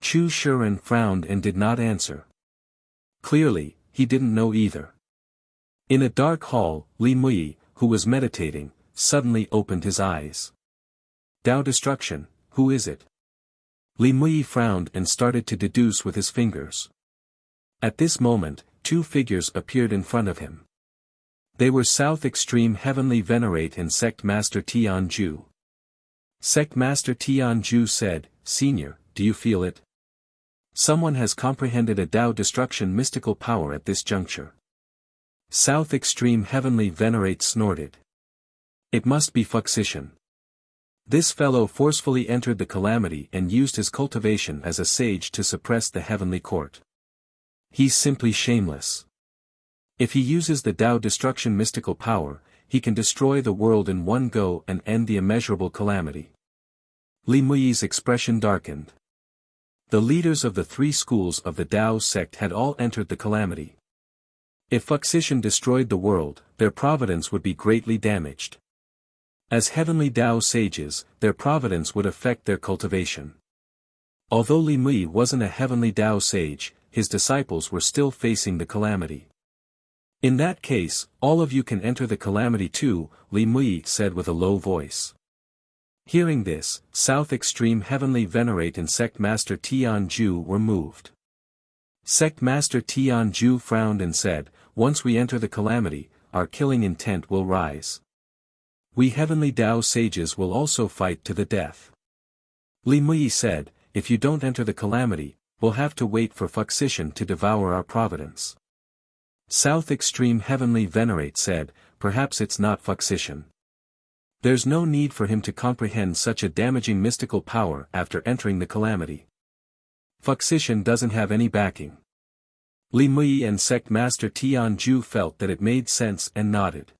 Chu Shiren frowned and did not answer. Clearly, he didn't know either. In a dark hall, Li Mui, who was meditating, suddenly opened his eyes. Tao destruction, who is it? Li Mui frowned and started to deduce with his fingers. At this moment, two figures appeared in front of him. They were South Extreme Heavenly Venerate and Sect Master Tianju. Sect Master Tianju said, Senior, do you feel it? Someone has comprehended a Tao destruction mystical power at this juncture. South Extreme Heavenly Venerate snorted. It must be Fuxician. This fellow forcefully entered the calamity and used his cultivation as a sage to suppress the heavenly court. He's simply shameless. If he uses the Tao destruction mystical power, he can destroy the world in one go and end the immeasurable calamity. Li Mui's expression darkened. The leaders of the three schools of the Tao sect had all entered the calamity. If Fuxician destroyed the world, their providence would be greatly damaged. As heavenly Tao sages, their providence would affect their cultivation. Although Li Mui wasn't a heavenly Tao sage, his disciples were still facing the calamity. In that case, all of you can enter the calamity too, Li Mui said with a low voice. Hearing this, South Extreme Heavenly Venerate and Sect Master Tianju were moved. Sect Master Tianju frowned and said, once we enter the calamity, our killing intent will rise. We heavenly Tao sages will also fight to the death. Li Mui said, if you don't enter the calamity, we'll have to wait for Fuxician to devour our providence. South Extreme Heavenly Venerate said, perhaps it's not Fuxician. There's no need for him to comprehend such a damaging mystical power after entering the calamity. Fuxician doesn't have any backing. Li Mui and Sect Master Tianju felt that it made sense and nodded.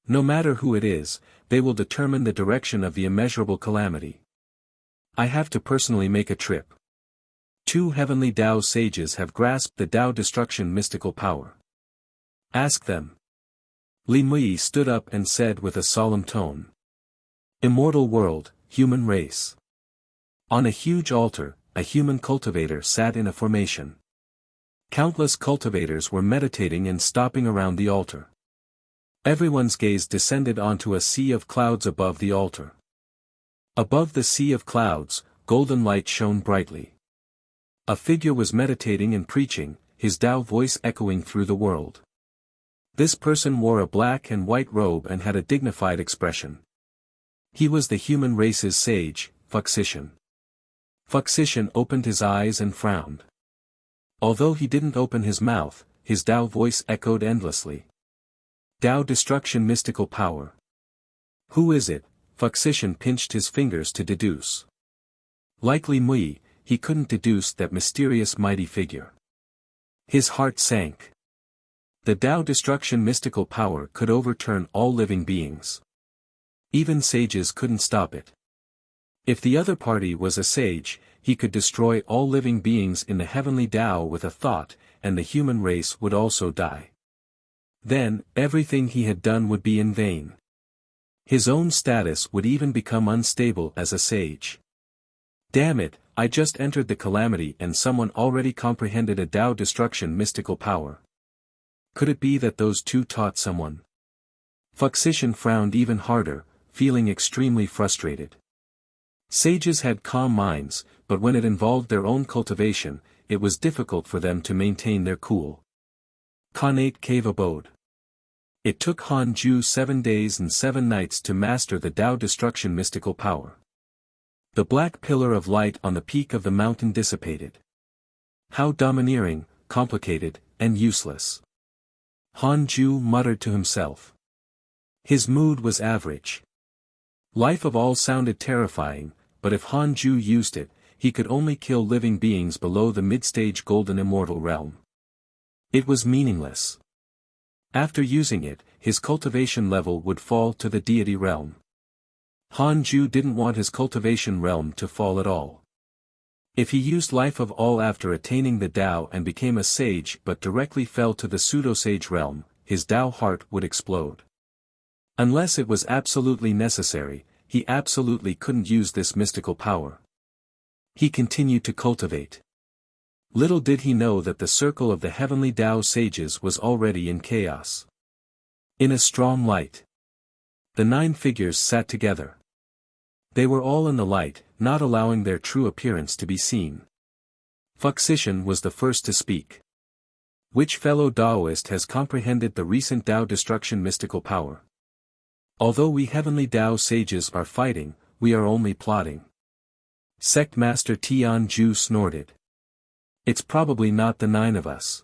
No matter who it is, they will determine the direction of the immeasurable calamity. I have to personally make a trip. Two heavenly Tao sages have grasped the Tao destruction mystical power. Ask them. Li Mui stood up and said with a solemn tone. Immortal world, human race. On a huge altar, a human cultivator sat in a formation. Countless cultivators were meditating and stopping around the altar. Everyone's gaze descended onto a sea of clouds above the altar. Above the sea of clouds, golden light shone brightly. A figure was meditating and preaching, his Tao voice echoing through the world. This person wore a black and white robe and had a dignified expression. He was the human race's sage, Fuxician. Fuxician opened his eyes and frowned. Although he didn't open his mouth, his Tao voice echoed endlessly. Tao destruction mystical power. Who is it? Fuxician pinched his fingers to deduce. Like Li Mui, he couldn't deduce that mysterious mighty figure. His heart sank. The Tao destruction mystical power could overturn all living beings. Even sages couldn't stop it. If the other party was a sage, he could destroy all living beings in the heavenly Tao with a thought, and the human race would also die. Then, everything he had done would be in vain. His own status would even become unstable as a sage. Damn it, I just entered the calamity and someone already comprehended a Tao destruction mystical power. Could it be that those two taught someone? Fuxician frowned even harder, feeling extremely frustrated. Sages had calm minds, but when it involved their own cultivation, it was difficult for them to maintain their cool. Khanate Cave Abode. It took Han Ju 7 days and 7 nights to master the Tao destruction mystical power. The black pillar of light on the peak of the mountain dissipated. How domineering, complicated, and useless. Han Ju muttered to himself. His mood was average. Life of all sounded terrifying, but if Han Ju used it, he could only kill living beings below the mid-stage golden immortal realm. It was meaningless. After using it, his cultivation level would fall to the deity realm. Han Ju didn't want his cultivation realm to fall at all. If he used life of all after attaining the Tao and became a sage but directly fell to the pseudo-sage realm, his Tao heart would explode. Unless it was absolutely necessary, he absolutely couldn't use this mystical power. He continued to cultivate. Little did he know that the circle of the heavenly Tao sages was already in chaos. In a strong light, the 9 figures sat together. They were all in the light, not allowing their true appearance to be seen. Fuxishan was the first to speak. Which fellow Taoist has comprehended the recent Tao destruction mystical power? Although we heavenly Tao sages are fighting, we are only plotting. Sect Master Tianju snorted. It's probably not the 9 of us.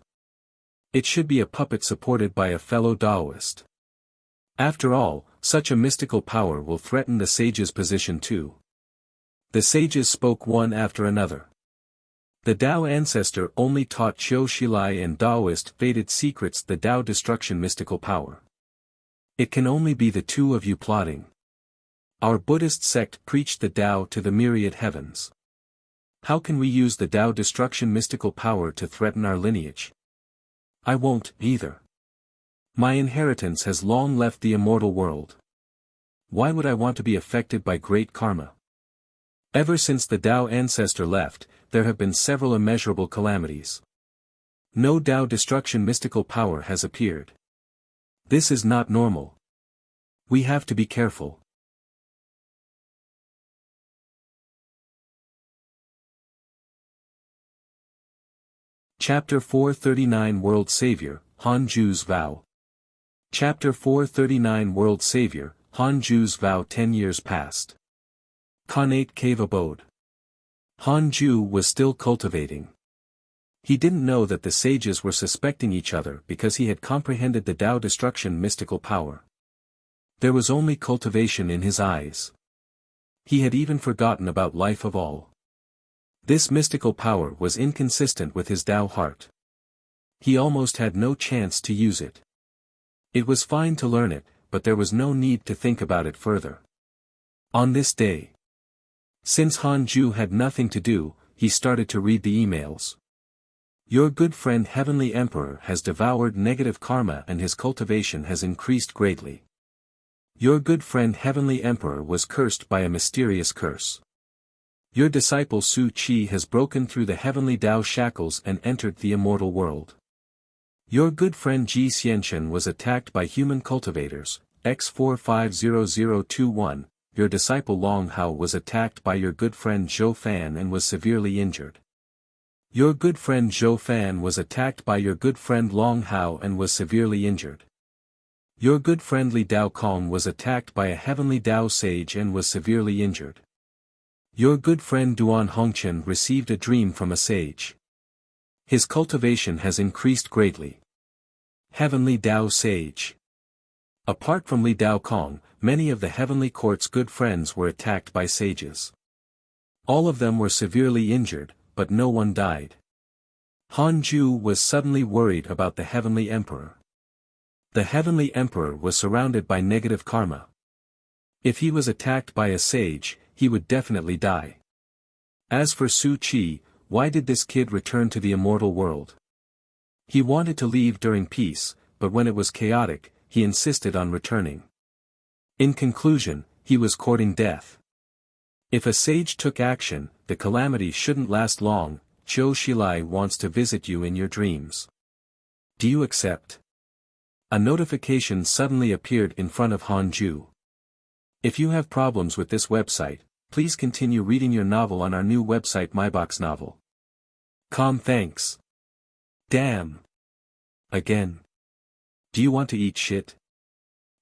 It should be a puppet supported by a fellow Taoist. After all, such a mystical power will threaten the sages' position too. The sages spoke one after another. The Tao ancestor only taught Qiu Shilai and Taoist fated secrets the Tao destruction mystical power. It can only be the 2 of you plotting. Our Buddhist sect preached the Tao to the myriad heavens. How can we use the Tao destruction mystical power to threaten our lineage? I won't, either. My inheritance has long left the immortal world. Why would I want to be affected by great karma? Ever since the Tao ancestor left, there have been several immeasurable calamities. No Tao destruction mystical power has appeared. This is not normal. We have to be careful. Chapter 439 World Savior, Hanju's Vow. Chapter 439 World Savior, Hanju's Vow. 10 years passed. Khanate Cave Abode. Hanju was still cultivating. He didn't know that the sages were suspecting each other because he had comprehended the Tao destruction mystical power. There was only cultivation in his eyes. He had even forgotten about life of all. This mystical power was inconsistent with his Tao heart. He almost had no chance to use it. It was fine to learn it, but there was no need to think about it further. On this day, since Hanju had nothing to do, he started to read the emails. Your good friend Heavenly Emperor has devoured negative karma and his cultivation has increased greatly. Your good friend Heavenly Emperor was cursed by a mysterious curse. Your disciple Su Chi has broken through the heavenly Tao shackles and entered the immortal world. Your good friend Ji Xianshan was attacked by human cultivators, X450021. Your disciple Long Hao was attacked by your good friend Zhou Fan and was severely injured. Your good friend Zhou Fan was attacked by your good friend Long Hao and was severely injured. Your good friend Li Dao Kong was attacked by a heavenly Tao sage and was severely injured. Your good friend Duan Hongchen received a dream from a sage. His cultivation has increased greatly. Heavenly Tao Sage. Apart from Li Dao Kong, many of the heavenly court's good friends were attacked by sages. All of them were severely injured, but no one died. Hanju was suddenly worried about the heavenly emperor. The heavenly emperor was surrounded by negative karma. If he was attacked by a sage, he would definitely die. As for Su Chi, why did this kid return to the immortal world? He wanted to leave during peace, but when it was chaotic, he insisted on returning. In conclusion, he was courting death. If a sage took action, the calamity shouldn't last long. Qiu Shilai wants to visit you in your dreams. Do you accept? A notification suddenly appeared in front of Hanju. If you have problems with this website, please continue reading your novel on our new website MyBox Novel. Thanks. Damn. Again. Do you want to eat shit?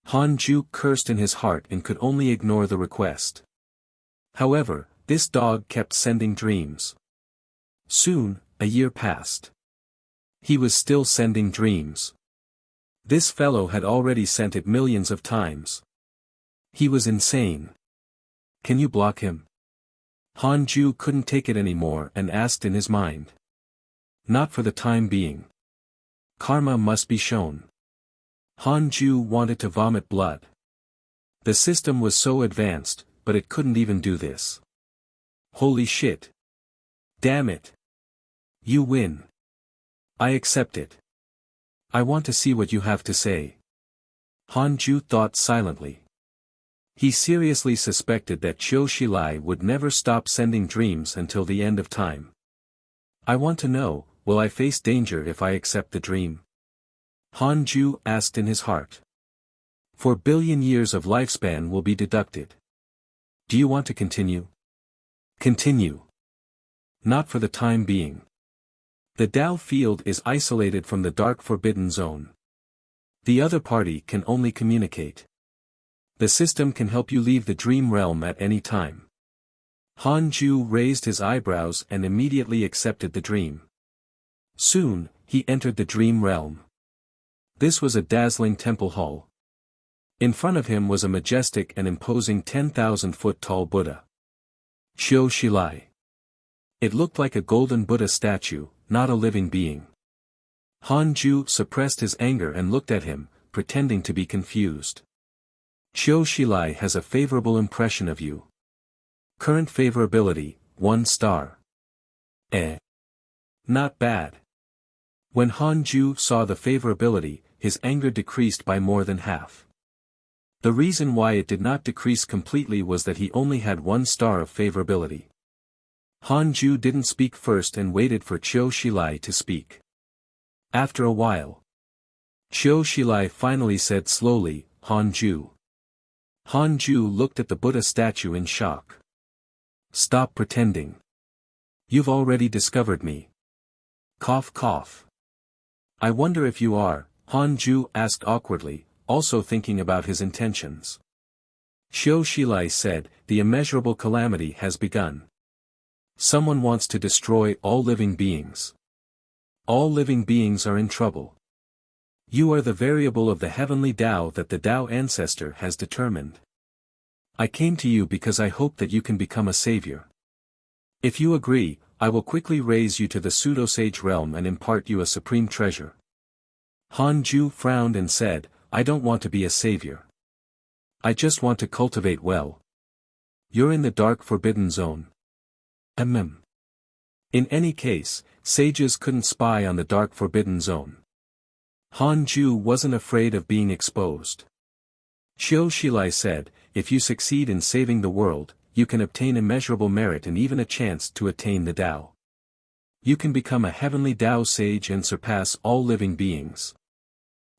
Hanju cursed in his heart and could only ignore the request. However, this dog kept sending dreams. Soon, a year passed. He was still sending dreams. This fellow had already sent it millions of times. He was insane. Can you block him? Hanju couldn't take it anymore and asked in his mind. Not for the time being. Karma must be shown. Hanju wanted to vomit blood. The system was so advanced, but it couldn't even do this. Holy shit. Damn it. You win. I accept it. I want to see what you have to say. Hanju thought silently. He seriously suspected that Qiu Shilai would never stop sending dreams until the end of time. I want to know, will I face danger if I accept the dream? Hanju asked in his heart. 4 billion years of lifespan will be deducted. Do you want to continue? Continue. Not for the time being. The Tao field is isolated from the dark forbidden zone. The other party can only communicate. The system can help you leave the dream realm at any time. Han Ju raised his eyebrows and immediately accepted the dream. Soon, he entered the dream realm. This was a dazzling temple hall. In front of him was a majestic and imposing 10,000-foot-tall Buddha. Xiu Shilai. It looked like a golden Buddha statue, not a living being. Han Ju suppressed his anger and looked at him, pretending to be confused. Xiu Shilai has a favorable impression of you. Current favorability, 1 star. Not bad. When Han Ju saw the favorability, his anger decreased by more than half. The reason why it did not decrease completely was that he only had 1 star of favorability. Han Ju didn't speak first and waited for Xiu Shilai to speak. After a while, Xiu Shilai finally said slowly, Han Ju. Han Ju looked at the Buddha statue in shock. Stop pretending. You've already discovered me. Cough cough. I wonder if you are, Han Ju asked awkwardly, also thinking about his intentions. Xiu Shilai said, the immeasurable calamity has begun. Someone wants to destroy all living beings. All living beings are in trouble. You are the variable of the heavenly Tao that the Tao ancestor has determined. I came to you because I hope that you can become a savior. If you agree, I will quickly raise you to the pseudo-sage realm and impart you a supreme treasure. Han Ju frowned and said, I don't want to be a savior. I just want to cultivate well. You're in the dark forbidden zone. In any case, sages couldn't spy on the dark forbidden zone. Han Ju wasn't afraid of being exposed. Xiu Shilai said, if you succeed in saving the world, you can obtain immeasurable merit and even a chance to attain the Tao. You can become a heavenly Tao sage and surpass all living beings.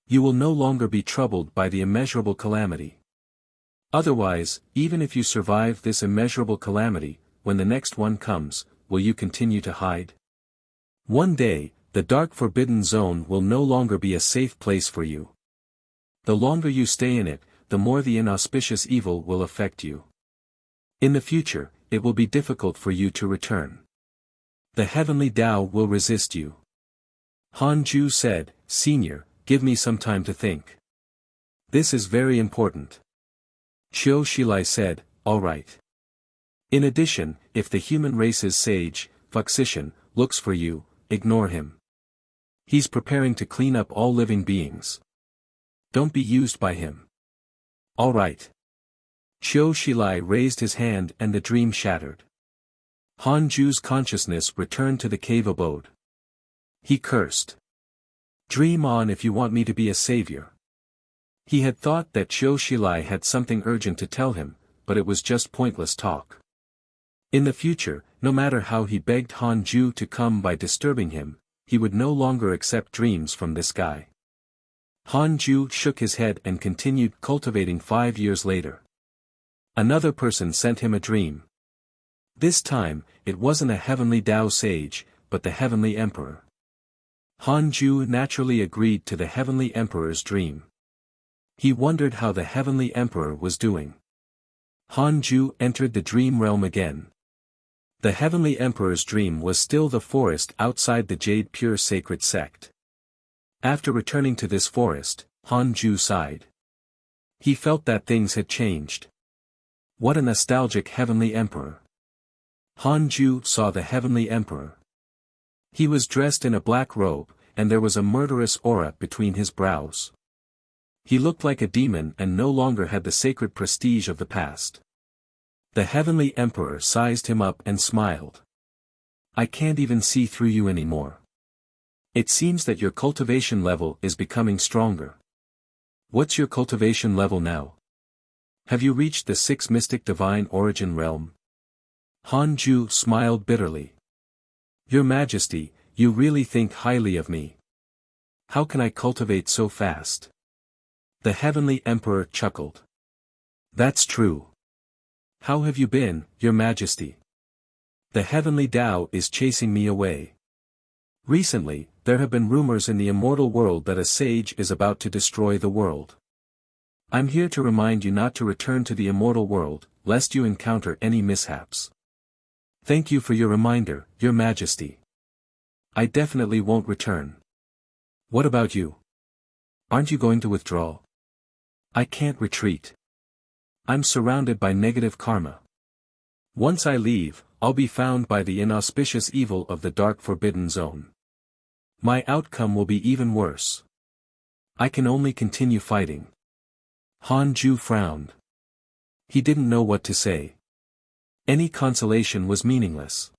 You will no longer be troubled by the immeasurable calamity. Otherwise, even if you survive this immeasurable calamity, when the next one comes, will you continue to hide? One day, the dark forbidden zone will no longer be a safe place for you. The longer you stay in it, the more the inauspicious evil will affect you. In the future, it will be difficult for you to return. The heavenly Tao will resist you. Han Ju said, Senior, give me some time to think. This is very important. Xiu Shilai said, all right. In addition, if the human race's sage, Wuxia, looks for you, ignore him. He's preparing to clean up all living beings. Don't be used by him. All right. Xiu Shilai raised his hand and the dream shattered. Han Ju's consciousness returned to the cave abode. He cursed. Dream on if you want me to be a savior. He had thought that Xiu Shilai had something urgent to tell him, but it was just pointless talk. In the future, no matter how he begged Han Ju to come by disturbing him, he would no longer accept dreams from this guy. Han Ju shook his head and continued cultivating 5 years later. Another person sent him a dream. This time, it wasn't a heavenly Tao sage, but the heavenly emperor. Han Ju naturally agreed to the heavenly emperor's dream. He wondered how the heavenly emperor was doing. Han Ju entered the dream realm again. The heavenly emperor's dream was still the forest outside the Jade Pure Sacred Sect. After returning to this forest, Han Ju sighed. He felt that things had changed. What a nostalgic heavenly emperor. Han Ju saw the heavenly emperor. He was dressed in a black robe, and there was a murderous aura between his brows. He looked like a demon and no longer had the sacred prestige of the past. The heavenly emperor sized him up and smiled. I can't even see through you anymore. It seems that your cultivation level is becoming stronger. What's your cultivation level now? Have you reached the 6 mystic divine origin realm? Han Ju smiled bitterly. Your Majesty, you really think highly of me. How can I cultivate so fast? The heavenly emperor chuckled. That's true. How have you been, Your Majesty? The heavenly Tao is chasing me away. Recently, there have been rumors in the immortal world that a sage is about to destroy the world. I'm here to remind you not to return to the immortal world, lest you encounter any mishaps. Thank you for your reminder, Your Majesty. I definitely won't return. What about you? Aren't you going to withdraw? I can't retreat. I'm surrounded by negative karma. Once I leave, I'll be found by the inauspicious evil of the dark forbidden zone. My outcome will be even worse. I can only continue fighting. Han Ju frowned. He didn't know what to say. Any consolation was meaningless.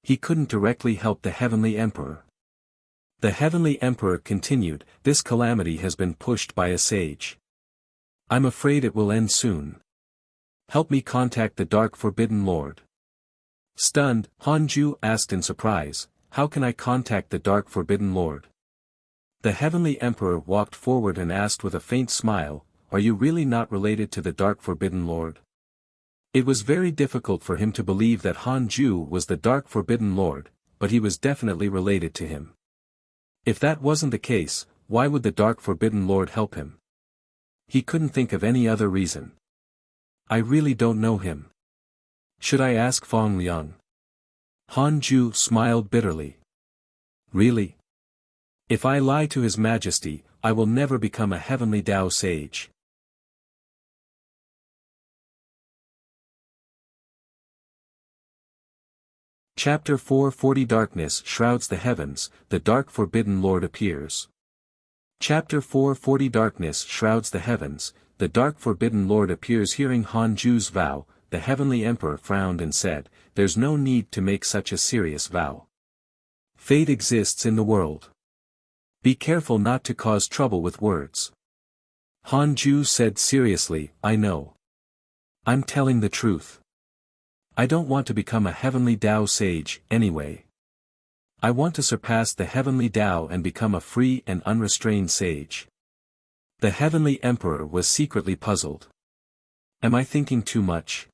He couldn't directly help the Heavenly Emperor. The Heavenly Emperor continued, "This calamity has been pushed by a sage. I'm afraid it will end soon. Help me contact the Dark Forbidden Lord." Stunned, Han Ju asked in surprise, "How can I contact the Dark Forbidden Lord?" The Heavenly Emperor walked forward and asked with a faint smile, "Are you really not related to the Dark Forbidden Lord?" It was very difficult for him to believe that Han Ju was the Dark Forbidden Lord, but he was definitely related to him. If that wasn't the case, why would the Dark Forbidden Lord help him? He couldn't think of any other reason. "I really don't know him. Should I ask Fong Liang?" Han Ju smiled bitterly. "Really? If I lie to His Majesty, I will never become a heavenly Tao sage." Chapter 440 Darkness shrouds the heavens, the Dark Forbidden Lord appears. Chapter 440 Darkness shrouds the heavens, the Dark Forbidden Lord appears. Hearing Han Ju's vow, the Heavenly Emperor frowned and said, "There's no need to make such a serious vow. Fate exists in the world. Be careful not to cause trouble with words." Han Ju said seriously, "I know. I'm telling the truth. I don't want to become a heavenly Tao sage, anyway. I want to surpass the heavenly Tao and become a free and unrestrained sage." The Heavenly Emperor was secretly puzzled. Am I thinking too much?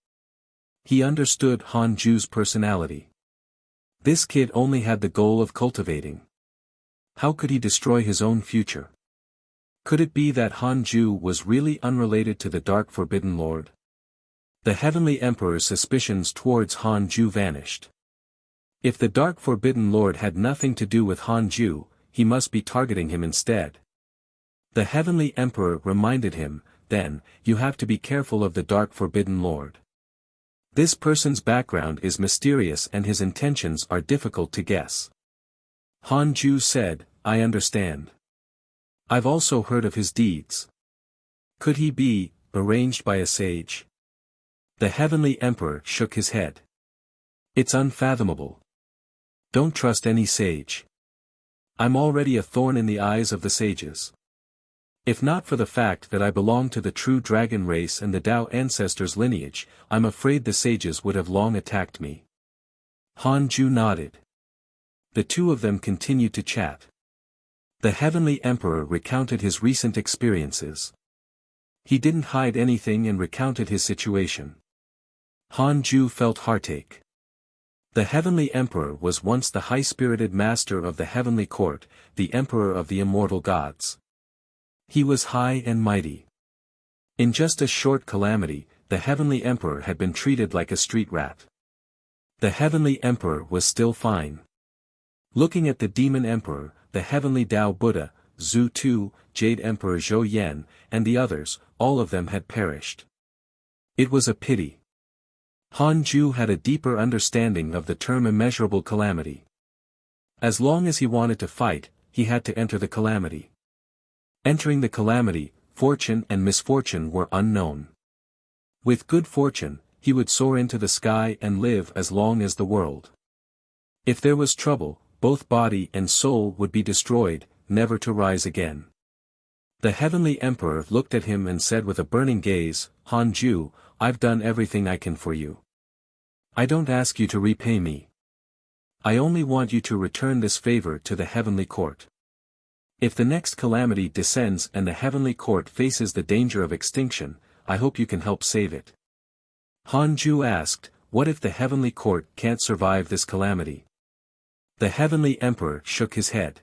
He understood Han Ju's personality. This kid only had the goal of cultivating. How could he destroy his own future? Could it be that Han Ju was really unrelated to the Dark Forbidden Lord? The Heavenly Emperor's suspicions towards Han Ju vanished. If the Dark Forbidden Lord had nothing to do with Han Ju, he must be targeting him instead. The Heavenly Emperor reminded him, "Then, you have to be careful of the Dark Forbidden Lord. This person's background is mysterious and his intentions are difficult to guess." Han Ju said, "I understand. I've also heard of his deeds. Could he be arranged by a sage?" The Heavenly Emperor shook his head. "It's unfathomable. Don't trust any sage. I'm already a thorn in the eyes of the sages. If not for the fact that I belong to the true dragon race and the Tao ancestors' lineage, I'm afraid the sages would have long attacked me." Han Ju nodded. The two of them continued to chat. The Heavenly Emperor recounted his recent experiences. He didn't hide anything and recounted his situation. Han Ju felt heartache. The Heavenly Emperor was once the high-spirited master of the Heavenly Court, the Emperor of the immortal gods. He was high and mighty. In just a short calamity, the Heavenly Emperor had been treated like a street rat. The Heavenly Emperor was still fine. Looking at the Demon Emperor, the Heavenly Tao Buddha, Zhu Tu, Jade Emperor Zhou Yan, and the others, all of them had perished. It was a pity. Han Ju had a deeper understanding of the term immeasurable calamity. As long as he wanted to fight, he had to enter the calamity. Entering the calamity, fortune and misfortune were unknown. With good fortune, he would soar into the sky and live as long as the world. If there was trouble, both body and soul would be destroyed, never to rise again. The Heavenly Emperor looked at him and said with a burning gaze, "Han Ju, I've done everything I can for you. I don't ask you to repay me. I only want you to return this favor to the Heavenly Court. If the next calamity descends and the Heavenly Court faces the danger of extinction, I hope you can help save it." Han Ju asked, what if the heavenly court can't survive this calamity? The heavenly emperor shook his head.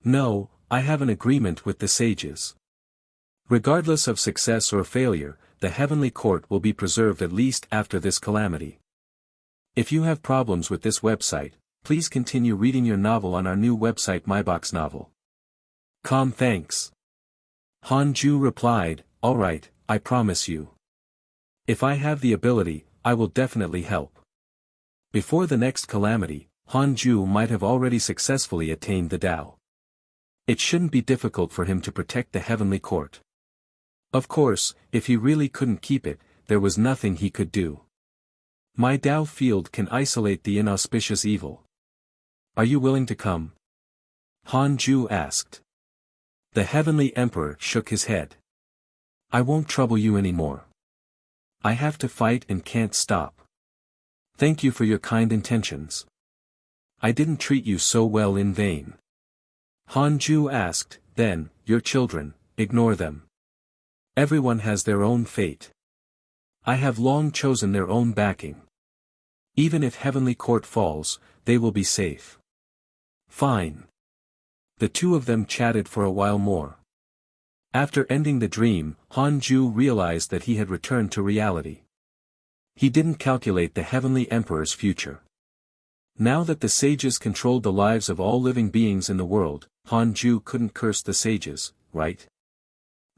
No, I have an agreement with the sages. Regardless of success or failure, the heavenly court will be preserved at least after this calamity. If you have problems with this website, please continue reading your novel on our new website MyBox Novel. Thanks. Han Ju replied, alright, I promise you. If I have the ability, I will definitely help. Before the next calamity, Han Ju might have already successfully attained the Tao. It shouldn't be difficult for him to protect the heavenly court. Of course, if he really couldn't keep it, there was nothing he could do. My Tao field can isolate the inauspicious evil. Are you willing to come? Han Ju asked. The heavenly emperor shook his head. I won't trouble you anymore. I have to fight and can't stop. Thank you for your kind intentions. I didn't treat you so well in vain. Han Ju asked, then, your children, ignore them. Everyone has their own fate. I have long chosen their own backing. Even if heavenly court falls, they will be safe. Fine. The two of them chatted for a while more. After ending the dream, Han Ju realized that he had returned to reality. He didn't calculate the heavenly emperor's future. Now that the sages controlled the lives of all living beings in the world, Han Ju couldn't curse the sages, right?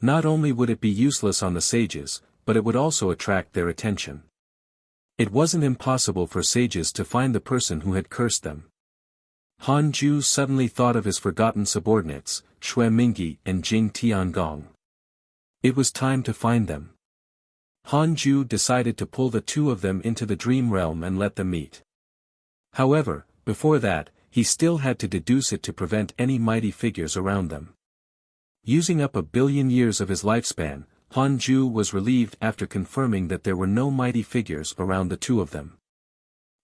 Not only would it be useless on the sages, but it would also attract their attention. It wasn't impossible for sages to find the person who had cursed them. Han Ju suddenly thought of his forgotten subordinates, Xue Mingyi and Jing Tiangong. It was time to find them. Han Ju decided to pull the two of them into the dream realm and let them meet. However, before that, he still had to deduce it to prevent any mighty figures around them. Using up 1 billion years of his lifespan, Han Ju was relieved after confirming that there were no mighty figures around the two of them.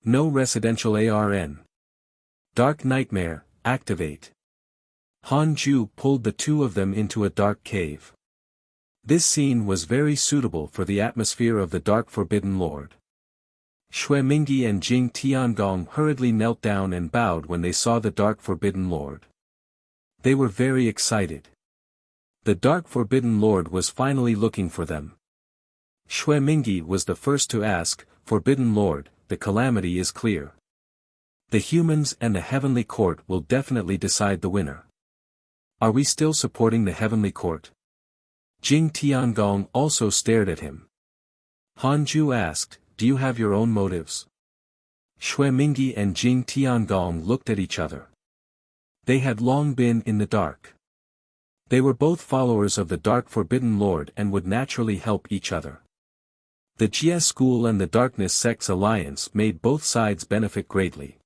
No residential ARN. Dark Nightmare, activate. Han Ju pulled the two of them into a dark cave. This scene was very suitable for the atmosphere of the Dark Forbidden Lord. Xue Mingyi and Jing Tiangong hurriedly knelt down and bowed when they saw the Dark Forbidden Lord. They were very excited. The Dark Forbidden Lord was finally looking for them. Xue Mingyi was the first to ask, Forbidden Lord, the calamity is clear. The humans and the heavenly court will definitely decide the winner. Are we still supporting the heavenly court? Jing Tiangong also stared at him. Han Ju asked, do you have your own motives? Xue Mingyi and Jing Tiangong looked at each other. They had long been in the dark. They were both followers of the Dark Forbidden Lord and would naturally help each other. The Jie School and the Darkness Sect's alliance made both sides benefit greatly.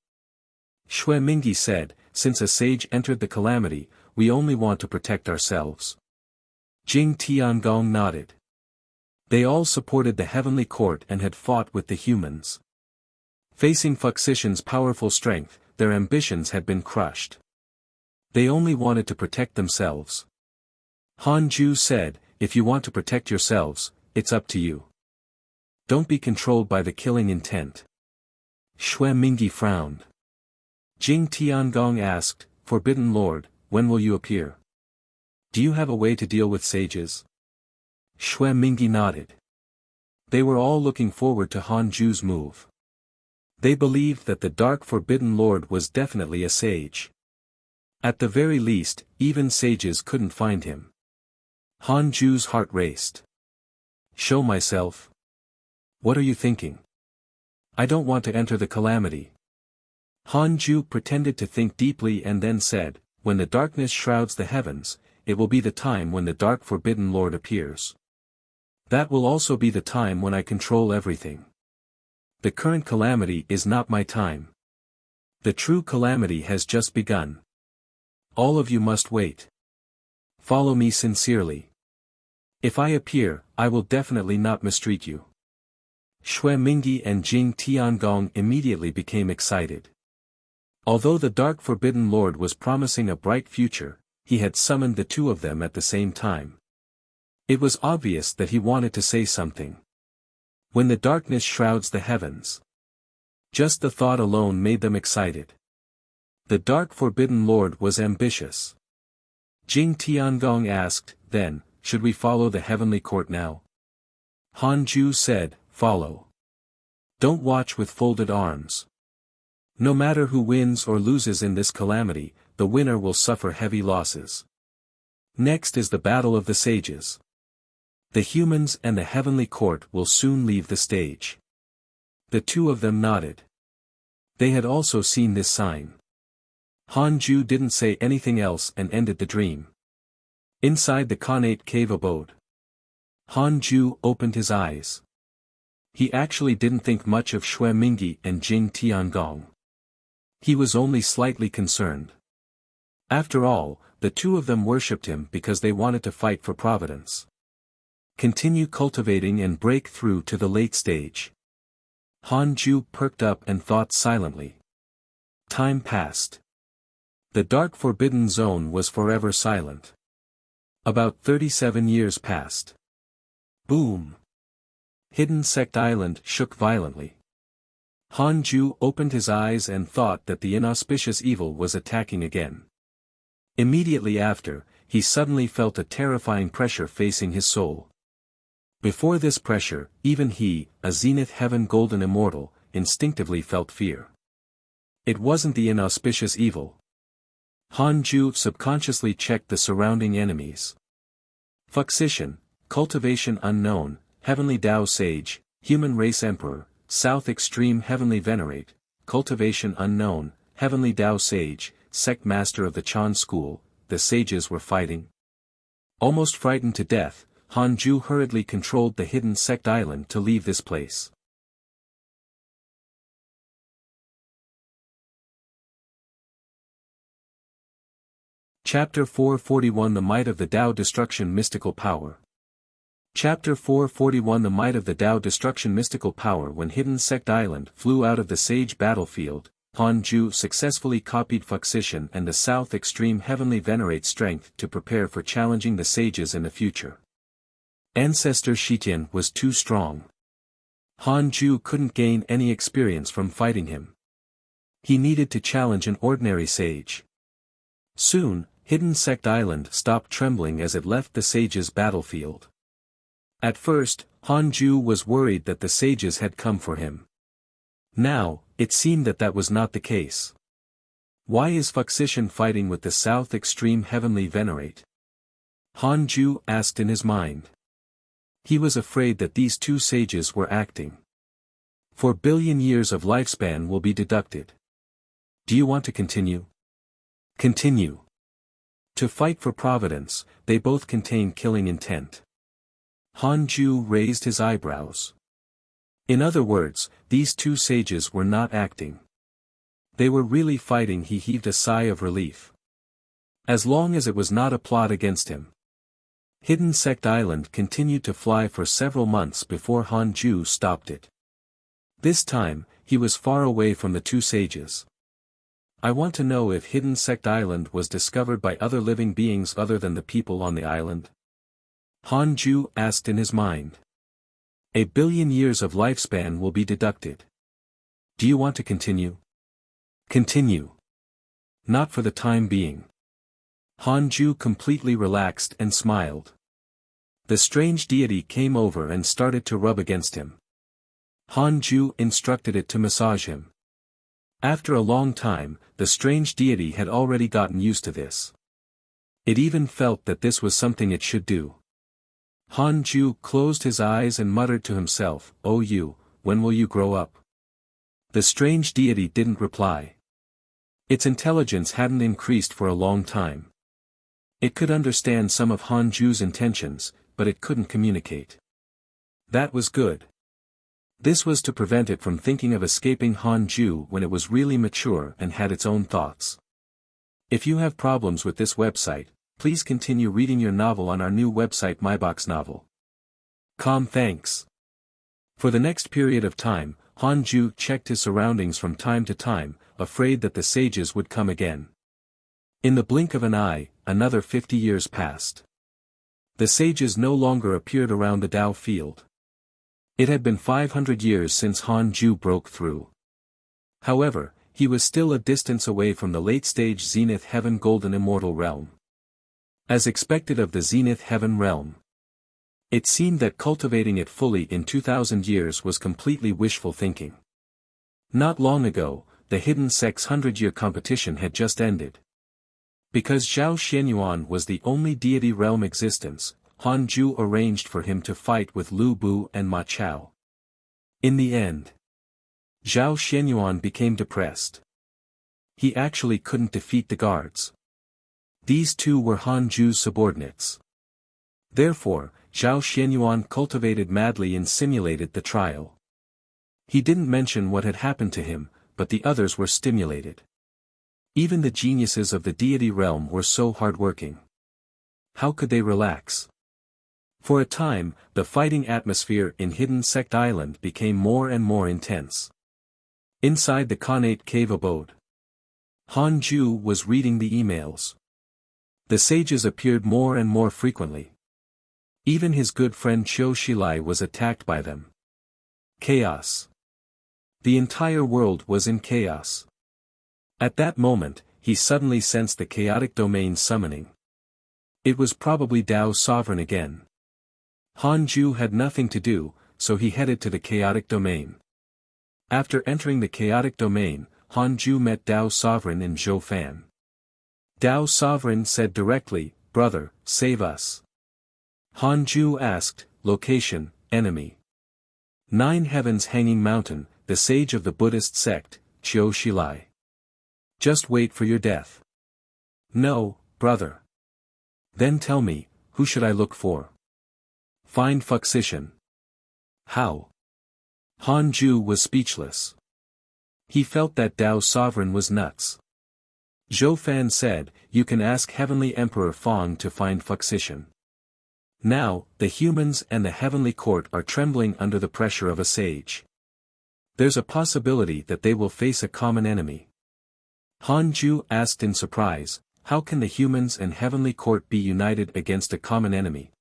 Xue Mingyi said, since a sage entered the calamity, we only want to protect ourselves. Jing Tiangong nodded. They all supported the heavenly court and had fought with the humans. Facing Fuxishan's powerful strength, their ambitions had been crushed. They only wanted to protect themselves. Han Ju said, if you want to protect yourselves, it's up to you. Don't be controlled by the killing intent. Xue Mingyi frowned. Jing Tiangong asked, Forbidden Lord, when will you appear? Do you have a way to deal with sages? Xue Mingyi nodded. They were all looking forward to Han Ju's move. They believed that the Dark Forbidden Lord was definitely a sage. At the very least, even sages couldn't find him. Han Ju's heart raced. Show myself. What are you thinking? I don't want to enter the calamity. Han Ju pretended to think deeply and then said, when the darkness shrouds the heavens, it will be the time when the Dark Forbidden Lord appears. That will also be the time when I control everything. The current calamity is not my time. The true calamity has just begun. All of you must wait. Follow me sincerely. If I appear, I will definitely not mistreat you. Xue Mingyi and Jing Tiangong immediately became excited. Although the Dark Forbidden Lord was promising a bright future, he had summoned the two of them at the same time. It was obvious that he wanted to say something. When the darkness shrouds the heavens. Just the thought alone made them excited. The dark forbidden lord was ambitious. Jing Tiangong asked, then, should we follow the heavenly court now? Han Ju said, follow. Don't watch with folded arms. No matter who wins or loses in this calamity, the winner will suffer heavy losses. Next is the battle of the sages. The humans and the heavenly court will soon leave the stage. The two of them nodded. They had also seen this sign. Han Ju didn't say anything else and ended the dream. Inside the Khanate cave abode. Han Ju opened his eyes. He actually didn't think much of Xue Mingyi and Jing Tiangong. He was only slightly concerned. After all, the two of them worshipped him because they wanted to fight for providence. Continue cultivating and break through to the late stage. Han Ju perked up and thought silently. Time passed. The dark forbidden zone was forever silent. About 37 years passed. Boom! Hidden Sect Island shook violently. Han Ju opened his eyes and thought that the inauspicious evil was attacking again. Immediately after, he suddenly felt a terrifying pressure facing his soul. Before this pressure, even he, a Zenith Heaven Golden Immortal, instinctively felt fear. It wasn't the inauspicious evil. Han Ju subconsciously checked the surrounding enemies. Fuxician, Cultivation Unknown, Heavenly Tao Sage, Human Race Emperor, South Extreme Heavenly Venerate, Cultivation Unknown, Heavenly Tao Sage, Sect Master of the Chan School. The sages were fighting. Almost frightened to death, Han Ju hurriedly controlled the hidden Sect Island to leave this place. Chapter 441 The Might of the Tao Destruction Mystical Power. Chapter 441 The Might of the Tao Destruction Mystical Power. When Hidden Sect Island flew out of the Sage battlefield, Han Ju successfully copied Fuxician and the South Extreme Heavenly Venerate strength to prepare for challenging the sages in the future. Ancestor Shitian was too strong. Han Ju couldn't gain any experience from fighting him. He needed to challenge an ordinary sage. Soon, Hidden Sect Island stopped trembling as it left the sages' battlefield. At first, Han Ju was worried that the sages had come for him. Now, it seemed that that was not the case. Why is Fuxician fighting with the South Extreme Heavenly Venerate? Han Ju asked in his mind. He was afraid that these two sages were acting. 4 billion years of lifespan will be deducted. Do you want to continue? Continue. To fight for providence, they both contain killing intent. Han Ju raised his eyebrows. In other words, these two sages were not acting. They were really fighting. He heaved a sigh of relief. As long as it was not a plot against him. Hidden Sect Island continued to fly for several months before Han Ju stopped it. This time, he was far away from the two sages. I want to know if Hidden Sect Island was discovered by other living beings other than the people on the island. Han Ju asked in his mind. 1 billion years of lifespan will be deducted. Do you want to continue? Continue. Not for the time being. Han Ju completely relaxed and smiled. The strange deity came over and started to rub against him. Han Ju instructed it to massage him. After a long time, the strange deity had already gotten used to this. It even felt that this was something it should do. Han Ju closed his eyes and muttered to himself, "Oh you, when will you grow up?" The strange deity didn't reply. Its intelligence hadn't increased for a long time. It could understand some of Han Ju's intentions, but it couldn't communicate. That was good. This was to prevent it from thinking of escaping Han Ju when it was really mature and had its own thoughts. If you have problems with this website, please continue reading your novel on our new website myboxnovel.com. Thanks. For the next period of time, Han Ju checked his surroundings from time to time, afraid that the sages would come again. In the blink of an eye, another 50 years passed. The sages no longer appeared around the Tao field. It had been 500 years since Han Ju broke through. However, he was still a distance away from the late-stage Zenith Heaven Golden Immortal Realm. As expected of the Zenith Heaven Realm, it seemed that cultivating it fully in 2,000 years was completely wishful thinking. Not long ago, the Hidden Sect's 100-year competition had just ended. Because Zhao Xianyuan was the only deity realm existence, Han Ju arranged for him to fight with Lu Bu and Ma Chao. In the end, Zhao Xianyuan became depressed. He actually couldn't defeat the guards. These two were Han Ju's subordinates. Therefore, Zhao Xianyuan cultivated madly and simulated the trial. He didn't mention what had happened to him, but the others were stimulated. Even the geniuses of the deity realm were so hardworking. How could they relax? For a time, the fighting atmosphere in Hidden Sect Island became more and more intense. Inside the Khanate cave abode, Han Ju was reading the emails. The sages appeared more and more frequently. Even his good friend Qiu Shilai was attacked by them. Chaos. The entire world was in chaos. At that moment, he suddenly sensed the chaotic domain summoning. It was probably Dao Sovereign again. Han Ju had nothing to do, so he headed to the chaotic domain. After entering the chaotic domain, Han Ju met Dao Sovereign in Zhou Fan. Dao Sovereign said directly, "Brother, save us." Han Ju asked, "Location, enemy." 9 Heavens Hanging Mountain, the sage of the Buddhist sect, Qiu Shilai. Just wait for your death. No, brother. Then tell me, who should I look for? Find Fuxician. How? Han Ju was speechless. He felt that Dao Sovereign was nuts. Zhou Fan said, "You can ask Heavenly Emperor Fong to find Fuxician." Now, the humans and the heavenly court are trembling under the pressure of a sage. There's a possibility that they will face a common enemy. Han Ju asked in surprise, how can the humans and heavenly court be united against a common enemy?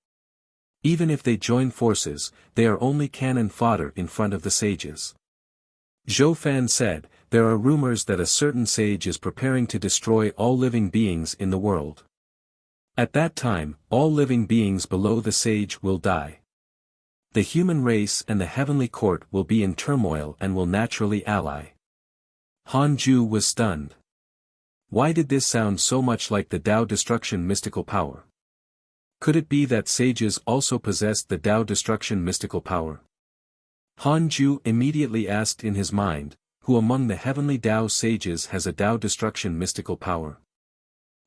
Even if they join forces, they are only cannon fodder in front of the sages. Zhou Fan said, there are rumors that a certain sage is preparing to destroy all living beings in the world. At that time, all living beings below the sage will die. The human race and the heavenly court will be in turmoil and will naturally ally. Han Ju was stunned. Why did this sound so much like the Tao Destruction mystical power? Could it be that sages also possessed the Tao Destruction mystical power? Han Ju immediately asked in his mind, who among the heavenly Tao sages has a Tao Destruction mystical power?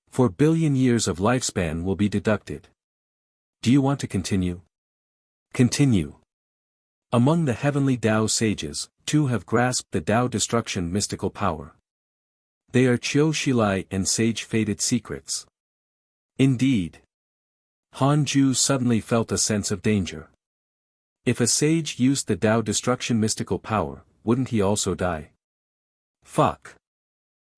4 billion years of lifespan will be deducted. Do you want to continue? Continue. Among the heavenly Tao sages, 2 have grasped the Tao Destruction mystical power. They are Qiu Shilai and Sage Fated Secrets. Indeed. Han Ju suddenly felt a sense of danger. If a sage used the Tao Destruction mystical power, wouldn't he also die? Fuck.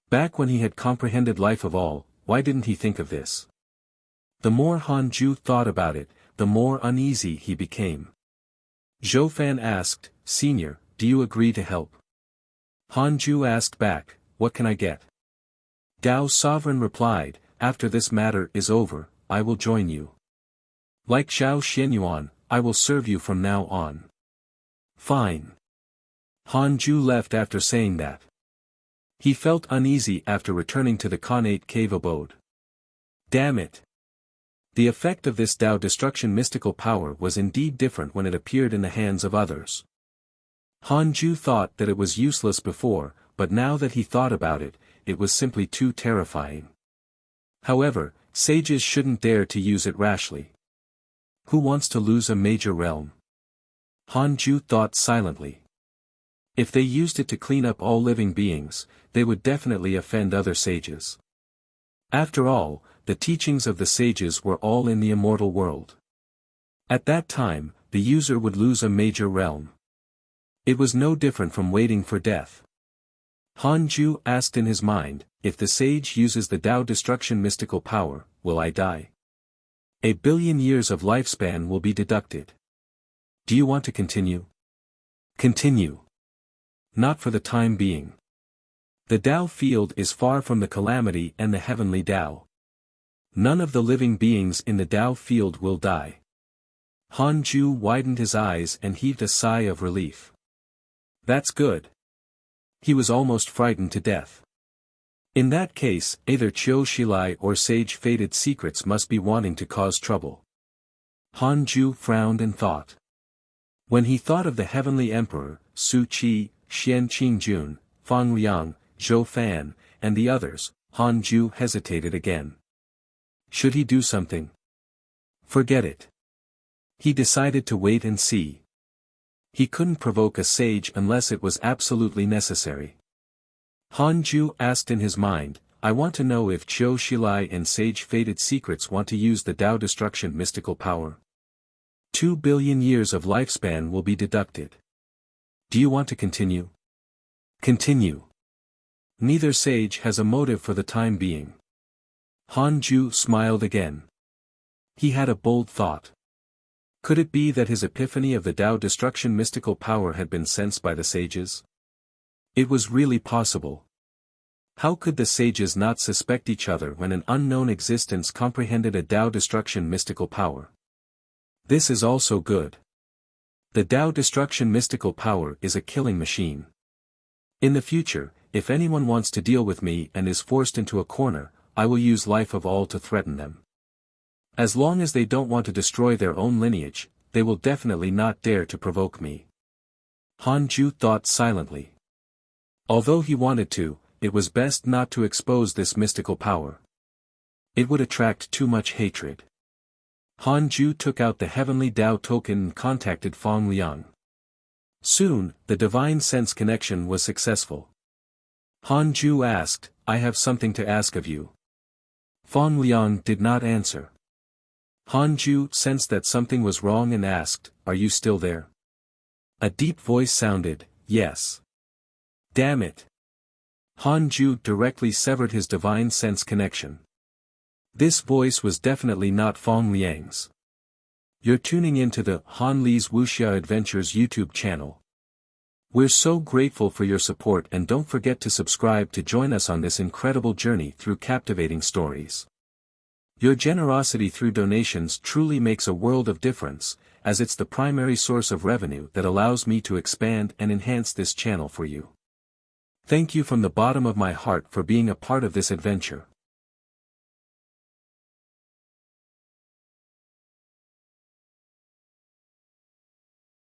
Back when he had comprehended life of all, why didn't he think of this? The more Han Ju thought about it, the more uneasy he became. Zhou Fan asked, "Senior, do you agree to help?" Han Ju asked back, "What can I get?" Dao Sovereign replied, "After this matter is over, I will join you. Like Zhao Xianyuan, I will serve you from now on." Fine. Han Ju left after saying that. He felt uneasy after returning to the Khanate cave abode. Damn it. The effect of this Tao Destruction mystical power was indeed different when it appeared in the hands of others. Han Ju thought that it was useless before, but now that he thought about it, it was simply too terrifying. However, sages shouldn't dare to use it rashly. Who wants to lose a major realm? Han Ju thought silently. If they used it to clean up all living beings, they would definitely offend other sages. After all, the teachings of the sages were all in the immortal world. At that time, the user would lose a major realm. It was no different from waiting for death. Han Ju asked in his mind, if the sage uses the Tao Destruction mystical power, will I die? 1 billion years of lifespan will be deducted. Do you want to continue? Continue. Not for the time being. The Tao field is far from the calamity and the heavenly Tao. None of the living beings in the Tao field will die. Han Ju widened his eyes and heaved a sigh of relief. That's good. He was almost frightened to death. In that case, either Qiu Shilai or Sage Fated Secrets must be wanting to cause trouble. Han Ju frowned and thought. When he thought of the Heavenly Emperor, Su Qi, Xian Qingjun, Fang Liang, Zhou Fan, and the others, Han Ju hesitated again. Should he do something? Forget it. He decided to wait and see. He couldn't provoke a sage unless it was absolutely necessary. Han Ju asked in his mind, I want to know if Qiu Shilai and Sage Fated Secrets want to use the Tao Destruction mystical power. 2 billion years of lifespan will be deducted. Do you want to continue? Continue. Neither sage has a motive for the time being. Han Ju smiled again. He had a bold thought. Could it be that his epiphany of the Tao Destruction mystical power had been sensed by the sages? It was really possible. How could the sages not suspect each other when an unknown existence comprehended a Tao Destruction mystical power? This is also good. The Tao Destruction mystical power is a killing machine. In the future, if anyone wants to deal with me and is forced into a corner, I will use life of all to threaten them. As long as they don't want to destroy their own lineage, they will definitely not dare to provoke me. Han Ju thought silently. Although he wanted to, it was best not to expose this mystical power. It would attract too much hatred. Han Ju took out the Heavenly Tao token and contacted Fang Liang. Soon, the divine sense connection was successful. Han Ju asked, I have something to ask of you. Fang Liang did not answer. Han Ju sensed that something was wrong and asked, Are you still there? A deep voice sounded, Yes. Damn it. Han Ju directly severed his divine sense connection. This voice was definitely not Fang Liang's. You're tuning into the Han Li's Wuxia Adventures YouTube channel. We're so grateful for your support, and don't forget to subscribe to join us on this incredible journey through captivating stories. Your generosity through donations truly makes a world of difference, as it's the primary source of revenue that allows me to expand and enhance this channel for you. Thank you from the bottom of my heart for being a part of this adventure.